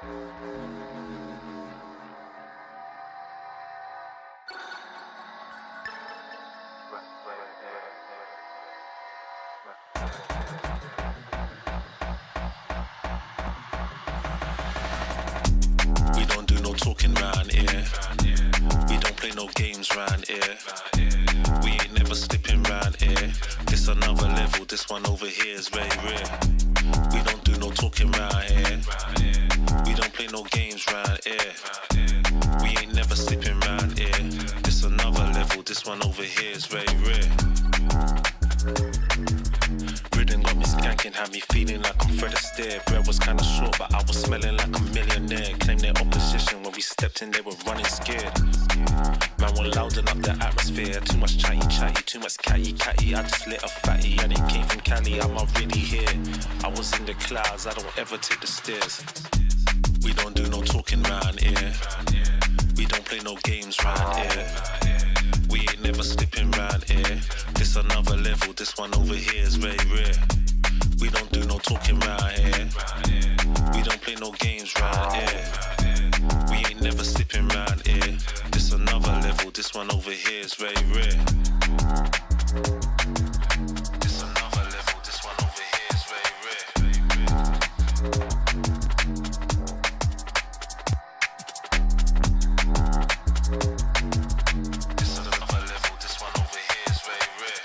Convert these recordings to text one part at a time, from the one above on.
We don't do no talking round here. We don't play no games round here. We ain't never slipping round here. This another level, this one over here is very rare. We don't do no talking round here. We don't play no games round here. We ain't never slipping round here. This another level, this one over here is very rare. Rhythm got me skanking, had me feeling like I'm Fred Astaire. Bread was kinda short, but I was smelling like a millionaire. Claimed their opposition when we stepped in, they were running scared. Man, we're louding up the atmosphere. Too much chatty, too much catty. I just lit a fatty and it came from Cali. I'm already here. I was in the clouds, I don't ever take the stairs. We don't do no talking round here. We don't play no games round here. We ain't never slipping round here. This another level, this one over here is very rare. We don't do no talking round here. We don't play no games round here. We ain't never slipping round here. This another level, this one over here is very rare. This another level, this one over here is very rare. This another level, this one over here is very rare.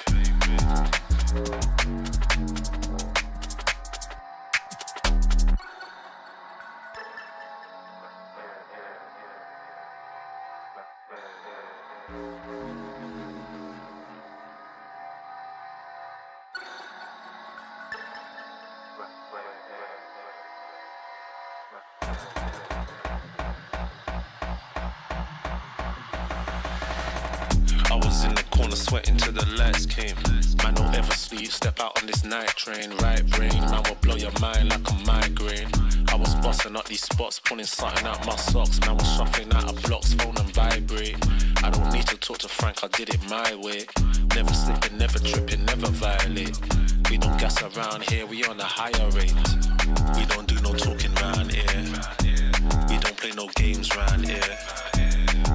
I was in the corner sweating till the lights came. Man, don't ever sleep, step out on this night train. Right brain, man will blow your mind like a migraine. I was busting up these spots, pulling something out my socks. Man was shuffling out of blocks, phone and vibrate. I don't need to talk to Frank, I did it my way. Never slipping, never tripping, never violate. We don't gas around here, we on a higher rate. We don't do no talking round here. We don't play no games round here.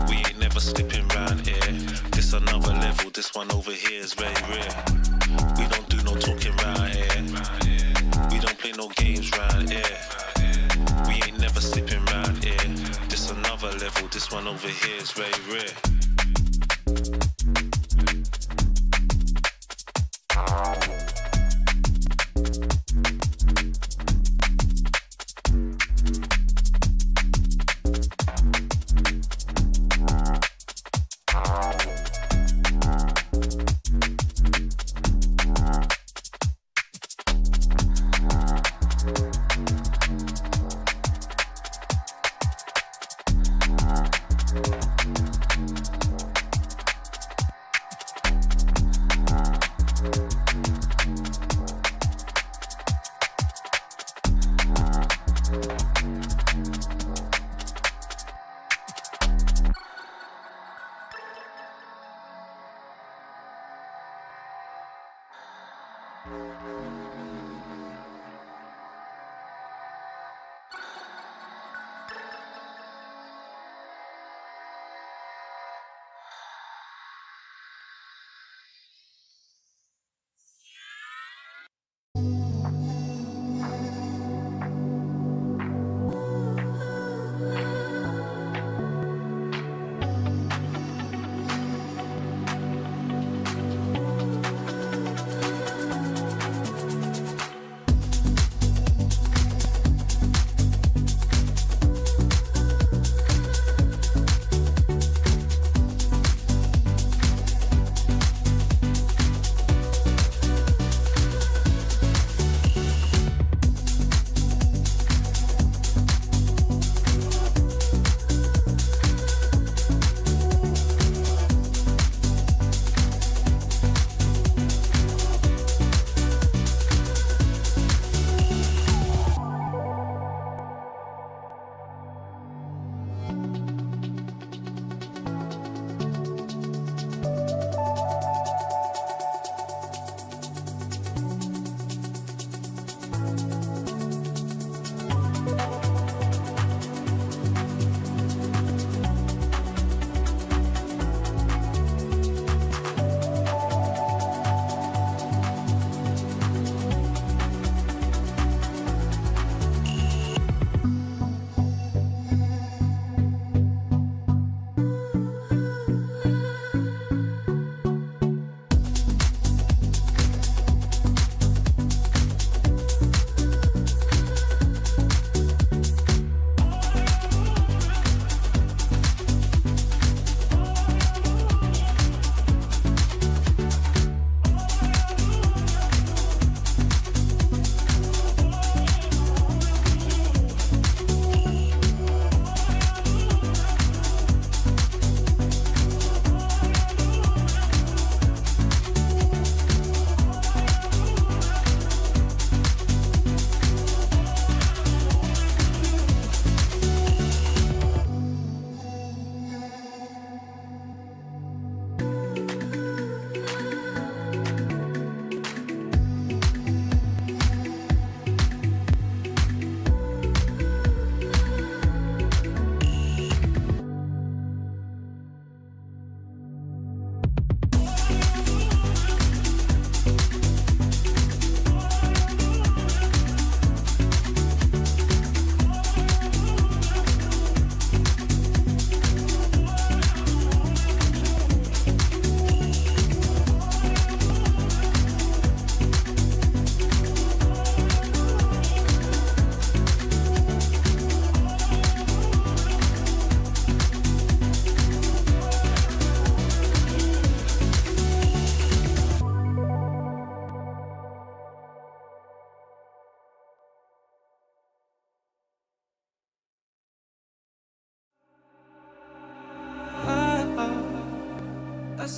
We ain't never slipping round here. This another level, this one over here is very rare. We don't do no talking round here. We don't play no games round here. We ain't never slipping round here. This another level, this one over here is very rare.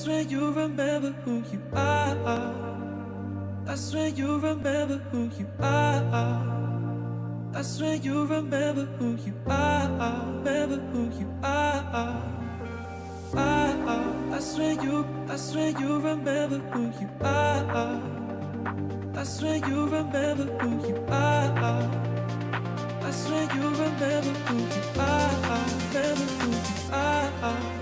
when you remember who you are. That's when you remember who you are. That's when you remember who you are. Remember who you are. That's when you remember who you are. That's when you remember who you are. That's when you remember who you are. Remember who you are.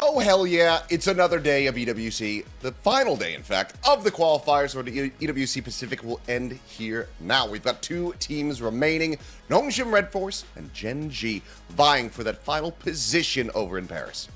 Oh, hell yeah, it's another day of EWC, the final day, in fact, of the qualifiers, where the EWC Pacific will end here now. We've got two teams remaining, NONGSHIM REDFORCE and Gen.G, vying for that final position over in Paris.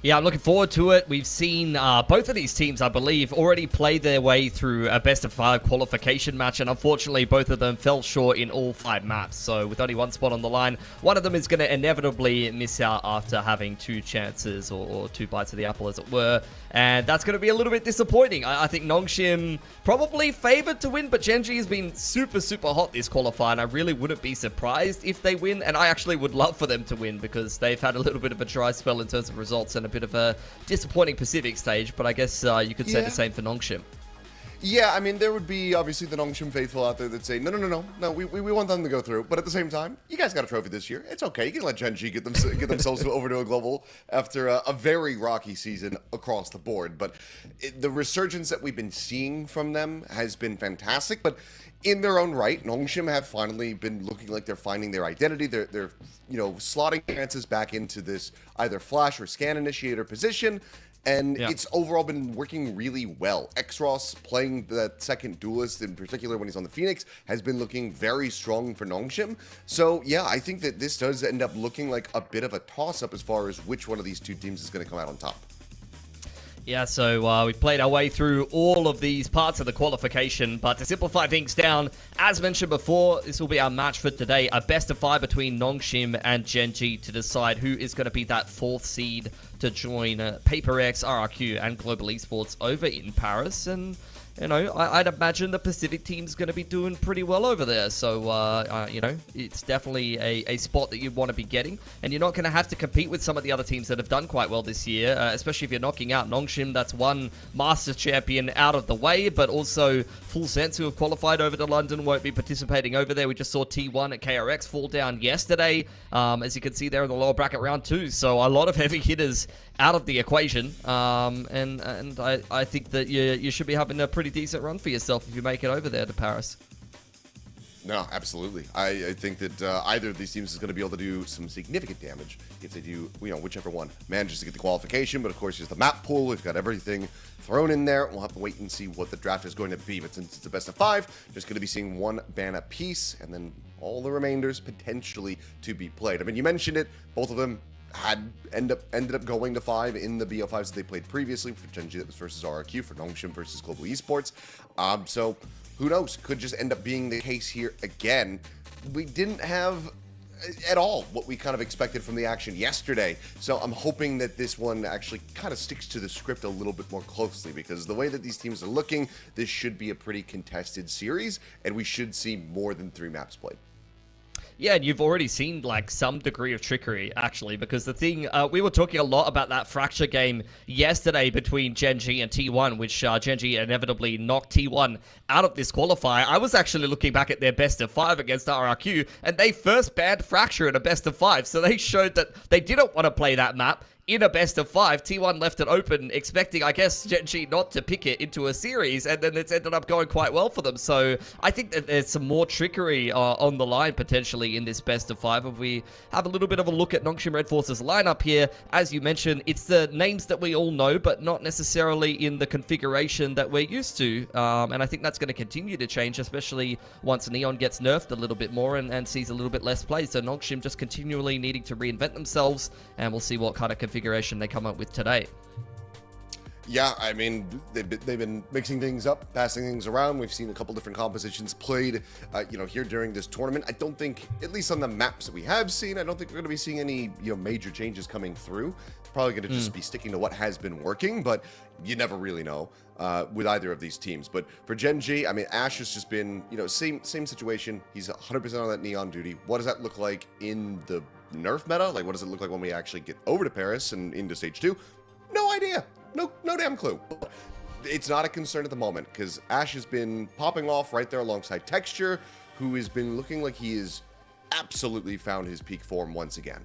Yeah, I'm looking forward to it. We've seen both of these teams, I believe, already play their way through a best-of-5 qualification match, and unfortunately, both of them fell short in all 5 maps. So with only one spot on the line, one of them is going to inevitably miss out after having 2 chances, or 2 bites of the apple, as it were. And that's going to be a little bit disappointing. I think NONGSHIM probably favored to win, but Gen.G has been super, super hot this qualifier, and I really wouldn't be surprised if they win. And I actually would love for them to win, because they've had a little bit of a dry spell in terms of results and a bit of a disappointing Pacific stage, but I guess you could say the same for NONGSHIM. Yeah, I mean, there would be obviously the NONGSHIM faithful out there that say, no, we want them to go through. But at the same time, you guys got a trophy this year. It's okay. You can let Gen.G get themselves over to a global after a very rocky season across the board. But the resurgence that we've been seeing from them has been fantastic. But in their own right, NONGSHIM have finally been looking like they're finding their identity. They're slotting chances back into this either flash or scan initiator position. And it's overall been working really well. Xross playing that second duelist, in particular when he's on the Phoenix, has been looking very strong for NONGSHIM. So yeah, I think that this does end up looking like a bit of a toss-up as far as which one of these two teams is going to come out on top. Yeah, so we've played our way through all of these parts of the qualification, but to simplify things down, as mentioned before, this will be our match for today, a best-of-5 between NONGSHIM and Gen.G to decide who is going to be that 4th seed to join PaperX, RRQ, and Global Esports over in Paris. And you know, I'd imagine the Pacific team's going to be doing pretty well over there. So, you know, it's definitely a spot that you want to be getting. And you're not going to have to compete with some of the other teams that have done quite well this year, especially if you're knocking out NONGSHIM. That's one Masters champion out of the way, but also Full Sense, who have qualified over to London, won't be participating over there. We just saw T1 at KRX fall down yesterday, as you can see there in the lower bracket round 2. So a lot of heavy hitters out of the equation, and I think that you should be having a pretty decent run for yourself if you make it over there to Paris. No, absolutely. I think that either of these teams is going to be able to do some significant damage if they do, you know, whichever one manages to get the qualification. But of course, there's the map pool. We've got everything thrown in there. We'll have to wait and see what the draft is going to be. But since it's a best of 5, just going to be seeing one ban a piece, and then all the remainders potentially to be played. I mean, you mentioned it. Both of them ended up going to 5 in the BO5s that they played previously. For Gen.G, that was versus RRQ. For NONGSHIM versus Global Esports. So who knows? Could just end up being the case here again. We didn't have at all what we kind of expected from the action yesterday. So I'm hoping that this one actually kind of sticks to the script a little bit more closely, because the way that these teams are looking, this should be a pretty contested series, and we should see more than 3 maps played. Yeah, and you've already seen, like, some degree of trickery, actually, because the thing, we were talking a lot about that fracture game yesterday between Gen.G and T1, which Gen.G inevitably knocked T1 out of this qualifier. I was actually looking back at their best of 5 against RRQ, and they first banned fracture in a best of 5, so they showed that they didn't want to play that map in a best of 5. T1 left it open, expecting, I guess, Gen.G not to pick it into a series, and then it's ended up going quite well for them. So I think that there's some more trickery on the line, potentially, in this best of 5. If we have a little bit of a look at NONGSHIM REDFORCE's lineup here, as you mentioned, it's the names that we all know, but not necessarily in the configuration that we're used to. And I think that's going to continue to change, especially once Neon gets nerfed a little bit more and sees a little bit less play. So NONGSHIM just continually needing to reinvent themselves, and we'll see what kind of configuration they come up with today. Yeah, I mean, they've been mixing things up, passing things around. We've seen a couple different compositions played, you know, here during this tournament. I don't think, at least on the maps that we have seen, I don't think we're going to be seeing any, you know, major changes coming through. Probably going to just be sticking to what has been working, but you never really know with either of these teams. But for Gen.G, I mean, Ash has just been, you know, same situation. He's 100% on that Neon duty. What does that look like in the nerf meta? Like, what does it look like when we actually get over to Paris and into stage 2? No idea. No damn clue. It's not a concern at the moment, because Ash has been popping off right there alongside Texture, who has been looking like he has absolutely found his peak form once again.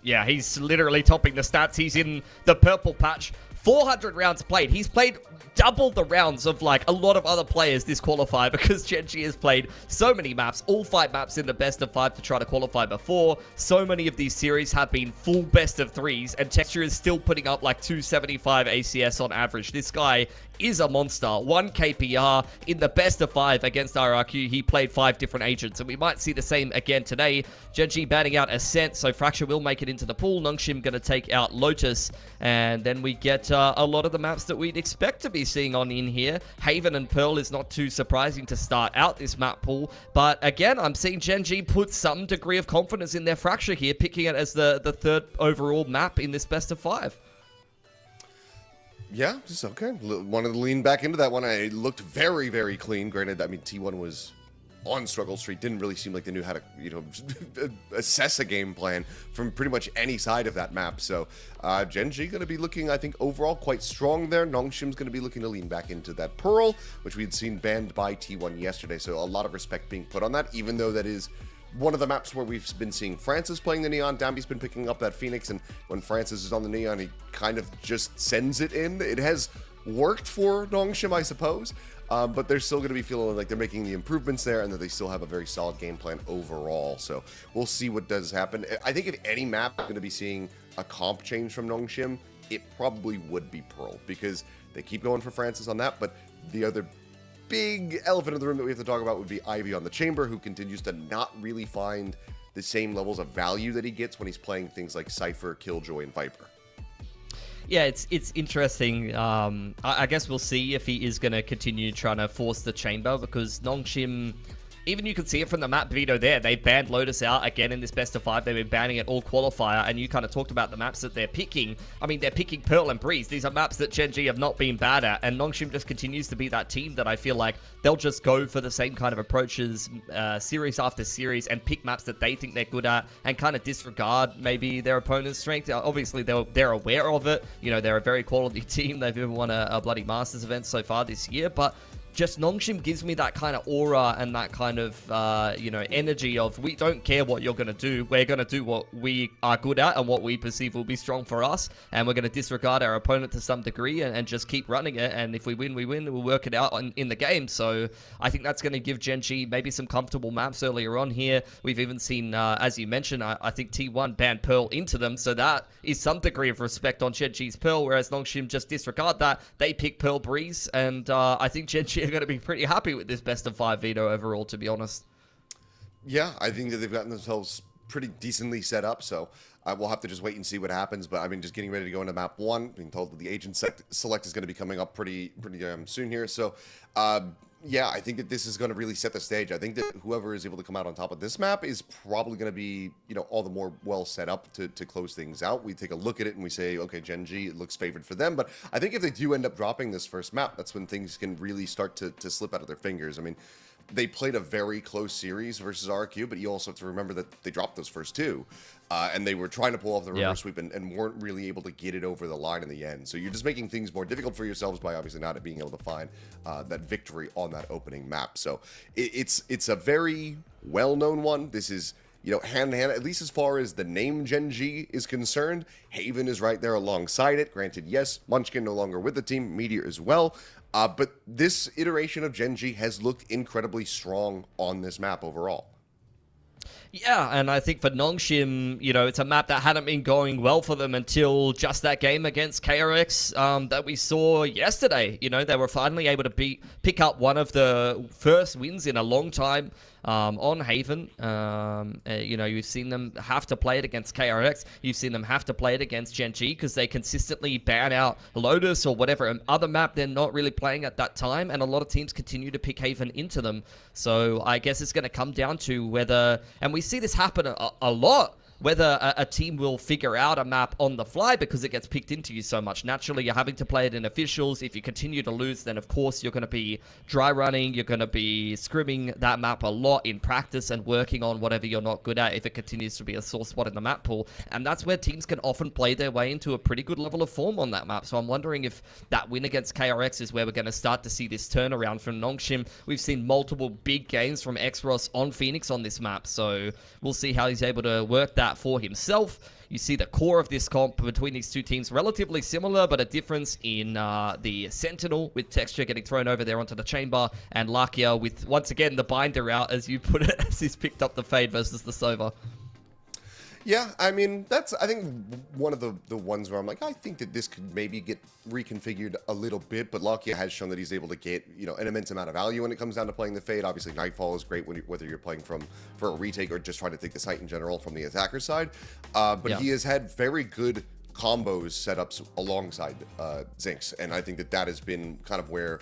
Yeah, he's literally topping the stats. He's in the purple patch. 400 rounds played. He's played double the rounds of, like, a lot of other players this qualifier, because Gen.G has played so many maps, all 5 maps in the best of 5 to try to qualify before. So many of these series have been full best of 3s, and Texture is still putting up like 275 ACS on average. This guy is a monster. 1 KPR in the best of 5 against RRQ. He played 5 different agents, and we might see the same again today. Gen.G banning out Ascent, so Fracture will make it into the pool. NONGSHIM going to take out Lotus, and then we get a lot of the maps that we'd expect to be seeing on in here. Haven and Pearl is not too surprising to start out this map pool, but again, I'm seeing Gen.G put some degree of confidence in their Fracture here, picking it as the 3rd overall map in this best of 5. Yeah, just okay. Wanted to lean back into that one. It looked very, very clean. Granted, I mean, T1 was on struggle street. Didn't really seem like they knew how to, you know, assess a game plan from pretty much any side of that map. So Gen.G going to be looking, I think, overall quite strong there. NONGSHIM's going to be looking to lean back into that Pearl, which we had seen banned by T1 yesterday. So a lot of respect being put on that, even though that is one of the maps where we've been seeing Francis playing the Neon. Dambi's been picking up that Phoenix, and when Francis is on the Neon, he kind of just sends it in. It has worked for NONGSHIM, I suppose, but they're still going to be feeling like they're making the improvements there, and that they still have a very solid game plan overall. So we'll see what does happen. I think if any map is going to be seeing a comp change from NONGSHIM, it probably would be Pearl, because they keep going for Francis on that, but the other big elephant in the room that we have to talk about would be Ivy on the Chamber, who continues to not really find the same levels of value that he gets when he's playing things like Cypher, Killjoy, and Viper. Yeah, it's interesting. I guess we'll see if he is going to continue trying to force the Chamber, because NONGSHIM even you can see it from the map video there. They banned Lotus out again in this best of 5. They've been banning it all qualifier, and you kind of talked about the maps that they're picking. I mean, they're picking Pearl and Breeze. These are maps that Gen.G have not been bad at, and NONGSHIM just continues to be that team that I feel like they'll just go for the same kind of approaches series after series and pick maps that they think they're good at and kind of disregard maybe their opponent's strength. Obviously, they're aware of it. You know, they're a very quality team. They've even won a bloody Masters event so far this year, but just NONGSHIM gives me that kind of aura and that kind of, you know, energy of we don't care what you're going to do. We're going to do what we are good at and what we perceive will be strong for us. And we're going to disregard our opponent to some degree and just keep running it. And if we win, we win. We'll work it out in the game. So I think that's going to give Gen.G maybe some comfortable maps earlier on here. We've even seen, as you mentioned, I think T1 banned Pearl into them. So that is some degree of respect on Gen.G's Pearl, whereas NONGSHIM just disregard that. They pick Pearl Breeze. And I think Gen.G are going to be pretty happy with this best of 5 veto overall, to be honest. Yeah, I think that they've gotten themselves pretty decently set up, so we'll have to just wait and see what happens. But I mean, just getting ready to go into map 1, being told that the agent select is going to be coming up pretty soon here. So yeah, I think that this is going to really set the stage. I think that whoever is able to come out on top of this map is probably going to be, you know, all the more well set up to close things out. We take a look at it and we say, okay, Gen.G, it looks favored for them. But I think if they do end up dropping this first map, that's when things can really start to slip out of their fingers. I mean, they played a very close series versus RQ, but you also have to remember that they dropped those first 2. And they were trying to pull off the reverse sweep and weren't really able to get it over the line in the end. So you're just making things more difficult for yourselves by obviously not being able to find that victory on that opening map. So it's a very well-known one. This is, you know, hand-in-hand, at least as far as the name Gen.G is concerned. Haven is right there alongside it. Granted, yes, Munchkin no longer with the team, Meteor as well. But this iteration of Gen.G has looked incredibly strong on this map overall. Yeah, and I think for NONGSHIM, you know, it's a map that hadn't been going well for them until just that game against KRX that we saw yesterday. You know, they were finally able to pick up one of the first wins in a long time on Haven. You know, you've seen them have to play it against KRX. You've seen them have to play it against Gen.G because they consistently ban out Lotus or whatever other map they're not really playing at that time, and a lot of teams continue to pick Haven into them. So I guess it's going to come down to whether, and we see this happen a lot, whether a team will figure out a map on the fly because it gets picked into you so much. Naturally, you're having to play it in officials. If you continue to lose, then of course you're going to be dry running. You're going to be scrimming that map a lot in practice and working on whatever you're not good at if it continues to be a sore spot in the map pool. And that's where teams can often play their way into a pretty good level of form on that map. So I'm wondering if that win against KRX is where we're going to start to see this turnaround from NONGSHIM. We've seen multiple big games from Xros on Phoenix on this map. So we'll see how he's able to work that for himself. You see the core of this comp between these two teams relatively similar, but a difference in the Sentinel with Texture getting thrown over there onto the chamber, and Lakia with, once again, the binder out, as you put it, as he's picked up the Fade versus the Sova. Yeah, I mean, that's, I think, one of the ones where I'm like, I think that this could maybe get reconfigured a little bit, but Lakia has shown that he's able to get, you know, an immense amount of value when it comes down to playing the Fade. Obviously, Nightfall is great whether you're playing for a retake or just trying to take the site in general from the attacker side. But he has had very good combos setups alongside Zinx, and I think that has been kind of where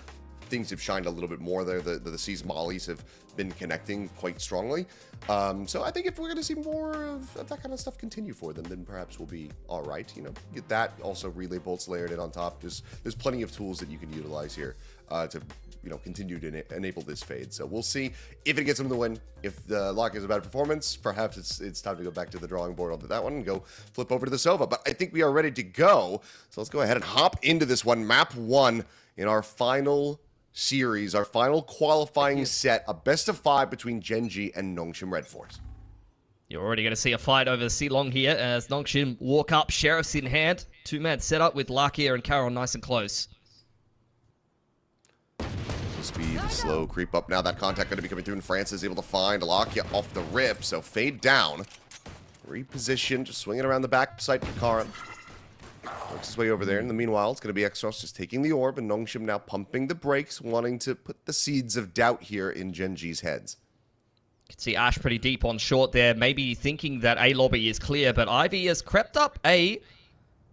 things have shined a little bit more there. The C's mollies have been connecting quite strongly. So I think if we're going to see more of that kind of stuff continue for them, then perhaps we'll be all right. You know, get that. Also, relay bolts layered in on top. There's plenty of tools that you can utilize here to, you know, continue to enable this Fade. So we'll see if it gets them the win. If the lock is a bad performance, perhaps it's time to go back to the drawing board on that one and go flip over to the Sova. But I think we are ready to go. So let's go ahead and hop into this one. Map 1 in our final series, our final qualifying set, a best of 5 between Gen.G and NONGSHIM REDFORCE. You're already going to see a fight over Silong here as NONGSHIM walk up, sheriffs in hand. Two-man setup with Lakia and Carol nice and close. Speed, slow creep up. Now that contact going to be coming through, and France is able to find Lakia off the rip. So Fade down, reposition, just swinging around the back side for Kara. Works his way over there. In the meanwhile, it's going to be Xros just taking the orb, and NONGSHIM now pumping the brakes, wanting to put the seeds of doubt here in Gen.G's heads. You can see Ash pretty deep on short there, maybe thinking that A lobby is clear, but Ivy has crept up A.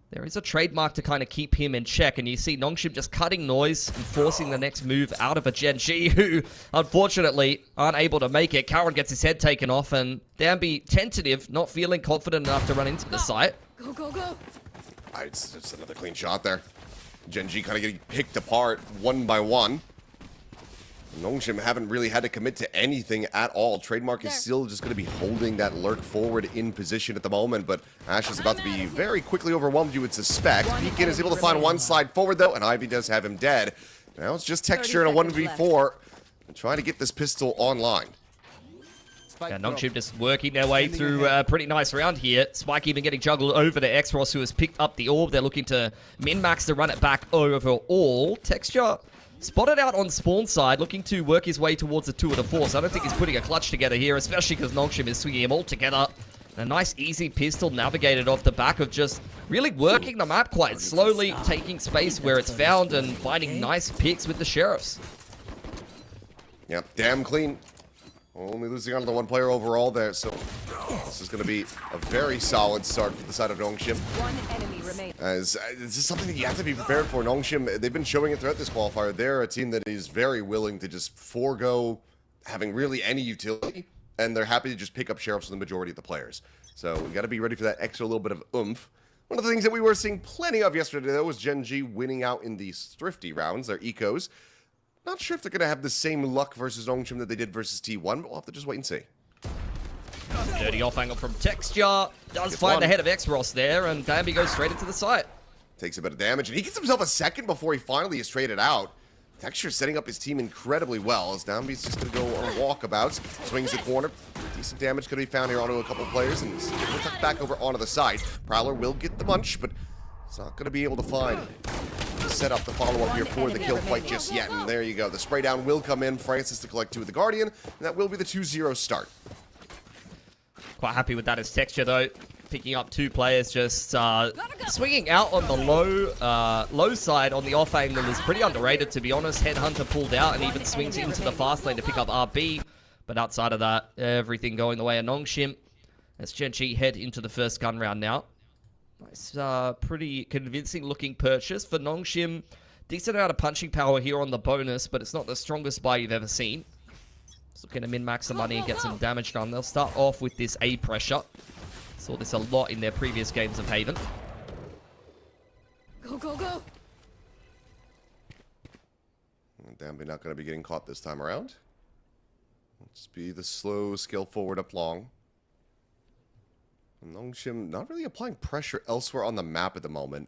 There is a trademark to kind of keep him in check, and you see NONGSHIM just cutting noise and forcing the next move out of a Gen.G, who unfortunately aren't able to make it. Karen gets his head taken off, and Danby tentative, not feeling confident enough to run into the site. Go, go, go. It's just another clean shot there. Gen.G kind of getting picked apart one by one. NONGSHIM haven't really had to commit to anything at all. Trademark is still just going to be holding that lurk forward in position at the moment, but Ash is about to be very quickly overwhelmed, you would suspect. Beacon is able to find one slide forward, though, and Ivy does have him dead. Now it's just Texture in a 1v4 and trying to get this pistol online. Yeah, NONGSHIM just working their way through a pretty nice round here. Spike even getting juggled over to Xross, who has picked up the orb. They're looking to min-max to run it back overall. Texture spotted out on spawn side, looking to work his way towards the 2 of the 4. So I don't think he's putting a clutch together here, especially because NONGSHIM is swinging him all together. A nice, easy pistol navigated off the back of just really working the map quite slowly, taking space where it's found and finding nice picks with the Sheriffs. Yep, damn clean. Only losing on to the one player overall there, so this is going to be a very solid start for the side of NONGSHIM. One enemy remains. As this is something that you have to be prepared for. NONGSHIM, they've been showing it throughout this qualifier. They're a team that is very willing to just forego having really any utility, and they're happy to just pick up Sheriffs for the majority of the players. So we got to be ready for that extra little bit of oomph. One of the things that we were seeing plenty of yesterday, though, was Gen.G winning out in these thrifty rounds, their ecos. Not sure if they're going to have the same luck versus NONGSHIM that they did versus T1, but we'll have to just wait and see. Dirty off angle from Texture. Does find the head of Xross there, and Danby goes straight into the site. Takes a bit of damage, and he gets himself a second before he finally is traded out. Texture setting up his team incredibly well, as Danby's just going to go on walkabouts. Swings the corner. Decent damage could be found here onto a couple players, and he's tucked back over onto the side. Prowler will get the munch, but he's not going to be able to find set up the follow-up here for the kill fight just yet. And there you go. The spray down will come in. Francis to collect 2 with the Guardian, and that will be the 2-0 start. Quite happy with that as Texture, though. Picking up 2 players, just swinging out on the low side on the off angle is pretty underrated, to be honest. Headhunter pulled out and even swings into the fast lane to pick up RB. But outside of that, everything going the way of NONGSHIM. As Gen.G head into the first gun round now. Nice, pretty convincing looking purchase for NONGSHIM. Decent amount of punching power here on the bonus, but it's not the strongest buy you've ever seen. Just looking to min-max the money and get some damage done. They'll start off with this A pressure. Saw this a lot in their previous games of Haven. Go, go, go. Danby not going to be getting caught this time around. Let's be the slow skill forward up long. NONGSHIM not really applying pressure elsewhere on the map at the moment.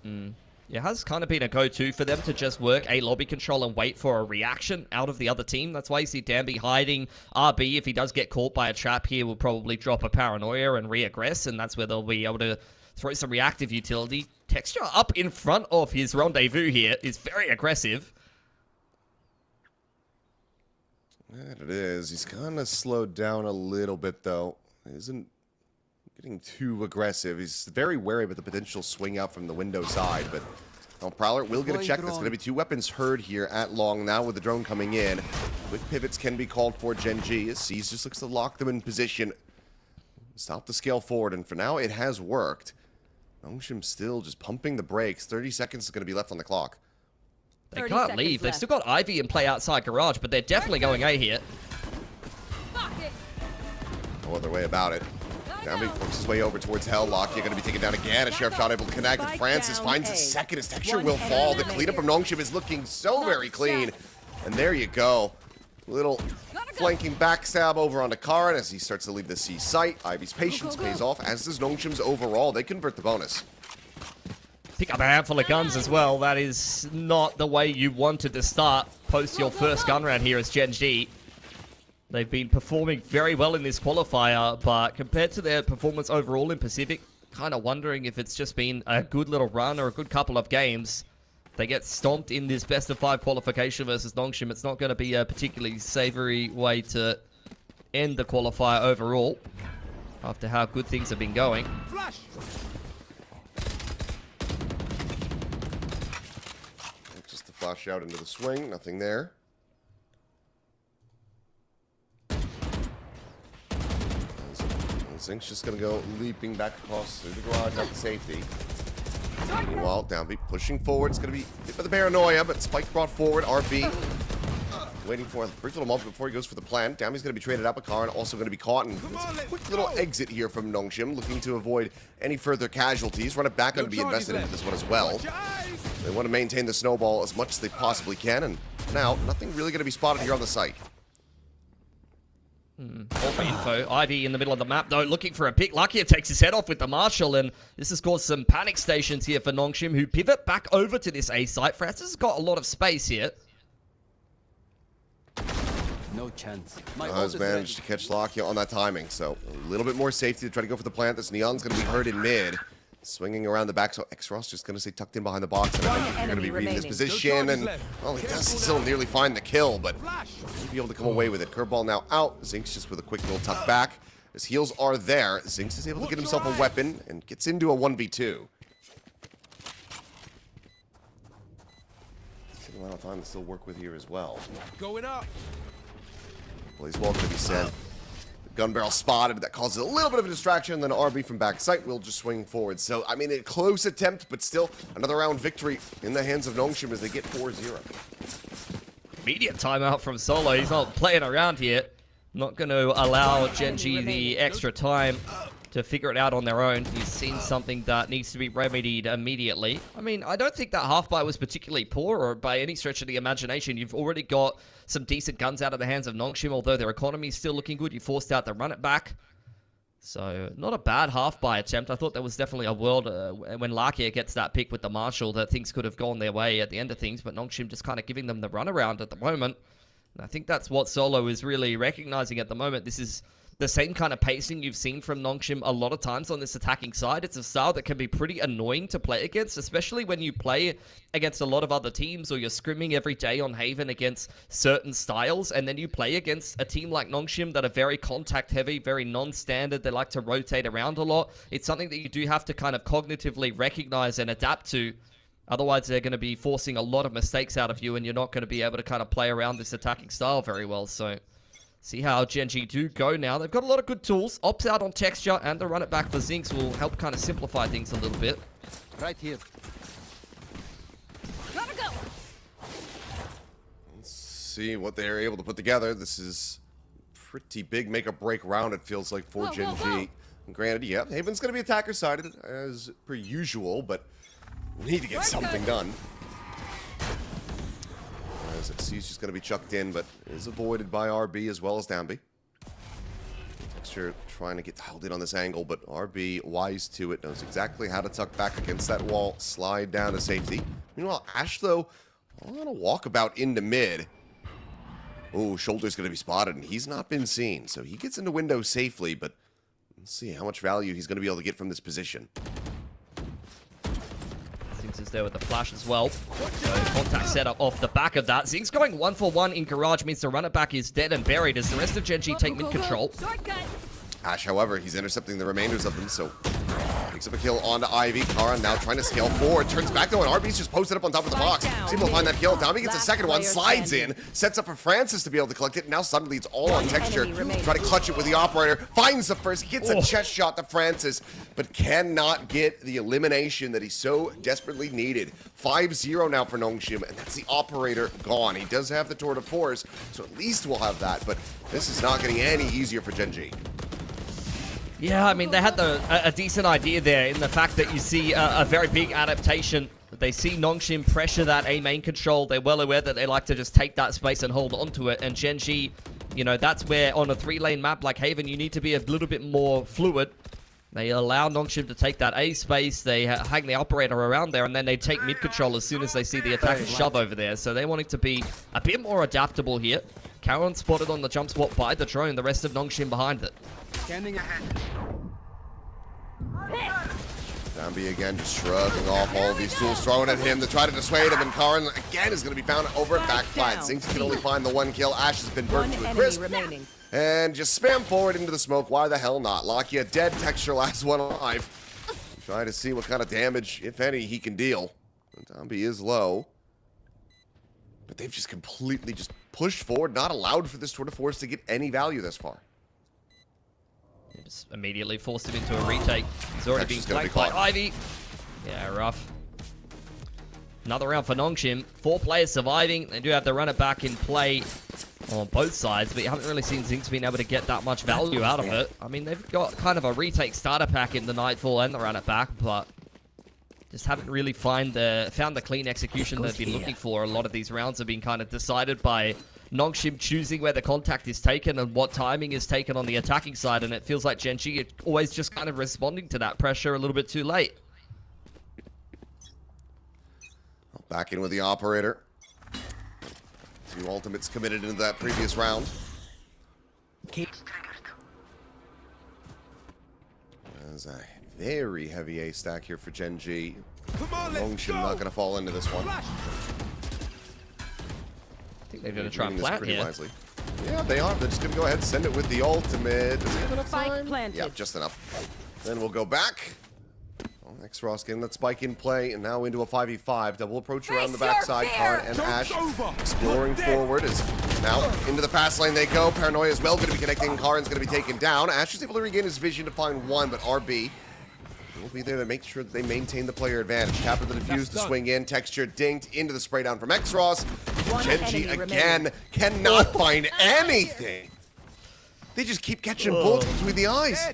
It has kind of been a go-to for them to just work a lobby control and wait for a reaction out of the other team. That's why you see Danby hiding. RB, if he does get caught by a trap here, will probably drop a paranoia and re-aggress, and that's where they'll be able to throw some reactive utility. Texture up in front of his rendezvous here is very aggressive. There it is. He's kind of slowed down a little bit, though. He isn't getting too aggressive. He's very wary of the potential swing out from the window side, but Prowler will get a check. That's going to be 2 weapons heard here at long now with the drone coming in. Quick pivots can be called for Gen.G as C's just looks to lock them in position. Stop the scale forward, and for now it has worked. NONGSHIM still just pumping the brakes. 30 seconds is going to be left on the clock. They can't leave. They've still got Ivy in play outside garage, but they're definitely going A here. No other way about it. Danby works his way over towards Helllock. You're going to be taken down again. A Sheriff shot able to connect. And Francis finds a second. His Texture will fall. The cleanup from NONGSHIM is looking so very clean. And there you go. Little flanking backstab over onto Karin as he starts to leave the C site. Ivy's patience pays off, as does NONGSHIM's overall. They convert the bonus. Pick up a handful of guns as well. That is not the way you wanted to start post your first gun round here as Gen.G. They've been performing very well in this qualifier, but compared to their performance overall in Pacific, kind of wondering if it's just been a good little run or a good couple of games. If they get stomped in this best-of-5 qualification versus NONGSHIM, it's not going to be a particularly savory way to end the qualifier overall after how good things have been going. Just the flash out into the swing, nothing there. Zink's just going to go leaping back across through the garage out to safety. Meanwhile, Downbeat pushing forward. It's going to be hit by the paranoia, but Spike brought forward. RB waiting for a brief little moment before he goes for the plant. Downbeat's going to be traded out, but Karin also going to be caught. And it's a quick little exit here from NONGSHIM, looking to avoid any further casualties. Run it back, going to be invested into this one as well. They want to maintain the snowball as much as they possibly can. And now, nothing really going to be spotted here on the site. All for info. Ivy in the middle of the map, though, looking for a pick. Lakia takes his head off with the Marshall, and this has caused some panic stations here for NONGSHIM, who pivot back over to this A site. Francis has got a lot of space here. No chance. Has managed to catch Lakia on that timing, so a little bit more safety to try to go for the plant. This Neon's going to be hurt in mid. Swinging around the back, so X-Ross just going to stay tucked in behind the box, and I think you're going to be reading this position, and, well, he does still nearly find the kill, but he'll be able to come away with it. Curveball now out. Zink's just with a quick little tuck back. His heals are there. Zinks is able to get himself a weapon, and gets into a 1v2. Taking a lot of time to still work with here as well. Going up. Blaze wall going to be sent. Gun barrel spotted. That causes a little bit of a distraction. Then RB from back sight will just swing forward. So, I mean, a close attempt, but still another round victory in the hands of NONGSHIM as they get 4-0. Immediate timeout from Solo. He's not playing around here. Not going to allow Gen.G the extra time to figure it out on their own. He's seen something that needs to be remedied immediately. I mean, I don't think that half buy was particularly poor or by any stretch of the imagination. You've already got some decent guns out of the hands of NONGSHIM, although their economy is still looking good. You forced out the run it back. So, not a bad half buy attempt. I thought there was definitely a world when Lakia gets that pick with the Marshall that things could have gone their way at the end of things, but NONGSHIM just kind of giving them the runaround at the moment. And I think that's what Solo is really recognizing at the moment. This is the same kind of pacing you've seen from NONGSHIM a lot of times on this attacking side. It's a style that can be pretty annoying to play against, especially when you play against a lot of other teams or you're scrimming every day on Haven against certain styles, and then you play against a team like NONGSHIM that are very contact heavy, very non-standard. They like to rotate around a lot. It's something that you do have to kind of cognitively recognize and adapt to. Otherwise, they're going to be forcing a lot of mistakes out of you, and you're not going to be able to kind of play around this attacking style very well. So see how Gen.G do go now. They've got a lot of good tools. Opts out on texture, and the run it back for Zinks will help kind of simplify things a little bit. Right here. Gotta go. Let's see what they're able to put together. This is pretty big make or break round, it feels like, for Gen.G. Granted, yeah, Haven's going to be attacker sided as per usual, but we need to get something done. As C's just going to be chucked in, but is avoided by RB as well as Downby. Texture trying to get dialed in on this angle, but RB, wise to it, knows exactly how to tuck back against that wall, slide down to safety. Meanwhile, Ash, though, on a walkabout into mid. Oh, Shoulder's going to be spotted, and he's not been seen, so he gets into window safely, but let's see how much value he's going to be able to get from this position. Zinks is there with the flash as well. So contact setup off the back of that. Zinks going 1-for-1 in garage means the runner back is dead and buried as the rest of Gen.G take mid control. Ash, however, he's intercepting the remainders of them, so picks up a kill onto Ivy. Karan now trying to scale forward. Turns back though, and RB's just posted up on top of the box. He's able to find that kill. Downby gets a second one, slides in, sets up for Francis to be able to collect it. Now suddenly it's all on texture. Try to clutch it with the operator. Finds the first, gets a chest shot to Francis, but cannot get the elimination that he so desperately needed. 5-0 now for NONGSHIM, and that's the operator gone. He does have the tour de force, so at least we'll have that, but this is not getting any easier for Gen.G. Yeah, I mean, they had a decent idea there in the fact that you see a very big adaptation. They see NONGSHIM pressure that A main control. They're well aware that they like to just take that space and hold onto it. And Gen.G, you know, that's where on a 3-lane map like Haven, you need to be a little bit more fluid. They allow NONGSHIM to take that A space. They hang the operator around there, and then they take mid control as soon as they see the attacker shove over there. So they wanting to be a bit more adaptable here. Karen spotted on the jump spot by the drone. The rest of NONGSHIM behind it. Standing ahead. Downby again just shrugging off all of these tools thrown at him to try to dissuade him, and Karan again is going to be found over at backflat. Zinks can only find the one kill. Ash has been burnt to a crisp. And just spam forward into the smoke. Why the hell not? Lakia dead, texture last one alive. Try to see what kind of damage, if any, he can deal. Downby is low. But they've just completely pushed forward, not allowed for this tour de force to get any value thus far. Just immediately forced him into a retake. He's already being Actually, it's flanked gonna by be Ivy. Yeah, rough. Another round for NONGSHIM. 4 players surviving. They do have to run it back in play on both sides, but you haven't really seen Zinx being able to get that much value out of it. I mean, they've got kind of a retake starter pack in the Nightfall and the run it back, but just haven't really found the clean execution they've been looking for. A lot of these rounds have been kind of decided by NONGSHIM choosing where the contact is taken and what timing is taken on the attacking side, and it feels like Gen.G are always just kind of responding to that pressure a little bit too late. Back in with the operator. 2 ultimates committed into that previous round. There's a very heavy A stack here for Gen.G. NONGSHIM not going to fall into this one. I think they're going to try and plant here. Wisely. Yeah, they are. They're just going to go ahead and send it with the ultimate. Does he have enough Spike time? planted. Yeah, just enough. Then we'll go back. X-Ross getting that spike in play, and now into a 5v5. Double approach around the backside. Karn and Ash exploring forward. Is now into the fast lane they go. Paranoia as well going to be connecting. Karn's going to be taken down. Ash is able to regain his vision to find one, but RB will be there to make sure that they maintain the player advantage. Tap of the defuse to swing in. Texture dinked into the spray down from X-Ross. Gen.G again cannot find anything. They just keep catching bullets between the eyes.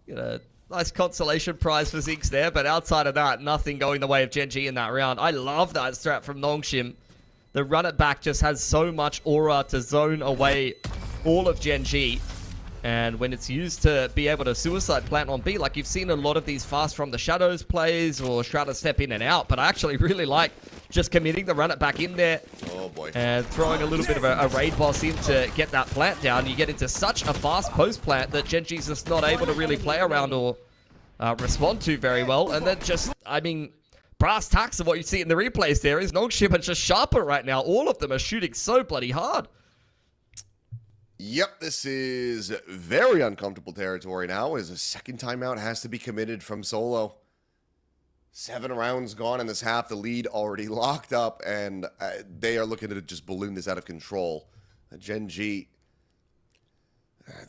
Get a nice consolation prize for Zinx there, but outside of that, nothing going the way of Gen.G in that round. I love that strat from NONGSHIM. The run it back just has so much aura to zone away all of Gen.G. And when it's used to be able to suicide plant on B, like you've seen a lot of these fast from the shadows plays or Shroud step in and out, but I actually really like just committing the run it back in there. Oh boy. And throwing a little bit of a raid boss in to get that plant down. You get into such a fast post plant that Gen.G's just not able to really play around or respond to very well. And then just, I mean, brass tacks of what you see in the replays there is NONGSHIM are just sharper right now. All of them are shooting so bloody hard. Yep, this is very uncomfortable territory now as a second timeout has to be committed from Solo. 7 rounds gone in this half, the lead already locked up, and they are looking to just balloon this out of control. Gen.G,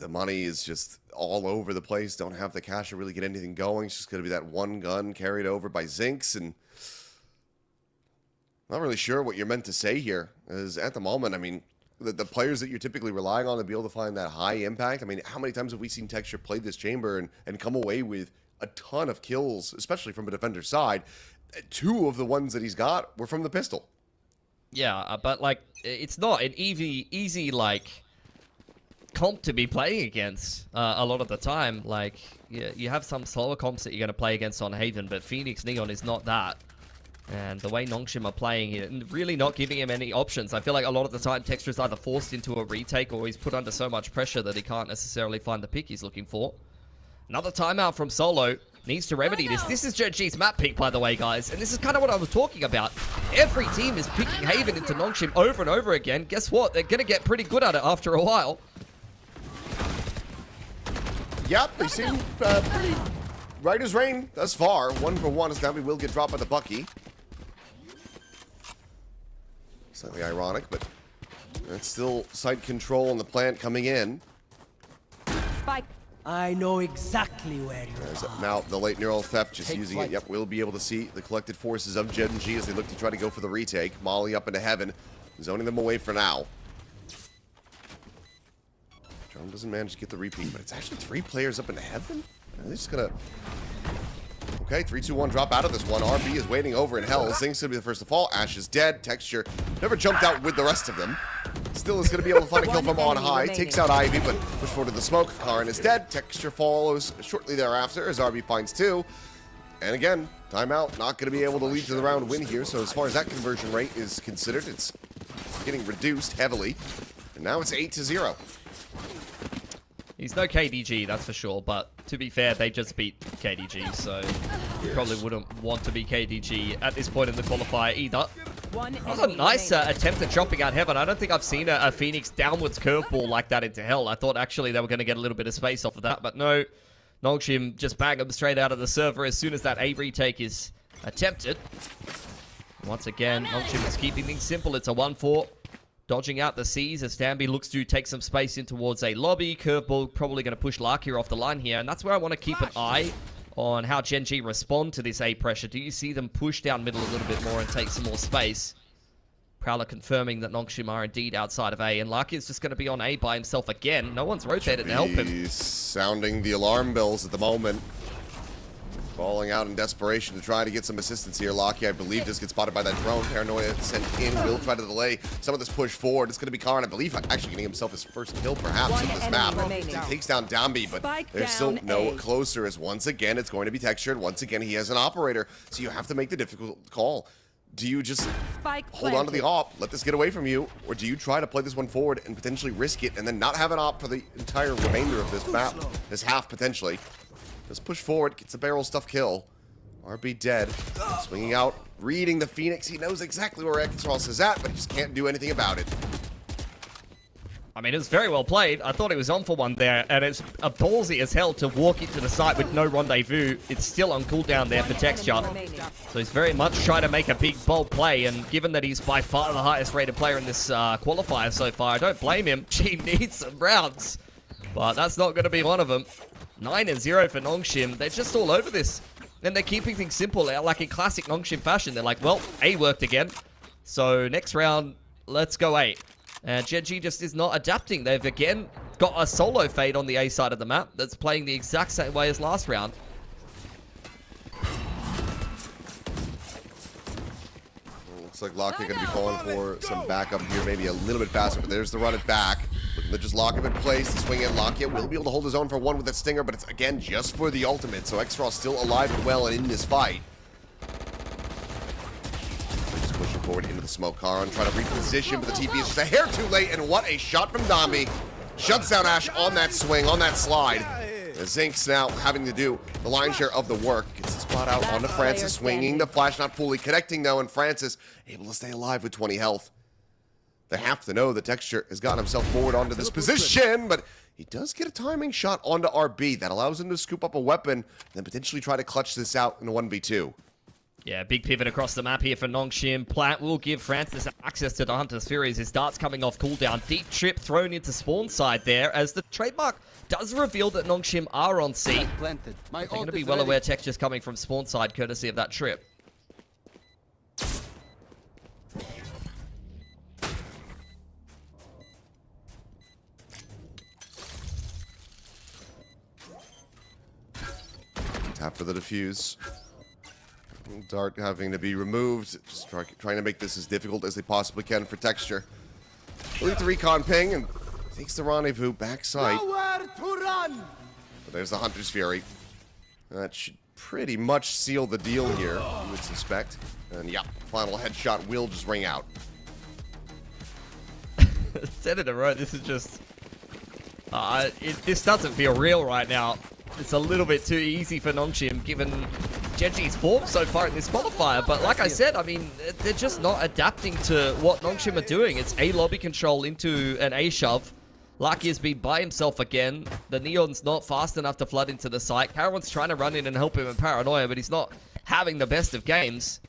the money is just all over the place, don't have the cash to really get anything going. It's just going to be that one gun carried over by Zinx, and not really sure what you're meant to say here. As at the moment, I mean, the players that you're typically relying on to be able to find that high impact. I mean, how many times have we seen Texture play this chamber and come away with a ton of kills, especially from a defender's side? 2 of the ones that he's got were from the pistol. Yeah, but like, it's not an easy like comp to be playing against a lot of the time. Like, you have some slower comps that you're going to play against on Haven, but Phoenix Neon is not that. And the way NONGSHIM are playing here, really not giving him any options. I feel like a lot of the time Texture is either forced into a retake or he's put under so much pressure that he can't necessarily find the pick he's looking for. Another timeout from Solo. Needs to remedy this. This is Gen.G's map pick, by the way, guys. And this is kind of what I was talking about. Every team is picking Haven into NONGSHIM over and over again. Guess what? They're going to get pretty good at it after a while. Yep, they seem pretty right as rain thus far. 1 for 1 as now we will get dropped by the Bucky. Slightly ironic, but it's still site control on the plant coming in. Spike. I know exactly where you are. Now the late neural theft just using it. Yep, we'll be able to see the collected forces of Gen.G as they look to try to go for the retake. Molly up into heaven, zoning them away for now. Drone doesn't manage to get the repeat, but it's actually 3 players up into heaven. They're just gonna... Okay, 3, 2, 1, drop out of this one. RB is waiting over in hell. Zing's gonna be the first to fall. Ash is dead. Texture never jumped out with the rest of them. Still is gonna be able to find a kill from on high. Takes out Ivy, but push forward to the smoke. Karn is dead. Texture follows shortly thereafter as RB finds 2. And again, timeout. Not gonna be able to lead to the round win here. So as far as that conversion rate is considered, it's getting reduced heavily. And now it's 8-0. He's no KDG, that's for sure, but to be fair, they just beat KDG, so you probably wouldn't want to be KDG at this point in the qualifier either. That was a nice attempt at jumping out heaven. I don't think I've seen a Phoenix downwards curveball like that into hell. I thought actually they were going to get a little bit of space off of that, but no. NONGSHIM just bang them straight out of the server as soon as that A retake is attempted. Once again, NONGSHIM is keeping things simple. It's a 1-4. dodging out the C's as Stanby looks to take some space in towards a lobby. Curveball probably going to push Larkia off the line here, and that's where I want to keep an eye on how Gen.G respond to this A pressure. Do you see them push down middle a little bit more and take some more space? Prowler confirming that NONGSHIM are indeed outside of A, and Larkia's just going to be on A by himself again. No one's rotated to help him. He's sounding the alarm bells at the moment. Falling out in desperation to try to get some assistance here. Larkia, I believe, just gets spotted by that drone. Paranoia sent in. Will try to delay some of this push forward. It's going to be Karan, I believe, actually getting himself his first kill, perhaps, in this map. He takes down Dambi, but they're still no closer, as once again, it's going to be textured. Once again, he has an operator, so you have to make the difficult call. Do you just hold on to the op, let this get away from you, or do you try to play this one forward and potentially risk it and then not have an op for the entire remainder of this map, this half potentially? Just push forward, gets a barrel stuff kill. RB dead, swinging out, reading the Phoenix. He knows exactly where Exros is at, but he just can't do anything about it. I mean, it was very well played. I thought he was on for one there, and it's a ballsy as hell to walk into the site with no rendezvous. It's still on cooldown there for Texture. So he's very much trying to make a big, bold play, and given that he's by far the highest rated player in this qualifier so far, I don't blame him. He needs some rounds, but that's not going to be one of them. 9-0 for NONGSHIM. They're just all over this, and they're keeping things simple, like in classic NONGSHIM fashion. They're like, well, A worked again, so next round, let's go A. And Gen.G just is not adapting. They've again got a solo fade on the A side of the map that's playing the exact same way as last round. Looks like Larkia going to be calling for some backup here, maybe a little bit faster, but there's the run it back. Looking to just lock him in place, the swing in. Larkia will be able to hold his own for one with that stinger, but it's again just for the ultimate, so Exros still alive and well and in this fight. Pushing forward into the smoke. Karan trying to reposition, but the TP is just a hair too late, and what a shot from Dambi. Shuts down Ash on that swing, on that slide. The Zinx now having to do the lion's share of the work. Gets the spot out onto Francis, swinging the flash, not fully connecting though, and Francis able to stay alive with 20 health. They have to know that Texture has gotten himself forward onto this position, but he does get a timing shot onto RB that allows him to scoop up a weapon and then potentially try to clutch this out in a 1v2. Yeah, big pivot across the map here for NONGSHIM. Plant will give Francis access to the Hunter's Fury as his dart's coming off cooldown. Deep trip thrown into spawn side there as the trademark does reveal that NONGSHIM are on C. They're going to be well aware Texture's coming from spawn side courtesy of that trip. Tap for the defuse. Dart having to be removed, just trying to make this as difficult as they possibly can for Texture. Delete the recon ping and takes the rendezvous backside. Nowhere to run. But there's the Hunter's Fury. That should pretty much seal the deal here, you would suspect. And yeah, final headshot will just ring out. 10 in a row, this is just... this doesn't feel real right now. It's a little bit too easy for NONGSHIM given Gen.G's form so far in this qualifier, but like I said, I mean, they're just not adapting to what NONGSHIM are doing. It's A lobby control into an A shove. Larkia's been by himself again. The Neon's not fast enough to flood into the site. Carawan's trying to run in and help him in Paranoia, but he's not having the best of games.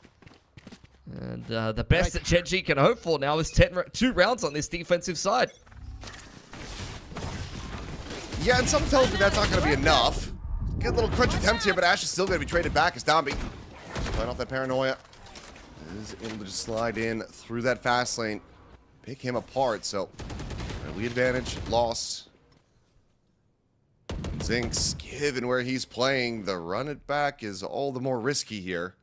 And the best that Gen.G can hope for now is 2 rounds on this defensive side. Yeah, and some tells me that's not going to be enough. Get a little crunch attempt here, but Ash is still going to be traded back as Dambi. Playing off that Paranoia. Is able to just slide in through that fast lane. Pick him apart, so early advantage, loss. Zinx, given where he's playing, the run it back is all the more risky here.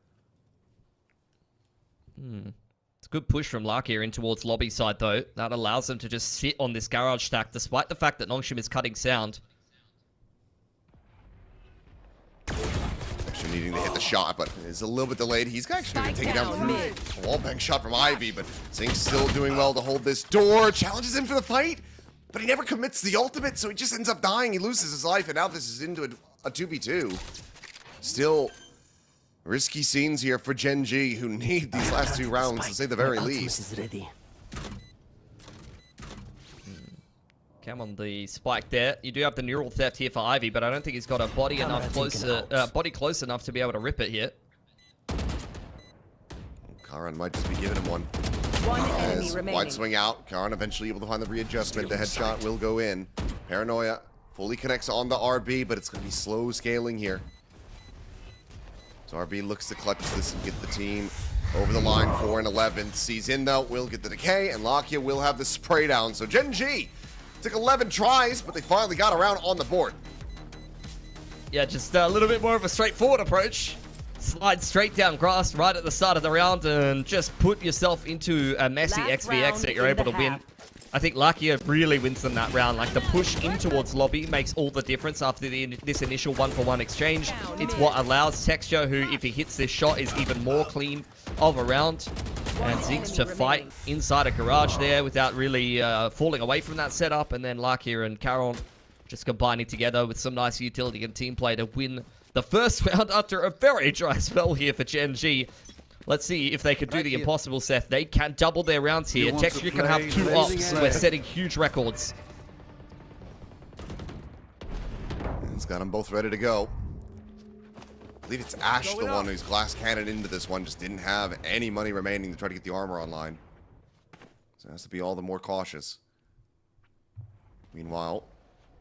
It's a good push from Larkia in towards lobby side, though. That allows them to just sit on this garage stack, despite the fact that NONGSHIM is cutting sound. Actually needing to hit the shot, but it's a little bit delayed. He's actually going to take it down through a wallbang shot from Ivy, but Zinx still doing well to hold this door. Challenges him for the fight, but he never commits the ultimate, so he just ends up dying. He loses his life, and now this is into a 2v2. Still... risky scenes here for Gen.G, who need these last 2 rounds, to say the very least. Cam on the spike there. You do have the neural theft here for Ivy, but I don't think he's got a body close enough to be able to rip it here. Karan might just be giving him one. One enemy As remaining. wide swing out, Karan eventually able to find the readjustment. The headshot will go in. Paranoia fully connects on the RB, but it's going to be slow scaling here. So RB looks to clutch this and get the team over the line 4-11. Sees in though, will get the decay, and Lakia will have the spray down. So Gen.G took 11 tries, but they finally got around on the board. Yeah, just a little bit more of a straightforward approach. Slide straight down grass right at the start of the round and just put yourself into a messy Last XVX round that you're in able the to win. half. I think Lakia really wins them that round. Like, the push in towards lobby makes all the difference after this initial one-for-one exchange. It's what allows Texture, who, if he hits this shot, is even more clean of a round. And Zinx to fight inside a garage there without really falling away from that setup. And then Lakia and Caron just combining together with some nice utility and team play to win the first round after a very dry spell here for Gen.G. Let's see if they can do the impossible, Seth. They can double their rounds here. Texture can have 2 ops. We're setting huge records. He's got them both ready to go. I believe it's Ash, the one who's glass cannon into this one. Just didn't have any money remaining to try to get the armor online. So it has to be all the more cautious. Meanwhile,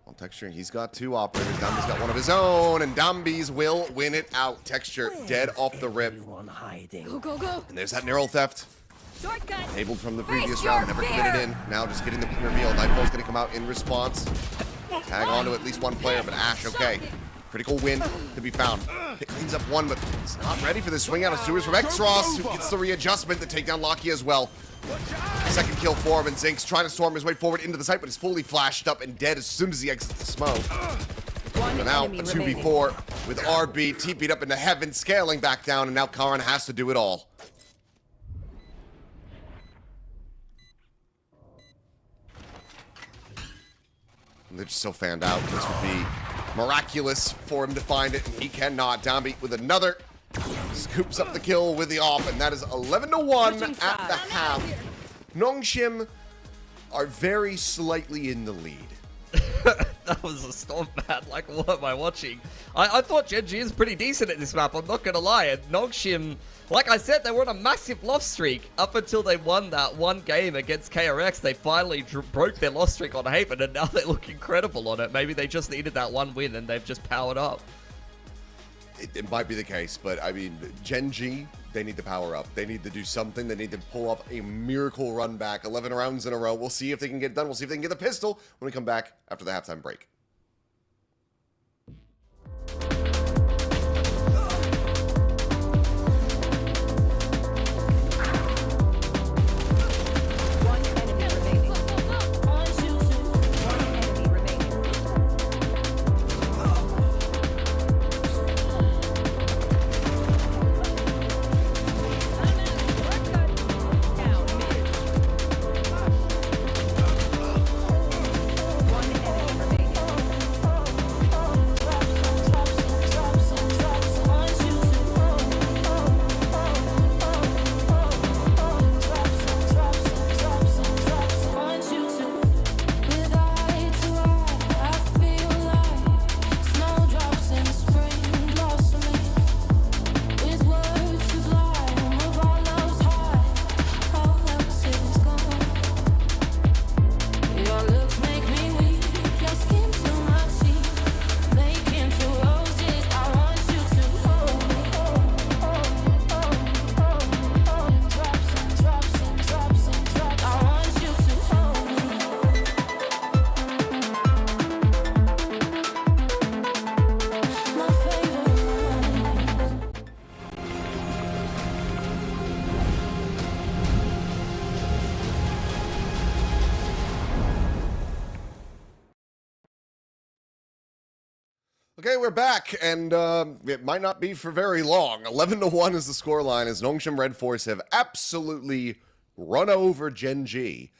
on Texture, he's got 2 operators. Dambi's got one of his own, and Dambi's will win it out. Texture dead off the rip. Everyone hiding. Go, go, go. And there's that neural theft. Shortcut. Tabled from the Face previous your round, never committed fear. in. Now just getting the reveal. Nightfall's going to come out in response. Tag on to at least one player, but Ash, okay. Critical win to be found. It cleans up one, but it's not ready for the swing out of Sewers from X-Ross, who gets the readjustment to take down Lakia as well. Second kill for him, and Zinx trying to storm his way forward into the site, but he's fully flashed up and dead as soon as he exits the smoke. So now a 2v4 with RB TP'd up into heaven, scaling back down, and now Karan has to do it all. They're just so fanned out. This would be miraculous for him to find it, and he cannot. Downbeat with another. Scoops up the kill with the off, and that is 11-1 at the half. NONGSHIM are very slightly in the lead. That was a storm, man. Like, what am I watching? I thought Gen.G is pretty decent at this map, I'm not gonna lie. And NONGSHIM, like I said, they were on a massive loss streak up until they won that one game against KRX. They finally broke their loss streak on Haven, and now they look incredible on it. Maybe they just needed that one win, and they've just powered up. It might be the case, but I mean, Gen.G, they need to power up. They need to do something. They need to pull off a miracle run back. 11 rounds in a row. We'll see if they can get it done. We'll see if they can get the pistol when we come back after the halftime break. One enemy remaining. One enemy remaining. Down mid. One enemy remaining. Okay, we're back, and it might not be for very long. 11-1 is the scoreline, as NONGSHIM REDFORCE have absolutely run over Gen.G.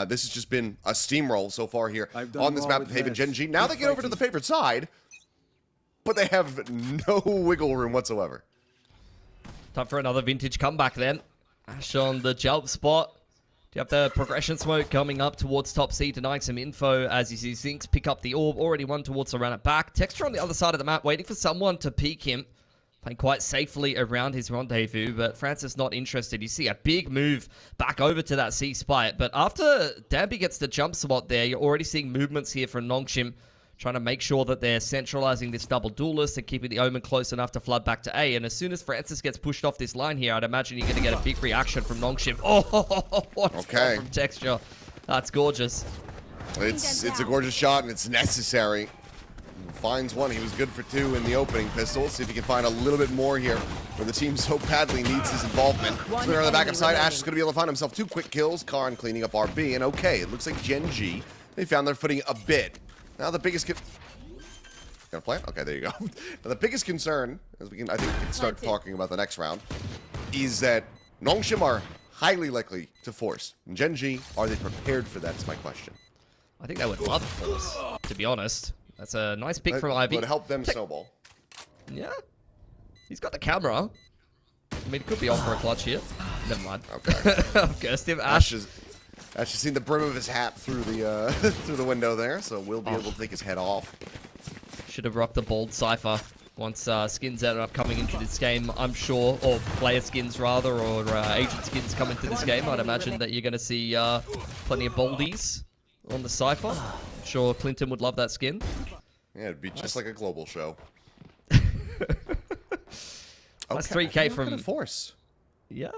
This has just been a steamroll so far here on this map of Haven. Gen.G, now they get over to the favored side, but they have no wiggle room whatsoever. Time for another vintage comeback then. Ash on the jump spot. Do you have the progression smoke coming up towards top C, denying some info as you see Zinx pick up the orb. Already one towards the run it back. Texture on the other side of the map, waiting for someone to peek him. playing quite safely around his rendezvous, but Francis not interested. You see a big move back over to that C spike, but after Danby gets the jump spot there, you're already seeing movements here from NONGSHIM, trying to make sure that they're centralizing this double duelist and keeping the Omen close enough to flood back to A. And as soon as Francis gets pushed off this line here, I'd imagine you're going to get a big reaction from NONGSHIM. Oh, what a Okay. from Texture. That's gorgeous. It's a gorgeous shot, and it's necessary. Finds one. He was good for 2 in the opening pistol. See if he can find a little bit more here, where the team so badly needs his involvement. Spinner on the backup side. Ash is going to be able to find himself 2 quick kills. Karn cleaning up RB, and okay, it looks like Gen.G, they found their footing a bit. Now the biggest... Got a plan? Okay, there you go. Now the biggest concern, as we can, I think we can start talking about the next round, is that NONGSHIM are highly likely to force. And Gen.G, are they prepared for that is my question. I think they would love force, to be honest. That's a nice pick from Ivy. Would help them snowball. Yeah. He's got the camera. I mean, it could be on for a clutch here. Never mind. Okay. I've cursed him. Ash. Ash has seen the brim of his hat through the through the window there, so we'll be able to take his head off. Should have rocked the bald Cypher once skins ended up coming into this game, I'm sure. Or player skins, rather, or agent skins come into this game. I'd imagine that you're going to see plenty of baldies on the Cypher. I'm sure Clinton would love that skin. Yeah, it'd be just like a global show. That's 3K from from... Force. Yeah.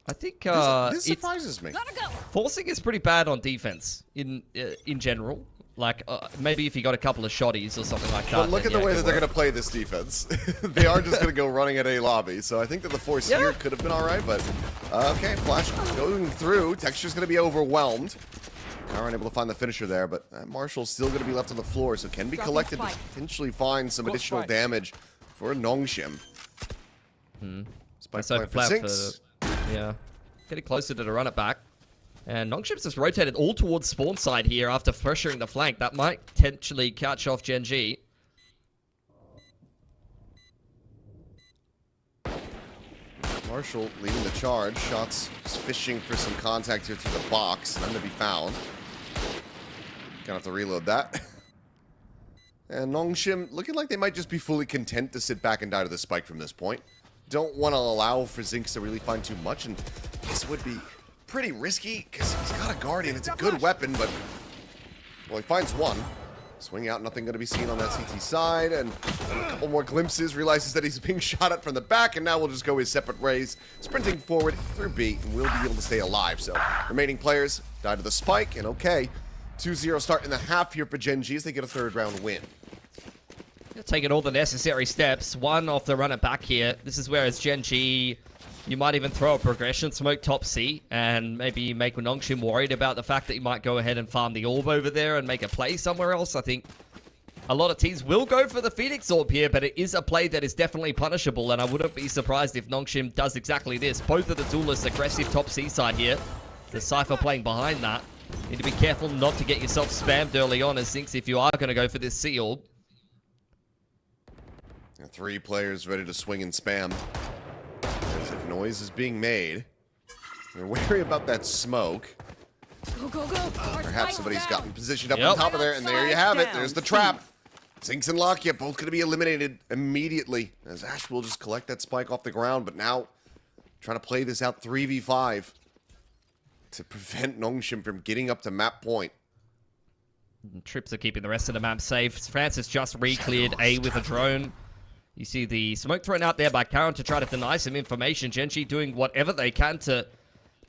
I think This surprises me. forcing is pretty bad on defense in general. Like, maybe if you got a couple of shotties or something like that. But look then, at the yeah, way it that could they're work. going to play this defense. They are just going to go running at A lobby, so I think that the Force here could have been all right, but... okay, Flash going through. Texture's going to be overwhelmed. Not able to find the finisher there, but Marshall's still going to be left on the floor, so can be collected to potentially find some additional damage for NONGSHIM. Spike So plant for flat Sinks. yeah. Getting closer to the run it back. And NONGSHIM's just rotated all towards spawn side here after pressuring the flank. That might potentially catch off Gen.G. Marshall leading the charge. Shots fishing for some contact here through the box. None to be found. Gonna have to reload that. And NONGSHIM looking like they might just be fully content to sit back and die to the spike from this point. Don't want to allow for Zinks to really find too much, and this would be pretty risky because he's got a Guardian. It's a good weapon, but well, he finds one. Swing out, nothing going to be seen on that CT side, and a couple more glimpses, realizes that he's being shot at from the back, and now we'll just go his separate ways, sprinting forward through B, and we'll be able to stay alive. So, remaining players die to the spike, and okay, 2-0 start in the half here for Gen.G as they get a third round win. Taking all the necessary steps. One off the run it back here. This is where as Gen.G, you might even throw a progression smoke top C and maybe make NONGSHIM worried about the fact that you might go ahead and farm the orb over there and make a play somewhere else. I think a lot of teams will go for the Phoenix orb here, but it is a play that is definitely punishable, and I wouldn't be surprised if NONGSHIM does exactly this. Both of the duelists aggressive top C side here. The Cypher playing behind that. Need to be careful not to get yourself spammed early on as Zinks if you are going to go for this C orb. 3 players ready to swing and spam. There's a noise is being made. They're wary about that smoke. Go, go, go. Perhaps somebody's gotten positioned up on top of there, and there you have it. There's the trap. Zinks and Lockya both going to be eliminated immediately as Ash will just collect that spike off the ground, but now trying to play this out 3v5 to prevent NONGSHIM from getting up to map point. Trips are keeping the rest of the map safe. Francis just re-cleared A with a drone. You see the smoke thrown out there by Karen to try to deny some information. Gen.G doing whatever they can to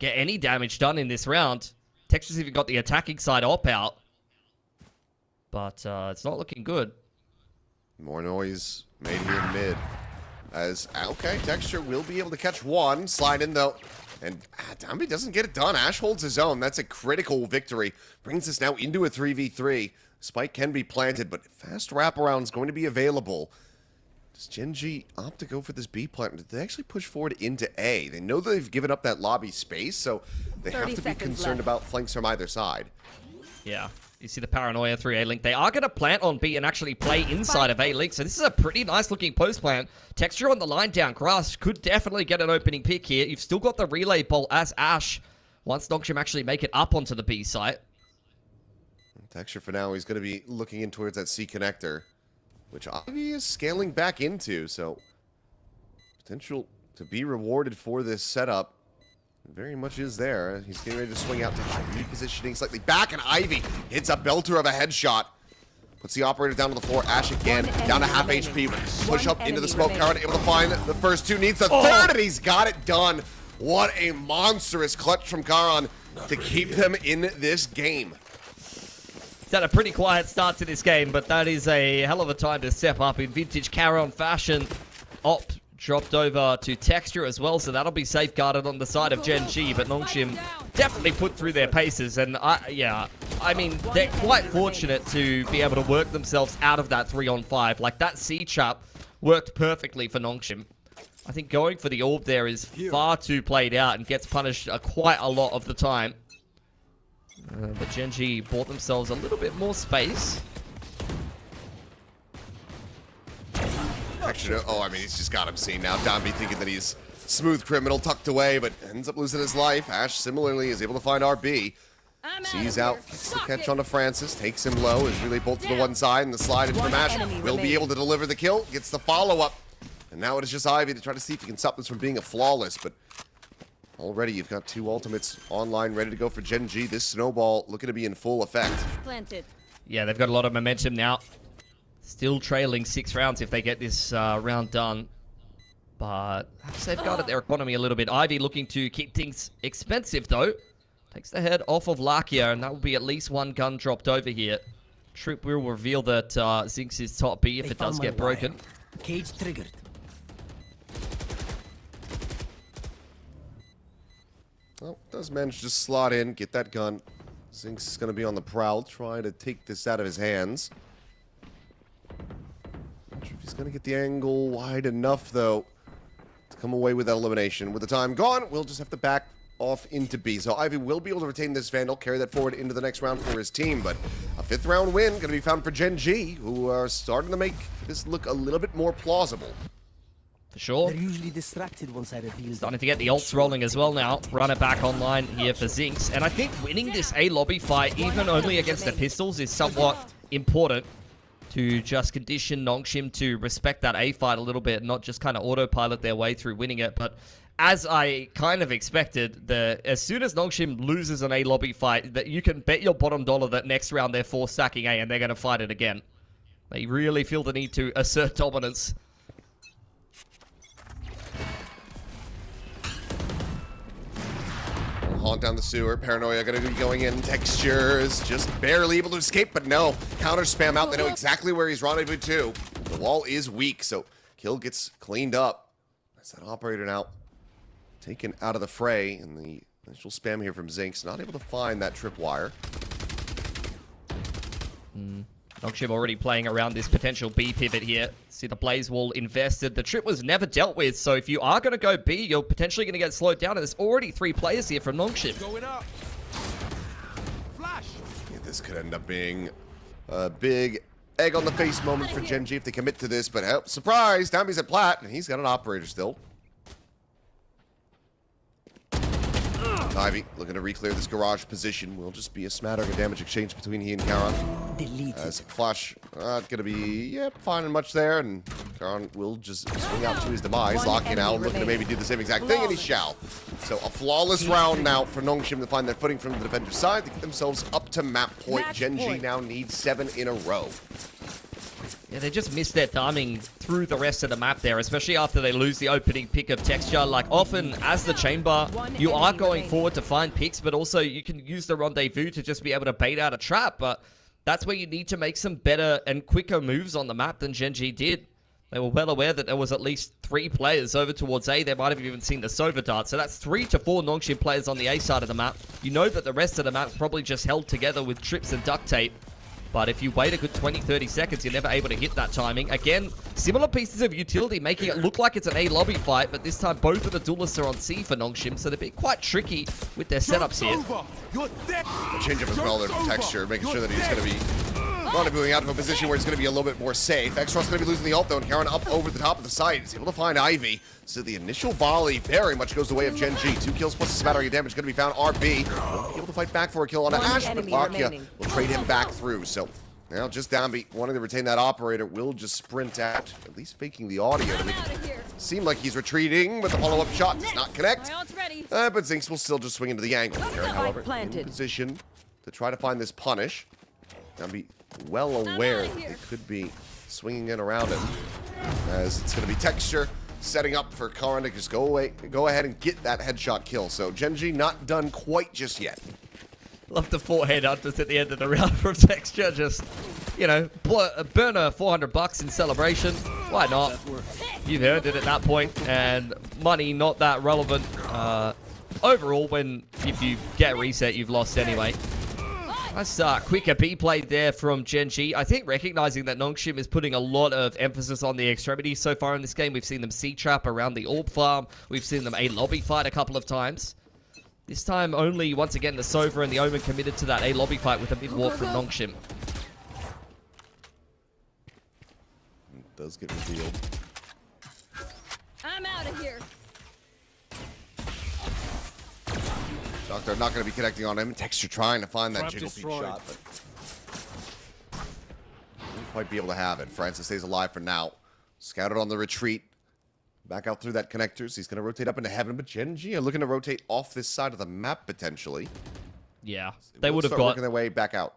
get any damage done in this round. Texture's even got the attacking side op out. But it's not looking good. More noise made here in mid. As, okay, Texture will be able to catch one. Slide in though. And Danby doesn't get it done. Ash holds his own. That's a critical victory. Brings us now into a 3v3. Spike can be planted, but fast wraparound is going to be available. Does Gen.G opt to go for this B plant? Did they actually push forward into A? They know they've given up that lobby space, so they have to be concerned about flanks from either side. Yeah. You see the paranoia through A-Link. They are going to plant on B and actually play inside of A-Link. So this is a pretty nice looking post plant. Texture on the line down. Grass could definitely get an opening pick here. You've still got the relay bolt as Ash. Once NONGSHIM actually make it up onto the B site. Texture for now, he's going to be looking in towards that C connector. which Ivy is scaling back into, so potential to be rewarded for this setup very much is there. He's getting ready to swing out to repositioning slightly back, and Ivy hits a belter of a headshot. Puts the operator down to the floor. Ash again, down to half HP. Push up into the smoke tower, able to find the first two. Needs the third, and he's got it done. What a monstrous clutch from Karan to keep them in this game. It's had a pretty quiet start to this game, but that is a hell of a time to step up in vintage Karan fashion. Op dropped over to Texture as well, so that'll be safeguarded on the side of Gen.G, but NONGSHIM definitely put through their paces, and I mean, they're quite fortunate to be able to work themselves out of that 3-on-5. Like, that C-trap worked perfectly for NONGSHIM. I think going for the orb there is far too played out and gets punished quite a lot of the time. But Gen.G bought themselves a little bit more space. Actually, oh, I mean, he's just got him seen now. Dambi thinking that he's smooth criminal tucked away, but ends up losing his life. Ash similarly is able to find RB. Sees out, gets the catch onto Francis, takes him low, is really bolted to one side, and the slide into from Ash will be able to deliver the kill, gets the follow-up. And now it is just Ivy to try to see if he can stop this from being a flawless, but already you've got two ultimates online ready to go for Gen.G. This snowball looking to be in full effect. Planted. Yeah, they've got a lot of momentum now. Still trailing 6 rounds if they get this round done. But they've got their economy a little bit. Ivy looking to keep things expensive, though. Takes the head off of Lakia, and that will be at least one gun dropped over here. Trip will reveal that Zinx is top B if it does get broken. Cage triggered. Well, does manage to just slot in, get that gun. Zinx is going to be on the prowl, trying to take this out of his hands. Not sure if he's going to get the angle wide enough, though, to come away with that elimination. With the time gone, we'll just have to back off into B. So Ivy will be able to retain this Vandal, carry that forward into the next round for his team. But a 5th round win going to be found for Gen.G, who are starting to make this look a little bit more plausible. For sure. They're usually distracted once I reveal. Starting to get the ults rolling as well now. Run it back online here for Zinx. And I think winning this A lobby fight, even only against the pistols, is somewhat important to just condition NONGSHIM to respect that A fight a little bit, not just kind of autopilot their way through winning it. But as I kind of expected, as soon as NONGSHIM loses an A lobby fight, that you can bet your bottom dollar that next round they're force stacking A and they're going to fight it again. They really feel the need to assert dominance. Haunt down the sewer. Paranoia going to be going in. Textures just barely able to escape, but no. Counter spam out. They know exactly where he's rendezvous to. The wall is weak, so kill gets cleaned up. That's that operator now taken out of the fray. And the initial spam here from Zinx. Not able to find that tripwire. NONGSHIM already playing around this potential B pivot here. See the Blaze Wall invested. The trip was never dealt with, so if you are going to go B, you're potentially going to get slowed down. And there's already 3 players here from NONGSHIM. Going up. Flash. Yeah, this could end up being a big egg on the face moment for Gen.G if they commit to this. But help, surprise, Dambi's at plat, and he's got an operator still. Ivy looking to re-clear this garage position. Will just be a smattering of damage exchange between he and Karan. As Flash not going to be, finding much there, and Karan will just swing out to his demise. Locking out, looking to maybe do the same exact thing, and he shall. So a flawless round now for NONGSHIM to find their footing from the defender's side to get themselves up to map point. Gen.G now needs 7 in a row. Yeah, they just missed their timing through the rest of the map there, especially after they lose the opening pick of Texture. Like, often, as the chamber, you are going forward to find picks, but also you can use the rendezvous to just be able to bait out a trap, but that's where you need to make some better and quicker moves on the map than Gen.G did. They were well aware that there was at least 3 players over towards A. They might have even seen the Sova dart. So that's 3 to 4 NONGSHIM players on the A side of the map. You know that the rest of the map's probably just held together with trips and duct tape. But if you wait a good 20-30 seconds, you're never able to hit that timing. Again, similar pieces of utility, making it look like it's an A lobby fight, but this time both of the duelists are on C for NONGSHIM, so they're being quite tricky with their setups here. A change up as well there for Texture, making sure that he's going to be rendezvousing out of a position where it's going to be a little bit more safe. Extra's going to be losing the ult though, and Karan up over the top of the site. He's able to find Ivy. So the initial volley very much goes the way of Gen.G. 2 kills plus a smattering of damage going to be found. RB will be able to fight back for a kill on Ash, but Lakia will trade him back through. So Now, just Downbeat wanting to retain that operator will just sprint out, at least faking the audio to make Out it of here. seem like he's retreating, but the follow-up shot does not connect. My ult's ready. But Zinx will still just swing into the angle. Karen, however, in planted. position to try to find this punish. Downbeat well aware outta here. they could be swinging in around him, as it's going to be Texture setting up for Karan to just go ahead and get that headshot kill. So Gen.G not done quite just yet. Love the 4 headhunters at the end of the round from Texture. Just, you know, burn a $400 in celebration. Why not? You've earned it at that point, and money not that relevant overall. If you get a reset, you've lost anyway. Nice quicker B play there from Gen.G. I think recognizing that NONGSHIM is putting a lot of emphasis on the extremities so far in this game. We've seen them C-trap around the orb farm. We've seen them A-lobby fight a couple of times. This time only, once again, the Sova and the Omen committed to that A-lobby fight with a mid-walk from NONGSHIM. It does get revealed. I'm out of here. Doctor not going to be connecting on him. Texture trying to find that Trap jiggle peak destroyed. shot, but won't quite be able to have it. Francis stays alive for now. Scouted on the retreat. Back out through that connectors. He's going to rotate up into heaven, but Gen.G are looking to rotate off this side of the map potentially. Yeah, They they will would have start got... working their way back out.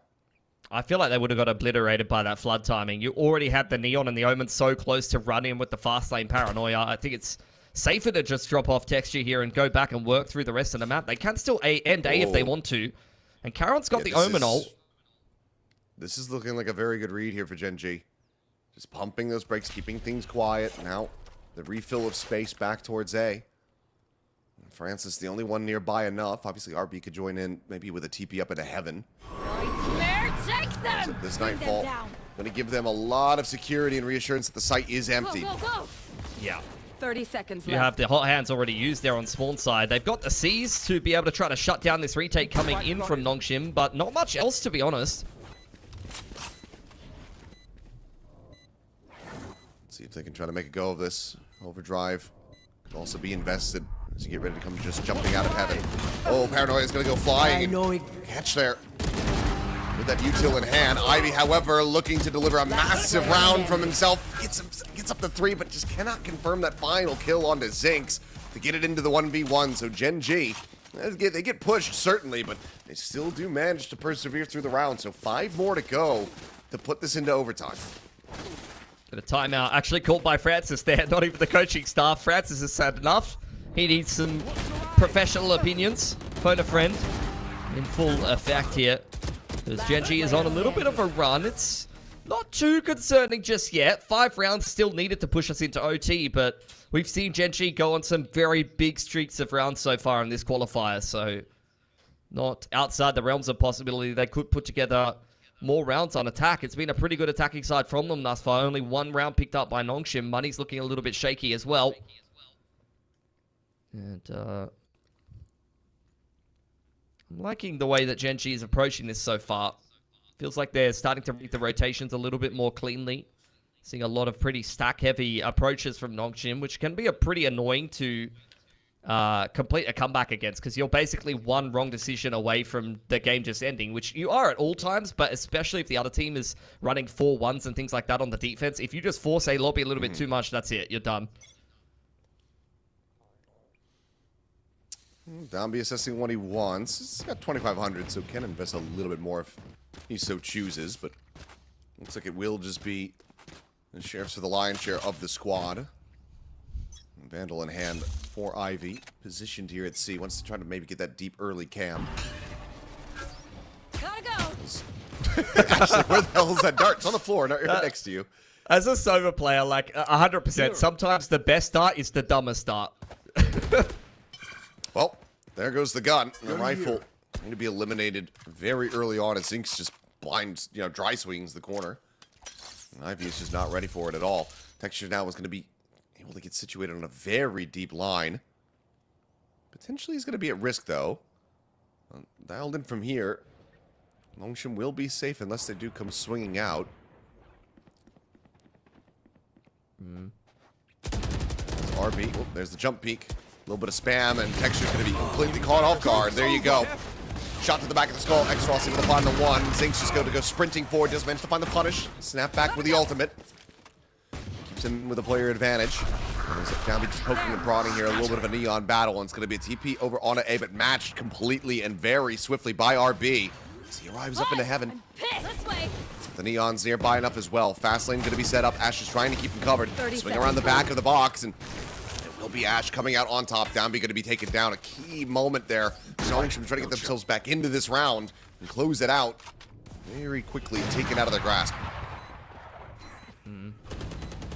I feel like they would have got obliterated by that flood timing. You already had the Neon and the Omen so close to run in with the fast lane paranoia. I think it's safer to just drop off Texture here and go back and work through the rest of the map. They can still end A if they want to. And Karen's got the this Omen ult. This is looking like a very good read here for Gen.G. Just pumping those brakes, keeping things quiet. Now, the refill of space back towards A. Francis, the only one nearby enough. Obviously, RB could join in, maybe with a TP up into heaven. Nightmare, take them. This Bring them Nightfall down. going to give them a lot of security and reassurance that the site is empty. Go, go, go. Yeah. 30 seconds You left. have the hot hands already used there on spawn side. They've got the C's to be able to try to shut down this retake coming in from NONGSHIM, but not much else, to be honest. Let's see if they can try to make a go of this. Overdrive could also be invested as you get ready to come just jumping out of heaven. Oh, Paranoia is going to go flying. I and know it. catch there. With that util in hand, Ivy, however, looking to deliver a massive round from himself. Gets up to 3, but just cannot confirm that final kill onto Zinx to get it into the 1v1. So Gen.G, they get pushed, certainly, but they still do manage to persevere through the round. So 5 more to go to put this into overtime. Got a timeout actually called by Francis there, not even the coaching staff. Francis has said enough. He needs some professional opinions. Phone a friend in full effect here. Because Gen.G is on a little bit of a run. It's not too concerning just yet. 5 rounds still needed to push us into OT, but we've seen Gen.G go on some very big streaks of rounds so far in this qualifier, so not outside the realms of possibility. They could put together more rounds on attack. It's been a pretty good attacking side from them thus far. Only 1 round picked up by NONGSHIM. Money's looking a little bit shaky as well. And I'm liking the way that Gen.G is approaching this so far. Feels like they're starting to read the rotations a little bit more cleanly. Seeing a lot of pretty stack-heavy approaches from NONGSHIM, which can be a pretty annoying to complete a comeback against, because you're basically 1 wrong decision away from the game just ending, which you are at all times, but especially if the other team is running 4-1s and things like that on the defense. If you just force a lobby a little bit too much, that's it. You're done. Downby assessing what he wants. He's got 2,500, so can invest a little bit more if he so chooses, but looks like it will just be the Sheriffs for the lion's share of the squad. Vandal in hand for Ivy, positioned here at C. Wants to try to maybe get that deep early cam. Gotta go. Actually, where the hell is that dart? It's on the floor, right next to you. As a Sova player, like 100%, sometimes the best start is the dumbest start. Well, there goes the gun. The rifle going to be eliminated very early on as Zinx just blind, dry swings the corner. And Ivy is just not ready for it at all. Texture now is going to be able to get situated on a very deep line. Potentially he's going to be at risk, though. Dialed in from here. NONGSHIM will be safe unless they do come swinging out. There's RB. There's the jump peek. A little bit of spam, and Texture's going to be completely caught off guard. There you go. Shot to the back of the skull. X-Ross able to find the one. Zinx just going to go sprinting forward. Does manage to find the punish. Snap back with the ultimate. Keeps him with a player advantage. Downbeat just poking and prodding here. A little bit of a neon battle. And it's going to be a TP over on A, but matched completely and very swiftly by RB. As he arrives up into heaven. This way. The neon's nearby enough as well. Fast lane going to be set up. Ash is trying to keep him covered. Swing around the back of the box, and it will be Ash coming out on top. Downbeat going to be taken down. A key moment there. NONGSHIM trying to get themselves back into this round and close it out. Very quickly taken out of their grasp.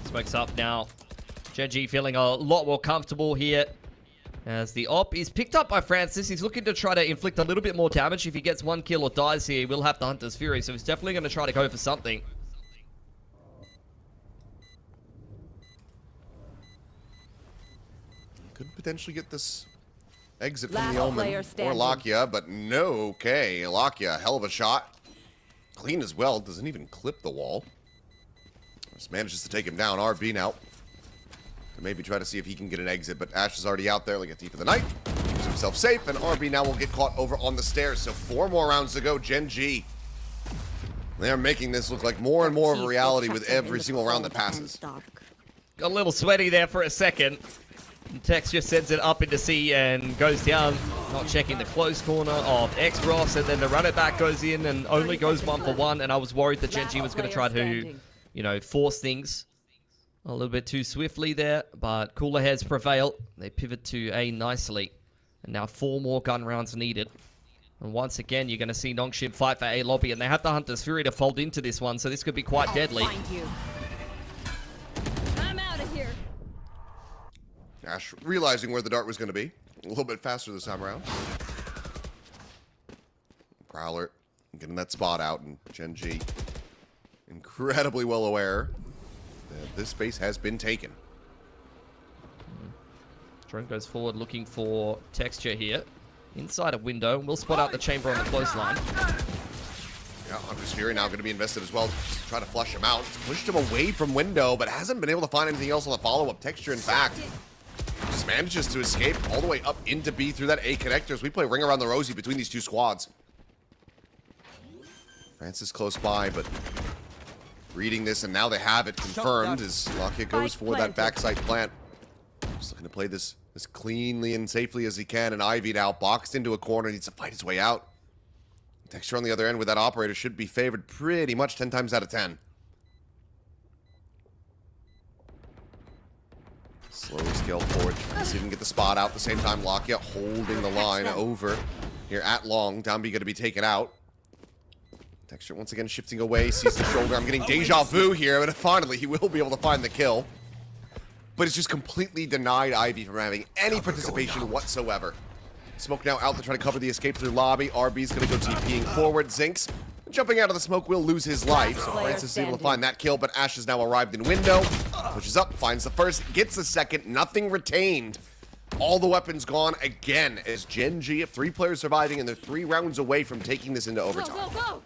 Smokes up now. Gen.G feeling a lot more comfortable here. As the op is picked up by Francis. He's looking to try to inflict a little bit more damage. If he gets 1 kill or dies here, he will have the Hunter's Fury. So he's definitely going to try to go for something. Could potentially get this exit from Last the Omen player or standing. Lakia, but no. Okay, Lakia, hell of a shot. Clean as well. Doesn't even clip the wall. Just manages to take him down. RB now. Maybe try to see if he can get an exit, but Ash is already out there like a thief of the night. Keeps himself safe, and RB now will get caught over on the stairs. So 4 more rounds to go. Gen.G. They're making this look like more and more of a reality with every single round that passes. Got a little sweaty there for a second. Tex just sends it up into C and goes down, not checking the close corner of X-Ross, and then the run it back goes in and only goes 1 for 1, and I was worried that Gen.G was going to try to, you know, force things a little bit too swiftly there, but cooler heads prevail. They pivot to A nicely, and now 4 more gun rounds needed. And once again, you're going to see NONGSHIM fight for A lobby, and they have the Hunter's Fury to fold into this one, so this could be quite deadly. I'm out of here. Ash realizing where the dart was going to be. A little bit faster this time around. Prowler getting that spot out, and Gen.G incredibly well aware that this space has been taken. Drone goes forward looking for texture here. Inside a window. We'll spot out the chamber on the close line. Yeah, Hunter's Fury now going to be invested as well. Just try to flush him out. It's pushed him away from window, but hasn't been able to find anything else on the follow-up. Texture, in fact, just manages to escape all the way up into B through that A connector as we play ring around the rosy between these two squads. Francis close by, but reading this, and now they have it confirmed as Lakia goes for that backside plant. Just looking to play this as cleanly and safely as he can, and Ivy now boxed into a corner, needs to fight his way out. Texture on the other end with that operator should be favored pretty much 10 times out of 10. Slow scale forward. See if he can get the spot out. At the same time, Lakia holding the line over here at long. Downbeat going to be taken out. Texture once again shifting away, sees the shoulder. I'm getting deja vu here, but finally he will be able to find the kill. But it's just completely denied Ivy from having any participation whatsoever. Smoke now out to try to cover the escape through lobby. RB's going to go TPing forward. Zinx jumping out of the smoke will lose his life. So Francis is able to find that kill, but Ash has now arrived in window. Pushes up, finds the first, gets the second, nothing retained. All the weapons gone again as Gen.G have 3 players surviving, and they're 3 rounds away from taking this into overtime. Go, go, go.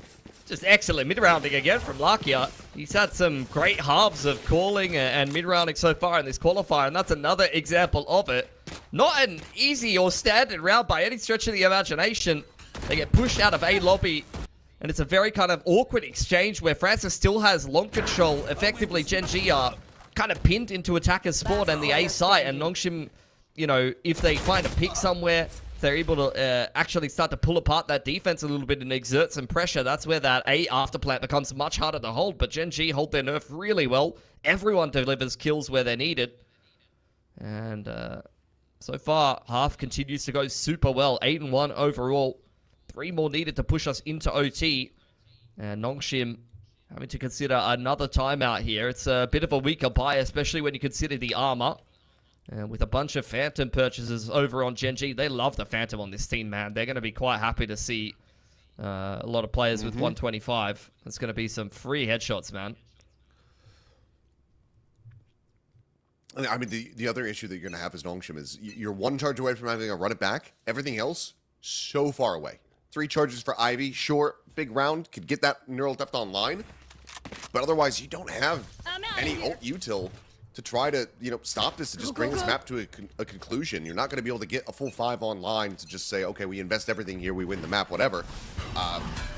Just excellent mid-rounding again from Lakia. He's had some great halves of calling and mid-rounding so far in this qualifier, and that's another example of it. Not an easy or standard round by any stretch of the imagination. They get pushed out of A lobby, and it's a very kind of awkward exchange where Francis still has long control. Effectively, Gen.G are kind of pinned into attacker's spawn and the A site, and NONGSHIM, you know, if they find a pick somewhere, they're able to actually start to pull apart that defense a little bit and exert some pressure. That's where that A afterplant becomes much harder to hold, but Gen.G hold their nerve really well. Everyone delivers kills where they're needed. And so far, half continues to go super well. 8-1 overall. 3 more needed to push us into OT. And NONGSHIM having to consider another timeout here. It's a bit of a weaker buy, especially when you consider the armor. And with a bunch of Phantom purchases over on Gen.G, they love the Phantom on this team, man. They're going to be quite happy to see a lot of players with 125. It's going to be some free headshots, man. I mean, the other issue that you're going to have as NONGSHIM is you're 1 charge away from having a run it back. Everything else, so far away. 3 charges for Ivy. Sure, big round. Could get that neural depth online. But otherwise, you don't have any ult util to try to, stop this, to just bring this map to a conclusion. You're not going to be able to get a full 5 online to just say, okay, we invest everything here, we win the map, whatever.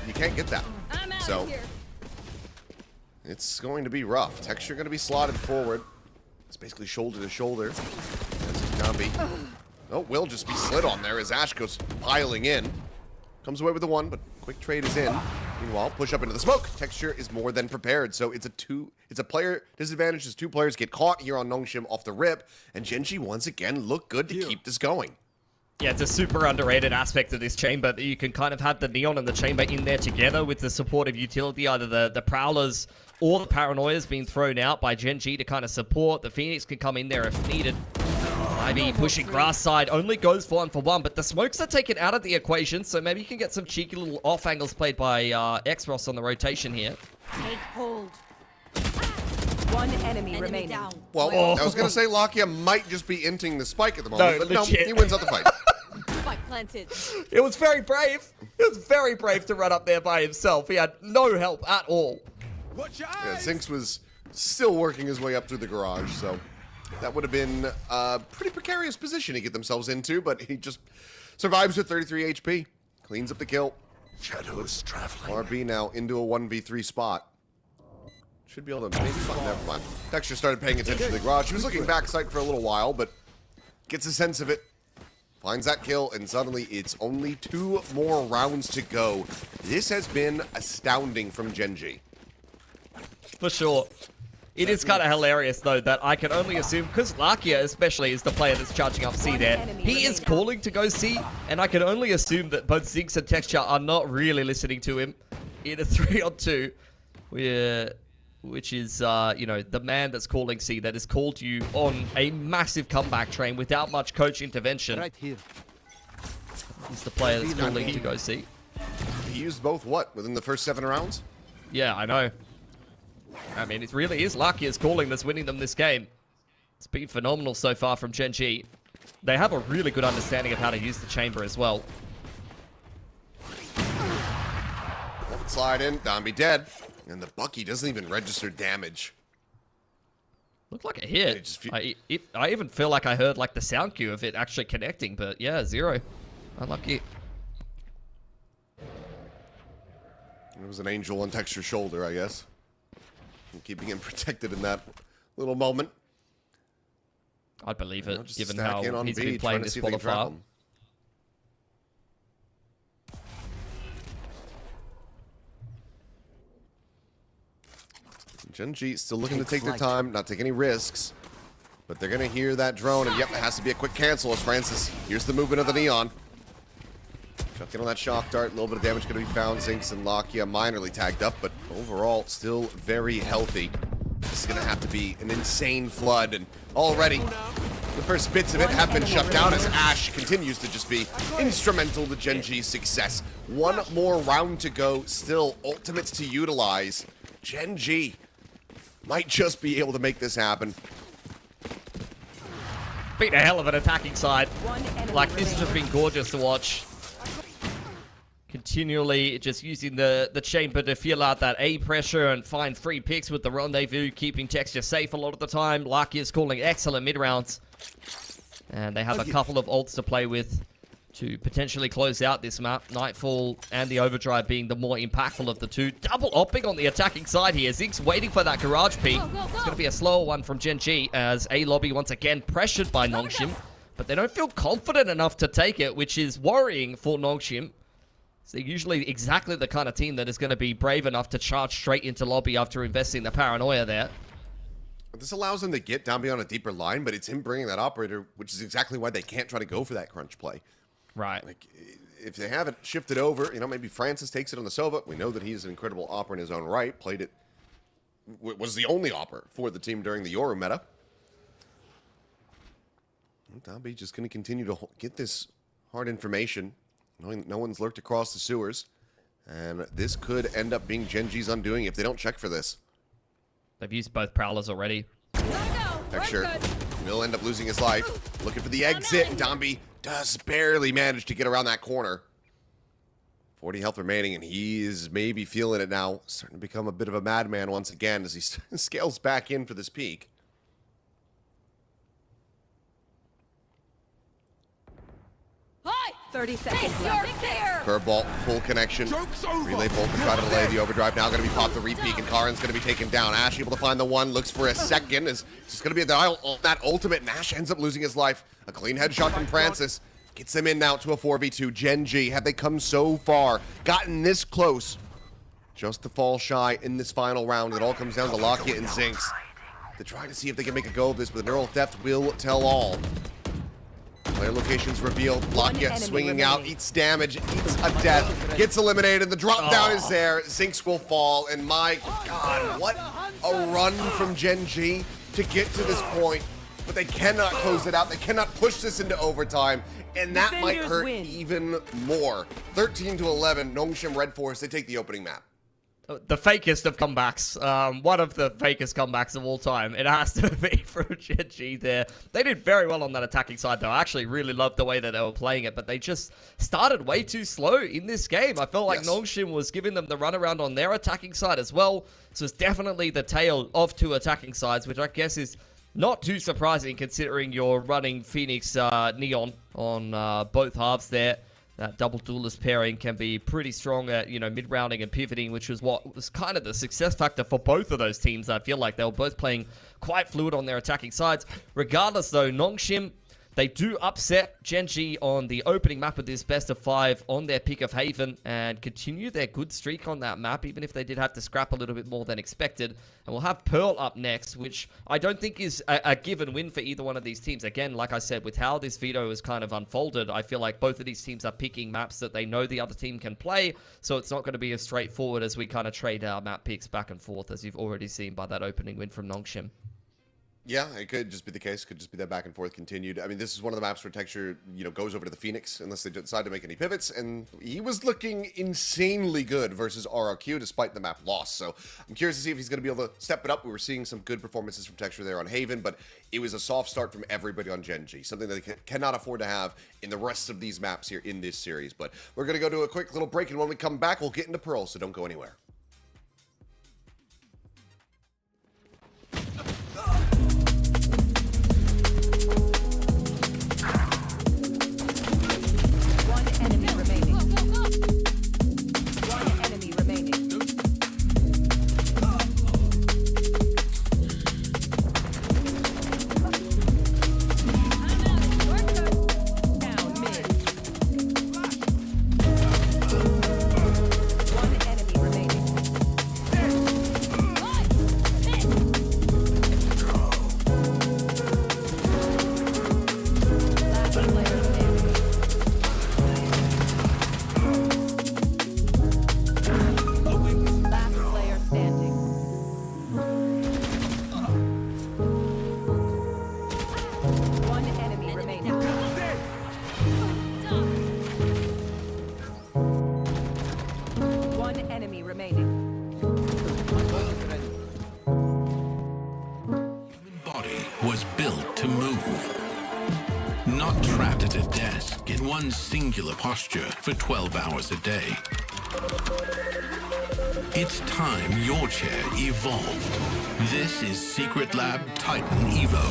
You can't get that. I'm out So of here. it's going to be rough. Texture going to be slotted forward. It's basically shoulder to shoulder. Oh, will just be slid on there as Ash goes piling in. Comes away with the 1, but quick trade is in. Meanwhile, push up into the smoke. Texture is more than prepared, so it's a player disadvantage as 2 players get caught here on NONGSHIM off the rip, and Gen.G once again look good to keep this going. Yeah, it's a super underrated aspect of this chamber that you can kind of have the Neon and the chamber in there together with the supportive utility, either the Prowlers or the Paranoias being thrown out by Gen.G to kind of support. The Phoenix can come in there if needed. Ivy pushing grass side, only goes for 1-for-1, but the smokes are taken out of the equation, so maybe you can get some cheeky little off angles played by Xros on the rotation here. Take hold. One enemy remaining. Down. Well, I was going to say Lakia might just be inting the spike at the moment, but legit. no, he wins out the fight. Spike planted. It was very brave. It was very brave to run up there by himself. He had no help at all. Watch your Yeah, eyes. Zinx was still working his way up through the garage, so that would have been a pretty precarious position to get themselves into, but he just survives with 33 HP. Cleans up the kill. Shadows traveling. RB now into a 1v3 spot. Should be able to maybe... Never mind. Texture started paying attention to the garage. He was looking backside for a little while, but gets a sense of it. Finds that kill, and suddenly it's only 2 more rounds to go. This has been astounding from Gen.G. For sure. It is kind of hilarious, though, that I can only assume, because Lakia especially is the player that's charging up C there, he is calling to go C, and I can only assume that both Zinx and Texture are not really listening to him in a 3-on-2, which is, the man that's calling C, that has called you on a massive comeback train without much coach intervention. Right here. He's the player that's calling to go C. He used both, what, within the first 7 rounds? Yeah, I know. I mean, it really is Lakia's calling that's winning them this game. It's been phenomenal so far from Gen.G. They have a really good understanding of how to use the chamber as well. Slide in, Dombey dead. And the Bucky doesn't even register damage. Looked like a hit. I even feel like I heard like the sound cue of it actually connecting, but yeah, 0. Unlucky. It was an angel on Texture's shoulder, I guess. And keeping him protected in that little moment. I'd believe it, Just given stack how in on he's B, been playing trying to this see if they can trap qualifier. him. Gen.G still looking to take their time, not take any risks. But they're going to hear that drone, and yep, it has to be a quick cancel as Francis. Here's the movement of the Neon. Chuck in on that shock dart, a little bit of damage going to be found. Zinx and Lakia minorly tagged up, but overall still very healthy. This is going to have to be an insane flood, and already the first bits of it have been shut down as Ash continues to just be instrumental to Gen.G's success. 1 more round to go, still ultimates to utilize. Gen.G might just be able to make this happen. Been a hell of an attacking side. Like, this has just been gorgeous to watch. Continually just using the chamber to feel out that A pressure and find free picks with the rendezvous, keeping Texture safe a lot of the time. Lucky is calling excellent mid-rounds. And they have a couple of ults to play with to potentially close out this map. Nightfall and the Overdrive being the more impactful of the two. Double opping on the attacking side here. Zinx waiting for that garage peek. It's going to be a slower one from Gen.G as A Lobby once again pressured by NONGSHIM. But they don't feel confident enough to take it, which is worrying for NONGSHIM. So they're usually exactly the kind of team that is going to be brave enough to charge straight into lobby after investing the paranoia there. This allows them to get down beyond a deeper line, but it's him bringing that operator, which is exactly why they can't try to go for that crunch play. Right. Like, if they have it shifted over, maybe Francis takes it on the Sova. We know that he's an incredible opper in his own right. Played it, was the only opper for the team during the Yoru meta. Dombey just going to continue to get this hard information, knowing no one's lurked across the sewers. And this could end up being Gen.G's undoing if they don't check for this. They've used both Prowlers already. Texture will end up losing his life. Looking for the exit, and Dombey does barely manage to get around that corner. 40 health remaining, and he is maybe feeling it now. Starting to become a bit of a madman once again as he scales back in for this peak. 30 seconds Face left. your fear! Curveball, full connection. Joke's over. Relay Bolt can try to delay the overdrive. Now going to be popped the repeat, and Karin's going to be taken down. Ash able to find the one, looks for a second. Is just going to be a dial on that ultimate. Nash ends up losing his life. A clean headshot from Francis gets them in now to a 4v2. Gen.G, have they come so far, gotten this close, just to fall shy in this final round? It all comes down to Lockett and Zinx to try to see if they can make a go of this, but the neural theft will tell all. Player locations revealed. Lockett swinging out, eats damage, eats a death, gets eliminated. The drop down is there. Zinx will fall, and my God, what a run from Gen.G to get to this point. But they cannot close it out. They cannot push this into overtime, and that might Defenders hurt win. even more. 13-11, NONGSHIM REDFORCE, they take the opening map. The fakest of comebacks. One of the fakest comebacks of all time. It has to be from Gen.G there. They did very well on that attacking side, though. I actually really loved the way that they were playing it, but they just started way too slow in this game. I felt like NONGSHIM was giving them the runaround on their attacking side as well. So it's definitely the tale of two attacking sides, which I guess is not too surprising considering you're running Phoenix Neon on both halves there. That double duelist pairing can be pretty strong at, you know, mid-rounding and pivoting, which was what was kind of the success factor for both of those teams. I feel like they were both playing quite fluid on their attacking sides. Regardless, though, NONGSHIM, they do upset Gen.G on the opening map with this best of 5 on their pick of Haven and continue their good streak on that map, even if they did have to scrap a little bit more than expected. And we'll have Pearl up next, which I don't think is a given win for either one of these teams. Again, like I said, with how this veto is kind of unfolded, I feel like both of these teams are picking maps that they know the other team can play, so it's not going to be as straightforward as we kind of trade our map picks back and forth, as you've already seen by that opening win from NONGSHIM. Yeah, it could just be the case. Could just be that back and forth continued. I mean, this is one of the maps where Texture, you know, goes over to the Phoenix unless they decide to make any pivots, and he was looking insanely good versus RRQ despite the map loss. So I'm curious to see if he's going to be able to step it up. We were seeing some good performances from Texture there on Haven, but it was a soft start from everybody on Gen.G, something that they cannot afford to have in the rest of these maps here in this series. But we're going to go to a quick little break, and when we come back, we'll get into Pearl, so don't go anywhere. Singular posture for 12 hours a day. It's time your chair evolved. This is Secret Lab Titan Evo.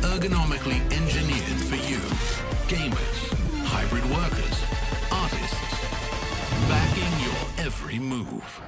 Ergonomically engineered for you, gamers, hybrid workers, artists, backing your every move.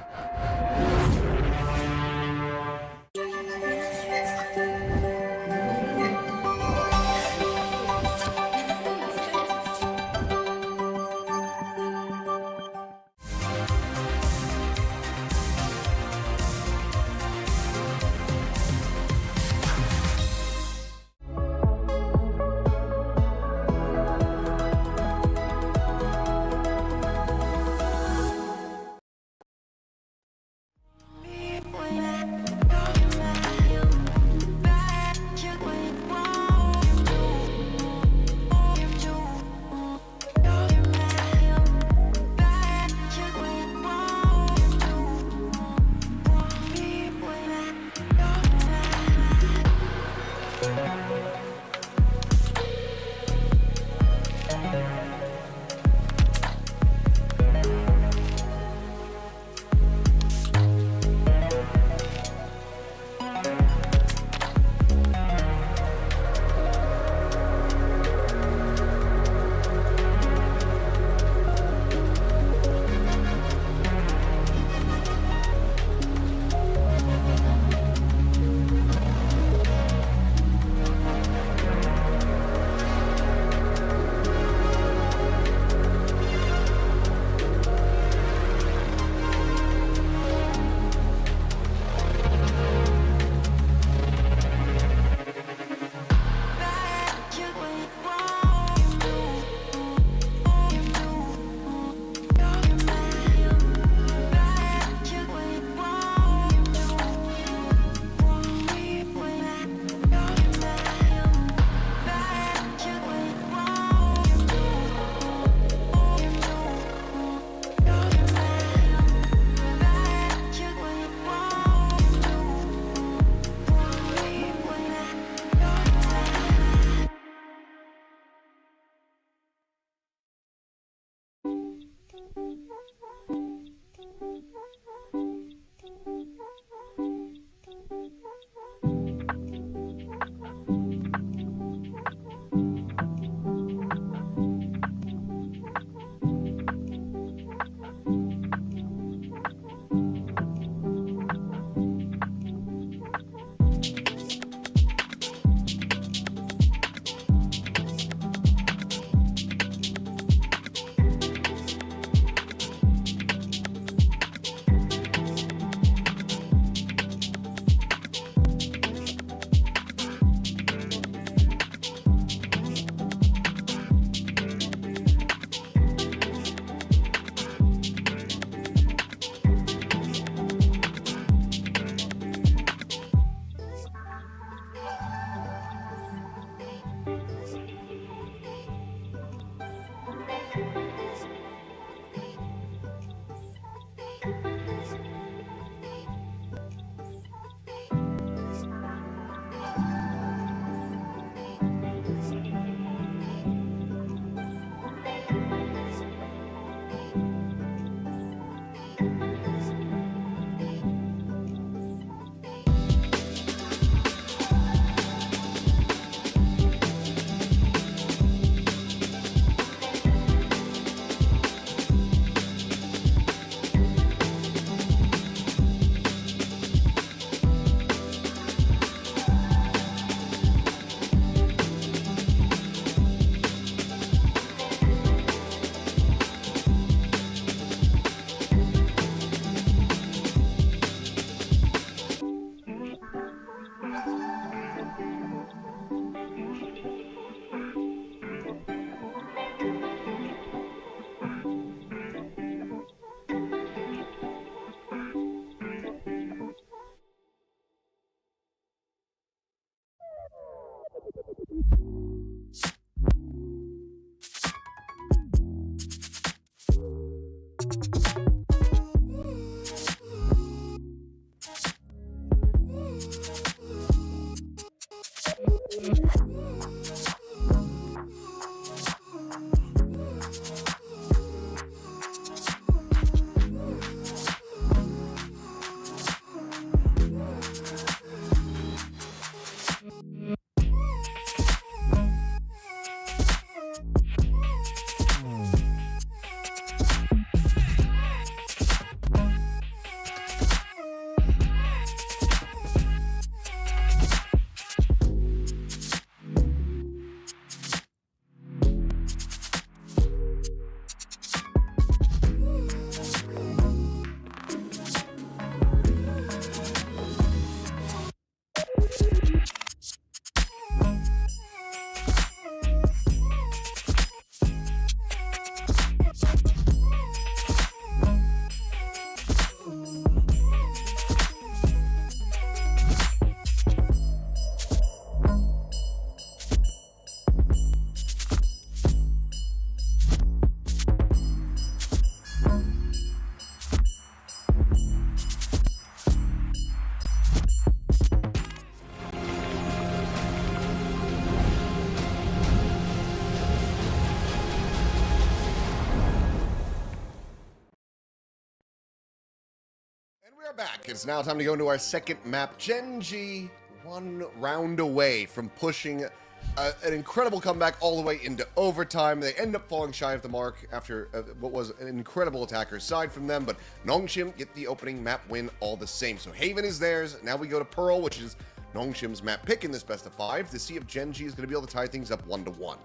back. It's now time to go into our second map. Gen.G, 1 round away from pushing an incredible comeback all the way into overtime. They end up falling shy of the mark after what was an incredible attacker side from them, but NONGSHIM get the opening map win all the same. So Haven is theirs. Now we go to Pearl, which is NONGSHIM's map pick in this best of 5 to see if Gen.G is going to be able to tie things up 1-1.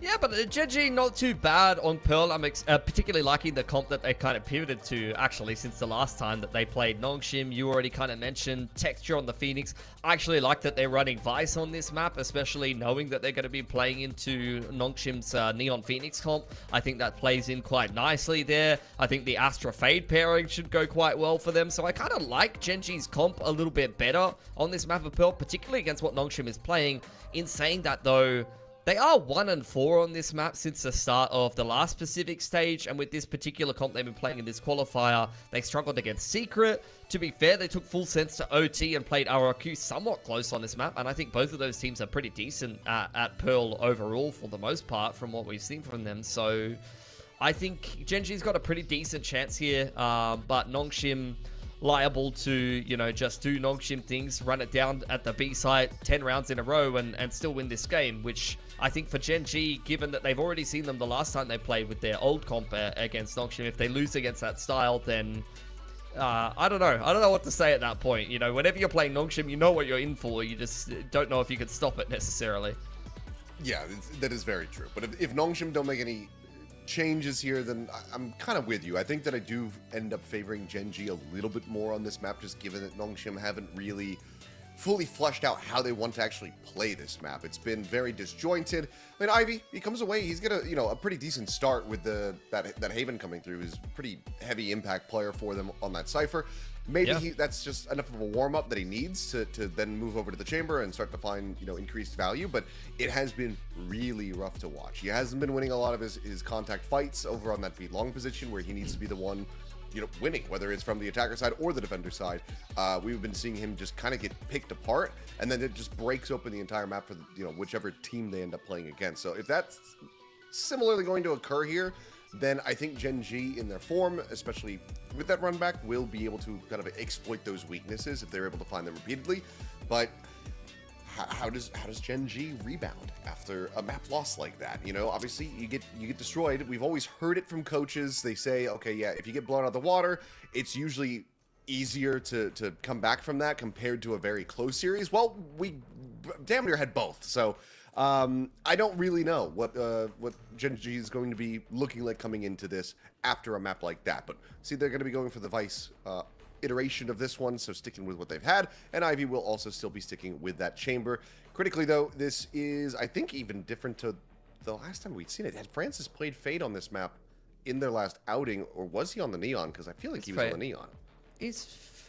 Yeah, but Gen.G not too bad on Pearl. I'm particularly liking the comp that they kind of pivoted to, actually, since the last time that they played NONGSHIM. You already kind of mentioned texture on the Phoenix. I actually like that they're running Vice on this map, especially knowing that they're going to be playing into NONGSHIM's Neon Phoenix comp. I think that plays in quite nicely there. I think the Astra Fade pairing should go quite well for them. So I kind of like Gen.G's comp a little bit better on this map of Pearl, particularly against what NONGSHIM is playing. In saying that, though, they are 1-4 on this map since the start of the last Pacific stage, and with this particular comp they've been playing in this qualifier, they struggled against Secret. To be fair, they took full sense to OT and played RRQ somewhat close on this map, and I think both of those teams are pretty decent at Pearl overall for the most part from what we've seen from them. So I think Gen.G's got a pretty decent chance here, but NONGSHIM liable to, you know, just do NONGSHIM things, run it down at the B site 10 rounds in a row and still win this game, which I think for Gen.G, given that they've already seen them the last time they played with their old comp against NONGSHIM, if they lose against that style, then I don't know. I don't know what to say at that point. You know, whenever you're playing NONGSHIM, you know what you're in for. You just don't know if you can stop it necessarily. Yeah, that is very true. But if NONGSHIM don't make any changes here, then I'm kind of with you. I think that I do end up favoring Gen.G a little bit more on this map, just given that NONGSHIM haven't really fully fleshed out how they want to actually play this map. It's been very disjointed. I mean, Ivy, he comes away, he's got a pretty decent start with that Haven coming through. He's a pretty heavy impact player for them on that Cypher. Maybe that's just enough of a warm-up that he needs to then move over to the chamber and start to find, increased value, but it has been really rough to watch. He hasn't been winning a lot of his contact fights over on that beat long position where he needs to be the one winning, whether it's from the attacker side or the defender side. We've been seeing him just kind of get picked apart, and then it just breaks open the entire map for whichever team they end up playing against. So if that's similarly going to occur here, then I think Gen.G in their form, especially with that run back, will be able to kind of exploit those weaknesses if they're able to find them repeatedly. But how does Gen.G rebound after a map loss like that? Obviously you get destroyed. We've always heard it from coaches. They say, okay, yeah, if you get blown out of the water, it's usually easier to come back from that compared to a very close series. Well, we damn near had both. So I don't really know what Gen.G is going to be looking like coming into this after a map like that. But see, they're going to be going for the Vice iteration of this one, so sticking with what they've had, and Ivy will also still be sticking with that chamber. Critically, though, this is, I think, even different to the last time we'd seen it. Had Francis played Fade on this map in their last outing, or was he on the Neon? Because I feel like he was on the Neon.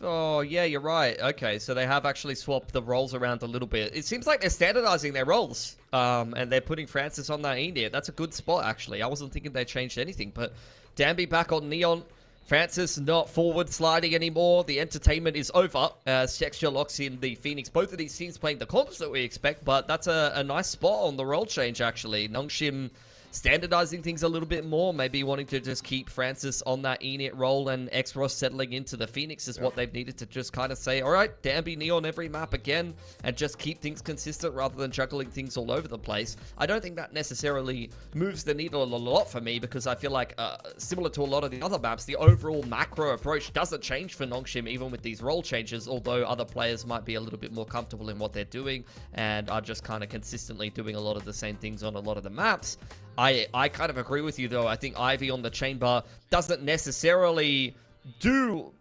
Oh, yeah, you're right. Okay, so they have actually swapped the roles around a little bit. It seems like they're standardizing their roles, and they're putting Francis on that India. That's a good spot, actually. I wasn't thinking they changed anything, but Danby back on Neon. Francis not forward sliding anymore. The entertainment is over as Texture locks in the Phoenix. Both of these teams playing the comps that we expect, but that's a nice spot on the role change, actually. NONGSHIM standardizing things a little bit more, maybe wanting to just keep Francis on that Enit role, and X-Ross settling into the Phoenix is what they've needed to just kind of say, all right, Danby Neon every map again, and just keep things consistent rather than juggling things all over the place. I don't think that necessarily moves the needle a lot for me, because I feel like, similar to a lot of the other maps, the overall macro approach doesn't change for NONGSHIM, even with these role changes, although other players might be a little bit more comfortable in what they're doing, and are just kind of consistently doing a lot of the same things on a lot of the maps. I kind of agree with you, though. I think Ivy on the chamber doesn't necessarily do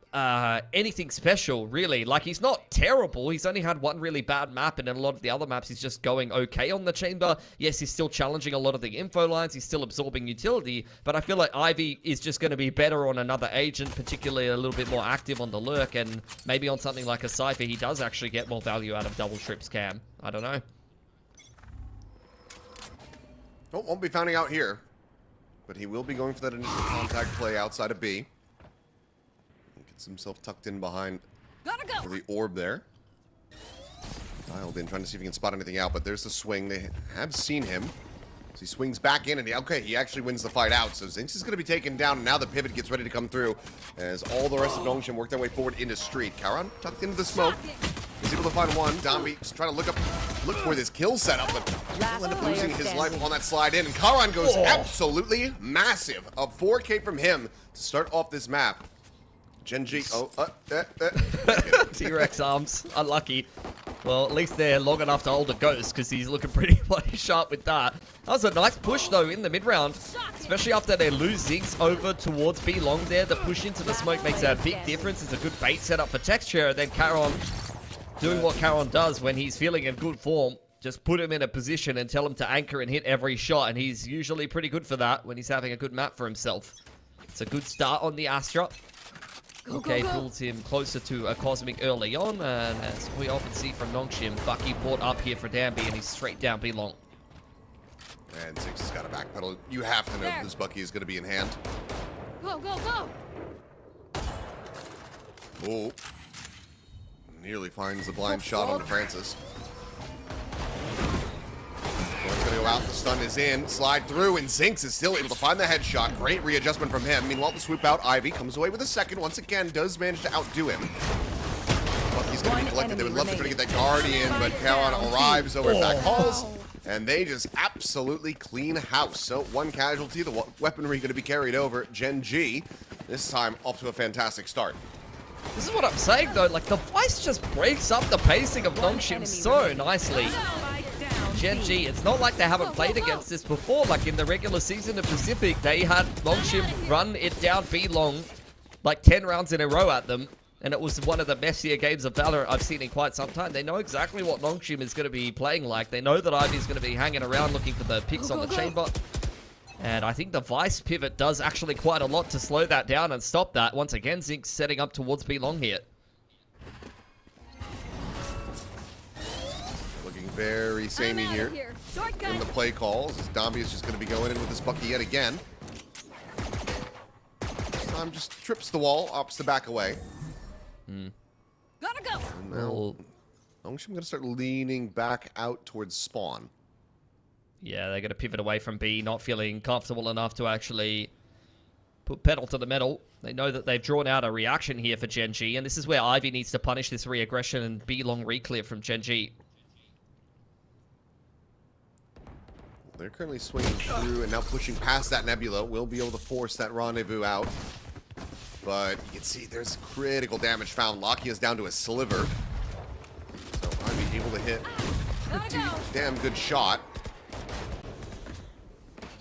anything special, really. Like, he's not terrible. He's only had one really bad map, and in a lot of the other maps, he's just going okay on the chamber. Yes, he's still challenging a lot of the info lines. He's still absorbing utility, but I feel like Ivy is just going to be better on another agent, particularly a little bit more active on the lurk, and maybe on something like a Cypher, he does actually get more value out of double trip scam. I don't know. Well, won't be finding out here, but he will be going for that initial contact play outside of B. Gets himself tucked in behind for the orb there. Dialed in, trying to see if he can spot anything out, but there's the swing. They have seen him. So he swings back in, and he actually wins the fight out. So Zinx is going to be taken down, and now the pivot gets ready to come through as all the rest of NONGSHIM work their way forward into street. Karan tucked into the smoke. Is able to find one. Dambi just trying to look for this kill setup, but he'll end up losing his life on that slide in. And Karan goes absolutely massive. A 4K from him to start off this map. Gen.G. T-Rex arms. Unlucky. Well, at least they're long enough to hold a ghost because he's looking pretty bloody sharp with that. That was a nice push, though, in the mid-round. Especially after they lose Zinx over towards B long there. The push into the smoke makes a big difference. It's a good bait setup for Texture. And then Karan doing what Karan does when he's feeling in good form. Just put him in a position and tell him to anchor and hit every shot. And he's usually pretty good for that when he's having a good map for himself. It's a good start on the Astra. Okay, pulls him closer to a Cosmic early on, and as we often see from NONGSHIM, Bucky brought up here for Dambi, and he's straight down B long. And Zinx has got a backpedal. You have to know that this Bucky is going to be in hand. Go, go, go! Oh. Nearly finds the blind shot on Francis. One's going to go out, the stun is in, slide through, and Zinx is still able to find the headshot. Great readjustment from him. Meanwhile, the swoop out, Ivy comes away with a second, once again, does manage to outdo him. Bucky's going to be collected. They would love to try to get that Guardian, but Karan arrives over back halls, and they just absolutely clean house. So, one casualty, the weaponry going to be carried over. Gen.G, this time off to a fantastic start. This is what I'm saying, though. Like, the Vice just breaks up the pacing of NONGSHIM so nicely. Gen.G, it's not like they haven't played against this before. Like in the regular season of Pacific, they had NONGSHIM run it down B long like 10 rounds in a row at them. And it was one of the messier games of Valorant I've seen in quite some time. They know exactly what NONGSHIM is going to be playing like. They know that Ivy is going to be hanging around looking for the picks on the chamber. And I think the Vice pivot does actually quite a lot to slow that down and stop that. Once again, Zinx setting up towards B long here. Very samey here in the play calls as Dambi is just going to be going in with this Bucky yet again. This time just trips the wall, opts to back away. Gotta go. And now NONGSHIM going to start leaning back out towards spawn. Yeah, they're going to pivot away from B, not feeling comfortable enough to actually put pedal to the metal. They know that they've drawn out a reaction here for Gen.G, and this is where Ivy needs to punish this re-aggression and B long reclear from Gen.G. They're currently swinging through and now pushing past that Nebula. Will be able to force that rendezvous out. But you can see there's critical damage found. Lakia is down to a sliver. So Ivy able to hit a pretty damn good shot.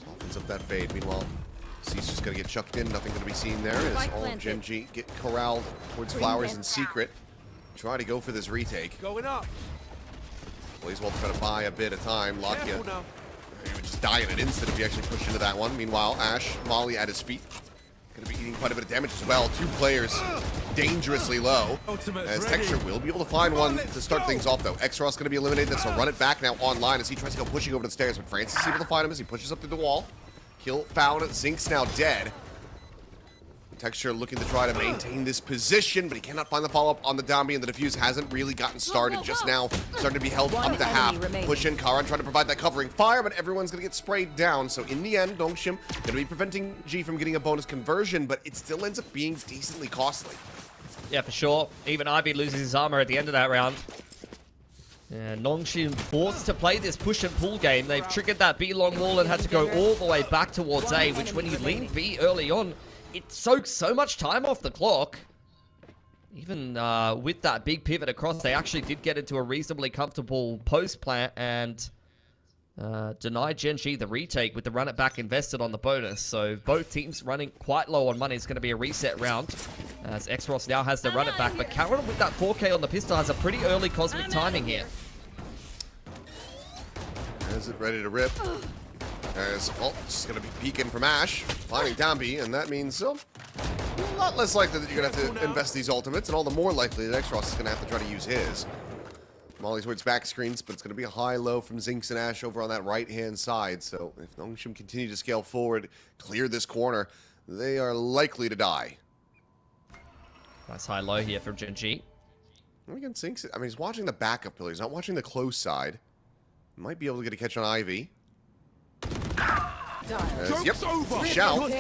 Opens up that fade. Meanwhile, C's just going to get chucked in. Nothing going to be seen there as all of Gen.G get corralled towards Flowers in secret. Try to go for this retake. Going up. Blazewell trying to buy a bit of time. Lakia. He would just die in an instant if he actually pushed into that one. Meanwhile, Ash, Molly at his feet. Going to be eating quite a bit of damage as well. Two players dangerously low. As Texture will be able to find one to start things off, though. X-Ross going to be eliminated. That's a run it back now online as he tries to go pushing over the stairs. But Francis is able to find him as he pushes up through the wall. Kill found. Zinx now dead. Texture looking to try to maintain this position, but he cannot find the follow-up on the Dambi, and the defuse hasn't really gotten started. Just now starting to be held up to half. Push in, Karan trying to provide that covering fire, but everyone's going to get sprayed down. So in the end, NONGSHIM going to be preventing G from getting a bonus conversion, but it still ends up being decently costly. Yeah, for sure. Even Ivy loses his armor at the end of that round. And NONGSHIM forced to play this push and pull game. They've triggered that B long wall and had to go all the way back towards A, which when you lean B early on, it soaks so much time off the clock. Even with that big pivot across, they actually did get into a reasonably comfortable post plant and denied Gen.G the retake with the run it back invested on the bonus. So both teams running quite low on money. It's going to be a reset round as X-Ross now has the run it back. But Karan with that 4K on the pistol has a pretty early cosmic timing here. Is it ready to rip? As, well, it's going to be peeking from Ash, finding Dambi, and that means a lot less likely that you're going to have to invest these ultimates, and all the more likely that X-Ross is going to have to try to use his. Molly towards back screens, but it's going to be a high-low from Zinx and Ash over on that right-hand side, so if NONGSHIM continue to scale forward, clear this corner, they are likely to die. Nice high-low here from Gen.G. Again, Zinx, I mean, he's watching the backup pillar, he's not watching the close side. Might be able to get a catch on Ivy. Yep, shout.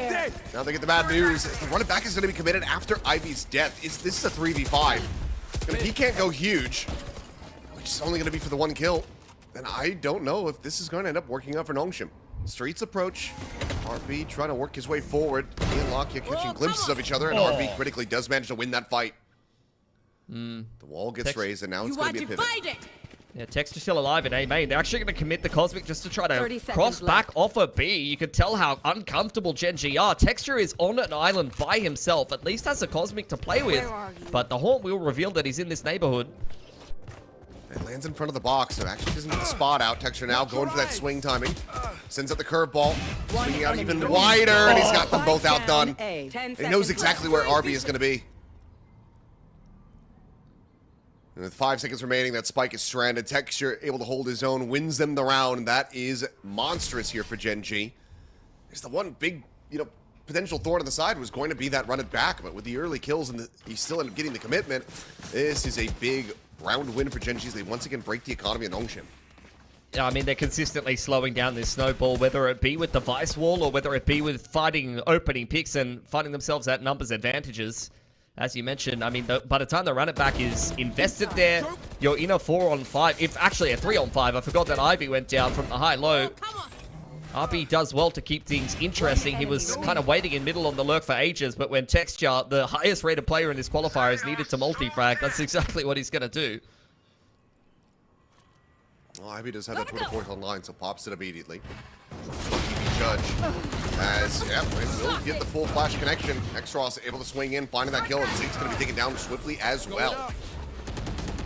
Now they get the bad news. The running back is going to be committed after Ivy's death. This is a 3v5. If he can't go huge, which is only going to be for the one kill, then I don't know if this is going to end up working out for NONGSHIM. Streets approach. RB trying to work his way forward. He and Lockya catching glimpses of each other, and RB critically does manage to win that fight. The wall gets raised, and now it's going to be a pivot. Yeah, Tech's still alive in A main. They're actually going to commit the Cosmic just to try to cross back off a B. You can tell how uncomfortable Gen.G are. Texture is on an island by himself. At least has a Cosmic to play with. But the Haunt will reveal that he's in this neighborhood. It lands in front of the box, so actually doesn't get the spot out. Texture now going for that swing timing. Sends out the curveball. Swinging out even wider, and he's got them both outdone. And he knows exactly where RB is going to be. And with 5 seconds remaining, that spike is stranded. Texture able to hold his own, wins them the round, and that is monstrous here for Gen.G. There's the one big, potential thorn on the side was going to be that run it back, but with the early kills and he's still ended up getting the commitment, this is a big round win for Gen.G as they once again break the economy of NONGSHIM. Yeah, I mean, they're consistently slowing down this snowball, whether it be with the Vice Wall or whether it be with fighting opening picks and finding themselves at numbers advantages. As you mentioned, I mean, by the time the run it back is invested there, you're in a 4-on-5. If actually a 3-on-5, I forgot that Ivy went down from the high-low. RB does well to keep things interesting. He was kind of waiting in middle on the lurk for ages, but when Texture, the highest rated player in this qualifier, is needed to multi-frag, that's exactly what he's going to do. Well, Ivy does have that Twitter port online, so pops it immediately. TV Judge as, it will get the full flash connection. Extros able to swing in, finding that kill, and Zeke's going to be taken down swiftly as well.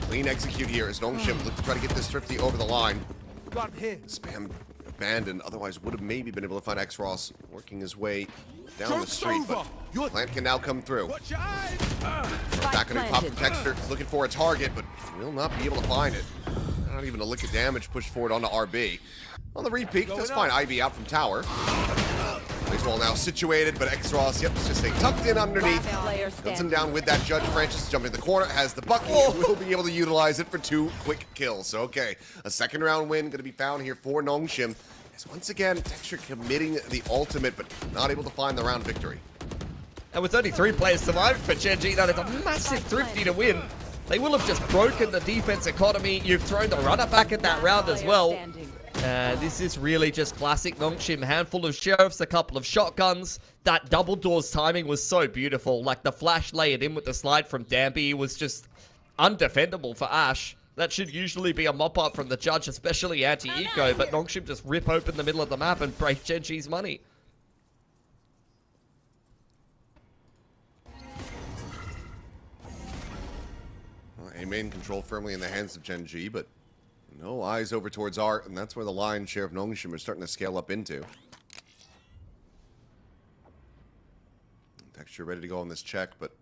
Clean execute here as NONGSHIM look to try to get this Thrifty over the line. Spam abandoned, otherwise would have maybe been able to find X-Ross working his way down the street, but Plant can now come through. Back on the top of Texture, looking for a target, but will not be able to find it. Not even a lick of damage pushed forward onto RB. On the repeat, does find Ivy out from tower. Base wall now situated, but X-Ross, it's just staying tucked in underneath. Cuts him down with that Judge. Francis jumping in the corner, has the bucket, will be able to utilize it for 2 quick kills. So, okay, a second round win going to be found here for NONGSHIM. As once again, Texture committing the ultimate, but not able to find the round victory. And with only 3 players surviving for Gen.G, that is a massive Thrifty to win. They will have just broken the defense economy. You've thrown the runner back at that round as well. This is really just classic NONGSHIM. Handful of sheriffs, a couple of shotguns. That double doors timing was so beautiful. Like the flash layered in with the slide from Danby was just undefendable for Ash. That should usually be a mop-up from the Judge, especially anti-eco, but NONGSHIM just rip open the middle of the map and break Gen.G's money. A main control firmly in the hands of Gen.G, but no eyes over towards Art, and that's where the lion's share of NONGSHIM are starting to scale up into. Texture ready to go on this check, but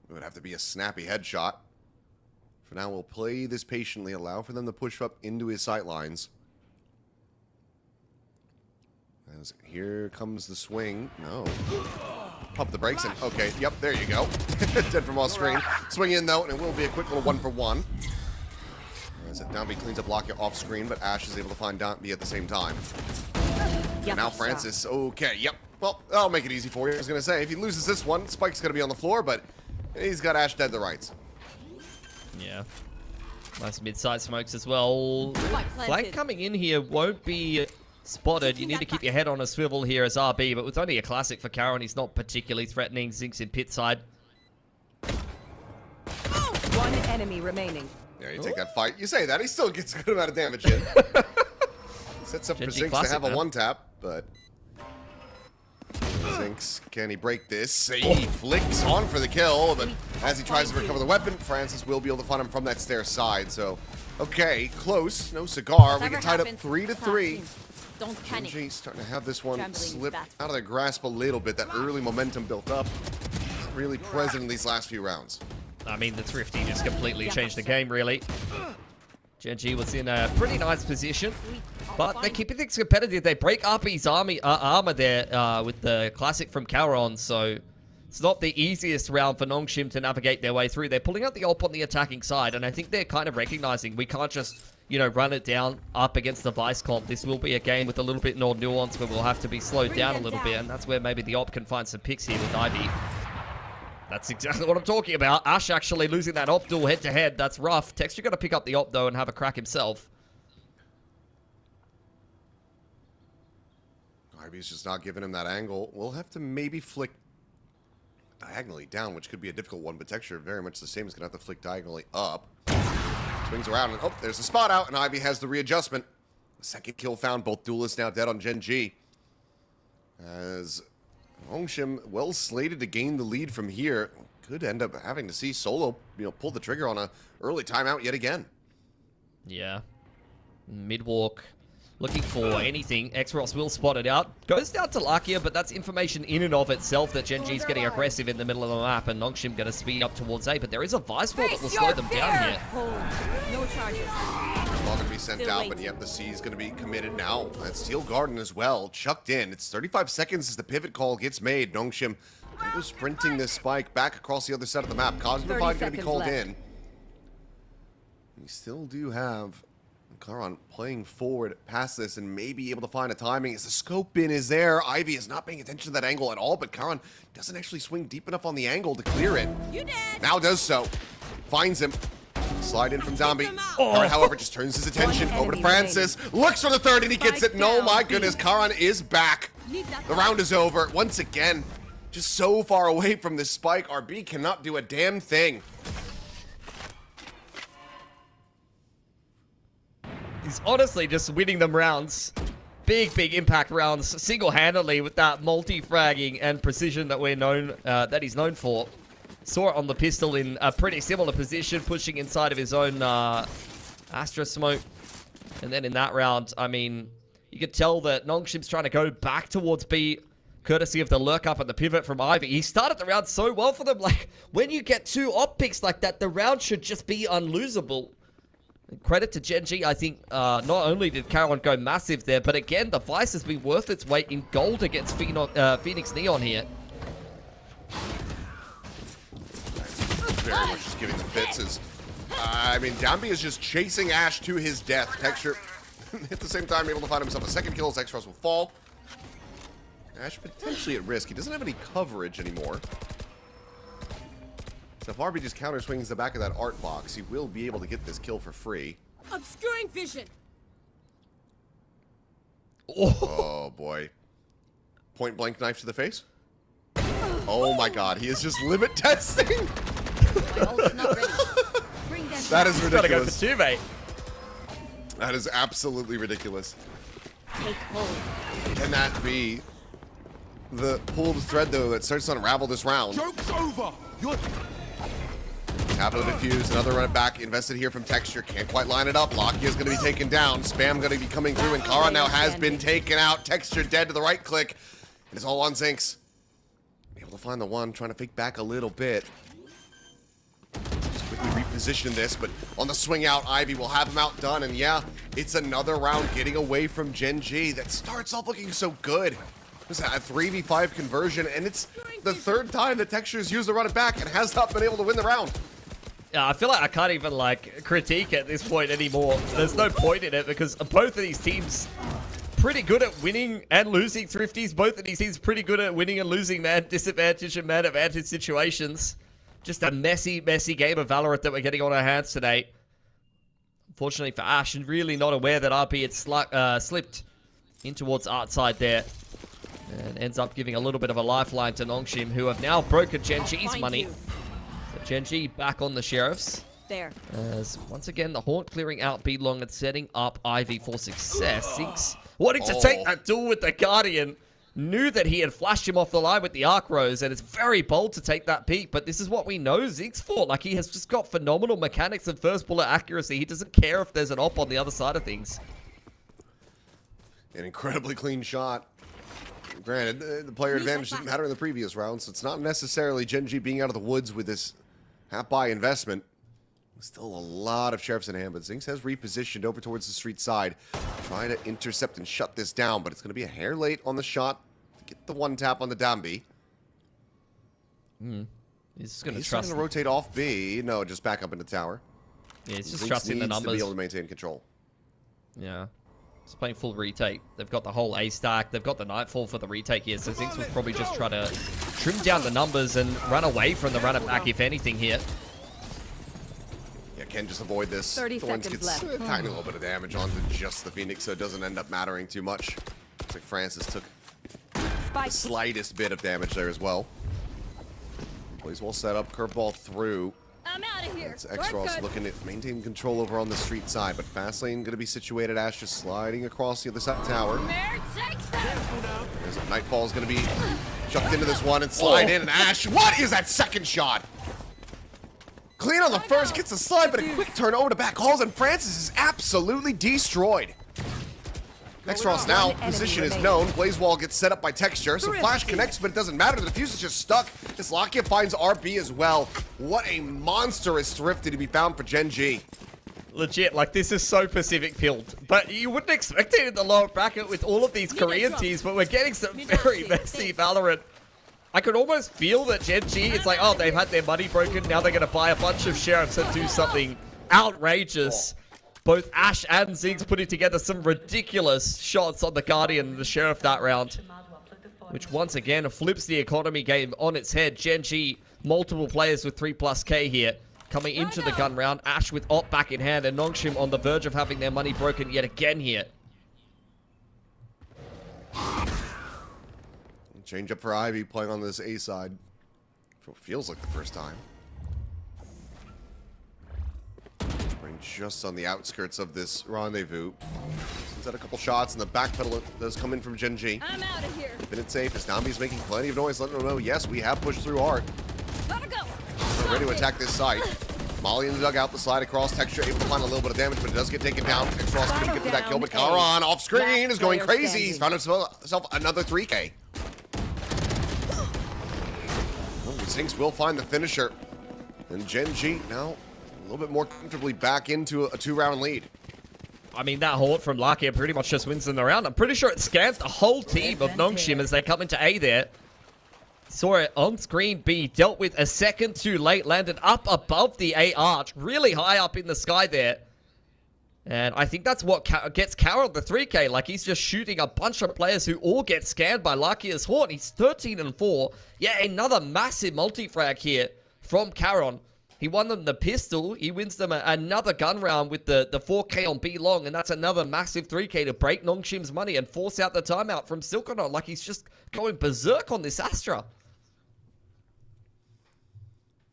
it would have to be a snappy headshot. For now, we'll play this patiently, allow for them to push up into his sight lines. As here comes the swing. No. Pump the brakes and okay, yep, there you go. Dead from off screen. Swing in though, and it will be a quick little 1-for-1. As Danby cleans up Lockya off screen, but Ash is able to find Danby at the same time. And now Francis, okay, yep. Well, that'll make it easy for you. I was gonna say, if he loses this one, Spike's gonna be on the floor, but he's got Ash dead to rights. Yeah. Nice mid-side smokes as well. Flank coming in here won't be spotted. You need to keep your head on a swivel here as RB, but with only a classic for Karen, he's not particularly threatening. Zink's in pit side. One enemy remaining. Yeah, you take that fight. You say that, he still gets a good amount of damage in. Sets up for Zinx to have a one-tap, but Zinx, can he break this? He flicks on for the kill, but as he tries to recover the weapon, Francis will be able to find him from that stair side. So, okay, close, no cigar. We get tied up 3-3. Don't panic. Gen.G starting to have this one slip out of their grasp a little bit. That early momentum built up. It's really present in these last few rounds. I mean, the Thrifty just completely changed the game, really. Gen.G was in a pretty nice position, but they're keeping things competitive. They break RB's armor there with the classic from Caron, so it's not the easiest round for NONGSHIM to navigate their way through. They're pulling out the ult on the attacking side, and I think they're kind of recognizing we can't just, you know, run it down up against the Vice comp. This will be a game with a little bit more nuance where we'll have to be slowed down a little bit, and that's where maybe the op can find some picks here with Ivy. That's exactly what I'm talking about. Ash actually losing that op duel head-to-head. That's rough. Texture got to pick up the op, though, and have a crack himself. Ivy's just not giving him that angle. We'll have to maybe flick diagonally down, which could be a difficult one, but Texture very much the same. Is going to have to flick diagonally up. Swings around, and oh, there's a spot out, and Ivy has the readjustment. Second kill found. Both duelists now dead on Gen.G. As NONGSHIM well slated to gain the lead from here. Could end up having to see Solo, you know, pull the trigger on a early timeout yet again. Yeah. Mid-walk. Looking for anything. X-Ross will spot it out. Goes down to Lakia, but that's information in and of itself that Gen.G's getting aggressive in the middle of the map, and NONGSHIM going to speed up towards A, but there is a Vice Ball that will slow them down here. No charges. Ball going to be sent out, but yep, the C is going to be committed now. That's Steel Garden as well, chucked in. It's 35 seconds as the pivot call gets made. NONGSHIM was sprinting this spike back across the other side of the map. Cosmify going to be called in. We still do have Karan playing forward past this and maybe able to find a timing as the scope in is there. Ivy is not paying attention to that angle at all, but Karan doesn't actually swing deep enough on the angle to clear it. Now does so. Finds him. Slide in from Zombie. Karan, however, just turns his attention over to Francis. Looks for the third and he gets it. No, my goodness, Karan is back. The round is over. Once again, just so far away from this spike. RB cannot do a damn thing. He's honestly just winning them rounds. Big impact rounds, single-handedly with that multi-fragging and precision that we're known, that he's known for. Saw it on the pistol in a pretty similar position, pushing inside of his own Astra smoke. And then in that round, I mean, you could tell that NONGSHIM's trying to go back towards B, courtesy of the lurk up and the pivot from Ivy. He started the round so well for them. Like, when you get two op picks like that, the round should just be unlosable. Credit to Gen.G, I think not only did Karan go massive there, but again, the Vice has been worth its weight in gold against Phoenix Neon here. Very much just giving them fits. As, I mean, Dambi is just chasing Ash to his death. Texture, at the same time, able to find himself a second kill as X-Ross will fall. Ash potentially at risk. He doesn't have any coverage anymore. So if RB just counter swings the back of that art box, he will be able to get this kill for free. Obscuring vision. Oh boy. Point blank knife to the face. Oh my god, he is just limit testing. That is ridiculous. Gotta go for two, mate. That is absolutely ridiculous. Take hold. Can that be the pulled thread though that starts to unravel this round? Joke's over. You're Capital defuse, another run it back, invested here from Texture, can't quite line it up. Lakia is going to be taken down, Spam going to be coming through, and Karan now has been taken out. Texture dead to the right click. It is all on Zinx. Able to find the one, trying to fake back a little bit. Just quickly reposition this, but on the swing out, Ivy will have him outdone, and yeah, it's another round getting away from Gen.G that starts off looking so good. This is a 3v5 conversion, and it's the third time that Texture's used to run it back and has not been able to win the round. Yeah, I feel like I can't even, like, critique at this point anymore. There's no point in it because both of these teams pretty good at winning and losing thrifties. Both of these teams pretty good at winning and losing man disadvantage and man advantage situations. Just a messy game of Valorant that we're getting on our hands today. Unfortunately for Ash, and really not aware that RP had slipped in towards art side there. And ends up giving a little bit of a lifeline to NONGSHIM, who have now broken Gen.G's money. So Gen.G back on the Sheriffs. There. As once again, the Haunt clearing out B long and setting up Ivy for success. Zinx wanting to take that duel with the Guardian. Knew that he had flashed him off the line with the Arc Rose, and it's very bold to take that peek, but this is what we know Zinx for. Like, he has just got phenomenal mechanics and first bullet accuracy. He doesn't care if there's an op on the other side of things. An incredibly clean shot. Granted, the player advantage didn't matter in the previous round, so it's not necessarily Gen.G being out of the woods with this half-buy investment. Still a lot of Sheriffs in hand, but Zinx has repositioned over towards the street side, trying to intercept and shut this down, but it's going to be a hair late on the shot to get the one tap on the Dambi. He's going to trust. Trying to rotate off B. No, just back up into tower. Yeah, he's just trusting the numbers. To be able to maintain control. Yeah. Just playing full retake. They've got the whole A stack. They've got the Nightfall for the retake here. So Zinx will probably just try to trim down the numbers and run away from the run it back, if anything, here. Yeah, can just avoid this. 30 Thorns seconds gets left. a tiny little bit of damage onto just the Phoenix, so it doesn't end up mattering too much. Looks like Francis took the Spike. slightest bit of damage there as well. Plays well set up, curveball through. I'm out of here. It's X-Ross looking at maintaining control over on the street side, but fast lane going to be situated. Ash just sliding across the other side of the tower. There's a Nightfall's going to be chucked into this one and slide in, and Ash, what is that second shot? Clean on the first, gets the slide, but a quick turn over to back calls, and Francis is absolutely destroyed. X-Ross now, position is known. Blaze Wall gets set up by Texture, so Flash connects, but it doesn't matter. The defuse is just stuck. This Lakia finds RB as well. What a monstrous thrifty to be found for Gen.G. Legit, like, this is so Pacific pilled. But you wouldn't expect it in the lower bracket with all of these Korean teams, but we're getting some very messy Valorant. I could almost feel that Gen.G, it's like, oh, they've had their money broken, now they're going to buy a bunch of Sheriffs and do something outrageous. Both Ash and Ziggs putting together some ridiculous shots on the Guardian and the Sheriff that round, which once again flips the economy game on its head. Gen.G, multiple players with 3+K here coming into the gun round. Ash with Op back in hand, and NONGSHIM on the verge of having their money broken yet again here. Change up for Ivy playing on this A side. For what feels like the first time. Just on the outskirts of this rendezvous. He's had a couple shots, and the backpedal does come in from Gen.G. I'm out of here. Been it safe as Nambi's making plenty of noise, letting them know, yes, we have pushed through hard. Gotta go. We're ready to attack this site. Molly in the dugout, the slide across, Texture able to find a little bit of damage, but it does get taken down. X-Ross couldn't get to that kill, but Karan off screen is going crazy. He's found himself another 3K. Well, Zinx will find the finisher. And Gen.G now a little bit more comfortably back into a 2-round lead. I mean, that Horde from Lakia pretty much just wins them the round. I'm pretty sure it scans the whole team of NONGSHIM as they come into A there. Saw it on screen be dealt with a second too late, landed up above the A arch, really high up in the sky there. And I think that's what gets Carol the 3K. Like, he's just shooting a bunch of players who all get scanned by Lakia's Horde. He's 13-4. Yeah, another massive multi-frag here from Caron. He won them the pistol. He wins them another gun round with the 4K on B long, and that's another massive 3K to break NONGSHIM's money and force out the timeout from Silconon. Like, he's just going berserk on this Astra.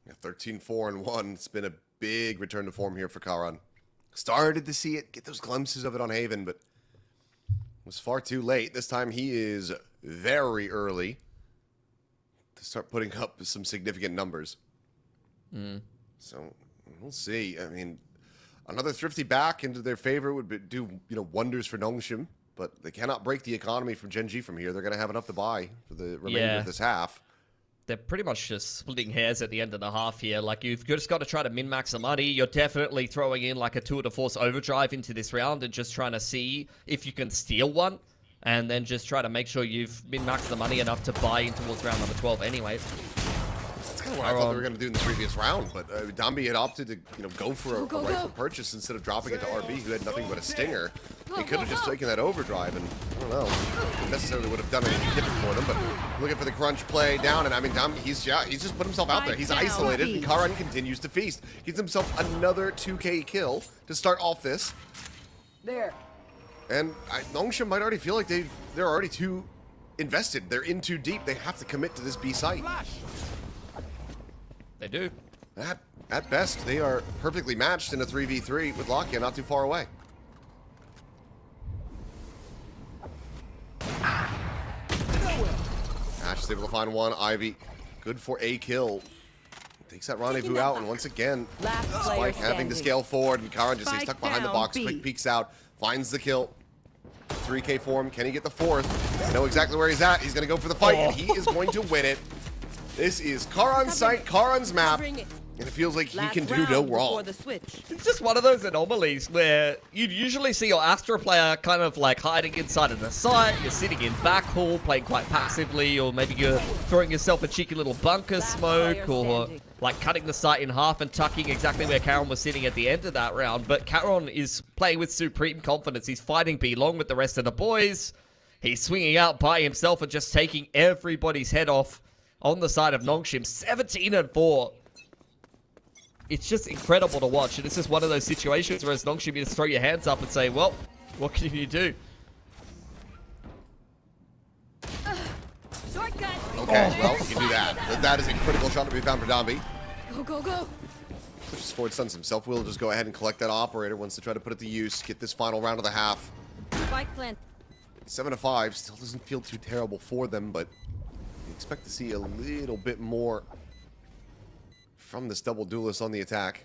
Yeah, 13-4-1. It's been a big return to form here for Karan. Started to see it, get those glimpses of it on Haven, but it was far too late. This time he is very early to start putting up some significant numbers. So we'll see. I mean, another thrifty back into their favor would do wonders for NONGSHIM, but they cannot break the economy from Gen.G from here. They're going to have enough to buy for the remainder of this half. They're pretty much just splitting hairs at the end of the half here. Like, you've just got to try to min-max the money. You're definitely throwing in like a Tour de Force overdrive into this round and just trying to see if you can steal one, and then just try to make sure you've min-maxed the money enough to buy in towards round number 12 anyway. That's kind of what I thought they were going to do in the previous round, but Dambi had opted to go for a rifle purchase instead of dropping it to RB, who had nothing but a stinger. He could have just taken that overdrive, and I don't know, necessarily would have done anything different for them, but looking for the crunch play down, and I mean, Dambi, he's just put himself out there. He's isolated, and Karan continues to feast. Gives himself another 2K kill to start off this. There. And NONGSHIM might already feel like they're already too invested. They're in too deep. They have to commit to this B site. They do. At best, they are perfectly matched in a 3v3 with Lakia not too far away. Ash is able to find one. Ivy, good for a kill. Takes that rendezvous out, and once again, Spike having to scale forward, and Karan just stays stuck behind the box. Quick peeks out, finds the kill. 3K for him. Can he get the fourth? I know exactly where he's at. He's going to go for the fight, and he is going to win it. This is Karan's site, Karan's map, and it feels like he can do no wrong. It's just one of those anomalies where you'd usually see your Astra player kind of like hiding inside of the site, you're sitting in back hall, playing quite passively, or maybe you're throwing yourself a cheeky little bunker smoke, or like cutting the site in half and tucking exactly where Karon was sitting at the end of that round. But Karon is playing with supreme confidence. He's fighting B long with the rest of the boys. He's swinging out by himself and just taking everybody's head off on the side of NONGSHIM. 17-4. It's just incredible to watch. And it's just one of those situations where as NONGSHIM, you just throw your hands up and say, well, what can you do? Shortcut. Okay, well, you can do that. That is a critical shot to be found for Dombi. Go, go, go. Pushes forward, stuns himself. Will just go ahead and collect that operator. Wants to try to put it to use. Get this final round of the half. Spike plant. 7-5. Still doesn't feel too terrible for them, but you expect to see a little bit more from this double duelist on the attack.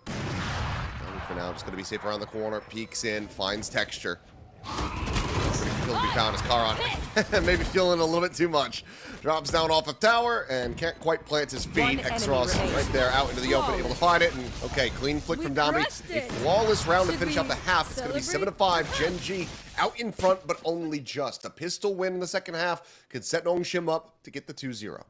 Dombi for now, just going to be safe around the corner. Peeks in, finds texture. Kill to be found as Karon. Maybe feeling a little bit too much. Drops down off the tower and can't quite plant his feet. Exros right there out into the open, able to find it. And okay, clean flick from Dombi. A flawless round to finish out the half. It's going to be 7-5. Gen.G out in front, but only just. A pistol win in the second half could set NONGSHIM up to get the 2-0.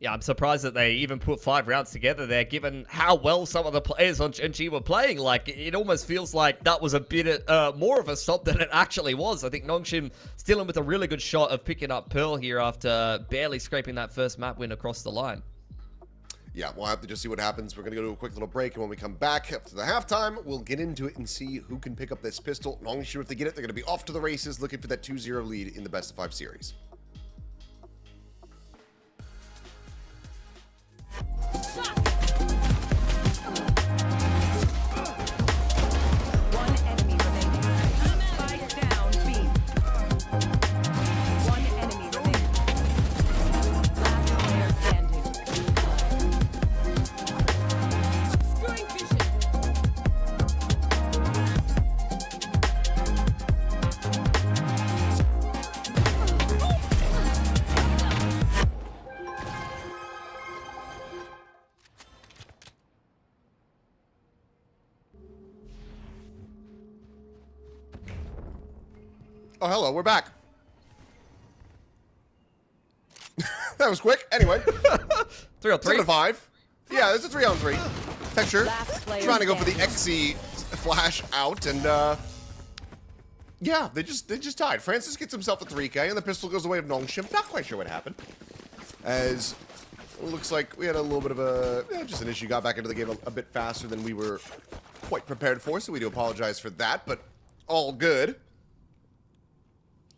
Yeah, I'm surprised that they even put 5 rounds together there, given how well some of the players on Gen.G were playing. Like, it almost feels like that was a bit more of a stop than it actually was. I think NONGSHIM still in with a really good shot of picking up Pearl here after barely scraping that first map win across the line. Yeah, we'll have to just see what happens. We're going to go to a quick little break, and when we come back up to the halftime, we'll get into it and see who can pick up this pistol. NONGSHIM, if they get it, they're going to be off to the races, looking for that 2-0 lead in the best-of-5 series. One enemy remaining. Spike down B. One enemy remaining. Last player standing. Destroying vision. Oh, hello, we're back. That was quick. Anyway, 3-on-3. 7-5. Yeah, there's a 3-on-3. Texture, Last player trying to go for the standing. XC flash out, and yeah, they just tied. Francis gets himself a 3K, and the pistol goes away to NONGSHIM. Not quite sure what happened, as it looks like we had a little bit of a just an issue. Got back into the game a bit faster than we were quite prepared for, so we do apologize for that, but all good.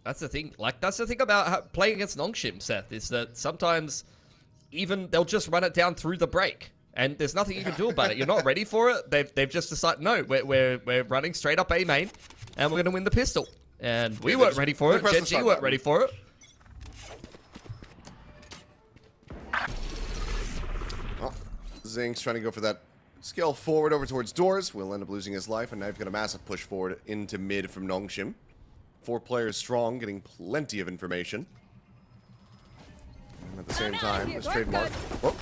That's the thing. Like, that's the thing about playing against NONGSHIM, Seth, is that sometimes even they'll just run it down through the break, and there's nothing you can do about it. You're not ready for it. They've just decided, no, we're running straight up A main, and we're going to win the pistol. And we weren't ready for it. Gen.G weren't ready for it. Oh, Zing's trying to go for that scale forward over towards doors. Will end up losing his life, and now you've got a massive push forward into mid from NONGSHIM. 4 players strong, getting plenty of information. And at the same time, this trademark. Whoa.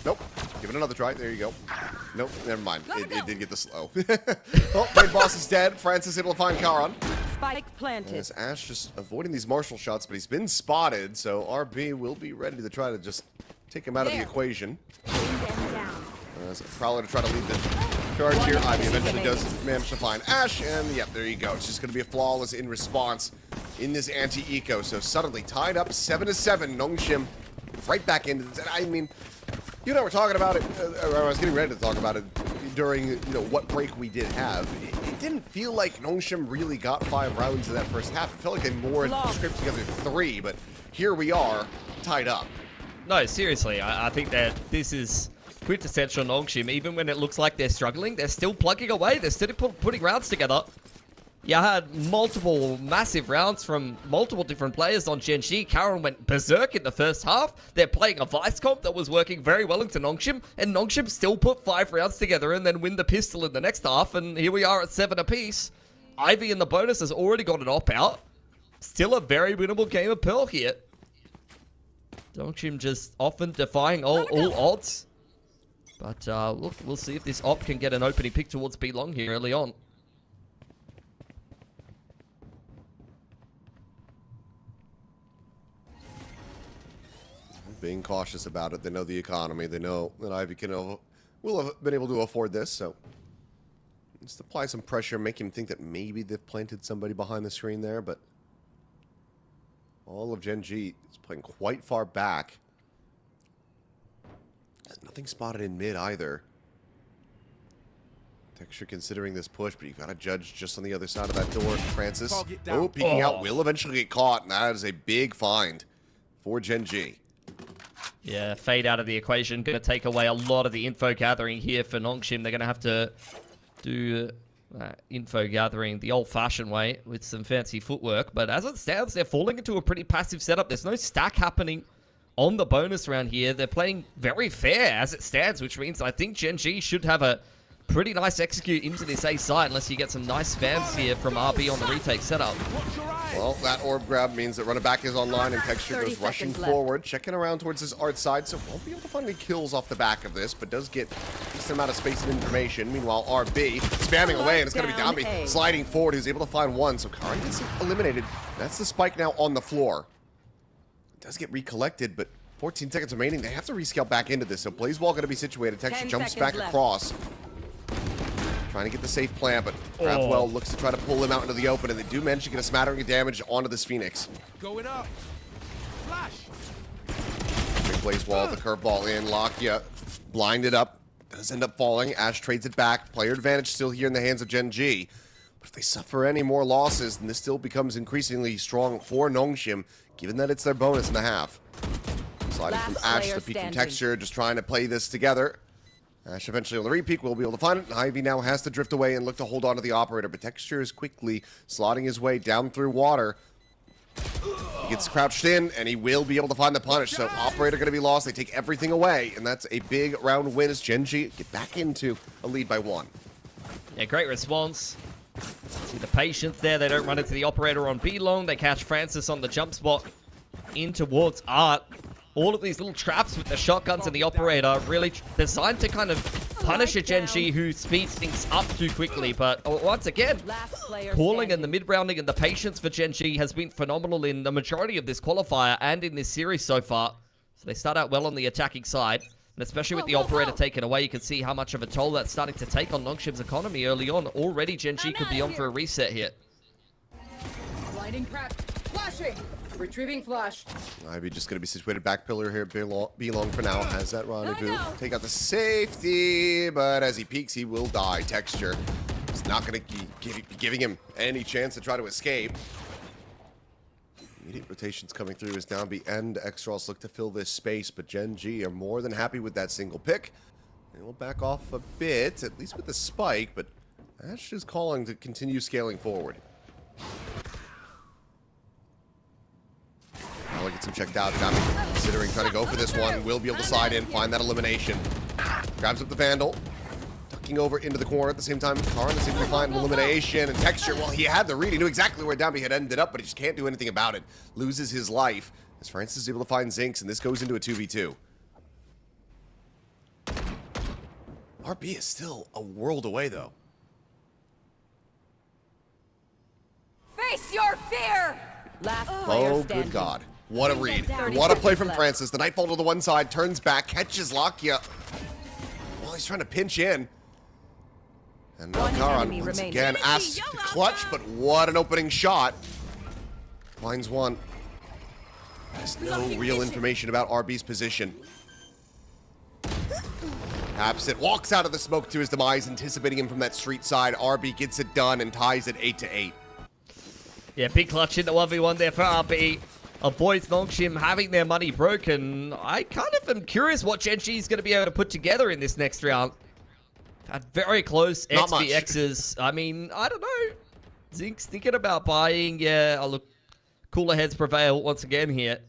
Nope. Give it another try. There you go. Nope. Never mind. It did get the slow. Oh, main boss is dead. Francis able to find Karon. Spike planted. As Ash just avoiding these martial shots, but he's been spotted, so RB will be ready to try to just take him out of the equation. As a Prowler to try to lead the charge here. Ivy eventually does manage to find Ash, and yep, there you go. It's just going to be a flawless in response in this anti-eco. So suddenly tied up 7-7. NONGSHIM right back into this. And I mean, you and I were talking about it, or I was getting ready to talk about it during, what break we did have. It didn't feel like NONGSHIM really got 5 rounds in that first half. It felt like they more scripted together 3, but here we are, tied up. No, seriously, I think that this is quintessential NONGSHIM. Even when it looks like they're struggling, they're still plugging away. They're still putting rounds together. Yeah, I had multiple massive rounds from multiple different players on Gen.G. Karon went berserk in the first half. They're playing a Vice comp that was working very well into NONGSHIM, and NONGSHIM still put 5 rounds together and then win the pistol in the next half, and here we are at 7 apiece. Ivy in the bonus has already got an op-out. Still a very winnable game of Pearl here. NONGSHIM just often defying all odds. But look, we'll see if this op can get an opening pick towards B long here early on. being cautious about it. They know the economy. They know that Ivy will have been able to afford this, so just apply some pressure, make him think that maybe they've planted somebody behind the screen there, but all of Gen.G is playing quite far back. There's nothing spotted in mid either. Texture considering this push, but you got to judge just on the other side of that door. Francis, oh, peeking out, will eventually get caught, and that is a big find for Gen.G. Yeah, fade out of the equation. Going to take away a lot of the info gathering here for NONGSHIM. They're going to have to do info gathering the old-fashioned way with some fancy footwork. But as it stands, they're falling into a pretty passive setup. There's no stack happening on the bonus round here. They're playing very fair as it stands, which means I think Gen.G should have a pretty nice execute into this A side, unless you get some nice spams here from RB on the retake setup. Well, that orb grab means that running back is online and Texture goes rushing forward, checking around towards his art side, so won't be able to find any kills off the back of this, but does get a decent amount of space and information. Meanwhile, RB spamming away, and it's going to be Downby sliding forward. He's able to find one, so Karin gets eliminated. That's the spike now on the floor. It does get recollected, but 14 seconds remaining. They have to rescale back into this, so Blazewall going to be situated. Texture jumps back across. Trying to get the safe plant, but Rathwell looks to try to pull him out into the open, and they do manage to get a smattering of damage onto this Phoenix. Going up. Flash. Big Blazewall, the curveball in. Lakia blinded up. Does end up falling. Ash trades it back. Player advantage still here in the hands of Gen.G. But if they suffer any more losses, then this still becomes increasingly strong for NONGSHIM, given that it's their bonus in the half. Sliding from Ash to peeking Texture, just trying to play this together. Ash eventually on the repeat will be able to find it. Ivy now has to drift away and look to hold on to the operator, but Texture is quickly slotting his way down through water. He gets crouched in, and he will be able to find the punish. So operator going to be lost. They take everything away, and that's a big round win as Gen.G get back into a lead by 1. Yeah, great response. See the patience there. They don't run into the operator on B long. They catch Francis on the jump spot in towards Art. All of these little traps with the shotguns and the operator really designed to kind of punish a Gen.G who speeds things up too quickly. But once again, calling and the mid-rounding and the patience for Gen.G has been phenomenal in the majority of this qualifier and in this series so far. So they start out well on the attacking side. And especially with the operator taken away, you can see how much of a toll that's starting to take on NONGSHIM's economy early on. Already Gen.G could be on for a reset here. Blinding prep. Flashing. Retrieving flash. Ivy just going to be situated back pillar here. B-long for now. Has that rendezvous. Take out the safety, but as he peeks, he will die. Texture is not going to be giving him any chance to try to escape. Immediate rotations coming through as Downby and Extros look to fill this space, but Gen.G are more than happy with that single pick. They will back off a bit, at least with the spike, but Ash is calling to continue scaling forward. I'll get some checked out. Downby considering trying to go for this one. Will be able to slide in, find that elimination. Grabs up the Vandal. Tucking over into the corner at the same time. Karin is able to find elimination. And Texture, well, he had the read. He knew exactly where Downby had ended up, but he just can't do anything about it. Loses his life as Francis is able to find Zinx, and this goes into a 2v2. RB is still a world away, though. Face your fear. Last player Oh, standing. good God. What a read. What a play from Francis. The Nightfall to the one side, turns back, catches Lakia. Well, he's trying to pinch in. And now Karin once again asks to clutch, but what an opening shot. Finds one. There's no real information about RB's position. Taps it, walks out of the smoke to his demise, anticipating him from that street side. RB gets it done and ties it 8-8. Yeah, big clutch in the 1v1 there for RB. Avoids NONGSHIM having their money broken. I kind of am curious what Gen.G is going to be able to put together in this next round. Very close Not much. XVXs. I mean, I don't know. Zink's thinking about buying. Yeah, look, cooler heads prevail once again here.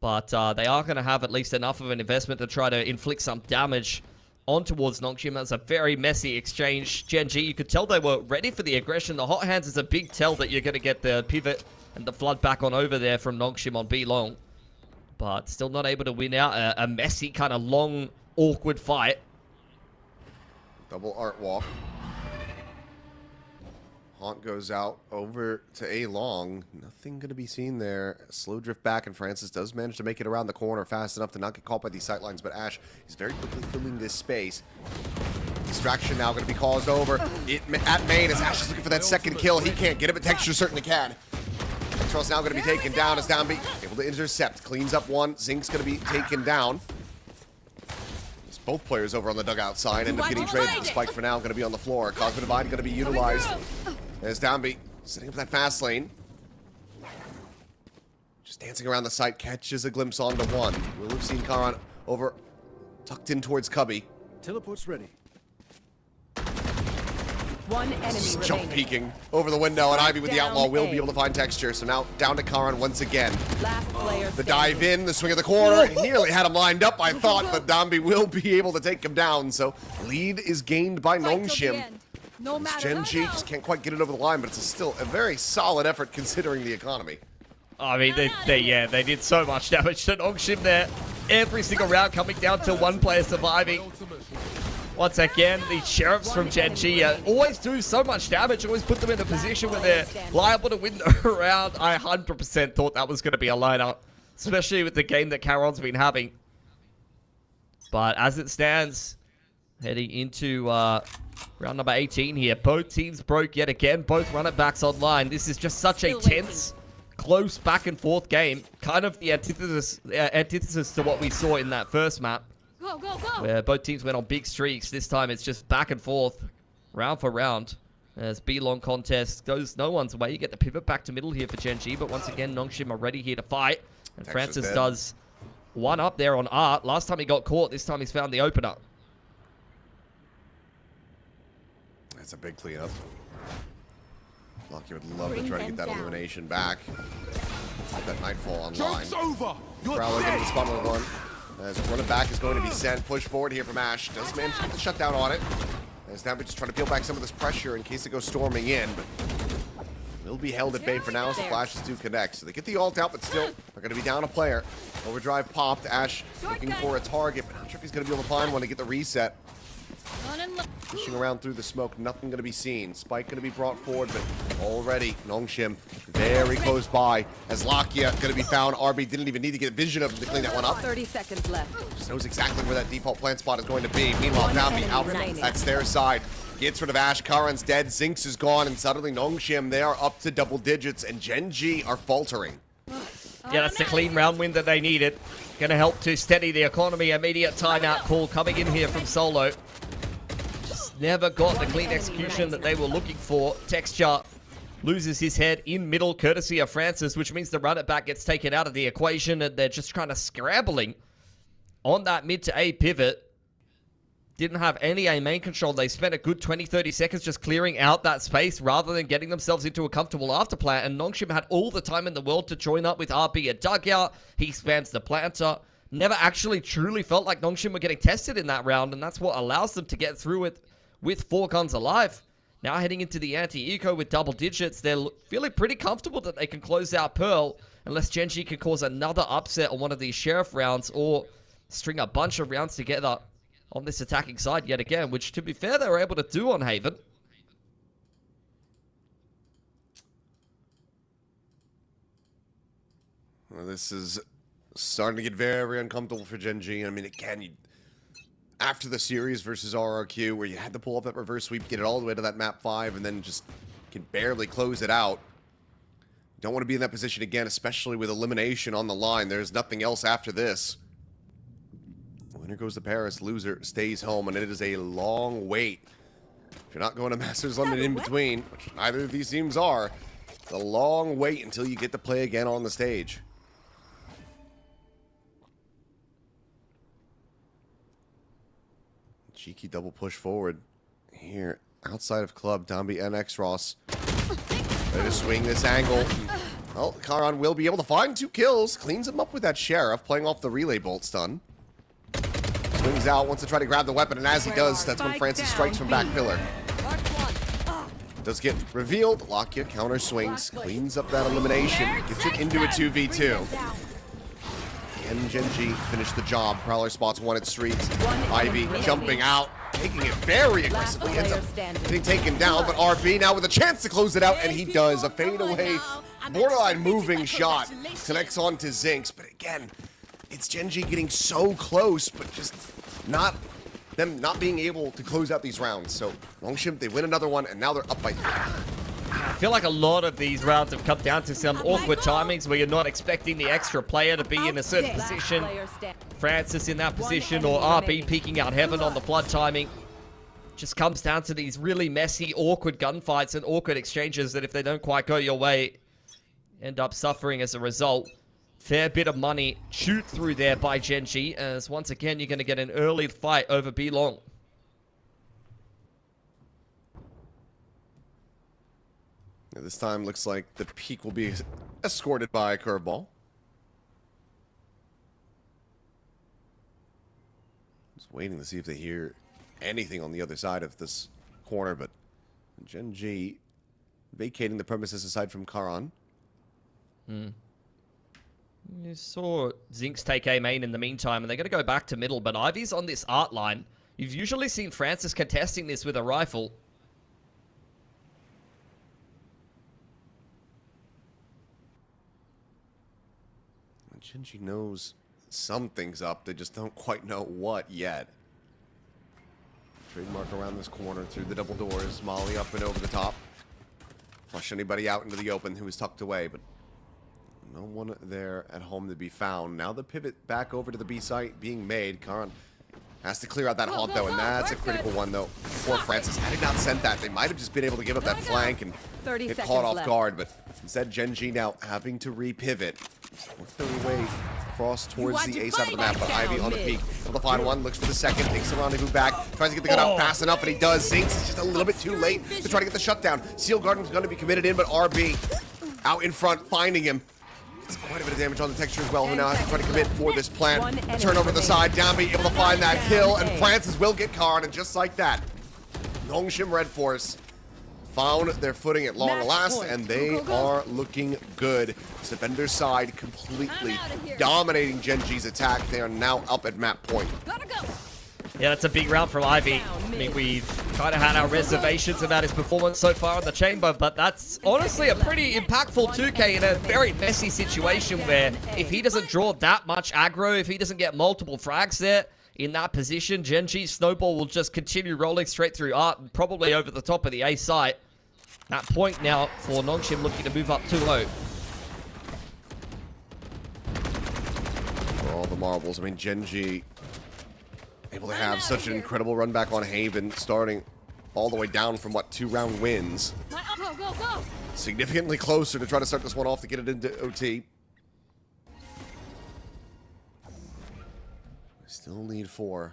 But they are going to have at least enough of an investment to try to inflict some damage on towards NONGSHIM. That's a very messy exchange. Gen.G, you could tell they were ready for the aggression. The hot hands is a big tell that you're going to get the pivot and the flood back on over there from NONGSHIM on B long. But still not able to win out a messy, kind of long, awkward fight. Double art walk. Haunt goes out over to A long. Nothing going to be seen there. Slow drift back, and Francis does manage to make it around the corner fast enough to not get caught by these sightlines, but Ash is very quickly filling this space. Distraction now going to be caused over at main as Ash is looking for that second kill. He can't get it, but Texture certainly can. Texture's now going to be taken down as Downbeat able to intercept. Cleans up one. Zink's going to be taken down. Both players over on the dugout side end up getting traded. The spike for now going to be on the floor. Cosmic Divide going to be utilized. There's Downbeat setting up that fast lane. Just dancing around the site, catches a glimpse onto one. We'll have seen Karan over, tucked in towards Cubby. Teleport's ready. One enemy Jump remaining. peeking over the window, and Ivy with the Down Outlaw will A. be able to find Texture. So now down to Karan once again. Last player The dive in, the swing of the corner. He nearly had him lined up, I thought, but Downbeat will be able to take him down. So lead is gained by NONGSHIM. No matter Gen.G just can't quite get it over the line, but it's still a very solid effort considering the economy. I mean, they did so much damage to NONGSHIM there. Every single round coming down to one player surviving. Once again, the Sheriffs from Gen.G always do so much damage, always put them in a position where they're liable to win the round. I 100% thought that was going to be a lineup, especially with the game that Karon's been having. But as it stands, heading into round number 18 here, both teams broke yet again, both runner-backs online. This is just such a tense, close back and forth game, kind of the antithesis to what we saw in that first map. Go, go, go. Where both teams went on big streaks. This time it's just back and forth, round for round. As B-long contest goes no one's way. You get the pivot back to middle here for Gen.G, but once again, NONGSHIM are ready here to fight. And Francis does one up there on Art. Last time he got caught, this time he's found the opener. That's a big cleanup. Lucky would love to try to get that elimination back. Get that Nightfall online. Joke's over! You're Prowler getting the dead! spot on one. As running back is going to be sent. Push forward here from Ash. Does manage to get the shutdown on it. As Downbeat just trying to peel back some of this pressure in case it goes storming in. But will be held at bay for now as the flashes do connect. So they get the ult out, but still are going to be down a player. Overdrive popped. Ash looking for a target, but not sure if he's going to be able to find one to get the reset. Pushing around through the smoke, nothing going to be seen. Spike going to be brought forward, but already NONGSHIM very close by. As Lakia going to be found. RB didn't even need to get vision of him to clean that one up. 30 seconds left. Just knows exactly where that default plant spot is going to be. Meanwhile, Downbeat out. That's their side. Gets rid of Ash. Karan's dead. Zinx is gone, and suddenly NONGSHIM, they are up to double digits, and Gen.G are faltering. Yeah, that's the clean round win that they needed. Going to help to steady the economy. Immediate timeout call coming in here from Solo. Just never got the clean execution that they were looking for. Texture loses his head in middle, courtesy of Francis, which means the run-it-back gets taken out of the equation, and they're just kind of scrambling on that mid to A pivot. Didn't have any A main control. They spent a good 20-30 seconds just clearing out that space rather than getting themselves into a comfortable afterplant. And NONGSHIM had all the time in the world to join up with RB at dugout. He spams the planter. Never actually truly felt like NONGSHIM were getting tested in that round, and that's what allows them to get through it with 4 guns alive. Now heading into the anti-eco with double digits, they're feeling pretty comfortable that they can close out Pearl, unless Gen.G can cause another upset on one of these Sheriff rounds or string a bunch of rounds together on this attacking side yet again, which, to be fair, they were able to do on Haven. Well, this is starting to get very uncomfortable for Gen.G. I mean, again, after the series versus RRQ, where you had to pull off that reverse sweep, get it all the way to that map 5, and then just can barely close it out. Don't want to be in that position again, especially with elimination on the line. There's nothing else after this. Winner goes to Paris, loser stays home, and it is a long wait. If you're not going to Masters London in between, which neither of these teams are, it's a long wait until you get to play again on the stage. Cheeky double push forward here outside of club. Downbeat and X-Ross ready to swing this angle. Well, Karan will be able to find 2 kills. Cleans him up with that Sheriff, playing off the relay bolt stun. Swings out, wants to try to grab the weapon, and as he does, that's when Francis strikes from back pillar. Does get revealed. Lakia counter swings, cleans up that elimination, gets it into a 2v2. And Gen.G finish the job. Prowler spots one at streets. Ivy jumping out. taking it very aggressively. Ends up getting taken down, but RB now with a chance to close it out, and he does. A fadeaway, borderline moving shot connects onto Zinx, but again, it's Gen.G getting so close, but just not being able to close out these rounds. So NONGSHIM, they win another one, and now they're up by 3. I feel like a lot of these rounds have come down to some awkward timings where you're not expecting the extra player to be in a certain position. Francis in that position, or RB peeking out heaven on the flood timing. Just comes down to these really messy, awkward gunfights and awkward exchanges that if they don't quite go your way, end up suffering as a result. Fair bit of money chewed through there by Gen.G, as once again you're going to get an early fight over B long. This time looks like the peak will be escorted by a curveball. Just waiting to see if they hear anything on the other side of this corner, but Gen.G vacating the premises aside from Karan. You saw Zinx take A main in the meantime, and they're going to go back to middle, but Ivy's on this art line. You've usually seen Francis contesting this with a rifle. Gen.G knows something's up, they just don't quite know what yet. Trademark around this corner through the double doors, Molly up and over the top. Flush anybody out into the open who is tucked away, but no one there at home to be found. Now the pivot back over to the B site being made. Karan has to clear out that haunt though, and that's a critical one though for Francis. Had he not sent that, they might have just been able to give up that flank and get caught off guard, but instead Gen.G now having to re-pivot. Work their way across towards the A side of the map, but Ivy on the peak. Able to find one, looks for the second, takes the rendezvous back, tries to get the gun out fast enough, and he does. Zinx is just a little bit too late to try to get the shutdown. Seal Garden's going to be committed in, but RB out in front, finding him. It's quite a bit of damage on the texture as well, who now has to try to commit for this plant. Turn over to the side, Downbeat able to find that kill, and Francis will get Karan, and just like that, NONGSHIM REDFORCE found their footing at long last, and they are looking good. Defender's side completely dominating Gen.G's attack. They are now up at map point. Yeah, that's a big round from Ivy. I mean, we've kind of had our reservations about his performance so far in the chamber, but that's honestly a pretty impactful 2K in a very messy situation where if he doesn't draw that much aggro, if he doesn't get multiple frags there in that position, Gen.G's snowball will just continue rolling straight through Art and probably over the top of the A site. That point now for NONGSHIM looking to move up too low. For all the marbles, I mean, Gen.G able to have such an incredible run back on Haven, starting all the way down from, what, 2-round wins. Significantly closer to try to start this one off to get it into OT. Still need 4,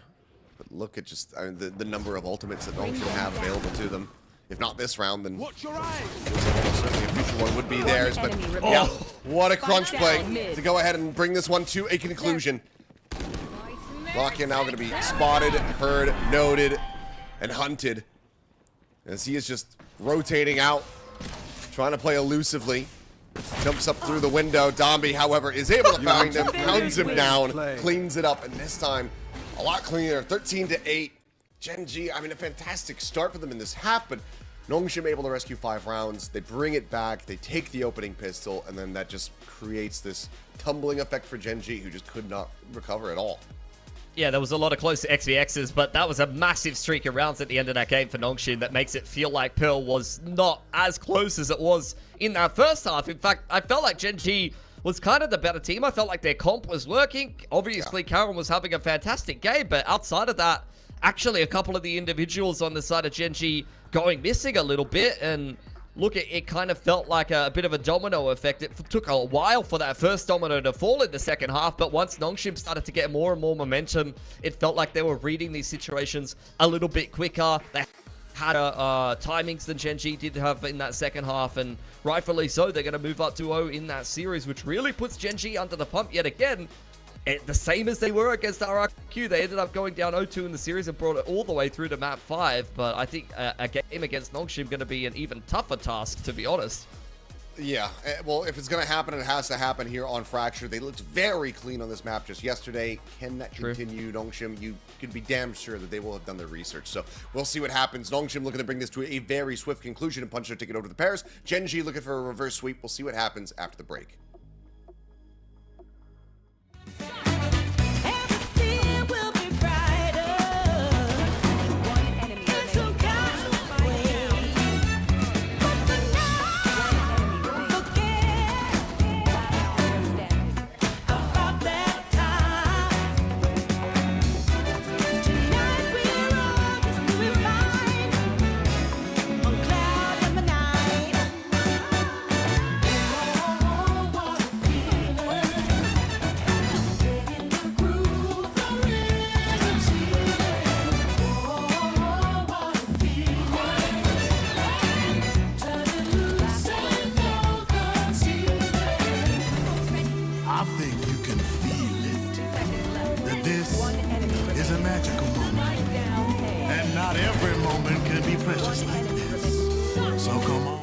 but look at just the number of ultimates that NONGSHIM have available to them. If not this round, then certainly a future one would be theirs. But yeah, what a crunch play to go ahead and bring this one to a conclusion. Lockyer now going to be spotted, heard, noted, and hunted as he is just rotating out, trying to play elusively. Jumps up through the window. Dombey, however, is able to find him, pounds him down, cleans it up, and this time a lot cleaner. 13-8. Gen.G, I mean, a fantastic start for them in this half, but NONGSHIM able to rescue 5 rounds. They bring it back, they take the opening pistol, and then that just creates this tumbling effect for Gen.G, who just could not recover at all. Yeah, there was a lot of close XVXs, but that was a massive streak of rounds at the end of that game for NONGSHIM that makes it feel like Pearl was not as close as it was in that first half. In fact, I felt like Gen.G was kind of the better team. I felt like their comp was working. Obviously, Karan was having a fantastic game, but outside of that, actually a couple of the individuals on the side of Gen.G going missing a little bit, and look, it kind of felt like a bit of a domino effect. It took a while for that first domino to fall in the second half, but once NONGSHIM started to get more and more momentum, it felt like they were reading these situations a little bit quicker. They had timings than Gen.G did have in that second half, and rightfully so. They're going to move up 2-0 in that series, which really puts Gen.G under the pump yet again. The same as they were against RRQ. They ended up going down 0-2 in the series and brought it all the way through to map 5. But I think a game against NONGSHIM going to be an even tougher task, to be honest. Yeah, well, if it's going to happen, it has to happen here on Fracture. They looked very clean on this map just yesterday. Can that continue? NONGSHIM, you can be damn sure that they will have done their research. So we'll see what happens. NONGSHIM looking to bring this to a very swift conclusion and punch their ticket over to the pairs. Gen.G looking for a reverse sweep. We'll see what happens after the break. I think you can feel it. That this is a magical moment. And not every moment can be precious like this. So come on.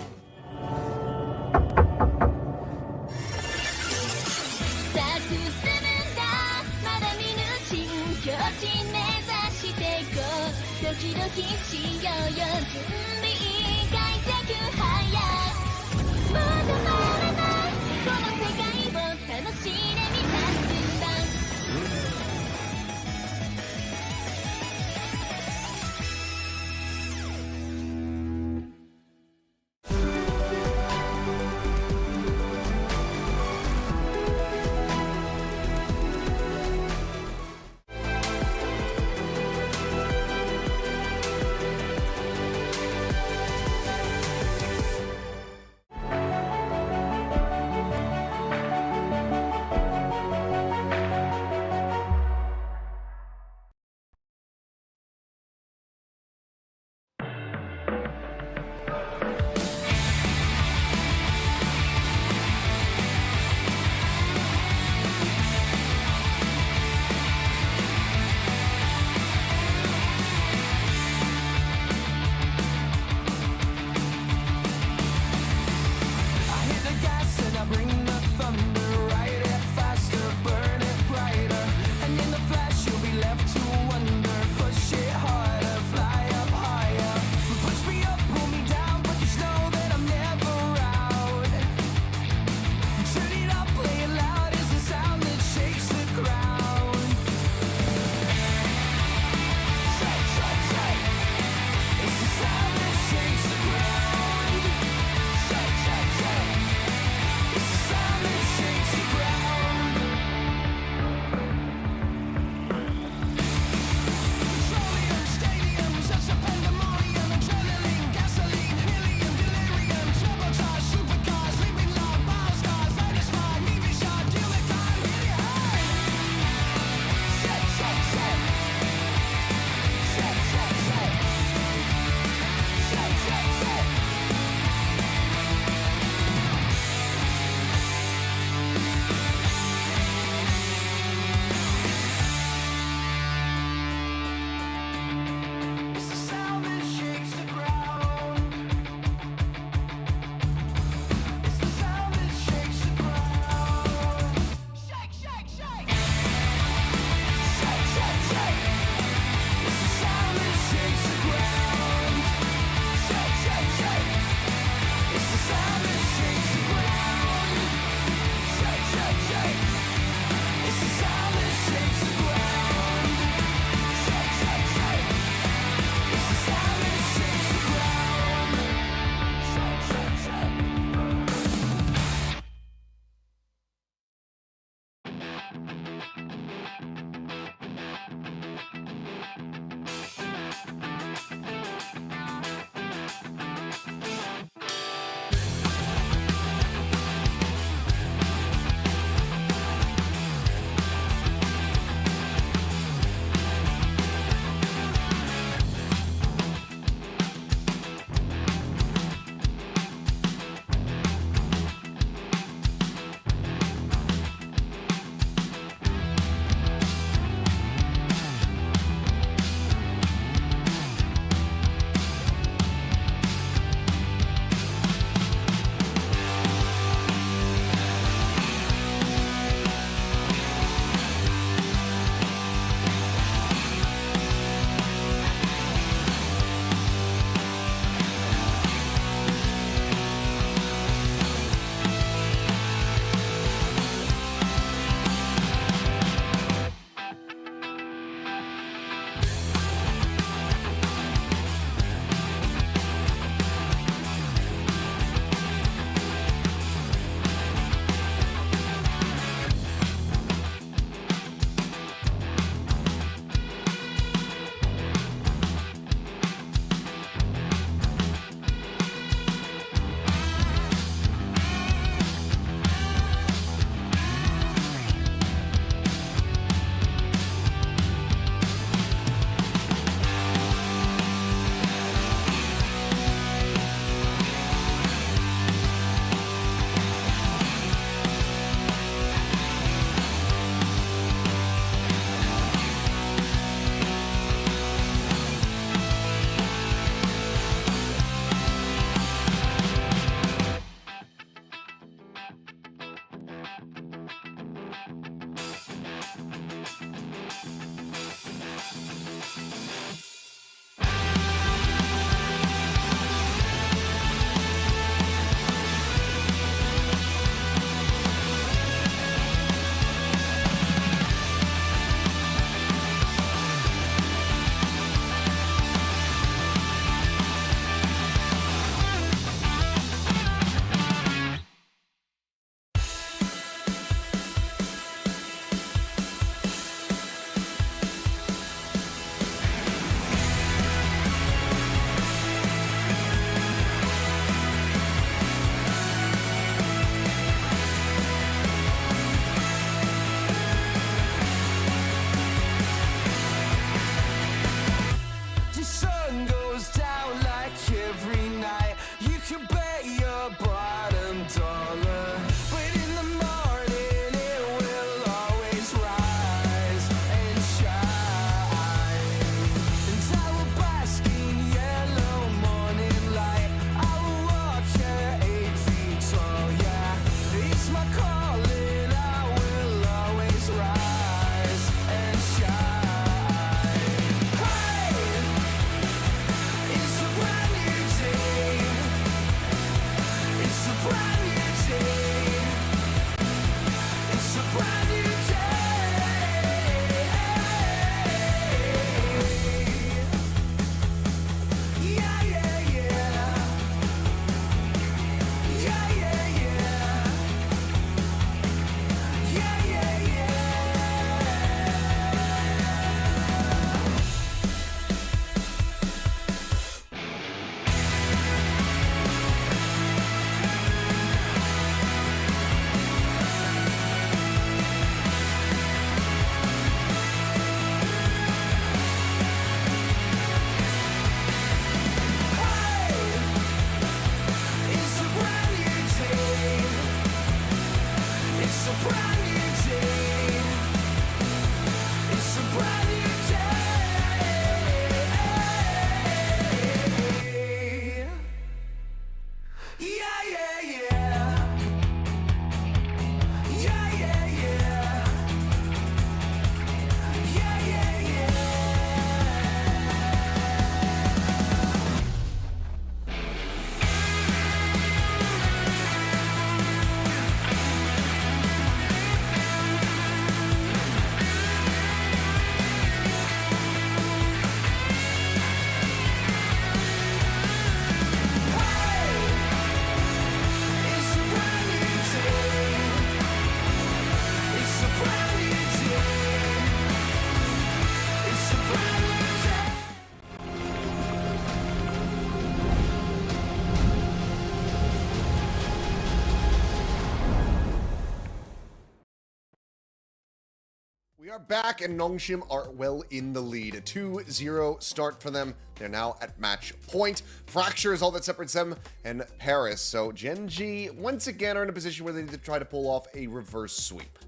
We are back, and NONGSHIM are well in the lead. A 2-0 start for them. They're now at match point. Fracture is all that separates them and Paris. So Gen.G once again are in a position where they need to try to pull off a reverse sweep.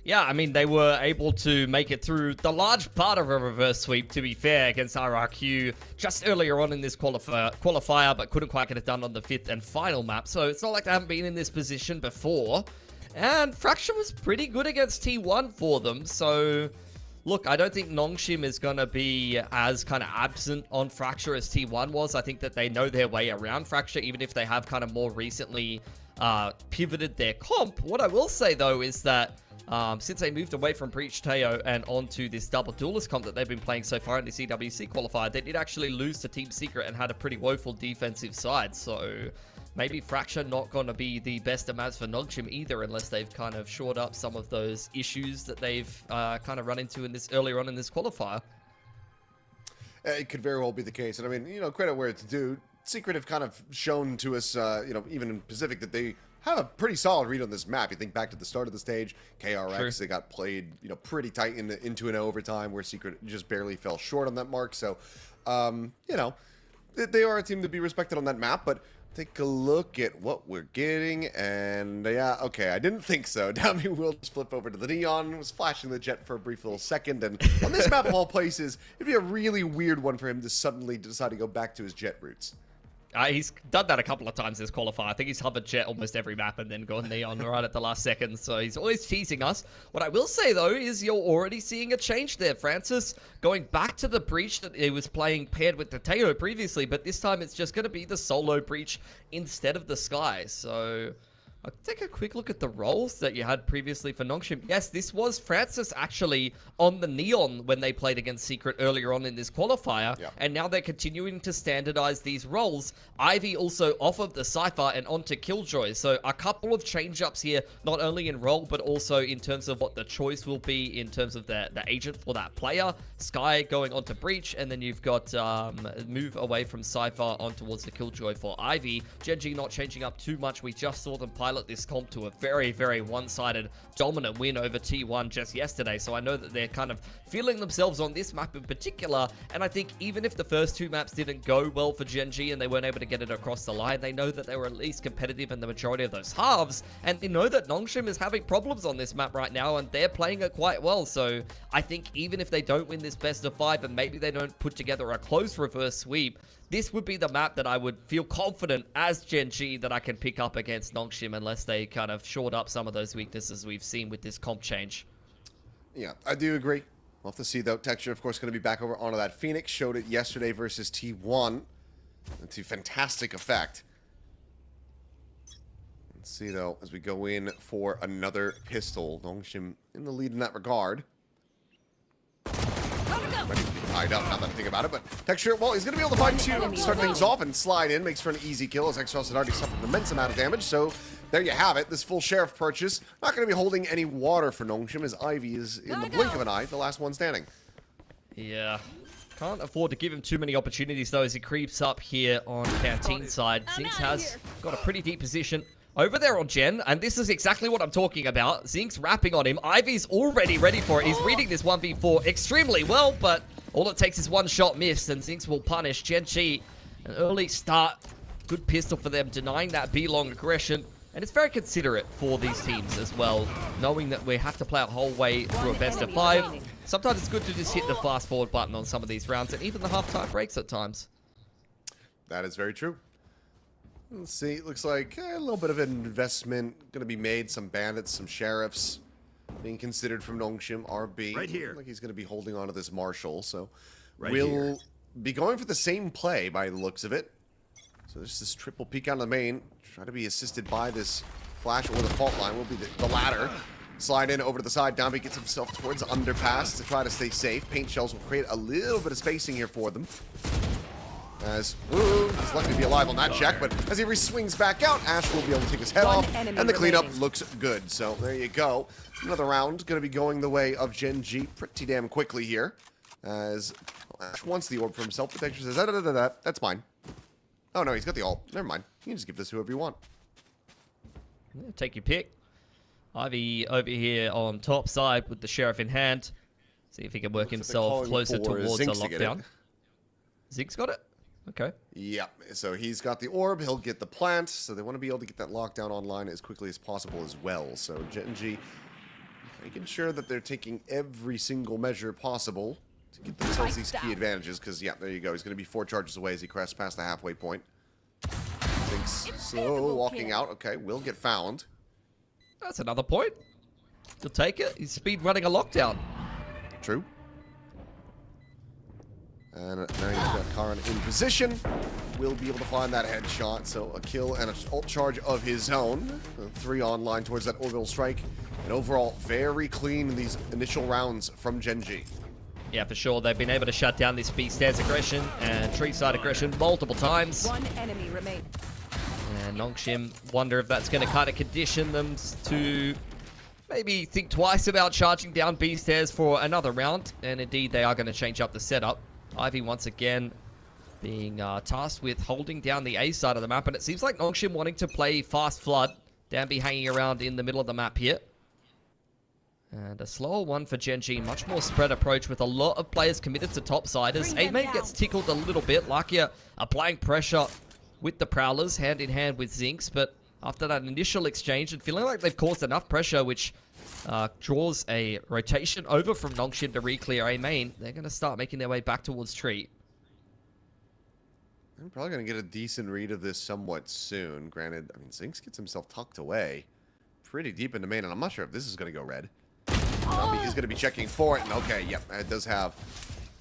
Yeah, I mean, they were able to make it through the large part of a reverse sweep, to be fair, against RRQ just earlier on in this qualifier, but couldn't quite get it done on the 5th and final map. So it's not like they haven't been in this position before. And Fracture was pretty good against T1 for them, so look, I don't think NONGSHIM is going to be as kind of absent on Fracture as T1 was. I think that they know their way around Fracture, even if they have kind of more recently pivoted their comp. What I will say, though, is that since they moved away from Breach Teo and onto this double duelist comp that they've been playing so far in this EWC qualifier, they did actually lose to Team Secret and had a pretty woeful defensive side, so maybe Fracture not going to be the best of maps for NONGSHIM either, unless they've kind of shored up some of those issues that they've kind of run into in this earlier on in this qualifier. It could very well be the case. And I mean, you know, credit where it's due. Secret have kind of shown to us, you know, even in Pacific, that they have a pretty solid read on this map. You think back to the start of the stage, KRX, sure. They got played, you know, pretty tight into an overtime where Secret just barely fell short on that mark. So, you know, they are a team to be respected on that map, but take a look at what we're getting, and yeah, okay, I didn't think so. Dami will just flip over to the Neon, was flashing the jet for a brief little second, and on this map of all places, it'd be a really weird one for him to suddenly decide to go back to his jet roots. He's done that a couple of times this qualifier. I think he's hovered jet almost every map and then gone Neon right at the last second. So he's always teasing us. What I will say, though, is you're already seeing a change there. Francis going back to the Breach that he was playing paired with the Teo previously, but this time it's just going to be the solo Breach instead of the Sky. So I'll take a quick look at the roles that you had previously for NONGSHIM. Yes, this was Francis actually on the Neon when they played against Secret earlier on in this qualifier. Yeah. And now they're continuing to standardize these roles. Ivy also off of the Cypher and onto Killjoy. So a couple of change-ups here, not only in role, but also in terms of what the choice will be in terms of the agent for that player. Sky going onto Breach, and then you've got move away from Cypher on towards the Killjoy for Ivy. Gen.G not changing up too much. We just saw them pilot this comp to a very, very one-sided dominant win over T1 just yesterday, so I know that they're kind of feeling themselves on this map in particular, and I think even if the first two maps didn't go well for Gen.G and they weren't able to get it across the line, they know that they were at least competitive in the majority of those halves, and they know that NONGSHIM is having problems on this map right now, and they're playing it quite well, so I think even if they don't win this best of 5 and maybe they don't put together a close reverse sweep, this would be the map that I would feel confident as Gen.G that I can pick up against NONGSHIM unless they kind of shored up some of those weaknesses we've seen with this comp change. Yeah, I do agree. We'll have to see, though. Texture, of course, going to be back over onto that Phoenix. Showed it yesterday versus T1 to fantastic effect. Let's see, though, as we go in for another pistol. NONGSHIM in the lead in that regard. Ready to be tied up, now that I think about it, but Texture, well, he's going to be able to find two, start things off and slide in, makes for an easy kill, as Exos had already suffered an immense amount of damage, so there you have it, this full Sheriff purchase. Not going to be holding any water for NONGSHIM, as Ivy is, in the blink of an eye, the last one standing. Yeah. Can't afford to give him too many opportunities, though, as he creeps up here on Canteen side. Zinx has got a pretty deep position over there on Gen, and this is exactly what I'm talking about. Zinx rapping on him. Ivy's already ready for it. He's reading this 1v4 extremely well, but all it takes is one shot missed, and Zinx will punish Gen.G. An early start. Good pistol for them, denying that B-long aggression. And it's very considerate for these teams as well, knowing that we have to play a whole way through a best of 5. Sometimes it's good to just hit the fast forward button on some of these rounds, and even the half-time breaks at times. That is very true. Let's see, it looks like a little bit of an investment going to be made. Some bandits, some sheriffs being considered from NONGSHIM. RB. Right here. Like he's going to be holding on to this Marshall. So right we'll here. be going for the same play by the looks of it. So there's this triple peek on the main. Try to be assisted by this flash or the fault line. Will be the latter. Slide in over to the side. Dami gets himself towards the underpass to try to stay safe. Paint shells will create a little bit of spacing here for them. As he's lucky to be alive on that check, but as he swings back out, Ash will be able to take his head off, and the cleanup looks good. So there you go. Another round going to be going the way of Gen.G pretty damn quickly here, as Ash wants the orb for himself, but Texture says, that's mine. Oh no, he's got the ult. Never mind. You can just give this to whoever you want. Yeah, take your pick. Ivy over here on top side with the Sheriff in hand. See if he can work himself closer towards a lockdown. Zig's got it? Okay. Yeah, so he's got the orb, he'll get the plant, so they want to be able to get that lockdown online as quickly as possible as well. So Gen.G making sure that they're taking every single measure possible to get themselves these key advantages, because, yeah, there you go. He's going to be 4 charges away as he crests past the halfway point. Thinks slow, walking out. Okay, will get found. That's another point. He'll take it. He's speed running a lockdown. True. And now he's got Karan in position. Will be able to find that headshot. So a kill and an ult charge of his own. 3 online towards that orbital strike. And overall, very clean in these initial rounds from Gen.G. Yeah, for sure. They've been able to shut down this B-stairs aggression and tree-side aggression multiple times. One enemy remains. And NONGSHIM wonder if that's going to kind of condition them to maybe think twice about charging down B-stairs for another round. And indeed, they are going to change up the setup. Ivy once again being tasked with holding down the A side of the map. And it seems like NONGSHIM wanting to play fast flood. Danby hanging around in the middle of the map here. And a slower one for Gen.G. Much more spread approach with a lot of players committed to topsiders. A-Main gets tickled a little bit. Lakia applying pressure with the Prowlers, hand in hand with Zinx. But after that initial exchange and feeling like they've caused enough pressure, which draws a rotation over from NONGSHIM to re-clear A-Main, they're going to start making their way back towards Tree. I'm probably going to get a decent read of this somewhat soon. Granted, I mean, Zinx gets himself tucked away pretty deep into main, and I'm not sure if this is going to go red. He's going to be checking for it, and okay, yep, it does have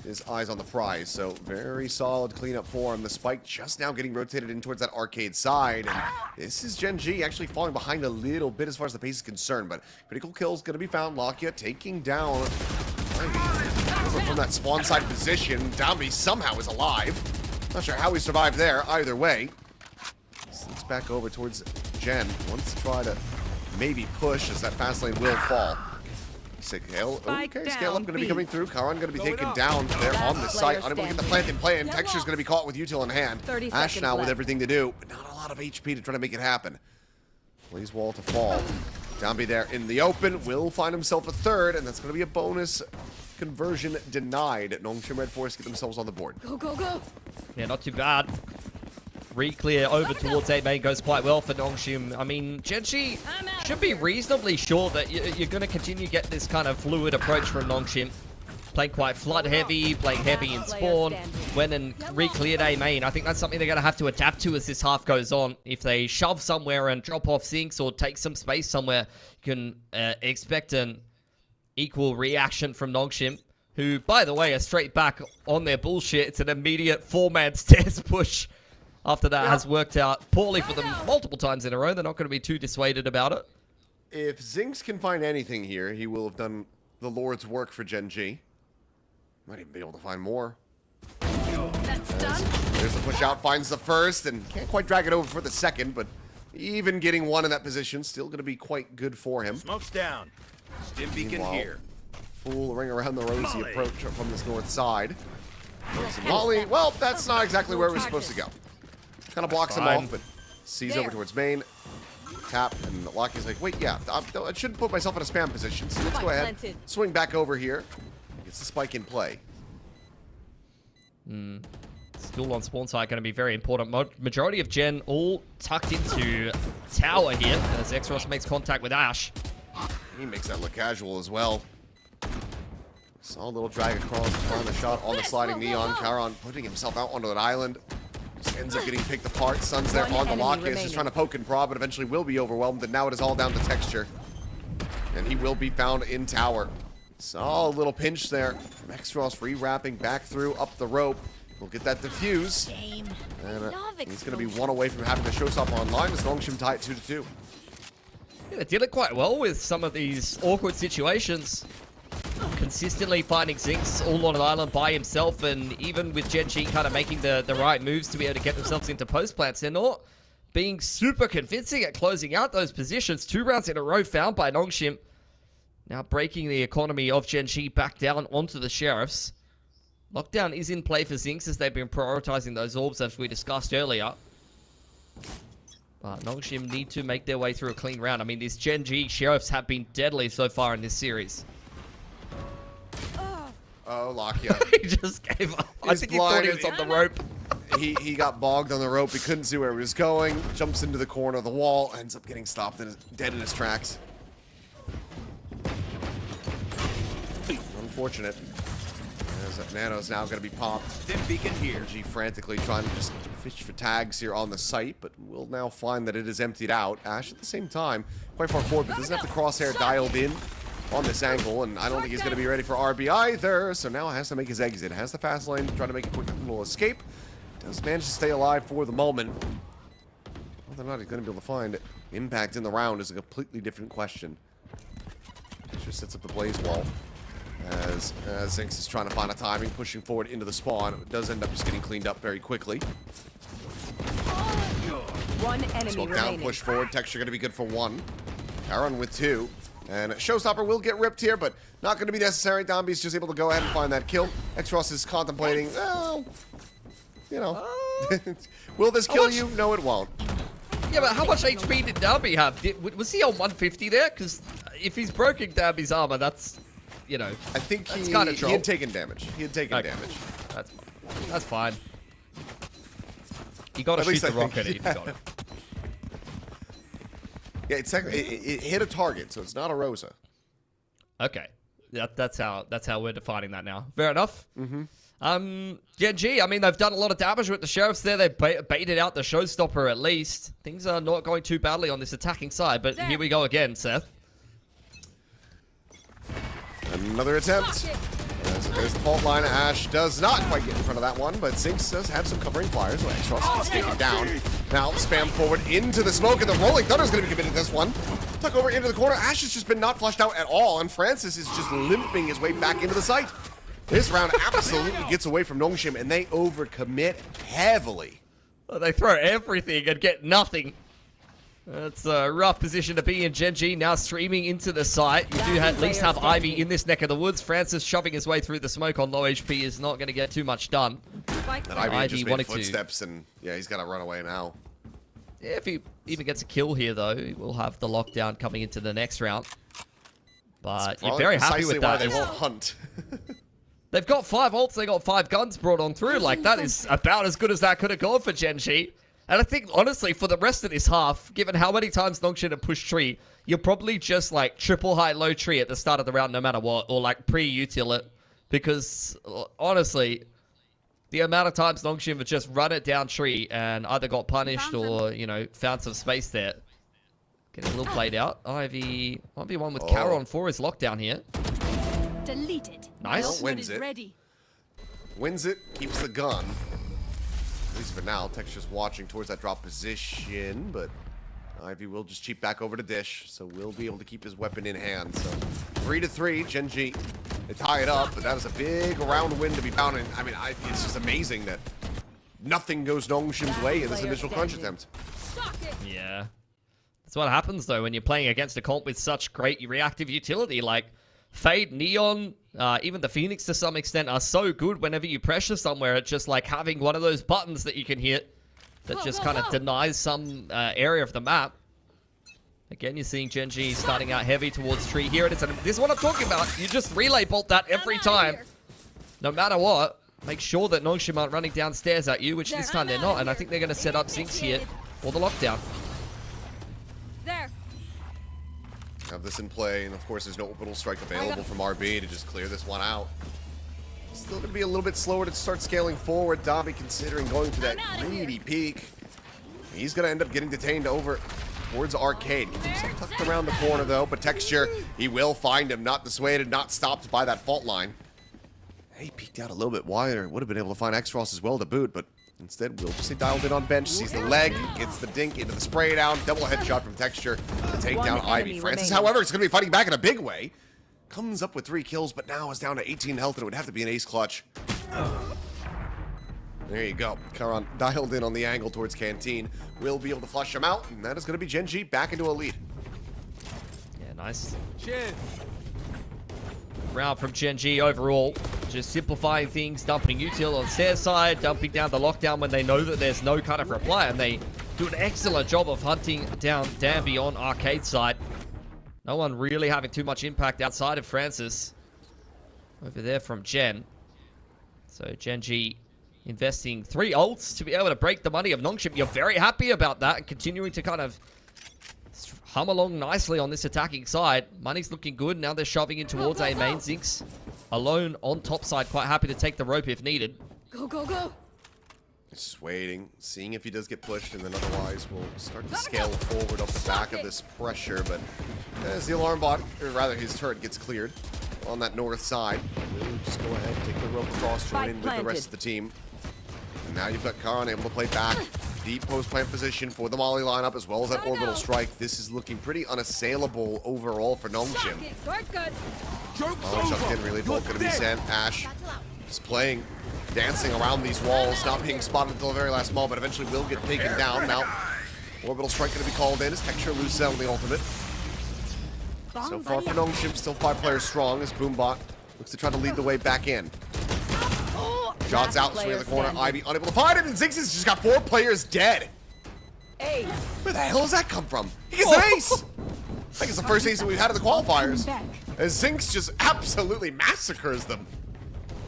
his eyes on the prize, so very solid cleanup for him. The spike just now getting rotated in towards that arcade side, and this is Gen.G actually falling behind a little bit as far as the pace is concerned, but critical kill's going to be found. Lakia taking down over from that spawn side position. Downby somehow is alive. Not sure how he survived there. Either way, sneaks back over towards Gen. Wants to try to maybe push as that fast lane will fall. Scale. Okay, Scale up going to be coming through. Karan going to be taken down there on the site. Unable to get the plant in play, and Texture's going to be caught with util in hand. Ash now with everything to do, but not a lot of HP to try to make it happen. Blaze wall to fall. Downby there in the open. Will find himself a third, and that's going to be a bonus conversion denied. NONGSHIM REDFORCE get themselves on the board. Go, go, go. Yeah, not too bad. Re-clear over towards A-Main goes quite well for NONGSHIM. I mean, Gen.G should be reasonably sure that you're going to continue to get this kind of fluid approach from NONGSHIM. Playing quite flood heavy, playing heavy in spawn, went and re-cleared A-Main. I think that's something they're going to have to adapt to as this half goes on. If they shove somewhere and drop off Zinx or take some space somewhere, you can expect an equal reaction from NONGSHIM, who, by the way, are straight back on their bullshit. It's an immediate 4-man stairs push. After that has worked out poorly for them multiple times in a row, they're not going to be too dissuaded about it. If Zinx can find anything here, he will have done the Lord's work for Gen.G. Might even be able to find more. That's done. There's the push out, finds the first, and can't quite drag it over for the second, but even getting one in that position, still going to be quite good for him. Smoke's down. Stim beacon Meanwhile, here. Full ring around the rosy approach from this north side. Molly, well, that's not exactly where we're supposed to go. Kind of blocks him off, but sees over towards main. Tap, and Lakia's like, wait, yeah, I shouldn't put myself in a spam position, so let's go ahead, swing back over here. Gets the spike in play. Still on spawn side, going to be very important. Majority of Gen all tucked into tower here, as Exros makes contact with Ash. He makes that look casual as well. Saw a little drag across, find the shot on the sliding neon. Karan putting himself out onto an island. Just ends up getting picked apart. Sun's there on the Lakia. He's just trying to poke and prod, but eventually will be overwhelmed. And now it is all down to Texture. And he will be found in tower. Saw a little pinch there. Exros re-wrapping back through, up the rope. We'll get that defuse. And he's going to be one away from having the showstopper online as NONGSHIM tie at 2-2. Yeah, they did it quite well with some of these awkward situations. Consistently finding Zinx all on an island by himself, and even with Gen.G kind of making the right moves to be able to get themselves into post plants, they're not being super convincing at closing out those positions. 2 rounds in a row found by NONGSHIM. Now breaking the economy of Gen.G back down onto the Sheriffs. Lockdown is in play for Zinx as they've been prioritizing those orbs as we discussed earlier. NONGSHIM need to make their way through a clean round. I mean, these Gen.G Sheriffs have been deadly so far in this series. Oh, Lakia. He just gave up. I think he thought he was on the rope. He got bogged on the rope. He couldn't see where he was going. Jumps into the corner of the wall. Ends up getting stopped and dead in his tracks. Unfortunate. As Nano's now going to be popped. Stim beacon here. Gen.G frantically trying to just fish for tags here on the site, but we'll now find that it is emptied out. Ash at the same time, quite far forward, but doesn't have the crosshair dialed in on this angle, and I don't think he's going to be ready for RB either, so now has to make his exit. Has the fast lane, trying to make a quick little escape. Does manage to stay alive for the moment. Whether or not he's going to be able to find impact in the round is a completely different question. Just sets up the blaze wall. As Zinx is trying to find a timing, pushing forward into the spawn. It does end up just getting cleaned up very quickly. One enemy Smoke remaining. down, push forward. Texture going to be good for 1. Aaron with 2. And Showstopper will get ripped here, but not going to be necessary. Domby's just able to go ahead and find that kill. X-Ross is contemplating, well, you know. Will this kill you? No, it won't. Yeah, but how much HP did Domby have? Was he on 150 there? Because if he's broken Domby's armor, that's, you know, I think that's he had taken damage. He had taken damage. That's fine. That's fine. You got to shoot the rocket if you got it. Yeah, it hit a target, so it's not a Rosa. Okay, that's how we're defining that now. Fair enough. Gen.G, I mean, they've done a lot of damage with the Sheriffs there. They baited out the Showstopper at least. Things are not going too badly on this attacking side, but here we go again, Seth. Another attempt. There's the fault line. Ash does not quite get in front of that one, but Zinx does have some covering flyers. So X-Ross gets taken down. Now spam forward into the smoke, and the Rolling Thunder's going to be committed to this one. Tuck over into the corner. Ash has just been not flushed out at all, and Francis is just limping his way back into the site. This round absolutely gets away from NONGSHIM, and they overcommit heavily. Well, they throw everything and get nothing. That's a rough position to be in. Gen.G now streaming into the site. You do at least have Ivy in this neck of the woods. Francis shoving his way through the smoke on low HP is not going to get too much done. And Ivy just made footsteps, and yeah, he's got to run away now. Yeah, if he even gets a kill here, though, he will have the lockdown coming into the next round. But you're very happy with that. Why they won't hunt. They've got 5 ults, they got 5 guns brought on through. Like, that is about as good as that could have gone for Gen.G. And I think, honestly, for the rest of this half, given how many times NONGSHIM have pushed tree, you're probably just, like, triple high, low tree at the start of the round no matter what. Or, like, pre-util it. Because, honestly, the amount of times NONGSHIM have just run it down tree and either got punished or, you know, found some space there. Getting a little played out. Ivy 1v1 with Caron for his lockdown here. Deleted. Nice. Wins it. Ready. Wins it, keeps the gun. At least for now, Tech's just watching towards that drop position, but Ivy will just cheat back over to Dish, so we'll be able to keep his weapon in hand. So 3-3, Gen.G. They tie it up, but that is a big round win to be found. And I mean, it's just amazing that nothing goes NONGSHIM's way in this initial crunch attempt. Yeah. That's what happens, though, when you're playing against a comp with such great reactive utility. Like, Fade, Neon, even the Phoenix to some extent are so good whenever you pressure somewhere. It's just like having one of those buttons that you can hit that just kind of denies some area of the map. Again, you're seeing Gen.G starting out heavy towards tree. Here it is. And this is what I'm talking about. You just relay bolt that every time. No matter what. Make sure that NONGSHIM aren't running downstairs at you, which this time they're not. And I think they're going to set up Zinx here for the lockdown. There. Have this in play, and of course there's no orbital strike available from RB to just clear this one out. Still going to be a little bit slower to start scaling forward. Dobby considering going for that greedy peak. He's going to end up getting detained over towards Arcade. Keeps him tucked around the corner though, but Texture, he will find him. Not dissuaded, not stopped by that fault line. He peeked out a little bit wider. Would have been able to find X-Frost as well to boot, but instead, we'll just stay dialed in on bench. Sees the leg, gets the dink into the spray down. Double headshot from Texture to take down Ivy. Francis, however, is going to be fighting back in a big way. Comes up with 3 kills, but now is down to 18 health, and it would have to be an ace clutch. There you go. Caron dialed in on the angle towards Canteen. Will be able to flush him out, and that is going to be Gen.G back into a lead. Yeah, nice. Round from Gen.G overall. Just simplifying things, dumping util on their side, dumping down the lockdown when they know that there's no kind of reply, and they do an excellent job of hunting down Danby on arcade side. No one really having too much impact outside of Francis. Over there from Gen. So Gen.G investing 3 ults to be able to break the money of NONGSHIM. You're very happy about that and continuing to kind of hum along nicely on this attacking side. Money's looking good. Now they're shoving in towards A main. Zinx alone on top side, quite happy to take the rope if needed. Go, go, go. Just waiting, seeing if he does get pushed, and then otherwise we'll start to scale forward off the back of this pressure. But as the alarm bot, or rather his turret, gets cleared on that north side, we'll just go ahead, take the rope across, join in with the rest of the team. And now you've got Karan able to play back. Deep post-plant position for the Molly lineup, as well as that orbital strike. This is looking pretty unassailable overall for NONGSHIM. Oh, chucked in, really bolt gonna be sent. Ash just playing, dancing around these walls, not being spotted until the very last moment, but eventually will get taken down. Now, orbital strike gonna be called in as Texture loses out on the ultimate. So far for NONGSHIM, still 5 players strong as Boombot looks to try to lead the way back in. Shots out, swing in the corner, Ivy unable to find it, and Zinx has just got 4 players dead. Ace. Where the hell does that come from? He gets an ace! I think it's the first ace that we've had in the qualifiers. As Zinx just absolutely massacres them.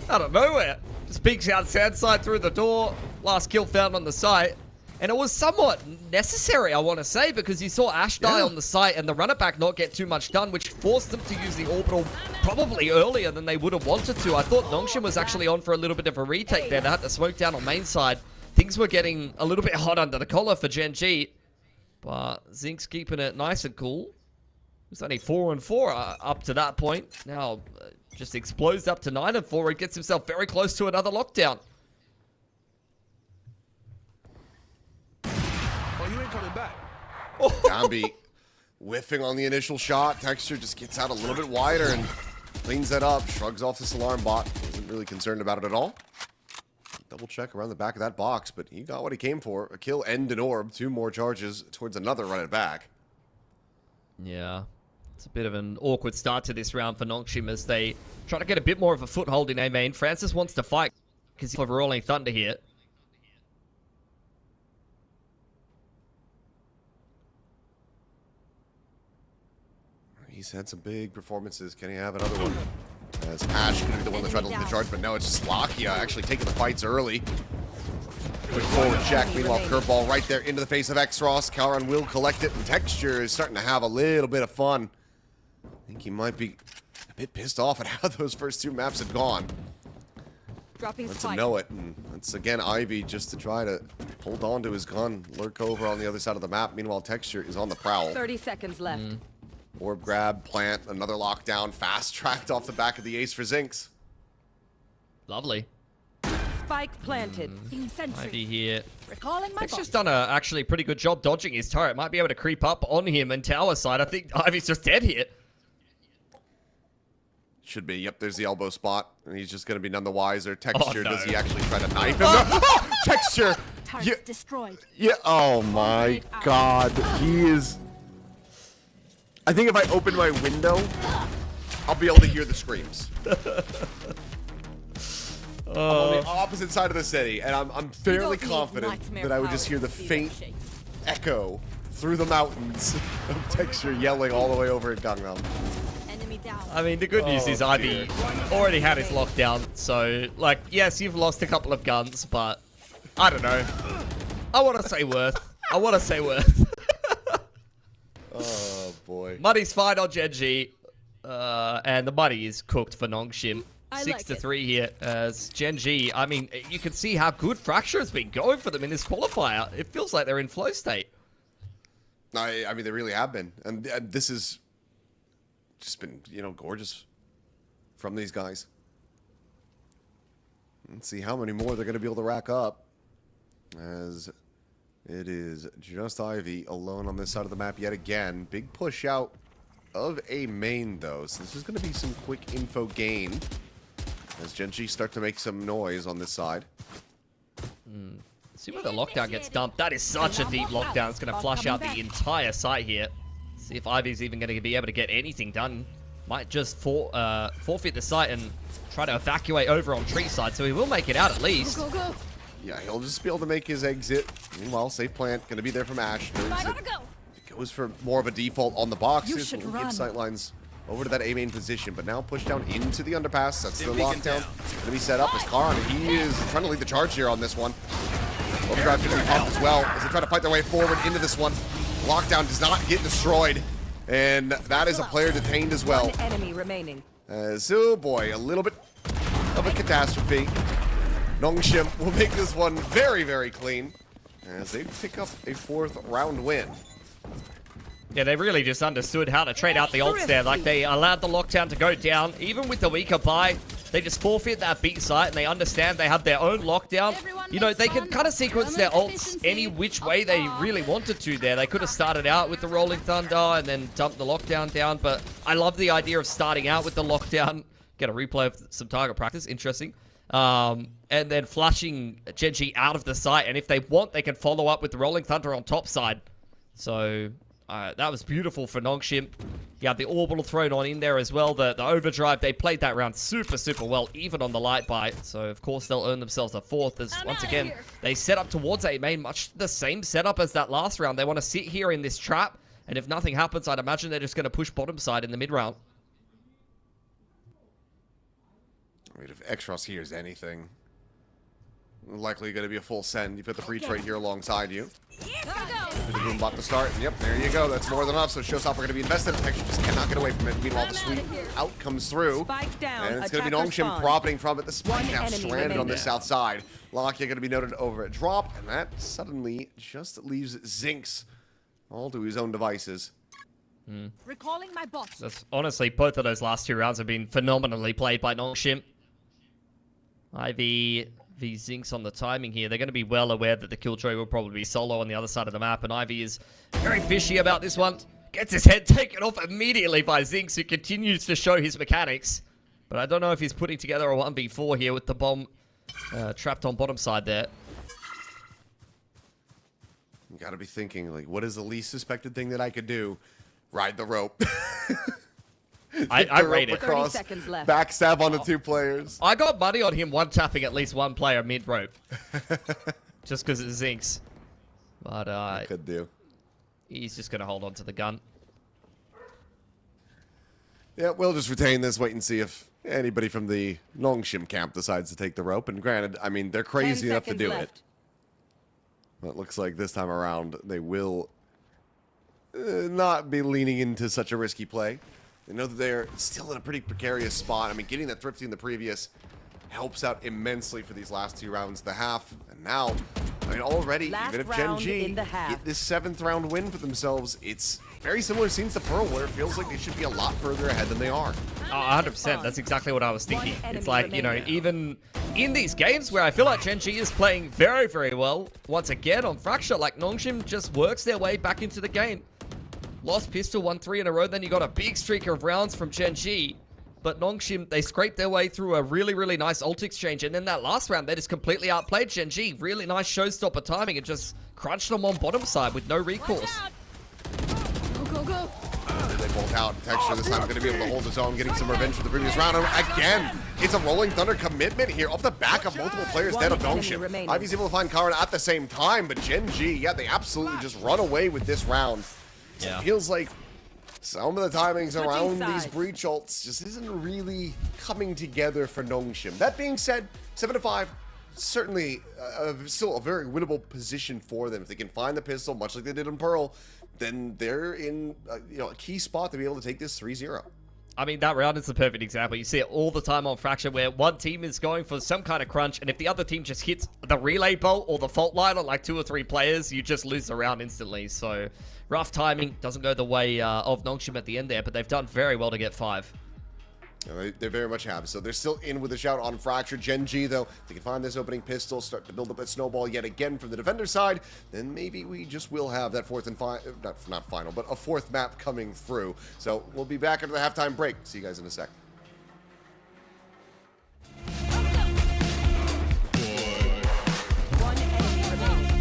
Out of nowhere. Just peeks out Sandside through the door. Last kill found on the site. And it was somewhat necessary, I want to say, because you saw Ash die on the site and the runner back not get too much done, which forced them to use the orbital probably earlier than they would have wanted to. I thought NONGSHIM was actually on for a little bit of a retake there. They had to smoke down on main side. Things were getting a little bit hot under the collar for Gen.G. But Zinx keeping it nice and cool. It was only 4-4 up to that point. Now, just explodes up to 9-4 and gets himself very close to another lockdown. Coming back. Gambi whiffing on the initial shot. Texture just gets out a little bit wider and cleans that up. Shrugs off this alarm bot. Isn't really concerned about it at all. Double check around the back of that box, but he got what he came for. A kill and an orb. 2 more charges towards another run it back. Yeah. It's a bit of an awkward start to this round for NONGSHIM as they try to get a bit more of a foothold in A main. Francis wants to fight because he's of Rolling Thunder here. He's had some big performances. Can he have another one? As Ash going to be the one that tried to lead the charge, but no, it's just Lakia actually taking the fights early. Quick forward check. Meanwhile, curveball right there into the face of X-Ross. Calron will collect it, and Texture is starting to have a little bit of fun. I think he might be a bit pissed off at how those first 2 maps had gone. Let's him know it, and that's again Ivy just to try to hold on to his gun, lurk over on the other side of the map. Meanwhile, Texture is on the prowl. 30 seconds left. Orb grab, plant, another lockdown, fast-tracked off the back of the ace for Zinx. Lovely. Spike planted. Ivy here. Recalling my Texture's done a actually pretty good job dodging his turret. Might be able to creep up on him and tower side. I think Ivy's just dead here. Should be. Yep, there's the elbow spot. And he's just going to be none the wiser. Texture, no. does he actually try to knife him? Oh, Texture! Yeah, Destroyed. yeah, oh my god. He is... I think if I open my window, I'll be able to hear the screams. I'm on the opposite side of the city, and I'm fairly confident that I would just hear the faint echo through the mountains of Texture yelling all the way over at Gangnam. I mean, the good news is Ivy already had his lockdown, so, like, yes, you've lost a couple of guns, but I don't know. I want to say worth. I want to say worth. Oh, boy. Muddy's fine on Gen.G, and the Muddy is cooked for NONGSHIM. 6-3 here as Gen.G. I mean, you can see how good Fracture has been going for them in this qualifier. It feels like they're in flow state. I mean, they really have been. And this has just been, you know, gorgeous from these guys. Let's see how many more they're going to be able to rack up. As it is just Ivy alone on this side of the map yet again. Big push out of a main, though. So this is going to be some quick info gain as Gen.G start to make some noise on this side. See where the lockdown gets dumped. That is such a deep lockdown. It's going to flush out the entire site here. See if Ivy's even going to be able to get anything done. Might just forfeit the site and try to evacuate over on tree side. So he will make it out at least. Go, go, go. Yeah, he'll just be able to make his exit. Meanwhile, safe plant, going to be there from Ash. I gotta go. Goes for more of a default on the boxes. You should We'll run. give sightlines over to that A main position, but now push down into the underpass. That's the lockdown. Going to be set up as Karn. He is trying to lead the charge here on this one. Overdrive going to be pumped as well as they try to fight their way forward into this one. Lockdown does not get destroyed, and that is a player detained as well. One enemy remaining. So, boy, a little bit of a catastrophe. NONGSHIM will make this one very, very clean as they pick up a 4th round win. Yeah, they really just understood how to trade out the ults there. Like, they allowed the lockdown to go down. Even with the weaker buy, they just forfeit that B site, and they understand they have their own lockdown. You know, they can kind of sequence their ults any which way they really wanted to there. They could have started out with the Rolling Thunder and then dumped the lockdown down, but I love the idea of starting out with the lockdown. Get a replay of some target practice. Interesting. And then flashing Gen.G out of the site, and if they want, they can follow up with the Rolling Thunder on top side. So that was beautiful for NONGSHIM. You have the orbital thrown on in there as well. The overdrive, they played that round super, super well, even on the light bite. So, of course, they'll earn themselves a 4th as, once again, they set up towards A main, much the same setup as that last round. They want to sit here in this trap, and if nothing happens, I'd imagine they're just going to push bottom side in the mid round. I mean, if Extros here is anything, likely going to be a full send. You put the breach right here alongside you. The boom bot to start. Yep, there you go. That's more than enough. So Showstopper going to be invested. Actually, just cannot get away from it. Meanwhile, the sweep out comes through. Spike down. And it's going to be Attacker NONGSHIM spawn. profiting from it. The spike One now enemy stranded on remaining. the south side. Lakia going to be noted over at drop. And that suddenly just leaves Zinx all to his own devices. Recalling my bot. That's, honestly, both of those last 2 rounds have been phenomenally played by NONGSHIM. Ivy v Zinx on the timing here. They're going to be well aware that the Killjoy will probably be solo on the other side of the map, and Ivy is very fishy about this one. Gets his head taken off immediately by Zinx, who continues to show his mechanics. But I don't know if he's putting together a 1v4 here with the bomb trapped on bottom side there. You got to be thinking, like, what is the least suspected thing that I could do? Ride the rope. I rate it. 30 seconds left. Backstab on the 2 players. I got money on him one-tapping at least one player mid-rope. Just because it's Zinx. But Could do. he's just going to hold on to the gun. Yeah, we'll just retain this, wait and see if anybody from the NONGSHIM camp decides to take the rope. And granted, I mean, they're 10 crazy enough to seconds do left. it. But it looks like this time around, they will not be leaning into such a risky play. They know that they're still in a pretty precarious spot. I mean, getting that thrifty in the previous helps out immensely for these last 2 rounds of the half. And now, I mean, already, Last even if round Gen.G in the half. get this 7th round win for themselves, it's very similar scenes to Pearl, where it feels like they should be a lot further ahead than they are. Oh, 100%. That's exactly what I was thinking. One It's enemy like, you know, remaining. even in these games where I feel like Gen.G is playing very, very well, once again on Fracture, like NONGSHIM just works their way back into the game. Lost pistol, 1-3 in a row, then you got a big streak of rounds from Gen.G. But NONGSHIM, they scraped their way through a really, really nice ult exchange. And then that last round, they just completely outplayed Gen.G. Really nice showstopper timing and just crunched them on bottom side with no recourse. Go, go, go. They bolt out. Texture this time going to be able to hold his own, getting some revenge for the previous round. And again, it's a Rolling Thunder commitment here off the back of multiple players dead of enemy NONGSHIM. remaining. Ivy's able to find Karin at the same time, but Gen.G, yeah, they absolutely just run away with this round. So Yeah. It feels like some of the timings Switching around these sides. breach ults just isn't really coming together for NONGSHIM. That being said, 7-5, certainly still a very winnable position for them. If they can find the pistol, much like they did in Pearl, then they're in a key spot to be able to take this 3-0. I mean, that round is the perfect example. You see it all the time on Fracture where one team is going for some kind of crunch, and if the other team just hits the relay bolt or the fault line on like 2 or 3 players, you just lose the round instantly. So, rough timing. Doesn't go the way of NONGSHIM at the end there, but they've done very well to get 5. Yeah, they very much have. So they're still in with a shout on Fracture. Gen.G, though, if they can find this opening pistol, start to build up a snowball yet again from the defender side, then maybe we just will have that fourth and not final, but a 4th map coming through. So we'll be back after the halftime break. See you guys in a sec. One enemy remaining.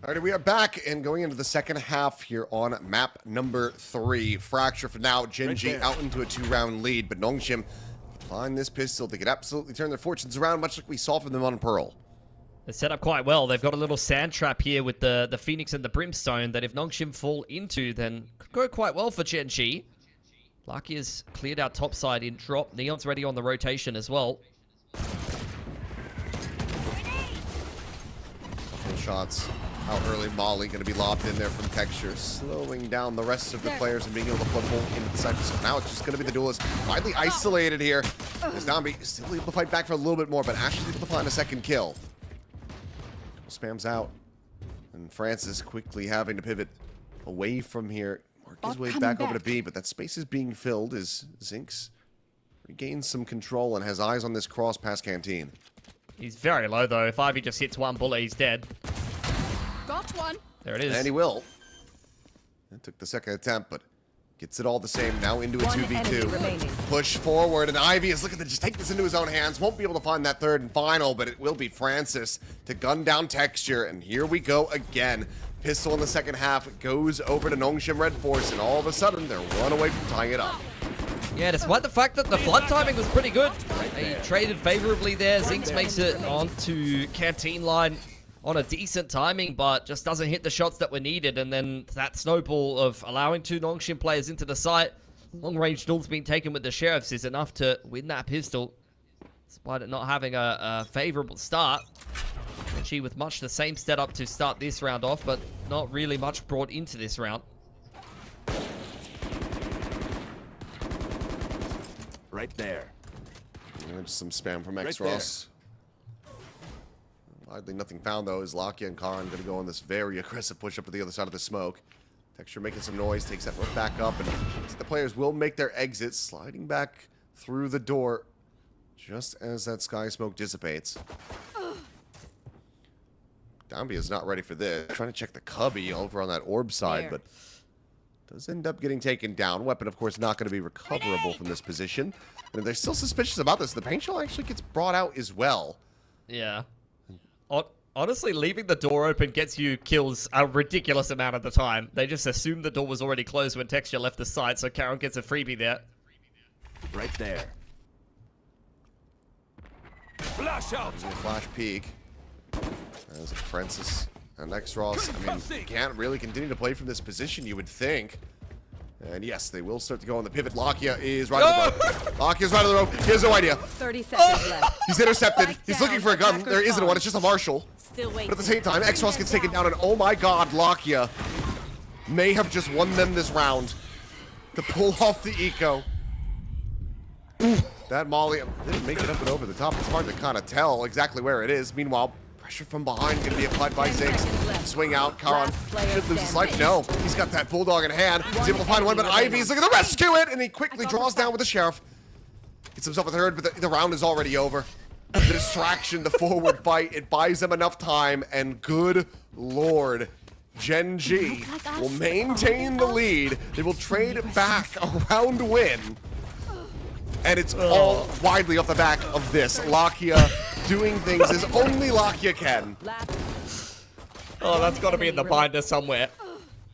All right, we are back and going into the second half here on map number 3. Fracture for now. Gen.G out into a 2-round lead, but NONGSHIM applying this pistol. They could absolutely turn their fortunes around, much like we saw from them on Pearl. They're set up quite well. They've got a little sand trap here with the Phoenix and the Brimstone that if NONGSHIM fall into, then could go quite well for Gen.G. Lucky has cleared out topside in drop. Neon's ready on the rotation as well. Shots. How early Molly going to be lobbed in there from Texture, slowing down the rest of the players and being able to flip into the cypher. So now it's just going to be the duelist widely isolated here. As Zombie is still able to fight back for a little bit more, but Ash is able to find a second kill. Spams out. And Francis quickly having to pivot away from here. Work his way back over to B, but that space is being filled as Zinx regains some control and has eyes on this cross past Canteen. He's very low, though. If Ivy just hits one bullet, he's dead. Got one. There it is. And he will. That took the second attempt, but gets it all the same. Now into a 2v2. Push forward, and Ivy is looking to just take this into his own hands. Won't be able to find that third and final, but it will be Francis to gun down Texture. And here we go again. Pistol in the second half goes over to NONGSHIM REDFORCE, and all of a sudden, they're one away from tying it up. Yeah, despite the fact that the flood timing was pretty good. They traded favorably there. Zinx makes it onto Canteen line on a decent timing, but just doesn't hit the shots that were needed. And then that snowball of allowing 2 NONGSHIM players into the site. Long-range duels being taken with the Sheriffs is enough to win that pistol, despite it not having a favorable start. Gen.G with much the same setup to start this round off, but not really much brought into this round. Right there. Yeah, just some spam from X-Ross. Widely nothing found, though, is Lakia and Karan going to go on this very aggressive push up to the other side of the smoke. Texture making some noise, takes that roof back up, and the players will make their exits, sliding back through the door just as that sky smoke dissipates. Downby is not ready for this. Trying to check the cubby over on that orb side, but does end up getting taken down. Weapon, of course, not going to be recoverable from this position. And they're still suspicious about this. The paint shell actually gets brought out as well. Yeah. Honestly, leaving the door open gets you kills a ridiculous amount of the time. They just assumed the door was already closed when Texture left the site, so Karen gets a freebie there. Right there. Flash out. Flash peek. As Francis and X-Ross, I mean, can't really continue to play from this position, you would think. And yes, they will start to go on the pivot. Lakia is right on the rope. Lakia's right on the rope. He has no idea. 30 seconds left. He's intercepted. He's looking for a gun. There isn't one. It's just a Marshall. Still waiting. But at the same time, X-Ross gets taken down, and oh my god, Lakia may have just won them this round to pull off the eco. That Molly didn't make it up and over the top. It's hard to kind of tell exactly where it is. Meanwhile, pressure from behind going to be applied by Zinx. Swing out. Karan should lose his life. No, he's got that Bulldog in hand. He's able to find one, but Ivy's looking to rescue it, and he quickly draws down with the Sheriff. Gets himself a third, but the round is already over. The distraction, the forward fight, it buys them enough time, and good lord, Gen.G will maintain the lead. They will trade back a round win. And it's all widely off the back of this. Lakia doing things as only Lakia can. Oh, that's got to be in the binder somewhere.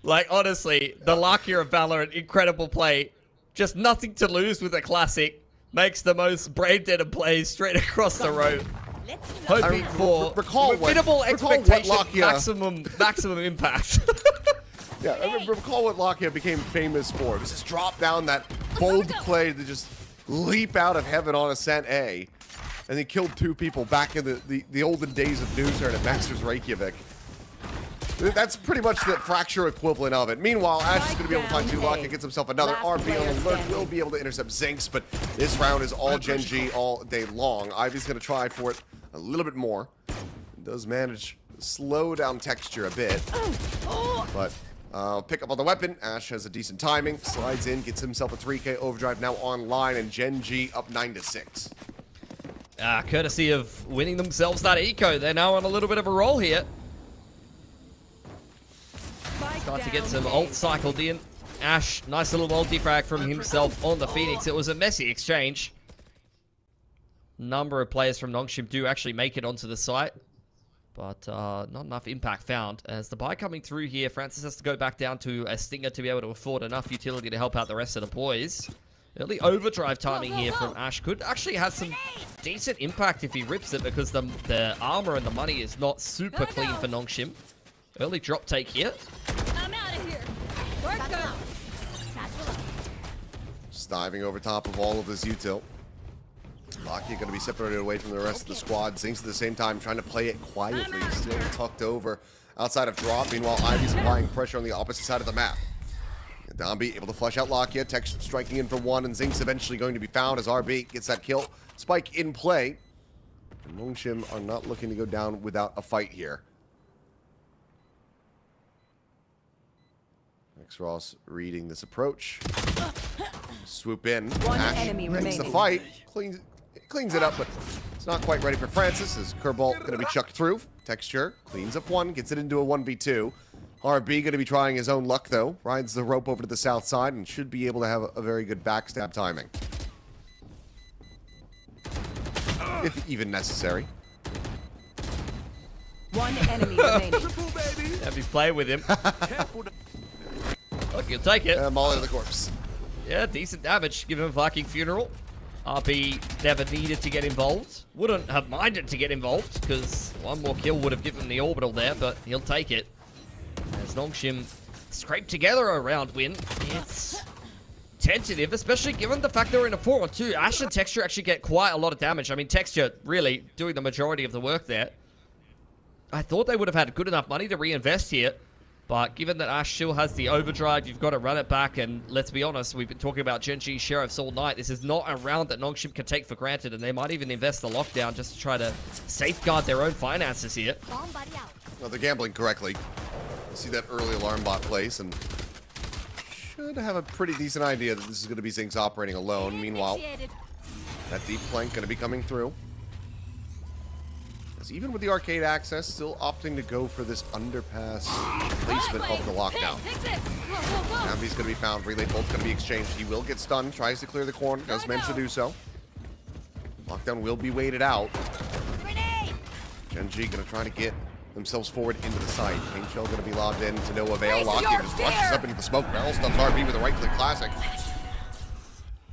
Like, honestly, the Lakia of Valorant, incredible play. Just nothing to lose with a classic. Makes the most brain-dead of plays straight across the road. Hoping for minimal expectation, maximum impact. Yeah, recall what Lakia became famous for. It was just drop down that bold play to just leap out of heaven on Ascent A. And he killed 2 people back in the olden days of Newsern at Masters Reykjavik. That's pretty much the Fracture equivalent of it. Meanwhile, Ash is going to be able to find 2 Lakia, gets himself another RP on alert, will be able to intercept Zinx, but this round is all Gen.G all day long. Ivy's going to try for it a little bit more. Does manage to slow down Texture a bit, but pick up on the weapon. Ash has a decent timing, slides in, gets himself a 3K overdrive now online, and Gen.G up 9-6. Courtesy of winning themselves that eco, they're now on a little bit of a roll here. Start to get some ult cycled in. Ash, nice little multi-frag from himself on the Phoenix. It was a messy exchange. Number of players from NONGSHIM do actually make it onto the site. But not enough impact found. As the buy coming through here, Francis has to go back down to a Stinger to be able to afford enough utility to help out the rest of the boys. Early overdrive timing here from Ash could actually have some decent impact if he rips it, because the armor and the money is not super clean for NONGSHIM. Early drop take here. I'm out of here. Work go. Just diving over top of all of this util. Lockheed going to be separated away from the rest of the squad. Zinx at the same time trying to play it quietly, still tucked over outside of drop. Meanwhile, Ivy's applying pressure on the opposite side of the map. Domby able to flush out Lockheed. Tech striking in for one, and Zinx eventually going to be found as RB gets that kill. Spike in play. And NONGSHIM are not looking to go down without a fight here. X-Ross reading this approach. Swoop in. One Ash enemy wins the remaining. fight. Cleans it up, but it's not quite ready for Francis. As Curveball going to be chucked through. Texture cleans up one, gets it into a 1v2. RB going to be trying his own luck, though. Rides the rope over to the south side and should be able to have a very good backstab timing. If even necessary. One enemy remaining. Have you play with him. Look, you'll take it. Molly to the corpse. Yeah, decent damage. Give him a Viking funeral. RB never needed to get involved. Wouldn't have minded to get involved, because one more kill would have given him the orbital there, but he'll take it. As NONGSHIM scraped together a round win, it's tentative, especially given the fact they're in a 4-on-2. Ash and Texture actually get quite a lot of damage. I mean, Texture really doing the majority of the work there. I thought they would have had good enough money to reinvest here, but given that Ash still has the overdrive, you've got to run it back, and let's be honest, we've been talking about Gen.G Sheriffs all night. This is not a round that NONGSHIM can take for granted, and they might even invest the lockdown just to try to safeguard their own finances here. Bomb buddy out. Well, they're gambling correctly. See that early alarm bot place, and should have a pretty decent idea that this is going to be Zinx operating alone. Meanwhile, Initiated. that deep flank going to be coming through. As even with the arcade access, still opting to go for this underpass placement of the lockdown. Take this. Go. Navi's going to be found. Relay bolt's going to be exchanged. He will get stunned. Tries to clear the corner. Does manage to do so. Lockdown will be waited out. Grenade. Gen.G going to try to get themselves forward into the site. King Shell going to be lobbed in to no avail. Face Lockheed your just rushes fear. up into the smoke barrel. Stuffs RB with a right-click classic.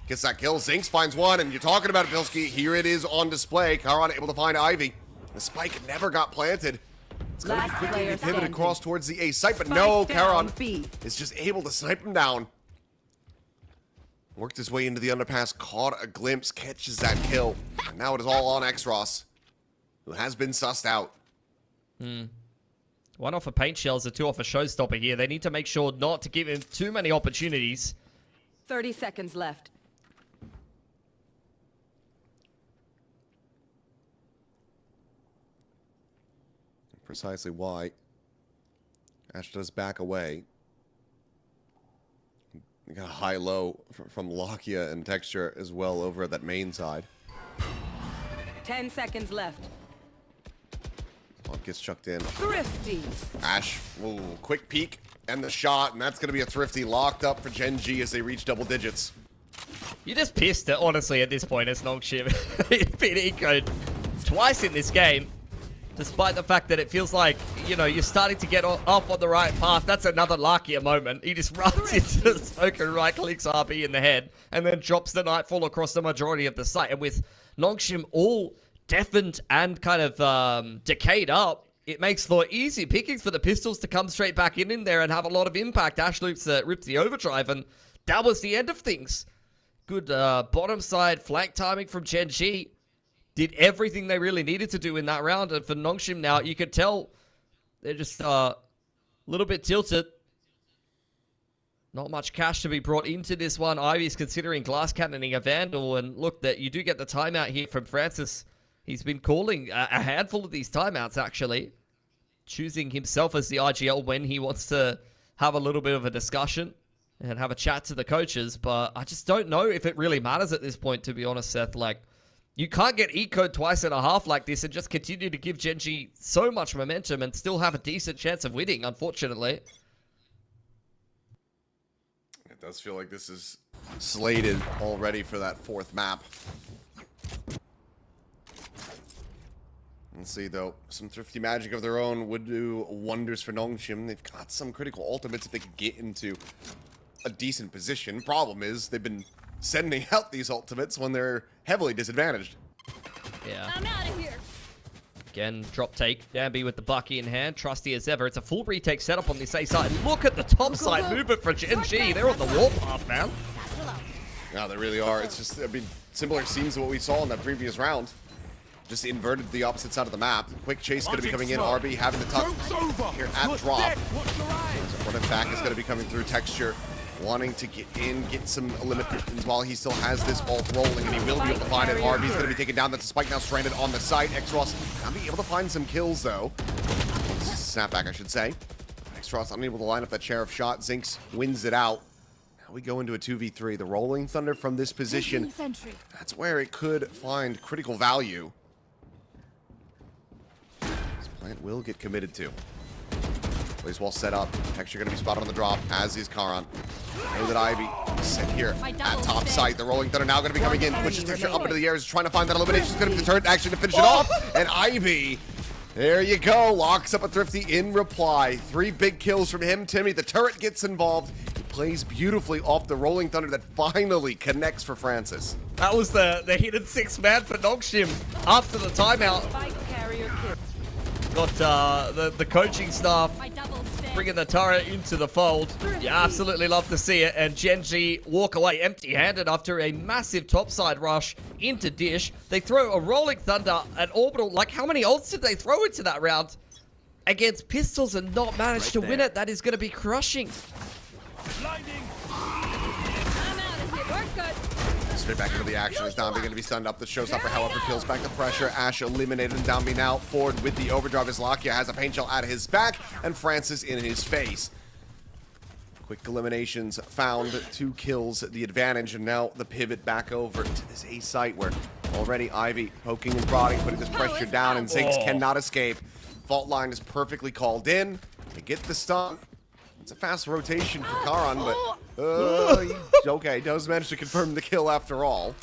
Gets that kill. Zinx finds one, and you're talking about it, Pilsky. Here it is on display. Charon able to find Ivy. The spike never got planted. It's going to Last quickly be player pivoted standing. across towards the A site, but Spike no, down, Charon B. is just able to snipe him down. Worked his way into the underpass, caught a glimpse, catches that kill. And now it is all on X-Ross, who has been sussed out. One off of paint shells, the two off a showstopper here. They need to make sure not to give him too many opportunities. 30 seconds left. Precisely why Ash does back away. You got a high-low from Lakia and Texture as well over at that main side. 10 seconds left. Ball gets chucked in. Thrifty. Ash, ooh, quick peek and the shot, and that's going to be a thrifty locked up for Gen.G as they reach double digits. You're just pissed, honestly, at this point as NONGSHIM. It's been ecoed twice in this game, despite the fact that it feels like, you know, you're starting to get off on the right path. That's another luckier moment. He just runs into the smoke and right-clicks RB in the head, and then drops the Nightfall across the majority of the site. And with NONGSHIM all deafened and kind of decayed up, it makes for easy pickings for the pistols to come straight back in there and have a lot of impact. Ash rips the overdrive, and that was the end of things. Good bottom side flank timing from Gen.G. Did everything they really needed to do in that round. And for NONGSHIM now, you could tell they're just a little bit tilted. Not much cash to be brought into this one. Ivy's considering glass cannoning a Vandal. And look, that you do get the timeout here from Francis. He's been calling a handful of these timeouts, actually. Choosing himself as the IGL when he wants to have a little bit of a discussion and have a chat to the coaches. But I just don't know if it really matters at this point, to be honest, Seth. Like, you can't get ecoed twice and a half like this and just continue to give Gen.G so much momentum and still have a decent chance of winning, unfortunately. It does feel like this is slated already for that fourth map. Let's see, though. Some thrifty magic of their own would do wonders for NONGSHIM. They've got some critical ultimates if they could get into a decent position. Problem is, they've been sending out these ultimates when they're heavily disadvantaged. Yeah. I'm out of here. Again, drop take. Danby with the Bucky in hand. Trusty as ever. It's a full retake setup on this A side. Look at the top side movement for Gen.G. They're on the warpath, man. Yeah, they really are. It's just, I mean, similar scenes to what we saw in that previous round. Just inverted the opposite side of the map. Quick chase going to be coming in. RB having the tuck here at drop. Running back is going to be coming through. Texture wanting to get in, get some eliminations while he still has this ult rolling, and he will be able to find it. RB is going to be taken down. That's a spike now stranded on the site. Xross not be able to find some kills though. Snapback, I should say. Xross unable to line up that sheriff shot. Zinx wins it out. Now we go into a 2v3. The Rolling Thunder from this position. That's where it could find critical value. This plant will get committed to. Plays well set up. Texture going to be spotted on the drop, as is Karan. Know that Ivy set here at top site. The Rolling Thunder now going to be coming in. Pushes Texture up into the air. Is trying to find that elimination. Is going to be the turret actually to finish it off. And Ivy, there you go. Locks up a Thrifty in reply. 3 big kills from him. Timmy, the turret gets involved. He plays beautifully off the Rolling Thunder that finally connects for Francis. That was the hidden 6-man for NONGSHIM after the timeout. Got the coaching staff bringing the turret into the fold. You absolutely love to see it. And Gen.G walk away empty-handed after a massive topside rush into Dish. They throw a Rolling Thunder, an Orbital. Like, how many ults did they throw into that round? Against Pistols and not manage to win it. That is going to be crushing. Blinding. I'm out of here. We're good. Straight back into the action as Dombey going to be stunned up. The showstopper, however, peels back the pressure. Ash eliminated, and Dombey now forward with the overdrive as Lakia has a paint shell at his back and Francis in his face. Quick eliminations found, 2 kills, the advantage, and now the pivot back over to this A site where already Ivy poking and prodding, putting this pressure down, and Zinx cannot escape. Fault line is perfectly called in. They get the stun. It's a fast rotation for Karan, but okay, does manage to confirm the kill after all.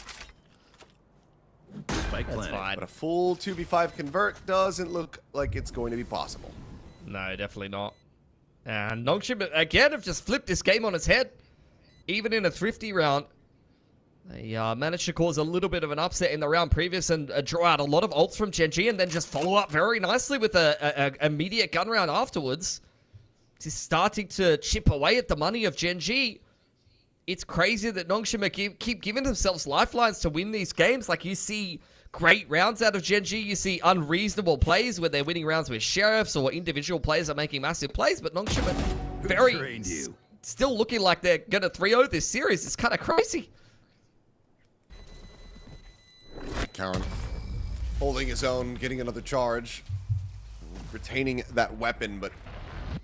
Spike That's planted. fine. But a full 2v5 convert doesn't look like it's going to be possible. No, definitely not. And NONGSHIM, again, have just flipped this game on its head. Even in a thrifty round, they managed to cause a little bit of an upset in the round previous and draw out a lot of ults from Gen.G and then just follow up very nicely with a immediate gun round afterwards. Just starting to chip away at the money of Gen.G. It's crazy that NONGSHIM keep giving themselves lifelines to win these games. Like, you see great rounds out of Gen.G. You see unreasonable plays where they're winning rounds with sheriffs or individual players are making massive plays. But NONGSHIM are very still looking like they're going to 3-0 this series. It's kind of crazy. Karan holding his own, getting another charge, retaining that weapon, but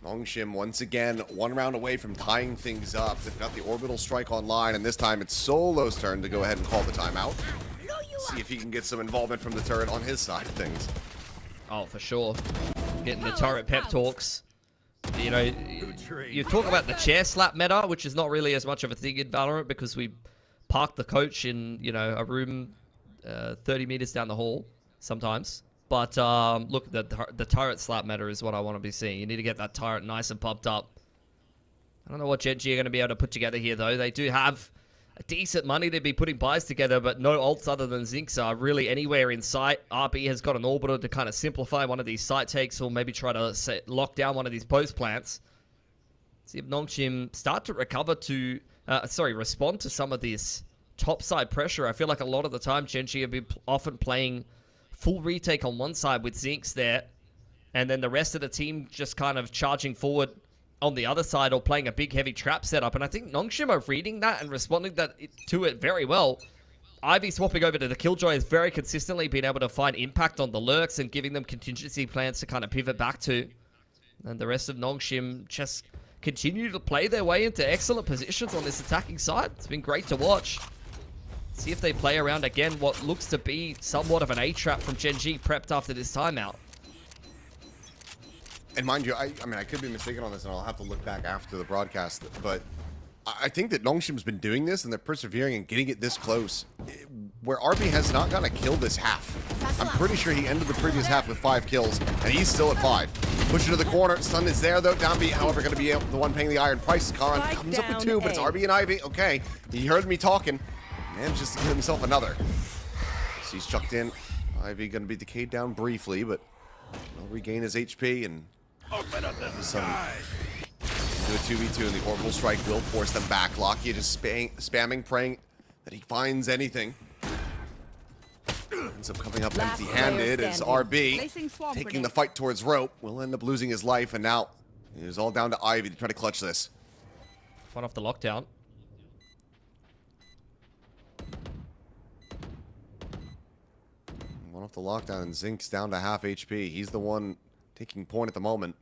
NONGSHIM once again 1 round away from tying things up. They've got the orbital strike online, and this time it's Solo's turn to go ahead and call the timeout. See if he can get some involvement from the turret on his side of things. Oh, for sure. Getting the turret pep talks. You know, you talk about the chair slap meta, which is not really as much of a thing in Valorant because we park the coach in, you know, a room 30 meters down the hall sometimes. But look, the turret slap meta is what I want to be seeing. You need to get that turret nice and pumped up. I don't know what Gen.G are going to be able to put together here, though. They do have a decent money to be putting buys together, but no ults other than Zinx are really anywhere in sight. RB has got an orbital to kind of simplify one of these site takes or maybe try to lock down one of these post plants. See if NONGSHIM start to recover to, respond to some of this topside pressure. I feel like a lot of the time Gen.G have been often playing full retake on one side with Zinx there, and then the rest of the team just kind of charging forward on the other side or playing a big heavy trap setup. And I think NONGSHIM are reading that and responding to it very well. Ivy swapping over to the Killjoy has very consistently been able to find impact on the lurks and giving them contingency plans to kind of pivot back to. And the rest of NONGSHIM just continue to play their way into excellent positions on this attacking side. It's been great to watch. See if they play around again what looks to be somewhat of an A-trap from Gen.G prepped after this timeout. And mind you, I mean, I could be mistaken on this, and I'll have to look back after the broadcast, but I think that NONGSHIM's been doing this, and they're persevering and getting it this close, where RB has not gotten a kill this half. I'm pretty sure he ended the previous half with 5 kills, and he's still at 5. Push it to the corner. Stun is there, though. Downbeat, however, going to be the one paying the iron price. Karan comes up with 2, but it's RB and Ivy. Okay, he heard me talking. Manages to get himself another. So he's chucked in. Ivy going to be decayed down briefly, but he'll regain his HP and Open up the into sky. a 2v2, and the orbital strike will force them back. Lakia just spamming, praying that he finds anything. Ends up coming up Last empty-handed player as standing. RB Placing swamp taking grenade. the fight towards rope. Will end up losing his life, and now it is all down to Ivy to try to clutch this. One off the lockdown. One off the lockdown, and Zink's down to half HP. He's the one taking point at the moment.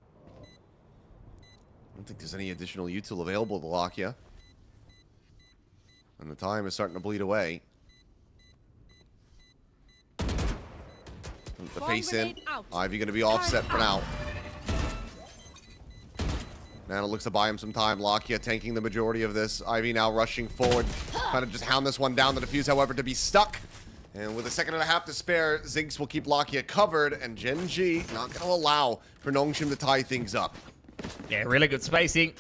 I don't think there's any additional util available to Lakia. And the time is starting to bleed away. The Bomb face in. grenade out. Ivy going to be offset for now. Nana looks to buy him some time. Lakia tanking the majority of this. Ivy now rushing forward. Trying to just hound this one down. The defuse, however, to be stuck. And with a second and a half to spare, Zinx will keep Lakia covered. And Gen.G not going to allow for NONGSHIM to tie things up. Yeah, really good spacing.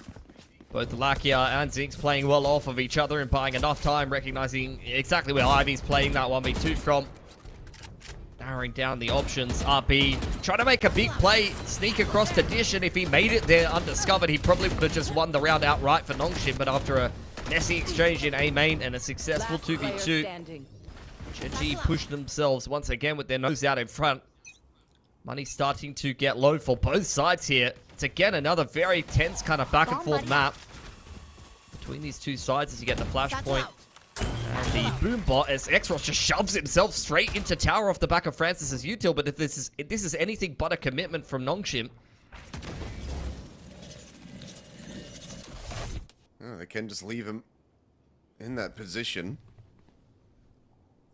Both Lakia and Zinx playing well off of each other and buying enough time, recognizing exactly where Ivy's playing that 1v2 from. Narrowing down the options. RB trying to make a big play, sneak across to Dish, and if he made it there undiscovered, he probably would have just won the round outright for NONGSHIM, but after a messy exchange in A main and a successful Last player 2v2, standing. Gen.G pushed themselves once again with their nose out in front. Money starting to get low for both sides here. It's again another very tense kind of back and forth map between these two sides as you get the flashpoint. And the boom bot as Xross just shoves himself straight into tower off the back of Francis's util. But if this is anything but a commitment from NONGSHIM. Oh, they can just leave him in that position.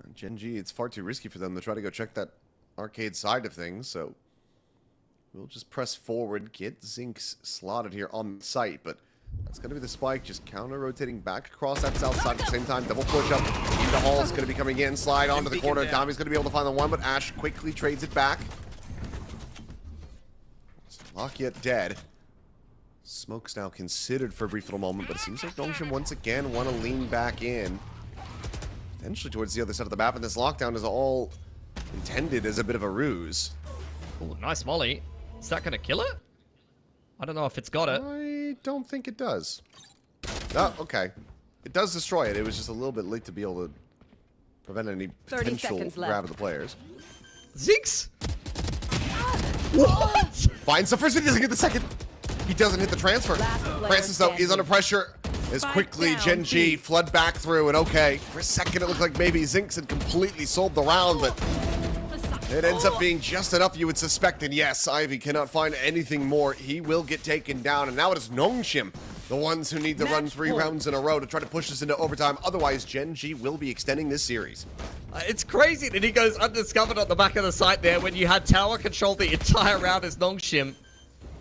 And Gen.G, it's far too risky for them to try to go check that arcade side of things, so we'll just press forward, get Zinx slotted here on the site, but that's going to be the spike, just counter-rotating back across that south side at the same time. Double push up into Hall's going to be coming in, slide onto the corner. Dami's going to be able to find the one, but Ash quickly trades it back. Lakia dead. Smoke's now considered for a brief little moment, but it seems like NONGSHIM once again want to lean back in. Potentially towards the other side of the map, and this lockdown is all intended as a bit of a ruse. Oh, nice molly. Is that going to kill it? I don't know if it's got it. I don't think it does. Oh, okay. It does destroy it. It was just a little bit late to be able to prevent any 30 potential seconds left. grab of the players. Zinx! What? Finds the first, but he doesn't get the second. He doesn't hit the transfer. Last player Francis, though, is standing. under pressure. As Spike quickly down, Gen.G B. flood back through, and okay, for a second it looked like maybe Zinx had completely sold the round, but it ends up being just enough you would suspect, and yes, Ivy cannot find anything more. He will get taken down, and now it is NONGSHIM, the ones who need to run 3 rounds in a row to try to push this into overtime. Otherwise, Gen.G will be extending this series. It's crazy that he goes undiscovered on the back of the site there when you had tower control the entire round as NONGSHIM.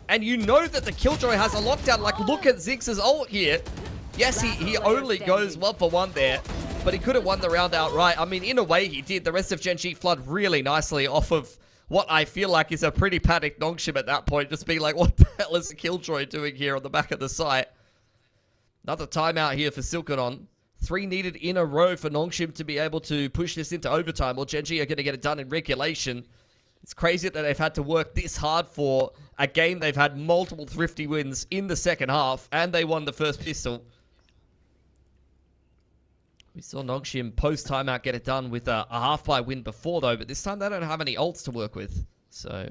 And you know that the Killjoy has a lockdown. Like, look at Zinx's ult here. Yes, he only goes 1 for 1 there, but he could have won the round outright. I mean, in a way, he did. The rest of Gen.G flood really nicely off of what I feel like is a pretty panicked NONGSHIM at that point, just being like, what the hell is the Killjoy doing here on the back of the site? Another timeout here for Silkenon. 3 needed in a row for NONGSHIM to be able to push this into overtime. Well, Gen.G are going to get it done in regulation. It's crazy that they've had to work this hard for a game they've had multiple thrifty wins in the second half, and they won the first pistol. We saw NONGSHIM post-timeout get it done with a half-by win before, though, but this time they don't have any ults to work with. So,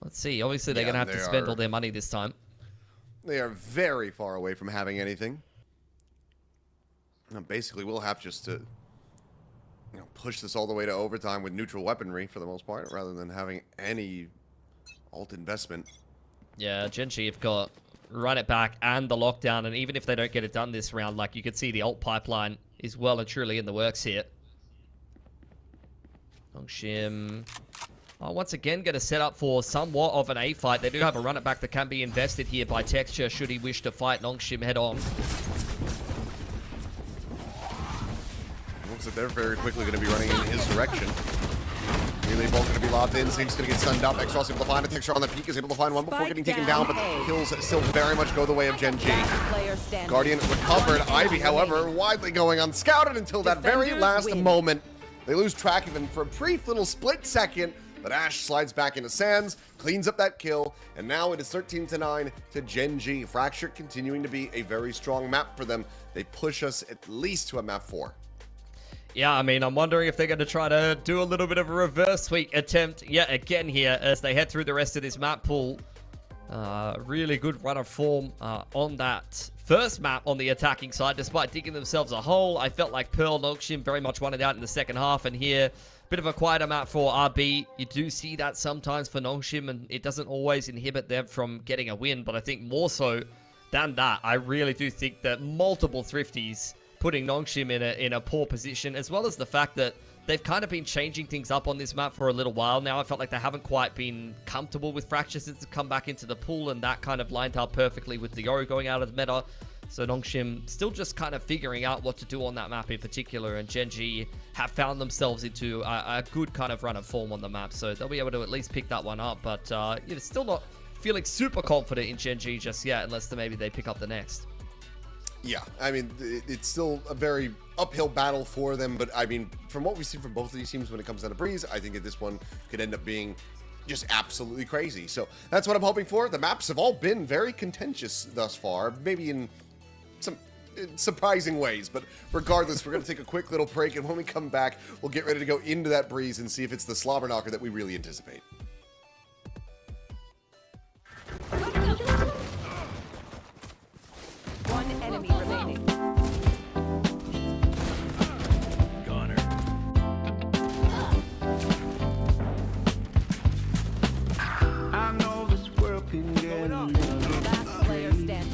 let's see. Obviously, they're going to have to spend all their money this time. They are very far away from having anything. And basically, we'll have just to push this all the way to overtime with neutral weaponry for the most part, rather than having any ult investment. Yeah, Gen.G have got run it back and the lockdown, and even if they don't get it done this round, like you could see the ult pipeline is well and truly in the works here. NONGSHIM once again going to set up for somewhat of an A fight. They do have a run it back that can be invested here by Texture should he wish to fight NONGSHIM head on. Looks like they're very quickly going to be running in his direction. Really both going to be locked in. Zink's going to get stunned up. Exos able to find a texture on the peak. Is able to find one before getting taken down, but the kills still very much go the way of Gen.G. Guardian recovered. Ivy, however, widely going unscouted until that very last moment. They lose track of him for a brief little split second, but Ash slides back into Sands, cleans up that kill, and now it is 13-9 to Gen.G. Fracture continuing to be a very strong map for them. They push us at least to a map 4. Yeah, I mean, I'm wondering if they're going to try to do a little bit of a reverse sweep attempt yet again here as they head through the rest of this map pool. Really good run of form on that first map on the attacking side, despite digging themselves a hole. I felt like Pearl, NONGSHIM very much won it out in the second half, and here, bit of a quieter map for RB. You do see that sometimes for NONGSHIM, and it doesn't always inhibit them from getting a win, but I think more so than that, I really do think that multiple Thrifties putting NONGSHIM in a poor position, as well as the fact that they've kind of been changing things up on this map for a little while now. I felt like they haven't quite been comfortable with Fracture since it's come back into the pool, and that kind of lined up perfectly with the Yoru going out of the meta. So NONGSHIM still just kind of figuring out what to do on that map in particular, and Gen.G have found themselves into a good kind of run of form on the map, so they'll be able to at least pick that one up, but still not feeling super confident in Gen.G just yet, unless maybe they pick up the next. Yeah, I mean, it's still a very uphill battle for them, but I mean, from what we've seen from both of these teams when it comes down to Breeze, I think that this one could end up being just absolutely crazy. So that's what I'm hoping for. The maps have all been very contentious thus far, maybe in some surprising ways, but regardless, we're going to take a quick little break, and when we come back, we'll get ready to go into that Breeze and see if it's the slobber knocker that we really anticipate. One enemy remaining. Goner. I know this world can get a little Last player standing.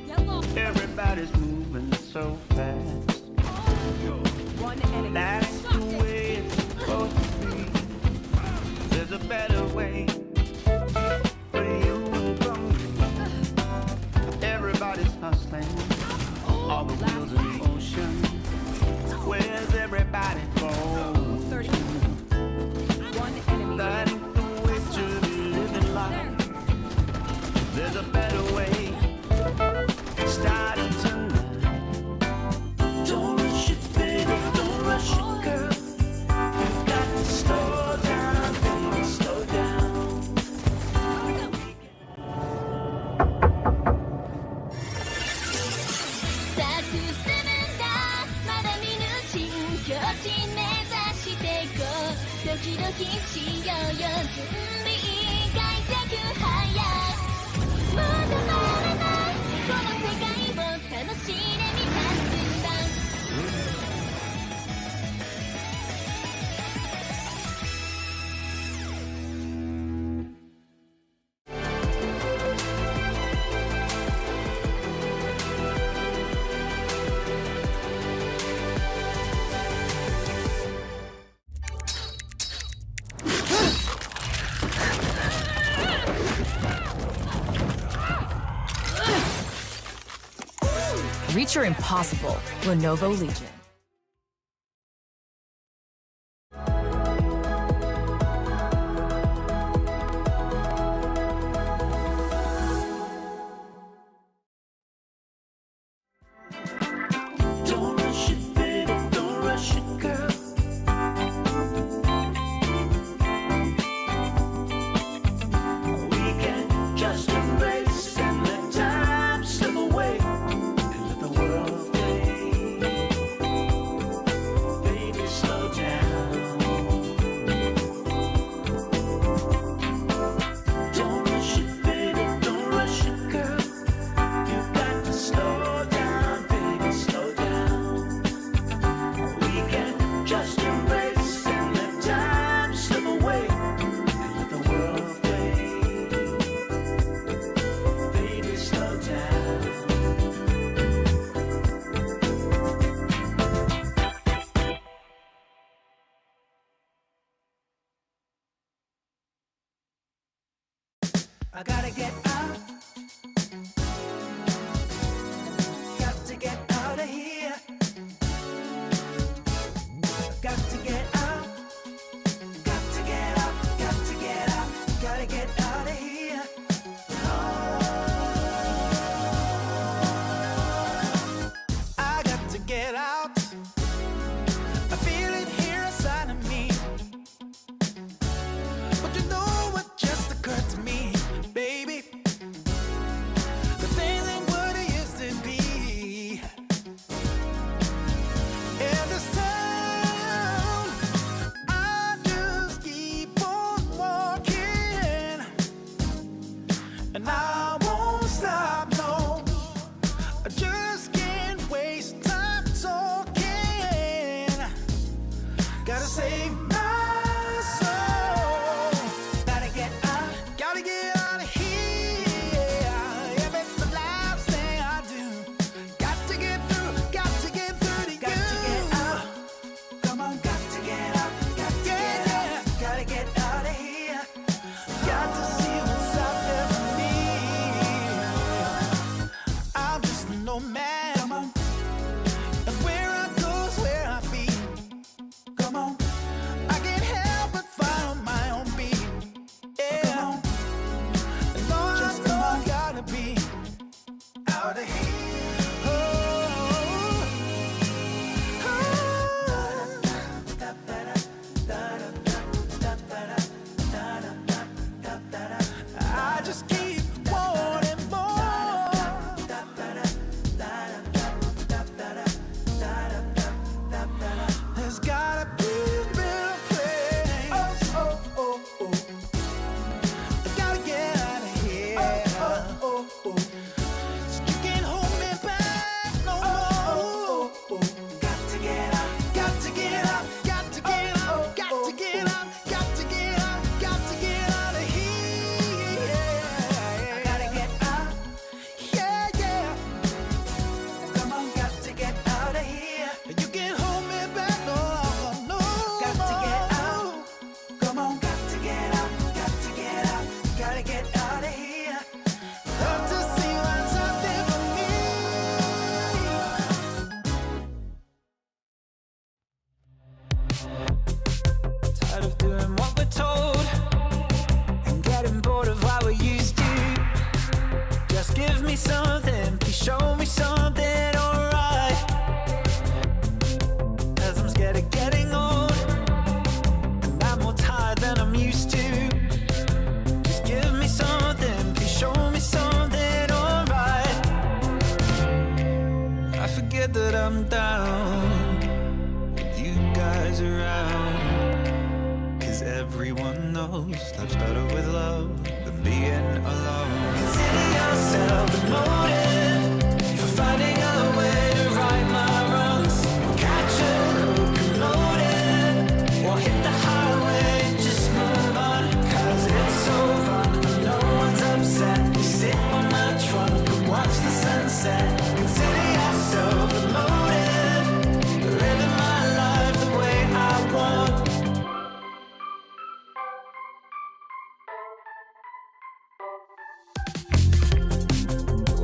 Yellow. Everybody's moving so fast. One enemy. That's the way it's supposed to be. There's a better way for you and for me. Everybody's hustling. All the wheels in motion. Where's everybody going? 30. One enemy That remaining. ain't the way to be living life. There's a better way. Starting tonight. Don't rush it, baby. Don't rush it, girl. You got to slow down, baby. Slow down. Reach your impossible. Lenovo Legion. Don't rush it, baby. Don't rush it, girl. We can just embrace and let time slip away and let the world fade. Baby, slow down. Don't rush it, baby. Don't rush it, girl. You got to slow down, baby. Slow down. We can just embrace and let time slip away and let the world fade. Baby, slow down. I gotta get out. Got to get out of here. Got to get out. Got to get me something, please show me something alright. As I'm scared of getting old, and I'm more tired than I'm used to. Just give me something, please show me something alright. I forget that I'm down with you guys around, 'cause everyone knows life's better with love than being alone. Consider yourself the motive for finding a way to right my wrongs. Catch a locomotive or hit the highway and just move on, 'cause it's so fun and no one's upset. We sit on my trunk and watch the sunset. Consider yourself the motive for living my life the way I want.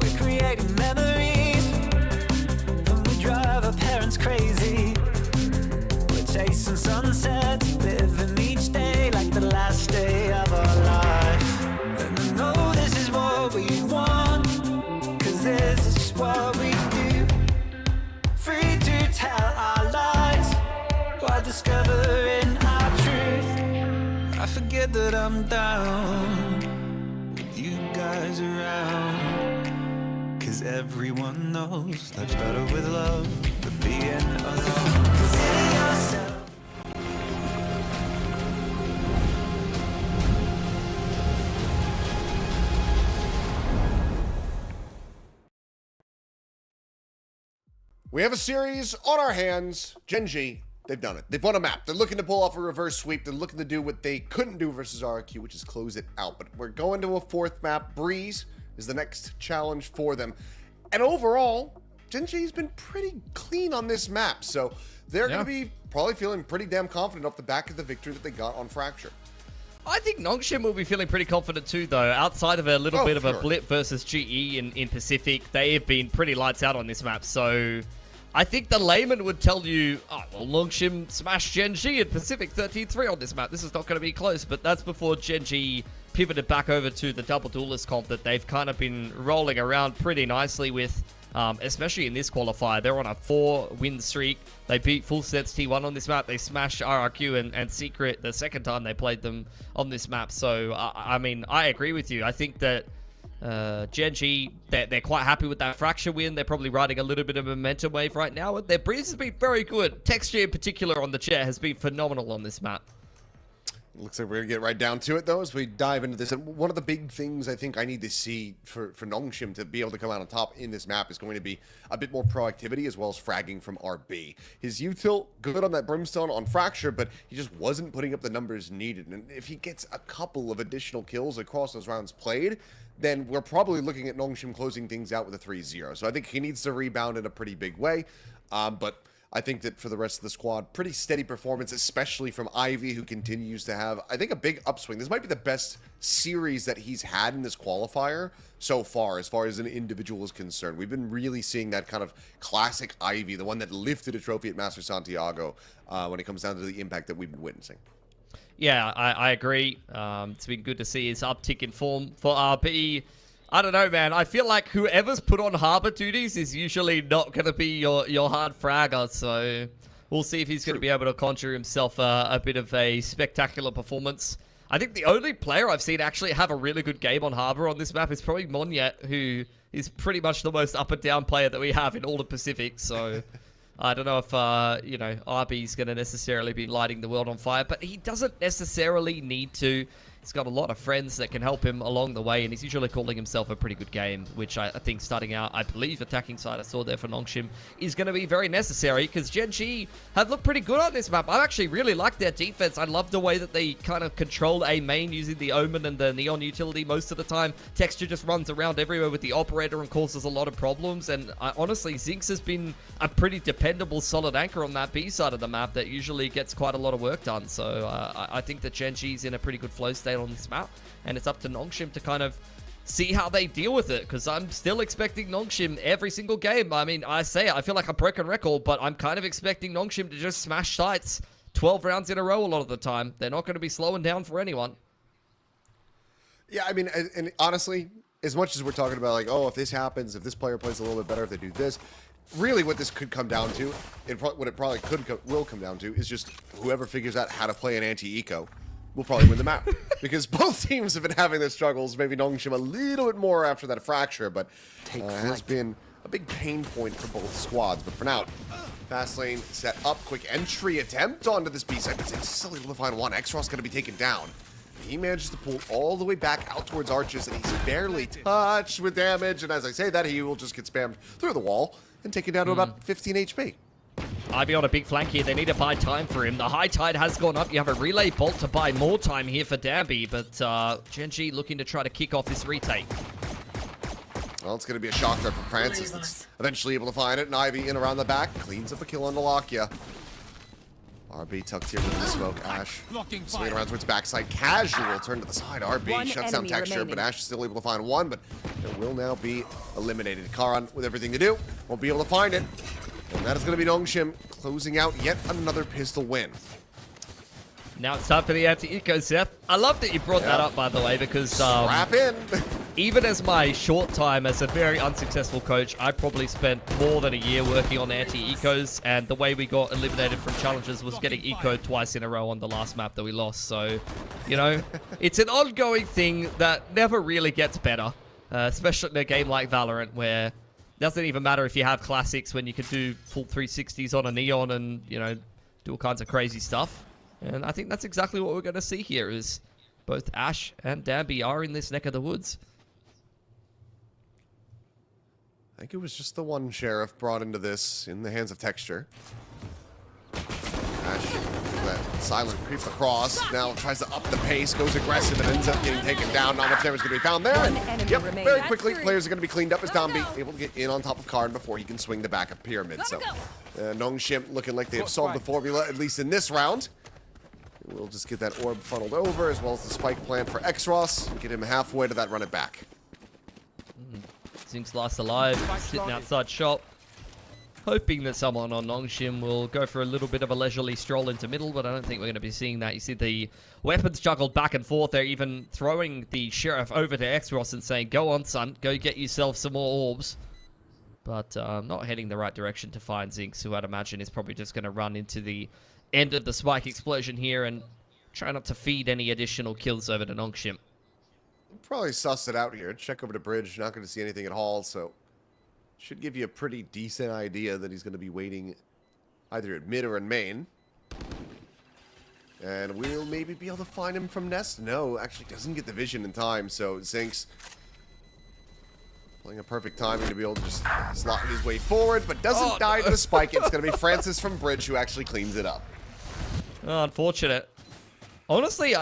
We're creating memories, and we drive our parents crazy. We're chasing sunsets, living each day like the last day of our life. And I know this is what we want, 'cause this is just what we do. Free to tell our lies while discovering our truth. I forget that I'm down with you guys around, 'cause everyone knows life's better with love than being alone. Consider yourself. We have a series on our hands. Gen.G, they've done it. They've won a map. They're looking to pull off a reverse sweep. They're looking to do what they couldn't do versus RRQ, which is close it out. But we're going to a fourth map. Breeze is the next challenge for them. And overall, Gen.G's been pretty clean on this map. So they're going to be probably feeling pretty damn confident off the back of the victory that they got on Fracture. I think NONGSHIM will be feeling pretty confident too, though. Outside of a little bit of a blip versus GE in Pacific, they have been pretty lights out on this map. So I think the layman would tell you, oh, well, NONGSHIM smashed Gen.G in Pacific 13-3 on this map. This is not going to be close, but that's before Gen.G pivoted back over to the double duelist comp that they've kind of been rolling around pretty nicely with, especially in this qualifier. They're on a 4-win streak. They beat Full Sets T1 on this map. They smashed RRQ and Secret the second time they played them on this map. So, I mean, I agree with you. I think that Gen.G, they're quite happy with that Fracture win. They're probably riding a little bit of a momentum wave right now. And their Breeze has been very good. Texture in particular on the chair has been phenomenal on this map. Looks like we're going to get right down to it, though, as we dive into this. And one of the big things I think I need to see for NONGSHIM to be able to come out on top in this map is going to be a bit more proactivity as well as fragging from RB. His util, good on that Brimstone on Fracture, but he just wasn't putting up the numbers needed. And if he gets a couple of additional kills across those rounds played, then we're probably looking at NONGSHIM closing things out with a 3-0. So I think he needs to rebound in a pretty big way. But I think that for the rest of the squad, pretty steady performance, especially from Ivy, who continues to have, I think, a big upswing. This might be the best series that he's had in this qualifier so far as an individual is concerned. We've been really seeing that kind of classic Ivy, the one that lifted a trophy at Master Santiago when it comes down to the impact that we've been witnessing. Yeah, I agree. It's been good to see his uptick in form for RB. I don't know, man. I feel like whoever's put on harbor duties is usually not going to be your hard fragger. So we'll see if he's going to be able to conjure himself a bit of a spectacular performance. I think the only player I've seen actually have a really good game on harbor on this map is probably Monyet, who is pretty much the most up and down player that we have in all the Pacific. So I don't know if, RB's going to necessarily be lighting the world on fire, but he doesn't necessarily need to. He's got a lot of friends that can help him along the way, and he's usually calling himself a pretty good game, which I think starting out, I believe, attacking side I saw there for NONGSHIM is going to be very necessary, because Gen.G have looked pretty good on this map. I actually really like their defense. I love the way that they kind of control A main using the Omen and the Neon utility most of the time. Texture just runs around everywhere with the Operator and causes a lot of problems, and honestly, Zinx has been a pretty dependable, solid anchor on that B side of the map that usually gets quite a lot of work done. So I think that Gen.G's in a pretty good flow state on this map, and it's up to NONGSHIM to kind of see how they deal with it, because I'm still expecting NONGSHIM every single game. I mean, I feel like a broken record, but I'm kind of expecting NONGSHIM to just smash sites 12 rounds in a row a lot of the time. They're not going to be slowing down for anyone. Yeah, I mean, and honestly, as much as we're talking about, like, oh, if this happens, if this player plays a little bit better, if they do this, really what this could come down to, what it probably will come down to, is just whoever figures out how to play an anti-eco will probably win the map. Because both teams have been having their struggles, maybe NONGSHIM a little bit more after that fracture, but has been a big pain point for both squads. But for now, fast lane set up, quick entry attempt onto this B side, but it's still able to find one. Exros going to be taken down. He manages to pull all the way back out towards Arches, and he's barely touched with damage. And as I say that, he will just get spammed through the wall and taken down to about 15 HP. IB on a big flank here. They need to buy time for him. The high tide has gone up. You have a relay bolt to buy more time here for Dambi, but Gen.G looking to try to kick off this retake. Well, it's going to be a shock there for Francis that's eventually able to find it. And Ivy in around the back, cleans up a kill on the Lakia. RB tucked here with the smoke. Ash swinging around towards backside. Casual turn to the side. RB shuts down Texture, but Ash is still able to find one, but it will now be eliminated. Karan with everything to do won't be able to find it. And that is going to be NONGSHIM closing out yet another pistol win. Now it's time for the anti-eco, Seth. I love that you brought that up, by the way, because Strap in. even as my short time as a very unsuccessful coach, I probably spent more than a year working on anti-ecos, and the way we got eliminated from challenges was getting ecoed twice in a row on the last map that we lost. So, you know, it's an ongoing thing that never really gets better, especially in a game like Valorant, where it doesn't even matter if you have classics when you can do full 360s on a Neon and, you know, do all kinds of crazy stuff. And I think that's exactly what we're going to see here, is both Ash and Dambi are in this neck of the woods. I think it was just the one Sheriff brought into this in the hands of Texture. Ash, that silent creep across, now tries to up the pace, goes aggressive, and ends up getting taken down. Not much damage going to be found there. Yep, very quickly, players are going to be cleaned up as Dambi able to get in on top of Karn before he can swing the backup pyramid. So, NONGSHIM looking like they've solved the formula, at least in this round. We'll just get that orb funneled over, as well as the spike plan for Exros. Get him halfway to that run it back. Zinx last alive, sitting outside shop. Hoping that someone on NONGSHIM will go for a little bit of a leisurely stroll into middle, but I don't think we're going to be seeing that. You see the weapons juggled back and forth. They're even throwing the Sheriff over to Exros and saying, go on, son, go get yourself some more orbs. But not heading the right direction to find Zinx, who I'd imagine is probably just going to run into the end of the spike explosion here and try not to feed any additional kills over to NONGSHIM. Probably suss it out here. Check over to bridge. Not going to see anything at all, so should give you a pretty decent idea that he's going to be waiting either at mid or in main. And we'll maybe be able to find him from Nest. No, actually doesn't get the vision in time, so Zinx playing a perfect timing to be able to just slot his way forward, but doesn't die to the spike. It's going to be Francis from bridge who actually cleans it up. Oh, unfortunate. Honestly,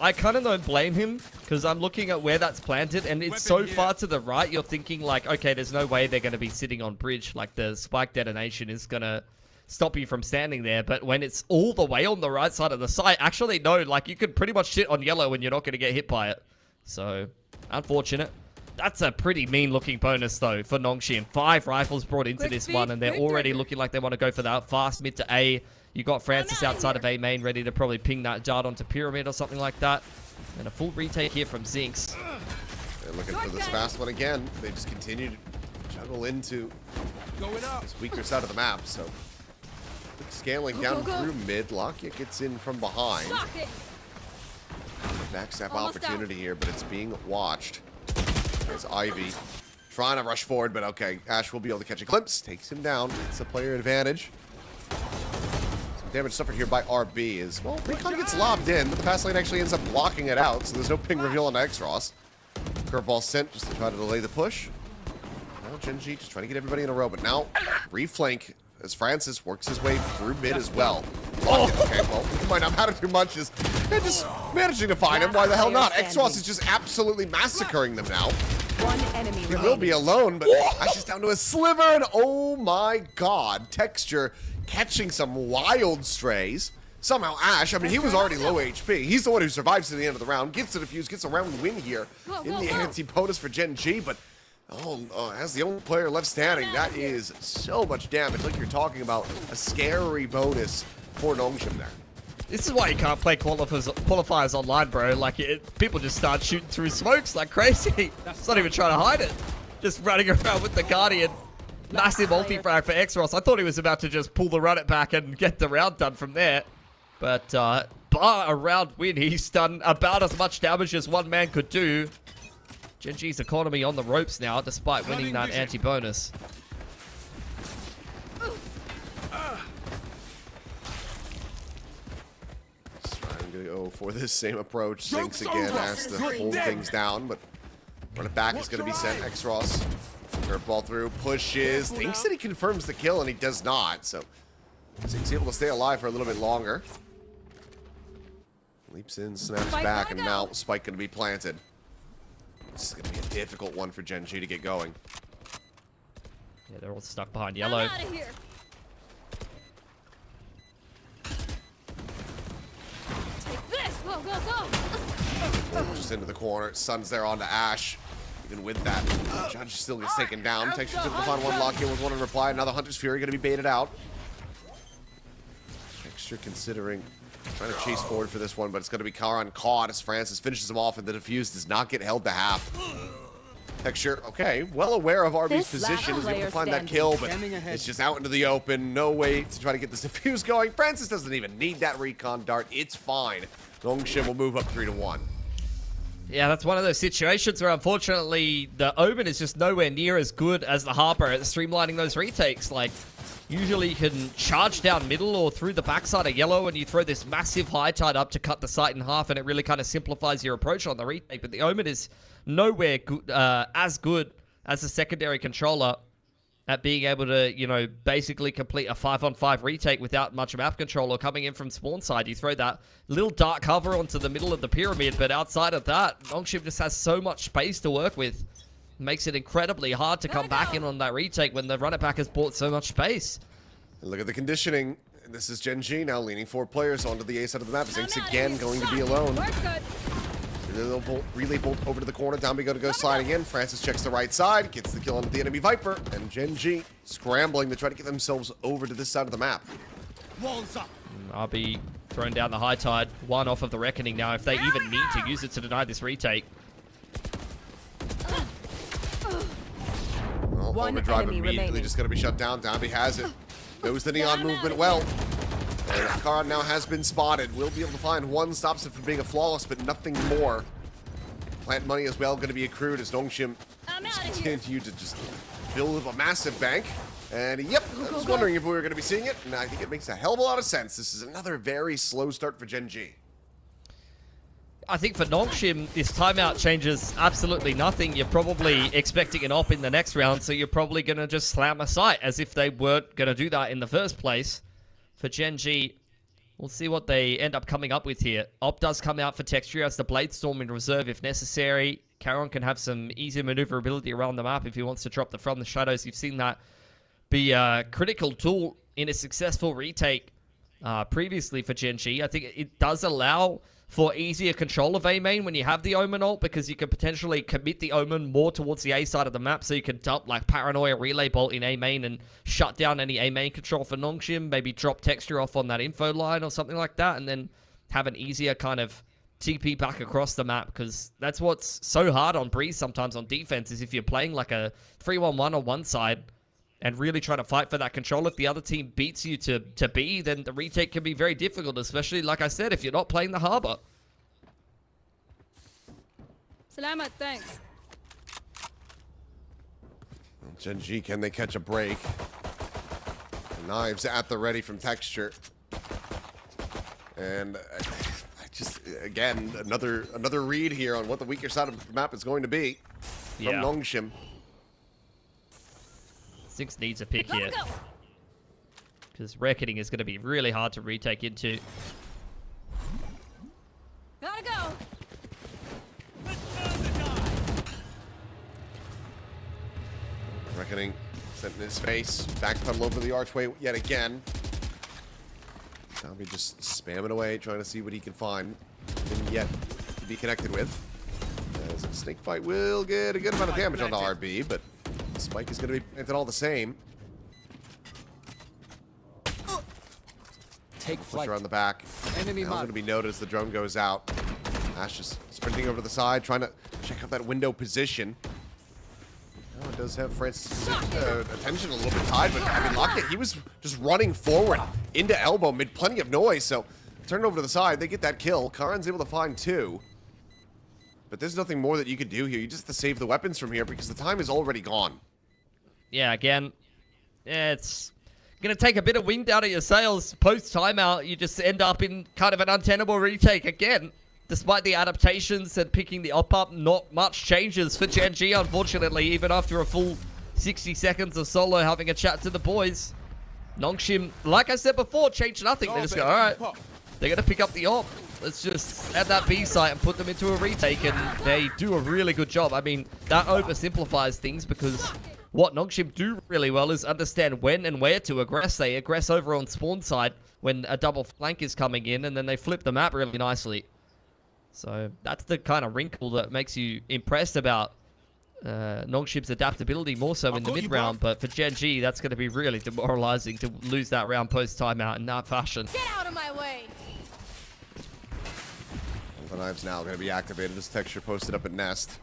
I kind of don't blame him, because I'm looking at where that's planted, and it's so far to the right, you're thinking, like, okay, there's no way they're going to be sitting on bridge. Like, the spike detonation is going to stop you from standing there. But when it's all the way on the right side of the site, actually, no, like, you could pretty much sit on yellow and you're not going to get hit by it. So, unfortunate. That's a pretty mean-looking bonus, though, for NONGSHIM. 5 rifles brought into this one, and they're already looking like they want to go for that fast mid to A. You got Francis outside of A main, ready to probably ping that dart onto Pyramid or something like that. And a full retake here from Zinx. They're looking for this fast one again. They just continue to juggle into this weaker side of the map. So scaling down through mid. Lakia gets in from behind. Backstab opportunity here, but it's being watched. There's Ivy trying to rush forward, but okay. Ash will be able to catch a glimpse. Takes him down. It's a player advantage. Damage suffered here by RB is, well, Recon gets lobbed in, but the pass lane actually ends up blocking it out, so there's no ping reveal on Exros. Curveball sent just to try to delay the push. Now Gen.G just trying to get everybody in a row, but now reflank as Francis works his way through mid as well. Okay, well, he might not matter too much, is just managing to find him. Why the hell not? Exros is just absolutely massacring them now. One enemy He will be alone, but Ash is down to a sliver, and oh my god, Texture catching some wild strays. Somehow Ash, I mean, he was already low HP. He's the one who survives to the end of the round, gets the defuse, gets a round win here in the anti-POTUS for Gen.G, but as the only player left standing, that is so much damage. Like you're talking about a scary bonus for NONGSHIM there. This is why you can't play qualifiers online, bro. Like, people just start shooting through smokes like crazy. It's not even trying to hide it. Just running around with the Guardian. Massive multi-frag for Exros. I thought he was about to just pull the run it back and get the round done from there. But, bar a round win, he's done about as much damage as one man could do. Gen.G's economy on the ropes now, despite winning that anti-bonus. Trying to go for this same approach. Thinks again, has to hold things down, but run it back is going to be sent. X-Ross. Ball through, pushes, thinks that he confirms the kill, and he does not. So he's able to stay alive for a little bit longer. Leaps in, snaps back, and now Spike going to be planted. This is going to be a difficult one for Gen.G to get going. Yeah, they're all stuck behind yellow. I'm out of here. Take this. Go, go, go. Just into the corner. Sun's there onto Ash. Even with that, Judge still gets taken down. Texture's able to find one lock in with one in reply. Another Hunter's Fury going to be baited out. Texture considering trying to chase forward for this one, but it's going to be Karan caught as Francis finishes him off, and the defuse does not get held to half. Texture, okay, well aware of RB's position, is able to find that kill, but it's just out into the open. No way to try to get this defuse going. Francis doesn't even need that recon dart. It's fine. NONGSHIM will move up 3-1. Yeah, that's one of those situations where, unfortunately, the Omen is just nowhere near as good as the Harper at streamlining those retakes. Like, usually you can charge down middle or through the backside of yellow, and you throw this massive high tide up to cut the site in half, and it really kind of simplifies your approach on the retake. But the Omen is nowhere as good as a secondary controller at being able to, you know, basically complete a 5-on-5 retake without much map control or coming in from spawn side. You throw that little dark cover onto the middle of the pyramid, but outside of that, NONGSHIM just has so much space to work with. Makes it incredibly hard to come back in on that retake when the runner back has bought so much space. And look at the conditioning. This is Gen.G now leaning 4 players onto the A side of the map. Zinx again going to be alone. Relay bolt over to the corner. Down we go sliding in. Francis checks the right side, gets the kill on the enemy Viper, and Gen.G scrambling to try to get themselves over to this side of the map. Walls up. RB thrown down the high tide. One off of the Reckoning now, if they even need to use it to deny this retake. Well, overdrive immediately just going to be shut down. Downby has it. Knows the neon movement well. And Karan now has been spotted. Will be able to find one. Stops it from being a flawless, but nothing more. Plant money as well going to be accrued as NONGSHIM continue to just build up a massive bank. And yep, I was wondering if we were going to be seeing it, and I think it makes a hell of a lot of sense. This is another very slow start for Gen.G. I think for NONGSHIM, this timeout changes absolutely nothing. You're probably expecting an op in the next round, so you're probably going to just slam a site as if they weren't going to do that in the first place. For Gen.G, we'll see what they end up coming up with here. Op does come out for Texture as the Blade Storm in reserve if necessary. Karon can have some easy maneuverability around the map if he wants to drop from the shadows. You've seen that be a critical tool in a successful retake previously for Gen.G. I think it does allow for easier control of A main when you have the Omen ult, because you can potentially commit the Omen more towards the A side of the map, so you can dump like Paranoia Relay Bolt in A main and shut down any A main control for NONGSHIM, maybe drop Texture off on that info line or something like that, and then have an easier kind of TP back across the map, because that's what's so hard on Breeze sometimes on defense, is if you're playing like a 3-1-1 on one side and really trying to fight for that control. If the other team beats you to B, then the retake can be very difficult, especially, like I said, if you're not playing the Harbor. Salamat, thanks. Gen.G, can they catch a break? Knives at the ready from Texture. And I just, again, another read here on what the weaker side of the map is going to be from NONGSHIM. Zinx needs a pick here, because Reckoning is going to be really hard to retake into. Gotta go. Reckoning sent in his face. Backpedal over the archway yet again. Zombie just spamming away, trying to see what he can find. Nothing yet to be connected with. As a snake fight will get a good amount of damage on the RB, but Spike is going to be planted all the same. Take Push flight. around the back. Enemy Now mark. going to be noted as the drone goes out. Ash just sprinting over to the side, trying to check out that window position. Oh, it does have Francis' attention a little bit tied, but I mean, Lockett, he was just running forward into elbow, made plenty of noise, so turn it over to the side. They get that kill. Karan's able to find 2. But there's nothing more that you could do here. You just have to save the weapons from here because the time is already gone. Yeah, again, it's going to take a bit of wind out of your sails. Post-timeout, you just end up in kind of an untenable retake again. Despite the adaptations and picking the op up, not much changes for Gen.G, unfortunately, even after a full 60 seconds of solo having a chat to the boys. NONGSHIM, like I said before, changed nothing. They just go, alright, they're going to pick up the op. Let's just add that B site and put them into a retake, and they do a really good job. I mean, that oversimplifies things because what NONGSHIM do really well is understand when and where to aggress. They aggress over on spawn side when a double flank is coming in, and then they flip the map really nicely. So that's the kind of wrinkle that makes you impressed about NONGSHIM's adaptability more so in the mid-round. But for Gen.G, that's going to be really demoralizing to lose that round post-timeout in that fashion. Get out of my way! The knives now going to be activated as texture posted up at Nest.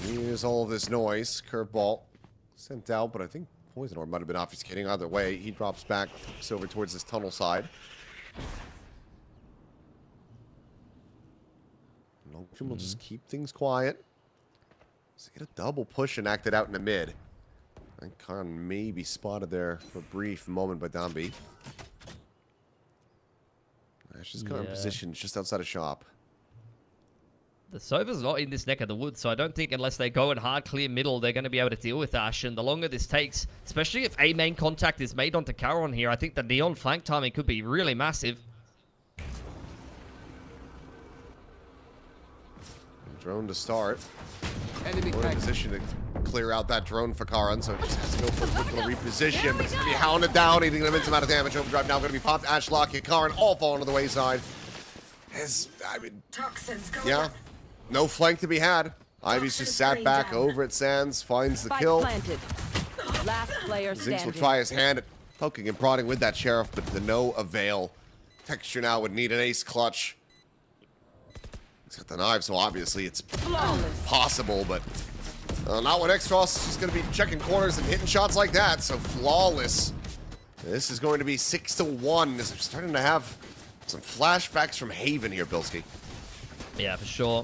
Here's all of this noise. Curveball sent out, but I think Poison Orb might have been obfuscating either way. He drops back, looks over towards this tunnel side. NONGSHIM will just keep things quiet. So get a double push and act it out in the mid. I think Khan may be spotted there for a brief moment by Dambi. Ash is kind of positioned just outside of shop. The Sova's not in this neck of the woods, so I don't think unless they go in hard clear middle, they're going to be able to deal with Ash. And the longer this takes, especially if a main contact is made onto Caron here, I think the Neon flank timing could be really massive. Drone to start. Enemy We're in position to clear out that drone for Karan, so it just has to go for a quick little reposition. But it's going to be hounded down, eating an immense amount of damage. Overdrive now going to be popped. Ash, Lockett, Karan all falling to the wayside. I mean, yeah, no flank to be had. Ivy's just sat back over at Sands, finds the kill. Last player Zinx will try his hand at poking and prodding with that Sheriff, but to no avail. Texture now would need an ace clutch. He's got the knife, so obviously it's possible, but not when Extros is just going to be checking corners and hitting shots like that, so flawless. This is going to be 6-1. This is starting to have some flashbacks from Haven here, Bilski. Yeah, for sure.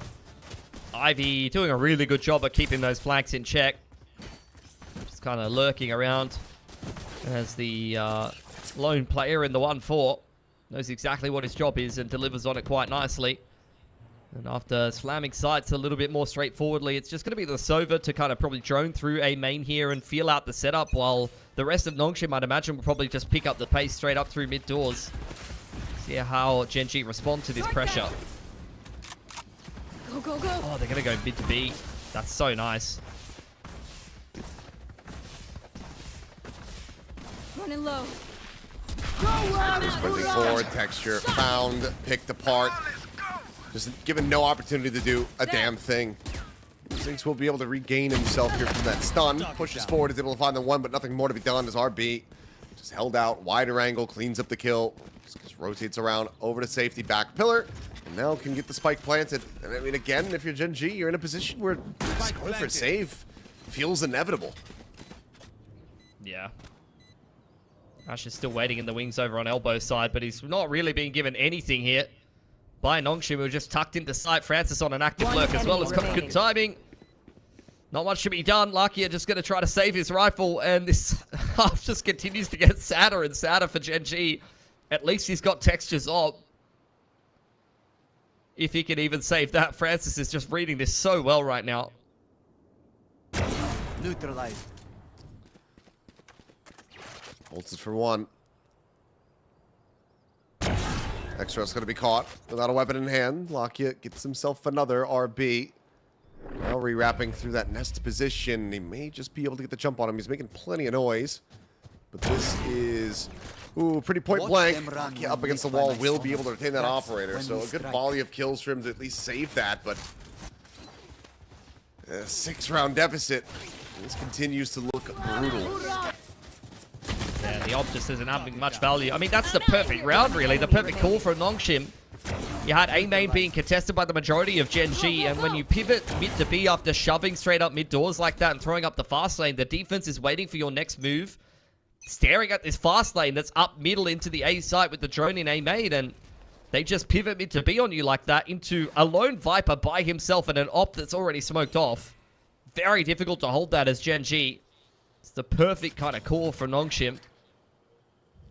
Ivy doing a really good job of keeping those flanks in check. Just kind of lurking around as the lone player in the 1-4. Knows exactly what his job is and delivers on it quite nicely. And after slamming sights a little bit more straightforwardly, it's just going to be the Sova to kind of probably drone through a main here and feel out the setup, while the rest of NONGSHIM, I'd imagine, will probably just pick up the pace straight up through mid doors. See how Gen.G respond to this pressure. Go, go, go! Oh, they're going to go mid to B. That's so nice. Running low. Sprinting forward, texture found, picked apart. Just given no opportunity to do a damn thing. Zinx will be able to regain himself here from that stun. Pushes forward, is able to find the one, but nothing more to be done as RB just held out, wider angle, cleans up the kill. Just rotates around over to safety, back pillar, and now can get the spike planted. And I mean, again, if you're Gen.G, you're in a position where just going for a save feels inevitable. Yeah. Ash is still waiting in the wings over on elbow side, but he's not really being given anything here by NONGSHIM, who just tucked into sight. Francis on an active lurk as well. It's got good timing. Not much to be done. Lucky are just going to try to save his rifle, and this half just continues to get sadder and sadder for Gen.G. At least he's got textures on. If he can even save that. Francis is just reading this so well right now. Neutralized. Holds it for one. Extra's going to be caught without a weapon in hand. Lockett gets himself another RB. Now re-wrapping through that nest position. He may just be able to get the jump on him. He's making plenty of noise. But this is, pretty point blank. Lockett up against the wall will be able to retain that operator. So a good volley of kills for him to at least save that. But a 6-round deficit. This continues to look brutal. Yeah, the op just isn't having much value. I mean, that's the perfect round, really. The perfect call for NONGSHIM. You had A main being contested by the majority of Gen.G, and when you pivot mid to B after shoving straight up mid doors like that and throwing up the fast lane, the defense is waiting for your next move, staring at this fast lane that's up middle into the A site with the drone in A main, and they just pivot mid to B on you like that into a lone Viper by himself and an op that's already smoked off. Very difficult to hold that as Gen.G. It's the perfect kind of call for NONGSHIM.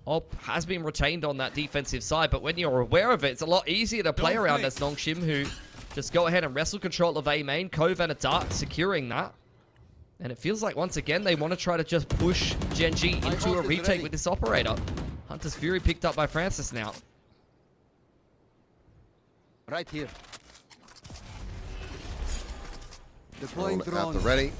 Op has been retained on that defensive side, but when you're aware of it, it's a lot easier to play around as NONGSHIM, who just go ahead and wrestle control of A main, Cove and a Dart, securing that. And it feels like, once again, they want to try to just push Gen.G into a retake with this operator. Hunter's Fury picked up by Francis now. Right here. Deploying drone. At the ready.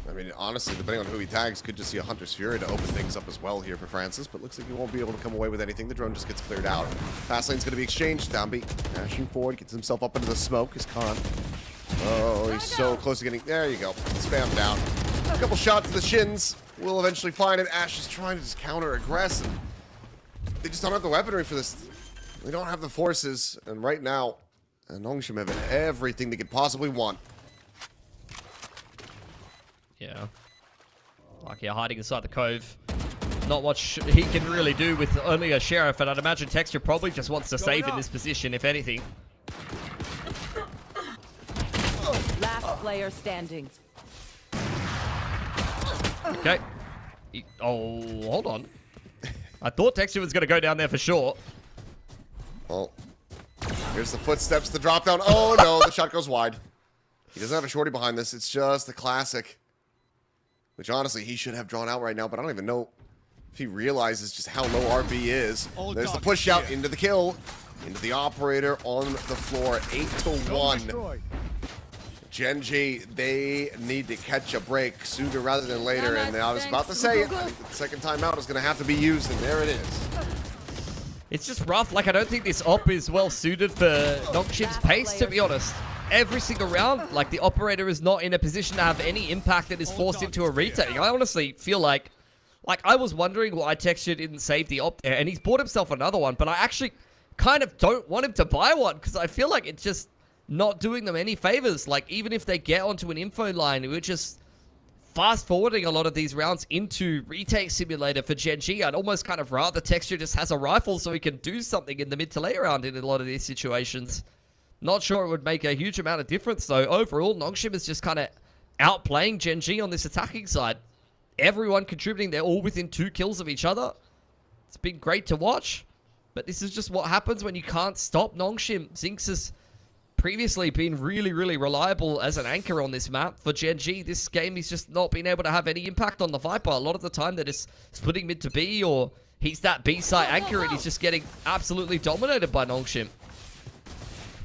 I mean, honestly, depending on who he tags, could just see a Hunter's Fury to open things up as well here for Francis, but looks like he won't be able to come away with anything. The drone just gets cleared out. Fast lane's going to be exchanged. Downbeat dashing forward, gets himself up into the smoke. Is Khan. Oh, he's so close to getting... There you go. Spam down. A couple shots to the shins. Will eventually find it. Ash is trying to just counter-aggress, and they just don't have the weaponry for this. They don't have the forces, and right now, NONGSHIM have everything they could possibly want. Yeah. Lucky hiding inside the Cove. Not much he can really do with only a Sheriff, and I'd imagine Texture probably just wants to save in this position, if anything. Last player standing. Okay. Oh, hold on. I thought Texture was going to go down there for sure. Well, here's the footsteps, the drop down. Oh no, the shot goes wide. He doesn't have a shorty behind this. It's just the classic. Which honestly, he should have drawn out right now, but I don't even know if he realizes just how low RB is. There's the push out into the kill. Into the operator on the floor. 8-1. Gen.G, they need to catch a break sooner rather than later. And I was about to say it. I think the second timeout is going to have to be used, and there it is. It's just rough. Like, I don't think this op is well suited for NONGSHIM's pace, to be honest. Every single round, like, the operator is not in a position to have any impact that is forced into a retake. I honestly feel like I was wondering why Texture didn't save the op there, and he's bought himself another one, but I actually kind of don't want him to buy one, because I feel like it's just not doing them any favors. Like, even if they get onto an info line, we're just fast-forwarding a lot of these rounds into retake simulator for Gen.G. I'd almost kind of rather Texture just has a rifle so he can do something in the mid to late round in a lot of these situations. Not sure it would make a huge amount of difference, though. Overall, NONGSHIM is just kind of outplaying Gen.G on this attacking side. Everyone contributing. They're all within 2 kills of each other. It's been great to watch, but this is just what happens when you can't stop NONGSHIM. Zinx has previously been really, really reliable as an anchor on this map. For Gen.G, this game he's just not been able to have any impact on the Viper. A lot of the time they're just splitting mid to B, or he's that B side anchor and he's just getting absolutely dominated by NONGSHIM.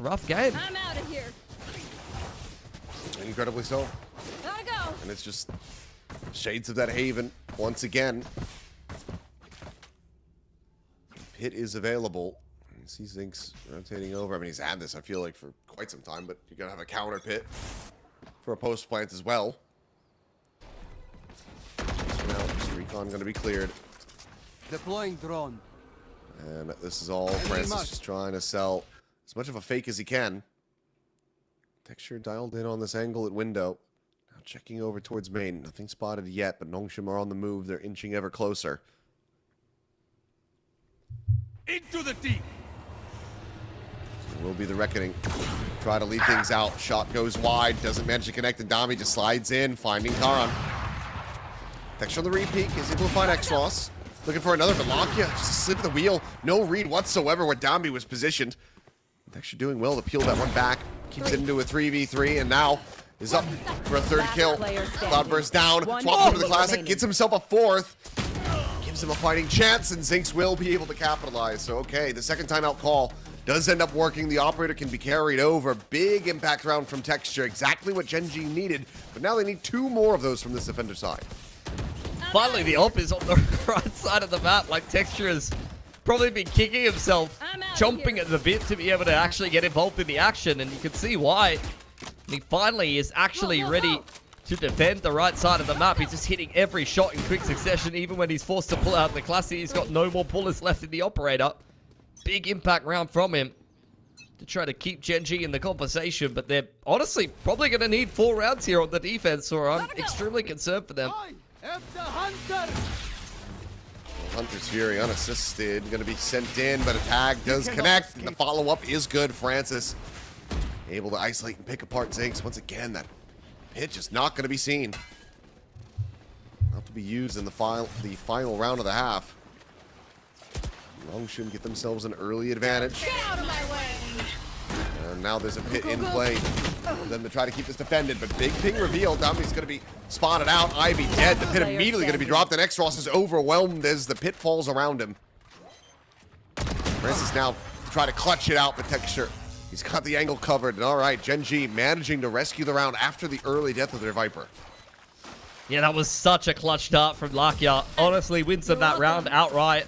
Rough game. I'm out of here. Incredibly so. Gotta go. And it's just shades of that Haven once again. Pit is available. You see Zinx rotating over. I mean, he's had this, I feel like, for quite some time, but you gotta have a counter pit for a post plant as well. So now, this recon gonna be cleared. Deploying drone. And this is all Francis just trying to sell as much of a fake as he can. Texture dialed in on this angle at window. Now checking over towards main. Nothing spotted yet, but NONGSHIM are on the move. They're inching ever closer. Into the deep. It will be the reckoning. Try to lead things out. Shot goes wide. Doesn't manage to connect, and Dami just slides in, finding Karan. Texture on the re-peek is able to find X-Ross. Looking for another, but Lakia just a slip of the wheel. No read whatsoever where Dami was positioned. Texture doing well to peel that one back. Keeps it into a 3v3, and now is up for a 3rd kill. Cloudburst down. Swaps over the classic. Gets himself a 4th. Gives him a fighting chance, and Zinx will be able to capitalize. So, okay, the second timeout call does end up working. The operator can be carried over. Big impact round from Texture. Exactly what Gen.G needed. But now they need 2 more of those from this defender side. Finally, the op is on the right side of the map. Like, Texture has probably been kicking himself, chomping at the bit to be able to actually get involved in the action, and you can see why. And he finally is actually ready to defend the right side of the map. He's just hitting every shot in quick succession, even when he's forced to pull out the classy. He's got no more pullers left in the operator. Big impact round from him to try to keep Gen.G in the conversation, but they're honestly probably going to need 4 rounds here on the defense, so I'm extremely concerned for them. Hunter's Fury unassisted, going to be sent in, but a tag does connect, and the follow-up is good. Francis able to isolate and pick apart Zinx. Once again, that pitch is not going to be seen. Not to be used in the final round of the half. NONGSHIM get themselves an early advantage. Get out of my way! And now there's a pit in play for them to try to keep this defended, but big ping reveal. Dumby's going to be spotted out. Ivy dead. The pit immediately going to be dropped. The next Ross is overwhelmed as the pit falls around him. Francis now try to clutch it out, but Texture, he's got the angle covered. And all right, Gen.G managing to rescue the round after the early death of their Viper. Yeah, that was such a clutch dart from Lakia. Honestly, wins them that round outright.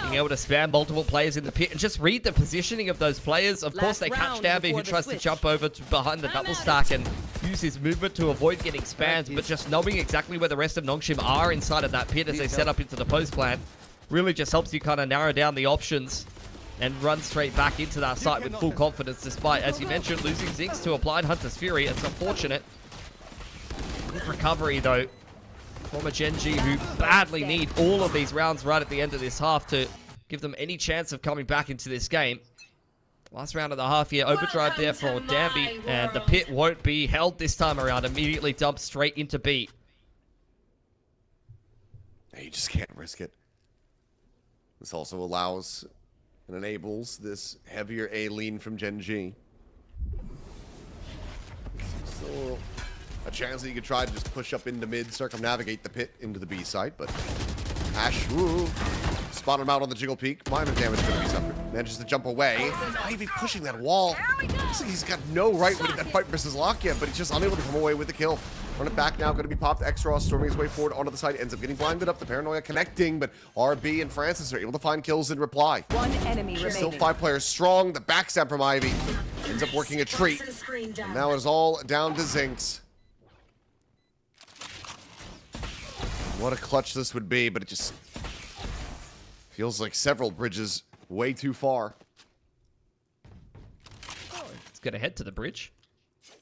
Being able to spam multiple players in the pit and just read the positioning of those players. Of course, they catch Danby, who tries to jump over to behind the double stack and use his movement to avoid getting spammed, but just knowing exactly where the rest of NONGSHIM are inside of that pit as they set up into the post plant really just helps you kind of narrow down the options and run straight back into that site with full confidence, despite, as you mentioned, losing Zinx to applied Hunter's Fury. It's unfortunate. Good recovery, though, from a Gen.G who badly need all of these rounds right at the end of this half to give them any chance of coming back into this game. Last round of the half here, overdrive there for Danby, and the pit won't be held this time around. Immediately dumped straight into B. You just can't risk it. This also allows and enables this heavier A lean from Gen.G. Still a chance that you could try to just push up into mid, circumnavigate the pit into the B site, but Ash, spot him out on the jiggle peak. Minor damage going to be suffered. Manages to jump away. Ivy pushing that wall. Looks like he's got no right way to that fight versus Lock yet, but he's just unable to come away with the kill. Run it back now, going to be popped. X-Raw storming his way forward onto the side. Ends up getting blinded up. The paranoia connecting, but RB and Francis are able to find kills in reply. One enemy remaining. Still 5 players strong. The backstab from Ivy ends up working a treat. And now it's all down to Zinx. What a clutch this would be, but it just feels like several bridges way too far. It's going to head to the bridge.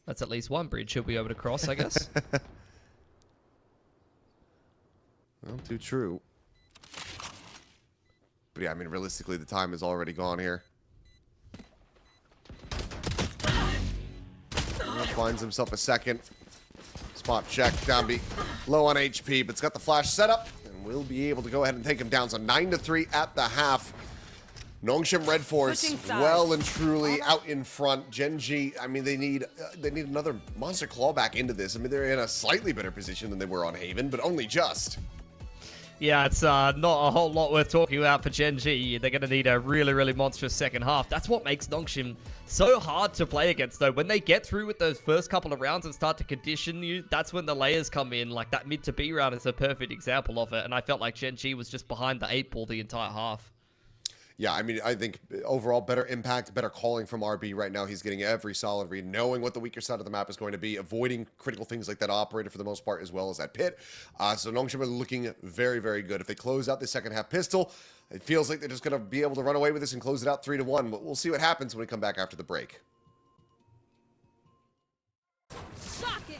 That's at least one bridge he'll be able to cross, I guess. Well, too true. But yeah, I mean, realistically, the time is already gone here. Finds himself a second. Spot check. Danby low on HP, but it's got the flash set up, and will be able to go ahead and take him down. So 9-3 at the half. NONGSHIM REDFORCE well and truly out in front. Gen.G, I mean, they need another monster clawback into this. I mean, they're in a slightly better position than they were on Haven, but only just. Yeah, it's not a whole lot worth talking about for Gen.G. They're going to need a really, really monstrous second half. That's what makes NONGSHIM so hard to play against, though. When they get through with those first couple of rounds and start to condition you, that's when the layers come in. Like, that mid to B round is a perfect example of it, and I felt like Gen.G was just behind the 8 ball the entire half. Yeah, I mean, I think overall better impact, better calling from RB right now. He's getting every solid read, knowing what the weaker side of the map is going to be, avoiding critical things like that operator for the most part, as well as that pit. So NONGSHIM are looking very, very good. If they close out the second half pistol, it feels like they're just going to be able to run away with this and close it out 3-1. But we'll see what happens when we come back after the break. Shock it.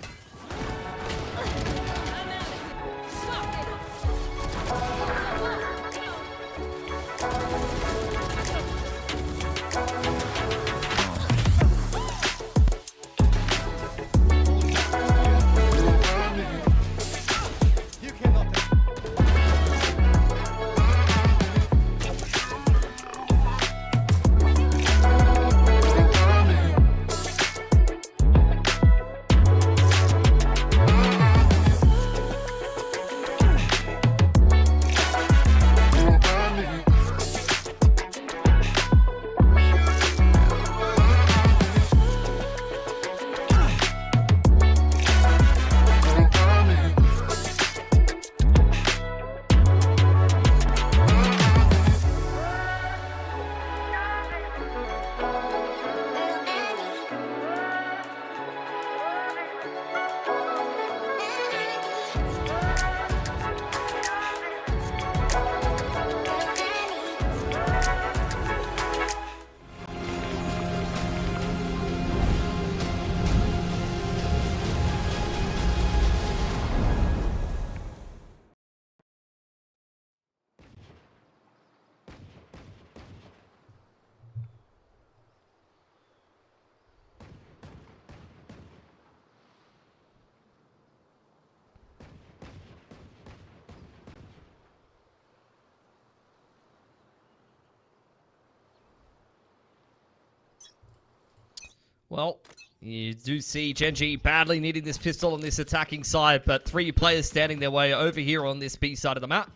Well, you do see Gen.G badly needing this pistol on this attacking side, but 3 players standing their way over here on this B side of the map.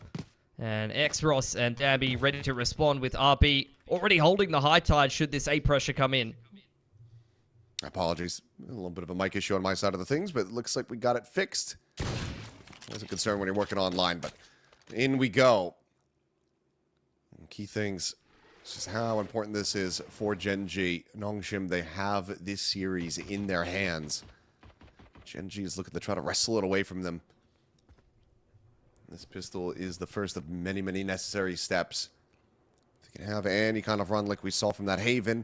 And Xross and Dabby ready to respond with RB already holding the high tide should this A pressure come in. Apologies. A little bit of a mic issue on my side of the things, but it looks like we got it fixed. Always a concern when you're working online, but in we go. And key things, just how important this is for Gen.G. NONGSHIM, they have this series in their hands. Gen.G is looking to try to wrestle it away from them. This pistol is the first of many, many necessary steps. If they can have any kind of run like we saw from that Haven,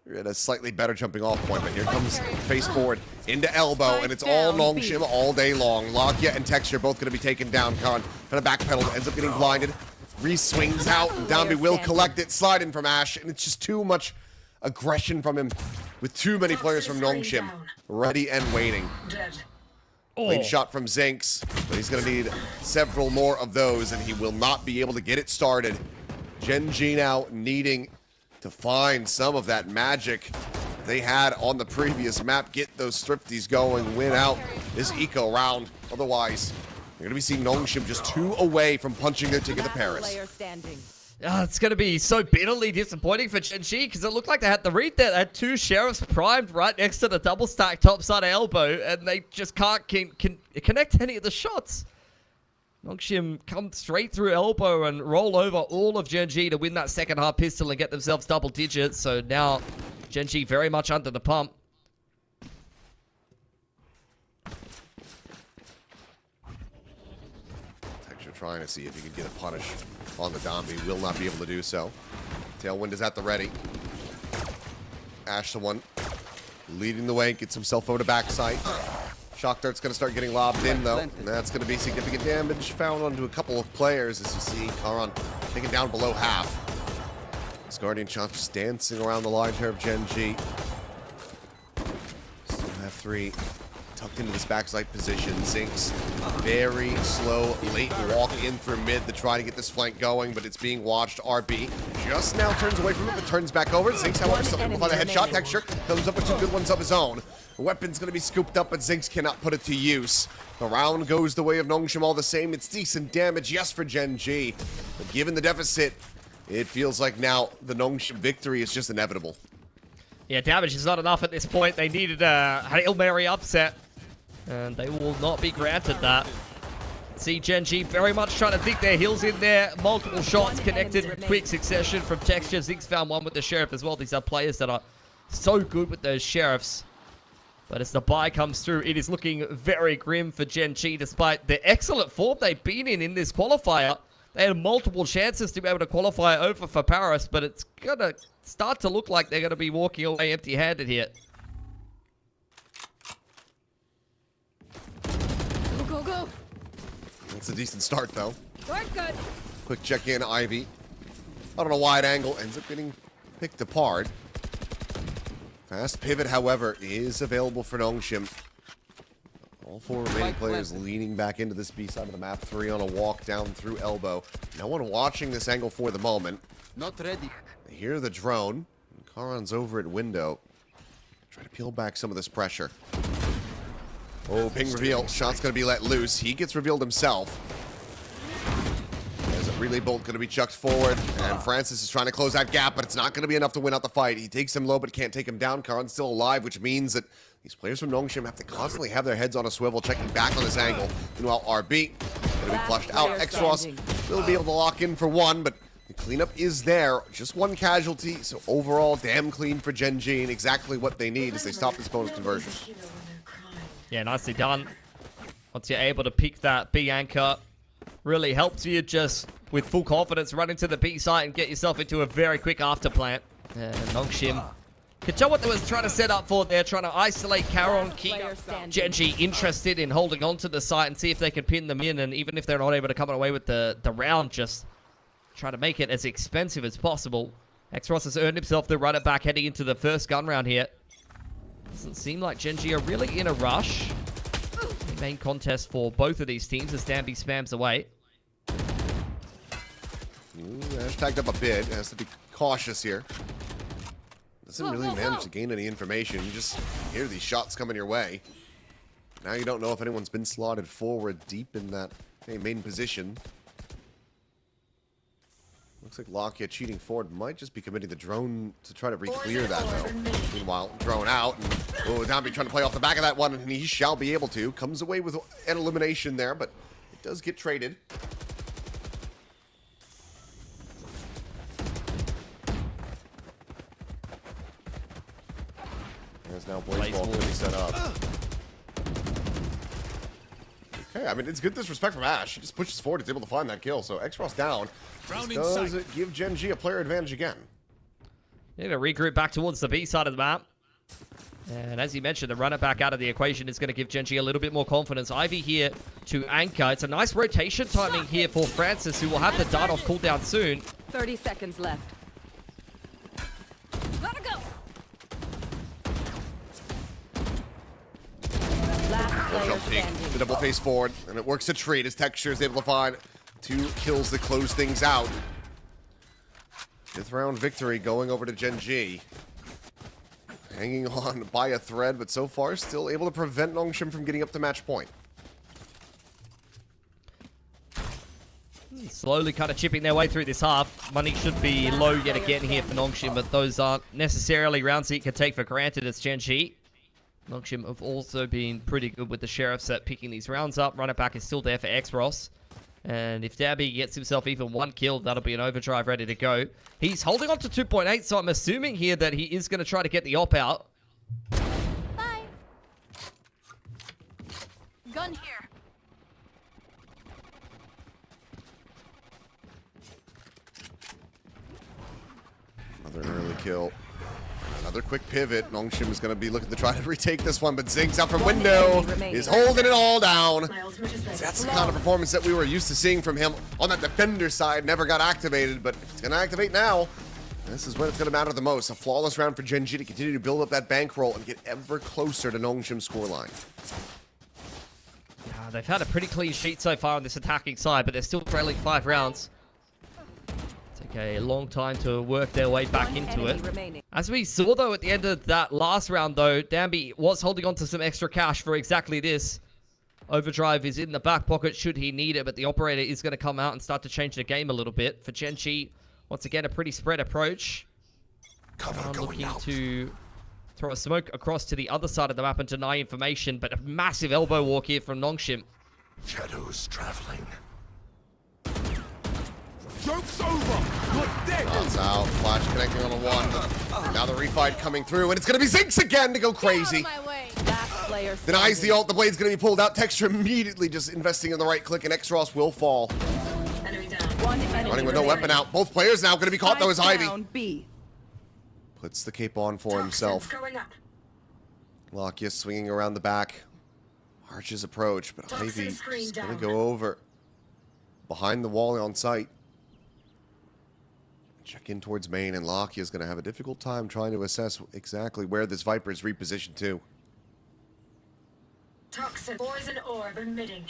they're at a slightly better jumping off point, but here comes face forward into elbow, and it's all NONGSHIM all day long. Lockya and Texture both going to be taken down. Khan trying to backpedal, ends up getting blinded. Reese swings out, and Downby will collect it, slide in from Ash, and it's just too much aggression from him with too many players from NONGSHIM ready and waiting. Clean shot from Zinx, but he's going to need several more of those, and he will not be able to get it started. Gen.G now needing to find some of that magic they had on the previous map, get those Thrifties going, win out this eco round. Otherwise, you're going to be seeing NONGSHIM just 2 away from punching their ticket to Paris. It's going to be so bitterly disappointing for Gen.G because it looked like they had the read there. They had 2 Sheriffs primed right next to the double stack top side of elbow, and they just can't connect any of the shots. NONGSHIM come straight through elbow and roll over all of Gen.G to win that second half pistol and get themselves double digits. So now Gen.G very much under the pump. Texture trying to see if he can get a punish on the Dombey. Will not be able to do so. Tailwind is at the ready. Ash the one leading the way, gets himself over to backside. Shock Dart's going to start getting lobbed in, though. And that's going to be significant damage found onto a couple of players, as you see Karan taken down below half. This Guardian shot just dancing around the line here of Gen.G. Still have 3 tucked into this backside position. Zinx, very slow, late walk in through mid to try to get this flank going, but it's being watched. RB just now turns away from it, but turns back over. Zinx, however, still able to find a headshot. Texture comes up with 2 good ones of his own. The weapon's going to be scooped up, but Zinx cannot put it to use. The round goes the way of NONGSHIM all the same. It's decent damage, yes, for Gen.G. But given the deficit, it feels like now the NONGSHIM victory is just inevitable. Yeah, damage is not enough at this point. They needed a Hail Mary upset, and they will not be granted that. See Gen.G very much trying to dig their heels in there. Multiple shots connected in quick succession from Texture. Zinx found one with the Sheriff as well. These are players that are so good with those Sheriffs. But as the buy comes through, it is looking very grim for Gen.G despite the excellent form they've been in this qualifier. They had multiple chances to be able to qualify over for Paris, but it's going to start to look like they're going to be walking away empty-handed here. Go, go, go. It's a decent start, though. Start good. Quick check in, Ivy. Out on a wide angle, ends up getting picked apart. Fast pivot, however, is available for NONGSHIM. All 4 remaining players leaning back into this B side of the map. 3 on a walk down through elbow. No one watching this angle for the moment. Not ready. They hear the drone. Karan's over at window. Try to peel back some of this pressure. Oh, ping reveal. Shot's going to be let loose. He gets revealed himself. There's a relay bolt going to be chucked forward, and Francis is trying to close that gap, but it's not going to be enough to win out the fight. He takes him low, but can't take him down. Karan's still alive, which means that these players from NONGSHIM have to constantly have their heads on a swivel, checking back on this angle. Meanwhile, RB going to be flushed out. Xross will be able to lock in for 1, but the cleanup is there. Just 1 casualty, so overall, damn clean for Gen.G, and exactly what they need as they stop this bonus conversion. Yeah, nicely done. Once you're able to pick that B anchor, really helps you just with full confidence run into the B site and get yourself into a very quick after plant. NONGSHIM could tell what they was trying to set up for there, trying to isolate Caron, keep Gen.G interested in holding on to the site and see if they can pin them in, and even if they're not able to come away with the round, just try to make it as expensive as possible. Xross has earned himself the run it back heading into the first gun round here. Doesn't seem like Gen.G are really in a rush. The main contest for both of these teams as Danby spams away. Ash tagged up a bit. Has to be cautious here. doesn't really manage to gain any information. You just hear these shots coming your way. Now you don't know if anyone's been slotted forward deep in that main position. Looks like Lakia cheating forward might just be committing the drone to try to re-clear that, though. Meanwhile, drone out, and Dambi trying to play off the back of that one, and he shall be able to. Comes away with an elimination there, but it does get traded. There's now Blaze Ball getting set up. Okay, I mean, it's good disrespect from Ash. He just pushes forward, he's able to find that kill. So X-Frost down. Does it give Gen.G a player advantage again? They're going to regroup back towards the B side of the map. And as you mentioned, the runner back out of the equation is going to give Gen.G a little bit more confidence. Ivy here to anchor. It's a nice rotation timing here for Francis, who will have the dart off cooldown soon. 30 seconds left. Gotta go. Last player Jump peek, standing. the double face forward, and it works a treat as Texture is able to find 2 kills to close things out. 5th round victory going over to Gen.G. Hanging on by a thread, but so far still able to prevent NONGSHIM from getting up to match point. Slowly kind of chipping their way through this half. Money should be low yet again here for NONGSHIM, but those aren't necessarily rounds that you can take for granted as Gen.G. NONGSHIM have also been pretty good with the Sheriffs at picking these rounds up. Runner back is still there for X-Ross. And if Dabby gets himself even 1 kill, that'll be an overdrive ready to go. He's holding on to 2.8, so I'm assuming here that he is going to try to get the op out. Bye. Gun here. Another early kill. Another quick pivot. NONGSHIM is going to be looking to try to retake this one, but Zing's out from window. Is holding it all down. That's the kind of performance that we were used to seeing from him on that defender side. Never got activated, but it's going to activate now. This is when it's going to matter the most. A flawless round for Gen.G to continue to build up that bankroll and get ever closer to NONGSHIM's scoreline. Yeah, they've had a pretty clean sheet so far on this attacking side, but they're still trailing 5 rounds. Take a long time to work their way back into it. Remaining. As we saw, though, at the end of that last round, though, Dambi was holding on to some extra cash for exactly this. Overdrive is in the back pocket should he need it, but the operator is going to come out and start to change the game a little bit. For Gen.G, once again, a pretty spread approach. Looking to throw a smoke across to the other side of the map and deny information, but a massive elbow walk here from NONGSHIM. Shadows traveling. Joke's over. You're dead. Shots out. Flash connecting on a 1. Now the refight coming through, and it's going to be Zinx again to go crazy. Get out of my way. Last player Denies standing. the ult. The blade's going to be pulled out. Texture immediately just investing in the right click, and X-Ross will fall. One enemy Running with no weapon out. Both players now going to be caught, though, as Spike Ivy down B. puts the cape on for himself. Lakia swinging around the back. Arches approach, but Ivy's going to go over behind the wall on site. Check in towards main, and Lakia's going to have a difficult time trying to assess exactly where this Viper is repositioned to. Toxin poison orb emitting.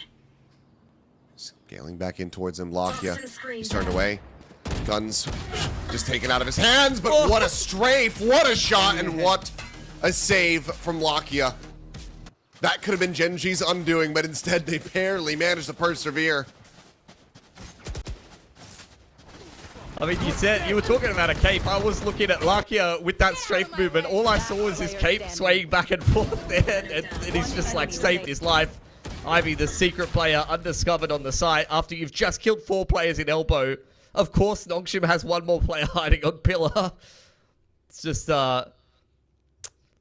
Scaling back in towards him, Lakia. He's turned away. Guns just taken out of his hands, but what a strafe, what a shot, and what a save from Lakia. That could have been Gen.G's undoing, but instead they barely managed to persevere. I mean, you were talking about a cape. I was looking at Lakia with that strafe movement. All I saw was his cape swaying back and forth there, and he's just like saved his life. Ivy, the secret player, undiscovered on the site after you've just killed 4 players in elbow. Of course, NONGSHIM has 1 more player hiding on pillar. It's just a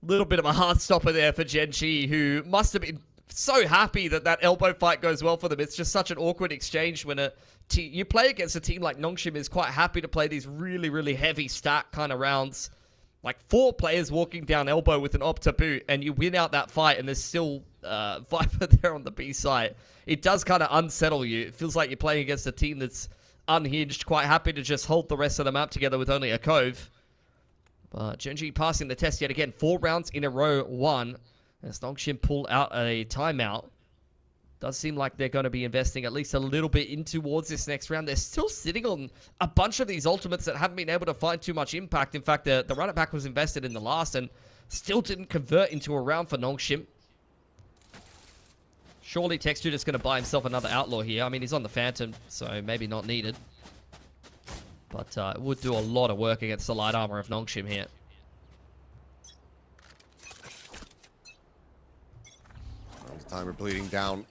little bit of a heart stopper there for Gen.G, who must have been so happy that that elbow fight goes well for them. It's just such an awkward exchange when you play against a team like NONGSHIM is quite happy to play these really, really heavy stack kind of rounds. Like 4 players walking down elbow with an op to boot, and you win out that fight, and there's still Viper there on the B side. It does kind of unsettle you. It feels like you're playing against a team that's unhinged, quite happy to just hold the rest of the map together with only a cove. But Gen.G passing the test yet again. 4 rounds in a row won, as NONGSHIM pull out a timeout. Does seem like they're going to be investing at least a little bit in towards this next round. They're still sitting on a bunch of these ultimates that haven't been able to find too much impact. In fact, the run it back was invested in the last and still didn't convert into a round for NONGSHIM. Surely Texture just going to buy himself another outlaw here. I mean, he's on the Phantom, so maybe not needed. But it would do a lot of work against the light armor of NONGSHIM here. Timer bleeding down.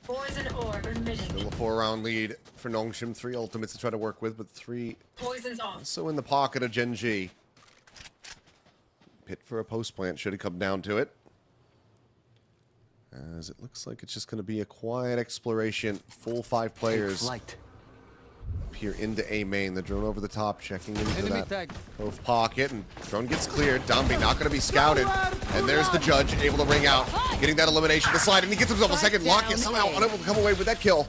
Poison orb emitting. Still a 4-round lead for NONGSHIM. 3 ultimates to try to work with, but 3 Poison's off. also in the pocket of Gen.G. Pit for a post plant should have come down to it. As it looks like it's just going to be a quiet exploration. Full 5 players appear into A main. The drone over the top checking into that both pocket. And drone gets cleared. Dumby not going to be scouted. And there's the judge able to ring out. Getting that elimination to slide. And he gets himself a second lock. Yet somehow unable to come away with that kill.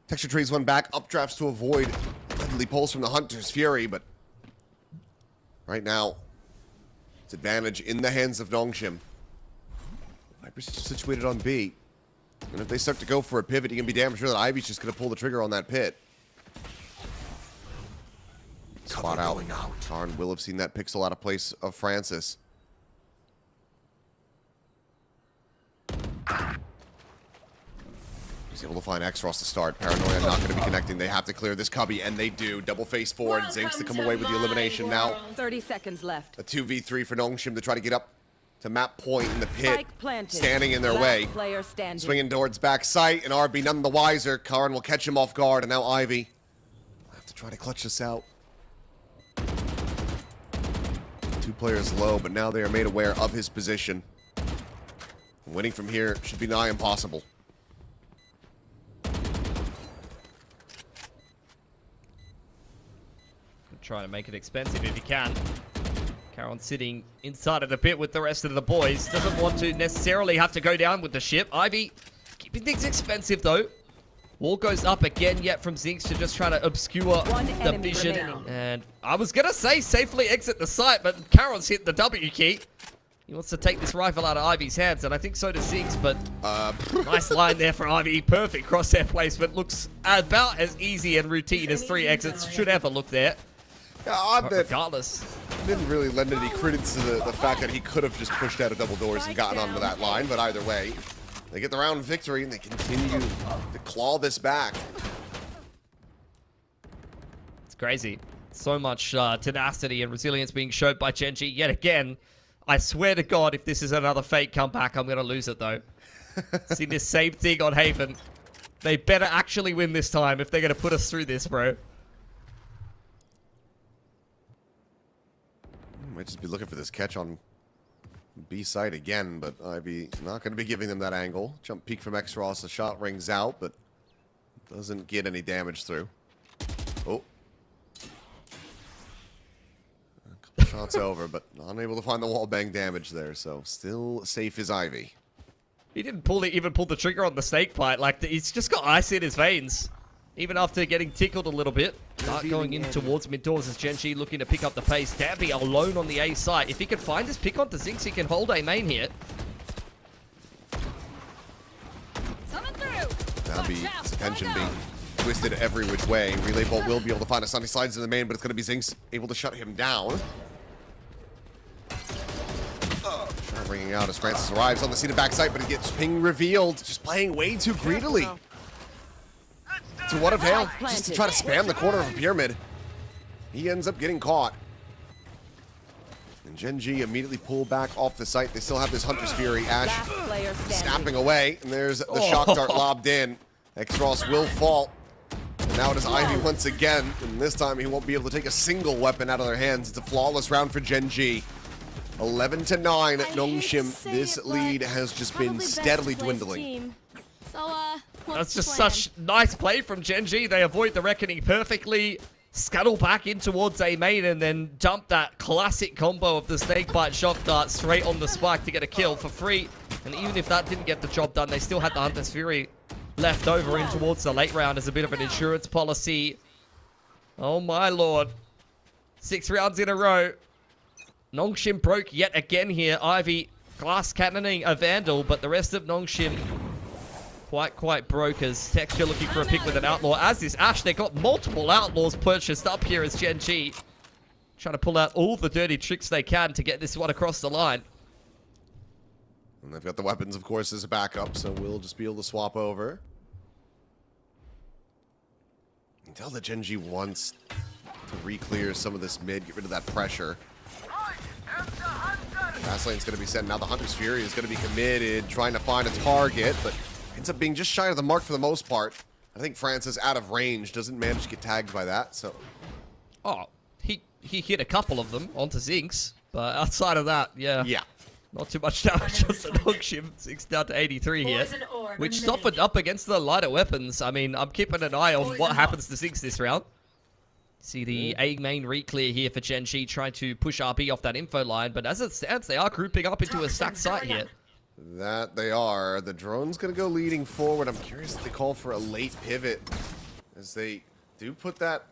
Texture trades one back. Updrafts to avoid deadly pulse from the Hunter's Fury. But right now, it's advantage in the hands of NONGSHIM. Viper's situated on B. And if they start to go for a pivot, you can be damn sure that Ivy's just going to pull the trigger on that pit. Spot out. Tarn will have seen that pixel out of place of Francis. He's able to find X-Ross to start. Paranoia not going to be connecting. They have to clear this cubby, and they do. Double face forward. Zinx to come away with the elimination now. 30 seconds left. A 2v3 for NONGSHIM to try to get up to map point in the pit. Standing in their way. Swinging towards back sight, and RB none the wiser. Karin will catch him off guard, and now Ivy will have to try to clutch this out. 2 players low, but now they are made aware of his position. Winning from here should be nigh impossible. Trying to make it expensive if he can. Caron sitting inside of the pit with the rest of the boys. Doesn't want to necessarily have to go down with the ship. Ivy keeping things expensive though. Wall goes up again yet from Zinx to just try to obscure the vision. And I was going to say safely exit the site, but Caron's hit the W key. He wants to take this rifle out of Ivy's hands, and I think so does Zinx, but nice line there for Ivy. Perfect crosshair placement. Looks about as easy and routine as 3 exits should ever look there. Yeah, odd that regardless. Didn't really lend any credence to the fact that he could have just pushed out of double doors and gotten onto that line, but either way, they get the round victory and they continue to claw this back. It's crazy. So much tenacity and resilience being showed by Gen.G yet again. I swear to God, if this is another fake comeback, I'm going to lose it though. See this same thing on Haven. They better actually win this time if they're going to put us through this, bro. Might just be looking for this catch on B side again, but Ivy not going to be giving them that angle. Jump peek from X-Ross, the shot rings out, but doesn't get any damage through. Oh. A couple shots over, but unable to find the wall bang damage there, so still safe is Ivy. He didn't even pull the trigger on the snake bite. Like, he's just got ice in his veins. Even after getting tickled a little bit. Start going in towards mid doors as Gen.G looking to pick up the pace. Dabby alone on the A site. If he can find his pick onto Zinx, he can hold A main here. Dabby's attention being twisted every which way. Relay Bolt will be able to find a Sunny Slides in the main, but it's going to be Zinx able to shut him down. Shot ringing out as Francis arrives on the scene of backside, but he gets ping revealed. Just playing way too greedily. To what avail? Just to try to spam the corner of a pyramid. He ends up getting caught. And Gen.G immediately pull back off the site. They still have this Hunter's Fury. Ash snapping away. And there's the shock dart lobbed in. X-Ross will fall. And now it is Ivy once again. And this time he won't be able to take a single weapon out of their hands. It's a flawless round for Gen.G. 11-9 at NONGSHIM. This lead has just been steadily dwindling. That's just such nice play from Gen.G. They avoid the reckoning perfectly, scuttle back in towards A main, and then dump that classic combo of the snakebite shock dart straight on the spike to get a kill for free. And even if that didn't get the job done, they still had the Hunter's Fury left over in towards the late round as a bit of an insurance policy. Oh my lord. 6 rounds in a row. NONGSHIM broke yet again here. Ivy glass cannoning a Vandal, but the rest of NONGSHIM quite broke as Texture looking for a pick with an Outlaw. As is Ash, they got multiple Outlaws purchased up here as Gen.G. Trying to pull out all the dirty tricks they can to get this one across the line. And they've got the weapons, of course, as a backup, so we'll just be able to swap over. You can tell that Gen.G wants to re-clear some of this mid, get rid of that pressure. Fastlane's going to be sent. Now the Hunter's Fury is going to be committed, trying to find a target, but ends up being just shy of the mark for the most part. I think Francis, out of range, doesn't manage to get tagged by that, so... Oh, he hit a couple of them onto Zinx, but outside of that, yeah. Yeah. Not too much damage, just a NONGSHIM. Zinx down to 83 here, which softened up against the lighter weapons. I mean, I'm keeping an eye on what happens to Zinx this round. See the A main re-clear here for Gen.G, trying to push RB off that info line, but as it stands, they are grouping up into a stacked site here. That they are. The drone's going to go leading forward. I'm curious if they call for a late pivot, as they do put that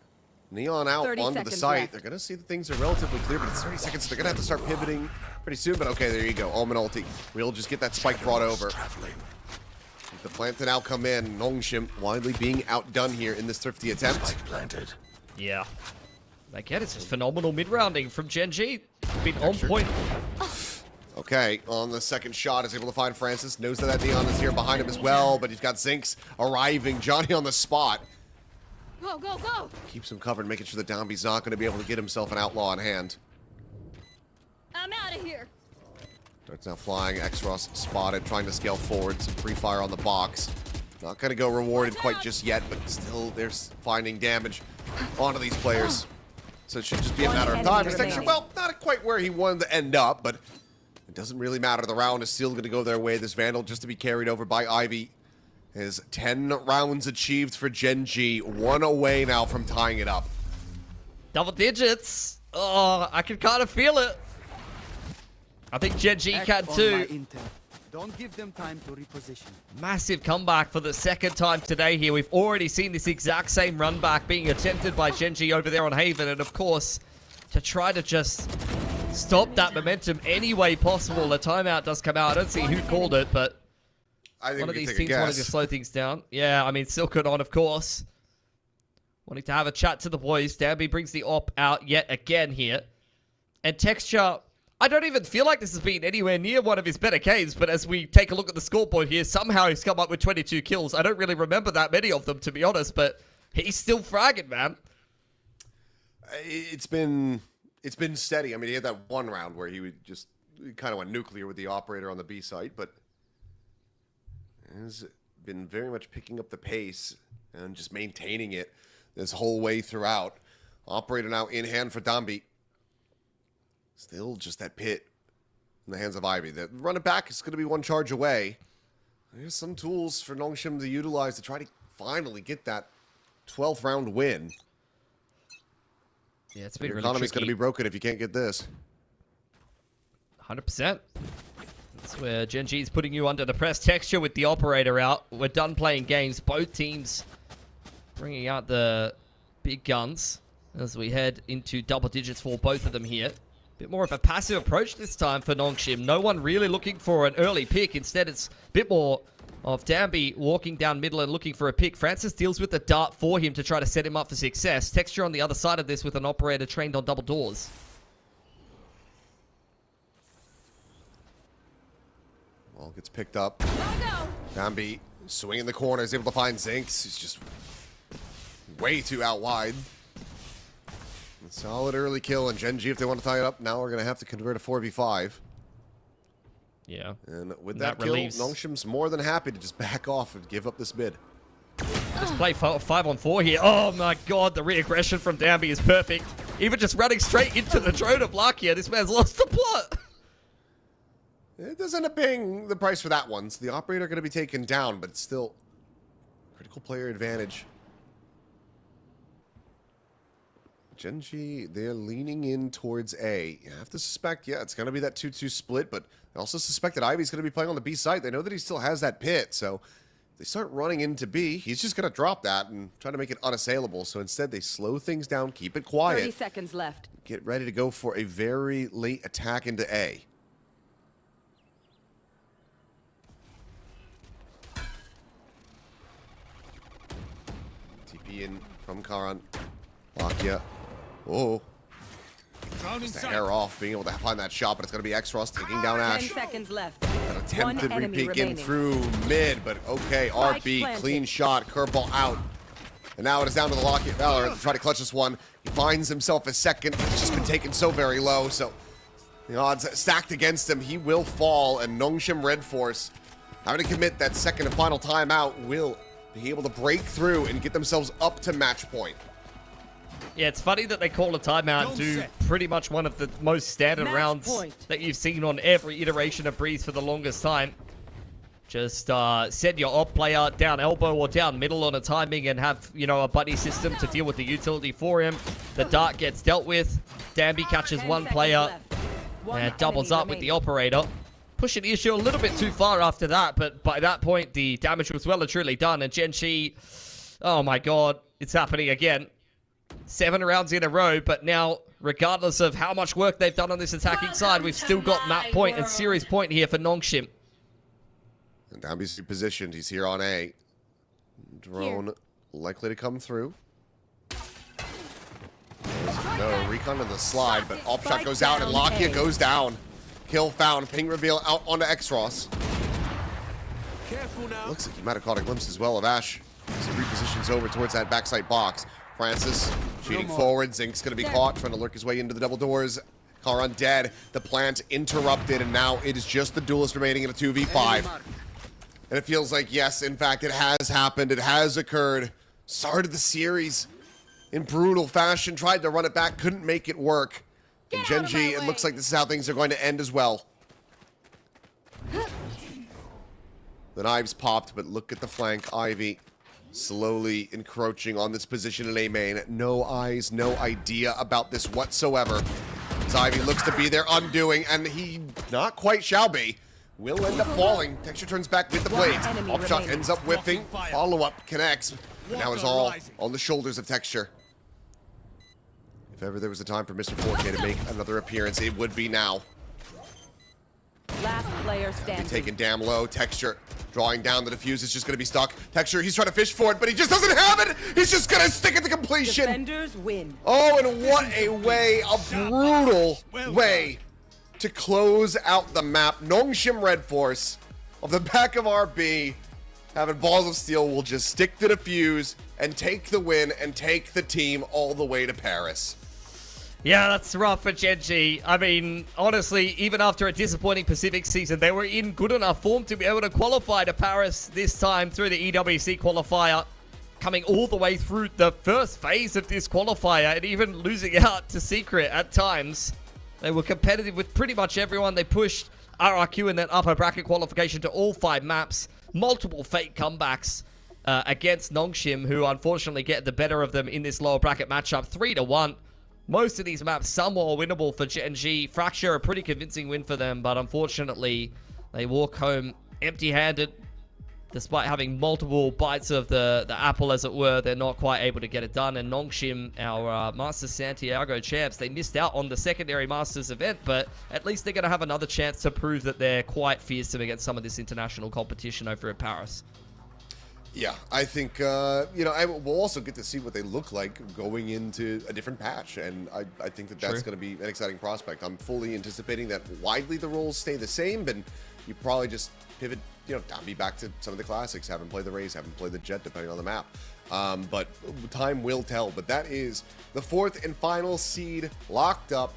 Neon out onto the site. Left. They're going to see that things are relatively clear, but it's 30 seconds, so they're going to have to start pivoting pretty soon. But okay, there you go. Omen ulti. We'll just get that spike brought over. The plant to now come in. NONGSHIM widely being outdone here in this thrifty attempt. Planted. Yeah. Again, it's just phenomenal mid-rounding from Gen.G. Been on point. Okay, on the second shot, is able to find Francis. Knows that Neon is here behind him as well, but he's got Zinx arriving. Johnny on the spot. Go, go, go! Keeps him covered, making sure that Downbe's not going to be able to get himself an outlaw in hand. I'm out of here. Dart's now flying. X-Ross spotted, trying to scale forward. Some free fire on the box. Not going to go rewarded quite just yet, but still they're finding damage onto these players. So it should just be a matter of time. Texture, well, not quite where he wanted to end up, but it doesn't really matter. The round is still going to go their way. This Vandal just to be carried over by Ivy. Is 10 rounds achieved for Gen.G. 1 away now from tying it up. Double digits. Oh, I can kind of feel it. I think Gen.G can too. Don't give them time to reposition. Massive comeback for the second time today here. We've already seen this exact same run back being attempted by Gen.G over there on Haven. And of course, to try to just stop that momentum any way possible. The timeout does come out. I don't see who called it, but I think one of these teams wanted to slow things down. Yeah, I mean, Silken on, of course. Wanting to have a chat to the boys. Danby brings the op out yet again here. And Texture, I don't even feel like this has been anywhere near one of his better games, but as we take a look at the scoreboard here, somehow he's come up with 22 kills. I don't really remember that many of them, to be honest, but he's still fragging, man. It's been steady. I mean, he had that one round where he kind of went nuclear with the operator on the B site, but has been very much picking up the pace and just maintaining it this whole way throughout. Operator now in hand for Dambi. Still just that pit in the hands of Ivy. The run it back is going to be one charge away. There's some tools for NONGSHIM to utilize to try to finally get that 12th round win. Yeah, it's been Your really economy's going to tricky. be broken if you can't get this. 100%. That's where Gen.G is putting you under the press. Texture with the operator out. We're done playing games. Both teams bringing out the big guns as we head into double digits for both of them here. Bit more of a passive approach this time for NONGSHIM. No one really looking for an early pick. Instead, it's a bit more of Danby walking down middle and looking for a pick. Francis deals with the dart for him to try to set him up for success. Texture on the other side of this with an operator trained on double doors. Ball gets picked up. Danby swinging the corner, is able to find Zinx. He's just way too out wide. Solid early kill, and Gen.G, if they want to tie it up, now we're going to have to convert a 4v5. Yeah. And with that kill, NONGSHIM's more than happy to just back off and give up this mid. Let's play 5-on-4 here. Oh my god, the re-aggression from Danby is perfect. Even just running straight into the drone of luck here, this man's lost the plot. It does end up paying the price for that one, so the operator going to be taken down, but it's still critical player advantage. Gen.G, they're leaning in towards A. You have to suspect, yeah, it's going to be that 2-2 split, but I also suspect that Ivy's going to be playing on the B side. They know that he still has that pit, so if they start running into B, he's just going to drop that and try to make it unassailable. So instead, they slow things down, keep it quiet. 30 seconds left. Get ready to go for a very late attack into A. Key in from Karan. Lakia. Oh. Just a hair off being able to find that shot, but it's going to be X-Ross taking down 10 Ash. seconds left. An attempted One enemy re-peek in remaining. through mid, but okay, Spike RB, planted. clean shot, curveball out. And now it is down to the Lockett Valorant to try to clutch this one. He finds himself a second. It's just been taken so very low, so the odds stacked against him. He will fall, and NONGSHIM REDFORCE, having to commit that second and final timeout, will be able to break through and get themselves up to match point. Yeah, it's funny that they call a timeout and do pretty much one of the most standard Match rounds point. that you've seen on every iteration of Breeze for the longest time. Just send your op player down elbow or down middle on a timing and have, you know, a buddy system to deal with the utility for him. The dart gets dealt with. Danby catches 10 one seconds player left. One and doubles enemy up with the remaining. operator. Pushing the issue a little bit too far after that, but by that point, the damage was well and truly done. And Gen.G, oh my god, it's happening again. 7 rounds in a row, but now, regardless of how much work they've done on this attacking side, we've still got map point and series point here for NONGSHIM. And Danby's positioned. He's here on A. Drone likely to come through. No, recon to the slide, but op shot goes out and Lakia goes down. Kill found. Ping reveal out onto X-Ross. Careful now. Looks like he might have caught a glimpse as well of Ash as he repositions over towards that backside box. Francis cheating forward. Zink's going to be caught, trying to lurk his way into the double doors. Karan dead. The plant interrupted, and now it is just the duelist remaining in a 2v5. And it feels like, yes, in fact, it has happened. It has occurred. Started the series in brutal fashion. Tried to run it back. Couldn't make it work. And Gen.G, it looks like this is how things are going to end as well. The knives popped, but look at the flank. Ivy slowly encroaching on this position in A main. No eyes, no idea about this whatsoever. As Ivy looks to be their undoing, and he not quite shall be. Will end up falling. Texture turns back with the blades. Upshot ends up whiffing. Follow-up connects. But now it's all on the shoulders of Texture. If ever there was a time for Mr. 4K to make another appearance, it would be now. Last player standing. Taken damn low. Texture drawing down the defuse. It's just going to be stuck. Texture, he's trying to fish for it, but he just doesn't have it. He's just going to stick it to completion. Defenders win. Oh, and what a way, a brutal way to close out the map. NONGSHIM REDFORCE of the back of RB, having balls of steel, will just stick to the fuse and take the win and take the team all the way to Paris. Yeah, that's rough for Gen.G. I mean, honestly, even after a disappointing Pacific season, they were in good enough form to be able to qualify to Paris this time through the EWC qualifier, coming all the way through the first phase of this qualifier and even losing out to Secret at times. They were competitive with pretty much everyone. They pushed RRQ in that upper bracket qualification to all 5 maps. Multiple fake comebacks against NONGSHIM, who unfortunately get the better of them in this lower bracket matchup, 3-1. Most of these maps somewhat winnable for Gen.G. Fracture, a pretty convincing win for them, but unfortunately, they walk home empty-handed. Despite having multiple bites of the apple, as it were, they're not quite able to get it done. And NONGSHIM, our Masters Santiago champs, they missed out on the secondary Masters event, but at least they're going to have another chance to prove that they're quite fearsome against some of this international competition over at Paris. Yeah, I think, you know, we'll also get to see what they look like going into a different patch, and I think that that's going to be an exciting prospect. I'm fully anticipating that widely the roles stay the same, and you probably just pivot, you know, Danby back to some of the classics. Haven't played the Raze, haven't played the Jet, depending on the map. But time will tell. But that is the 4th and final seed locked up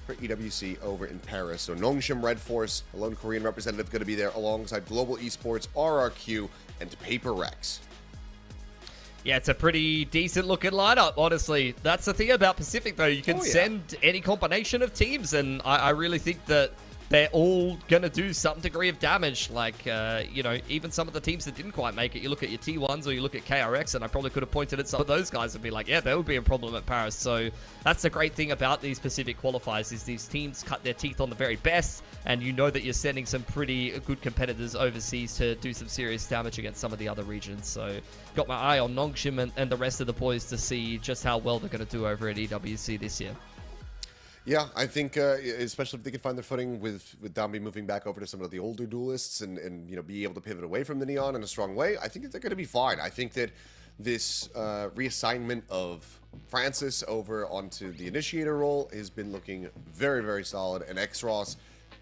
for EWC over in Paris. So NONGSHIM REDFORCE, a lone Korean representative, going to be there alongside Global Esports, RRQ, and Paper Rex. Yeah, it's a pretty decent looking lineup, honestly. That's the thing about Pacific, though. You can send any combination of teams, and I really think that they're all going to do some degree of damage. Like, you know, even some of the teams that didn't quite make it, you look at your T1s or you look at KRX, and I probably could have pointed at some of those guys and be like, yeah, there would be a problem at Paris. So that's the great thing about these Pacific qualifiers is these teams cut their teeth on the very best, and you know that you're sending some pretty good competitors overseas to do some serious damage against some of the other regions. So got my eye on NONGSHIM and the rest of the boys to see just how well they're going to do over at EWC this year. Yeah, I think especially if they can find their footing with Danby moving back over to some of the older duelists and you know, be able to pivot away from the Neon in a strong way, I think that they're going to be fine. I think that this reassignment of Francis over onto the initiator role has been looking very, very solid. And X-Ross,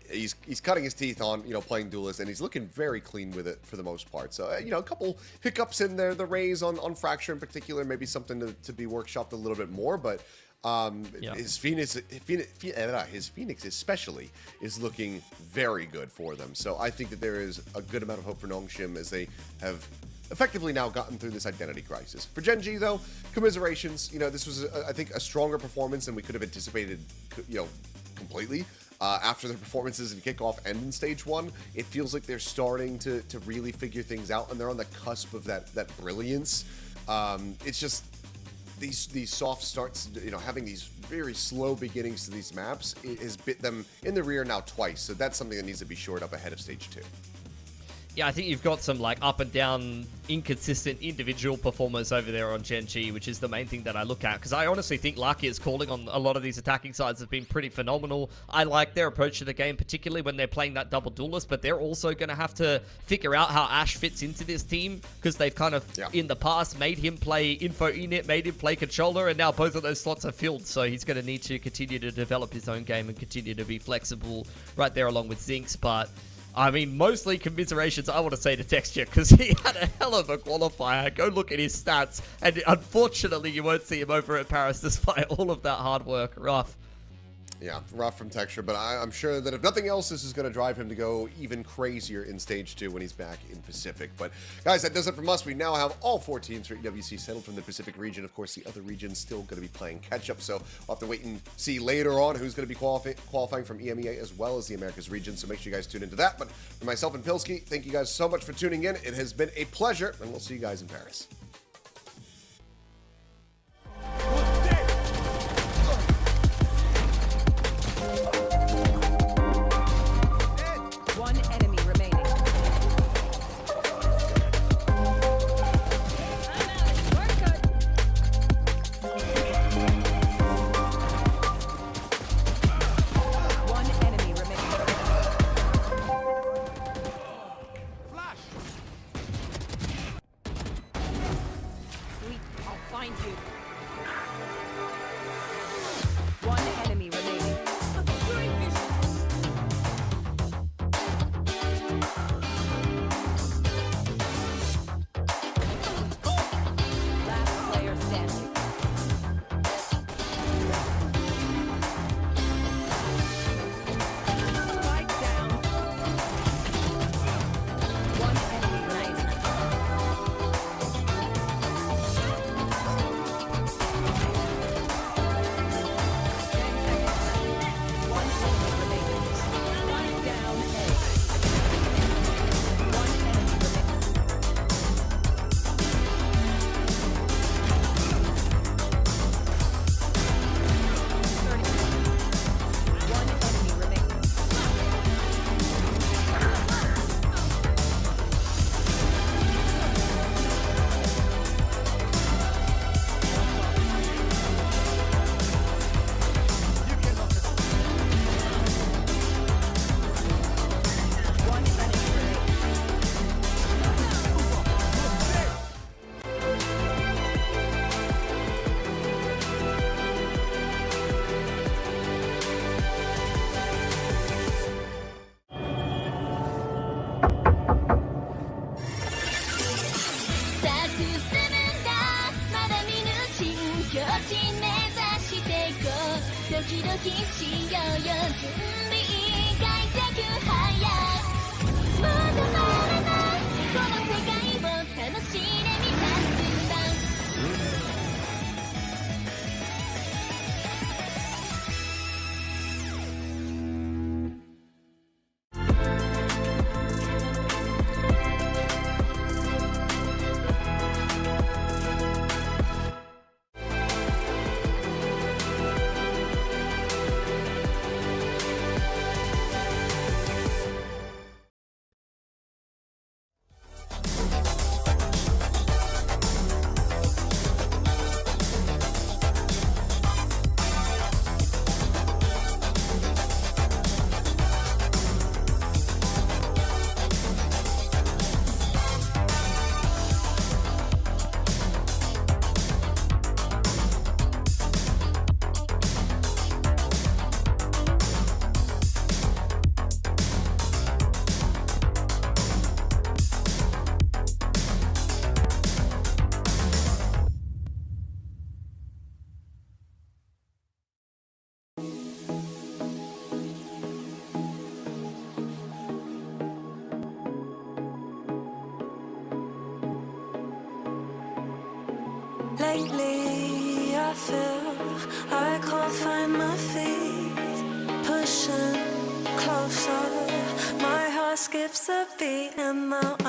he's cutting his teeth on, playing duelist, and he's looking very clean with it for the most part. So, a couple hiccups in there. The raise on Fracture in particular, maybe something to be workshopped a little bit more, but his Phoenix especially is looking very good for them. So I think that there is a good amount of hope for NONGSHIM as they have effectively now gotten through this identity crisis. For Gen.G, though, commiserations. This was, I think, a stronger performance than we could have anticipated, completely. After their performances in kickoff and in stage 1, it feels like they're starting to really figure things out, and they're on the cusp of that brilliance. It's just these soft starts, having these very slow beginnings to these maps, it has bit them in the rear now twice. So that's something that needs to be shored up ahead of stage 2. Yeah, I think you've got some up and down, inconsistent individual performers over there on Gen.G, which is the main thing that I look at. Because I honestly think Lucky's calling on a lot of these attacking sides has been pretty phenomenal. I like their approach to the game, particularly when they're playing that double duelist. But they're also going to have to figure out how Ash fits into this team, because they've kind of, in the past, made him play info unit, made him play controller, and now both of those slots are filled. So he's going to need to continue to develop his own game and continue to be flexible right there along with Zinx. But I mean, mostly commiserations, I want to say, to Texture, because he had a hell of a qualifier. Go look at his stats, and unfortunately, you won't see him over at Paris despite all of that hard work. Rough. Yeah, rough from Texture, but I'm sure that if nothing else, this is going to drive him to go even crazier in Stage 2 when he's back in Pacific. But, guys, that does it from us. We now have all 4 teams for EWC settled from the Pacific region. Of course, the other region's still going to be playing catch-up, so we'll have to wait and see later on who's going to be qualifying from EMEA as well as the Americas region, so make sure you guys tune into that. But for myself and Pilsky, thank you guys so much for tuning in. It has been a pleasure, and we'll see you guys in Paris. Lately, I feel I can't find my feet. Pushing closer, my heart skips a beat, and now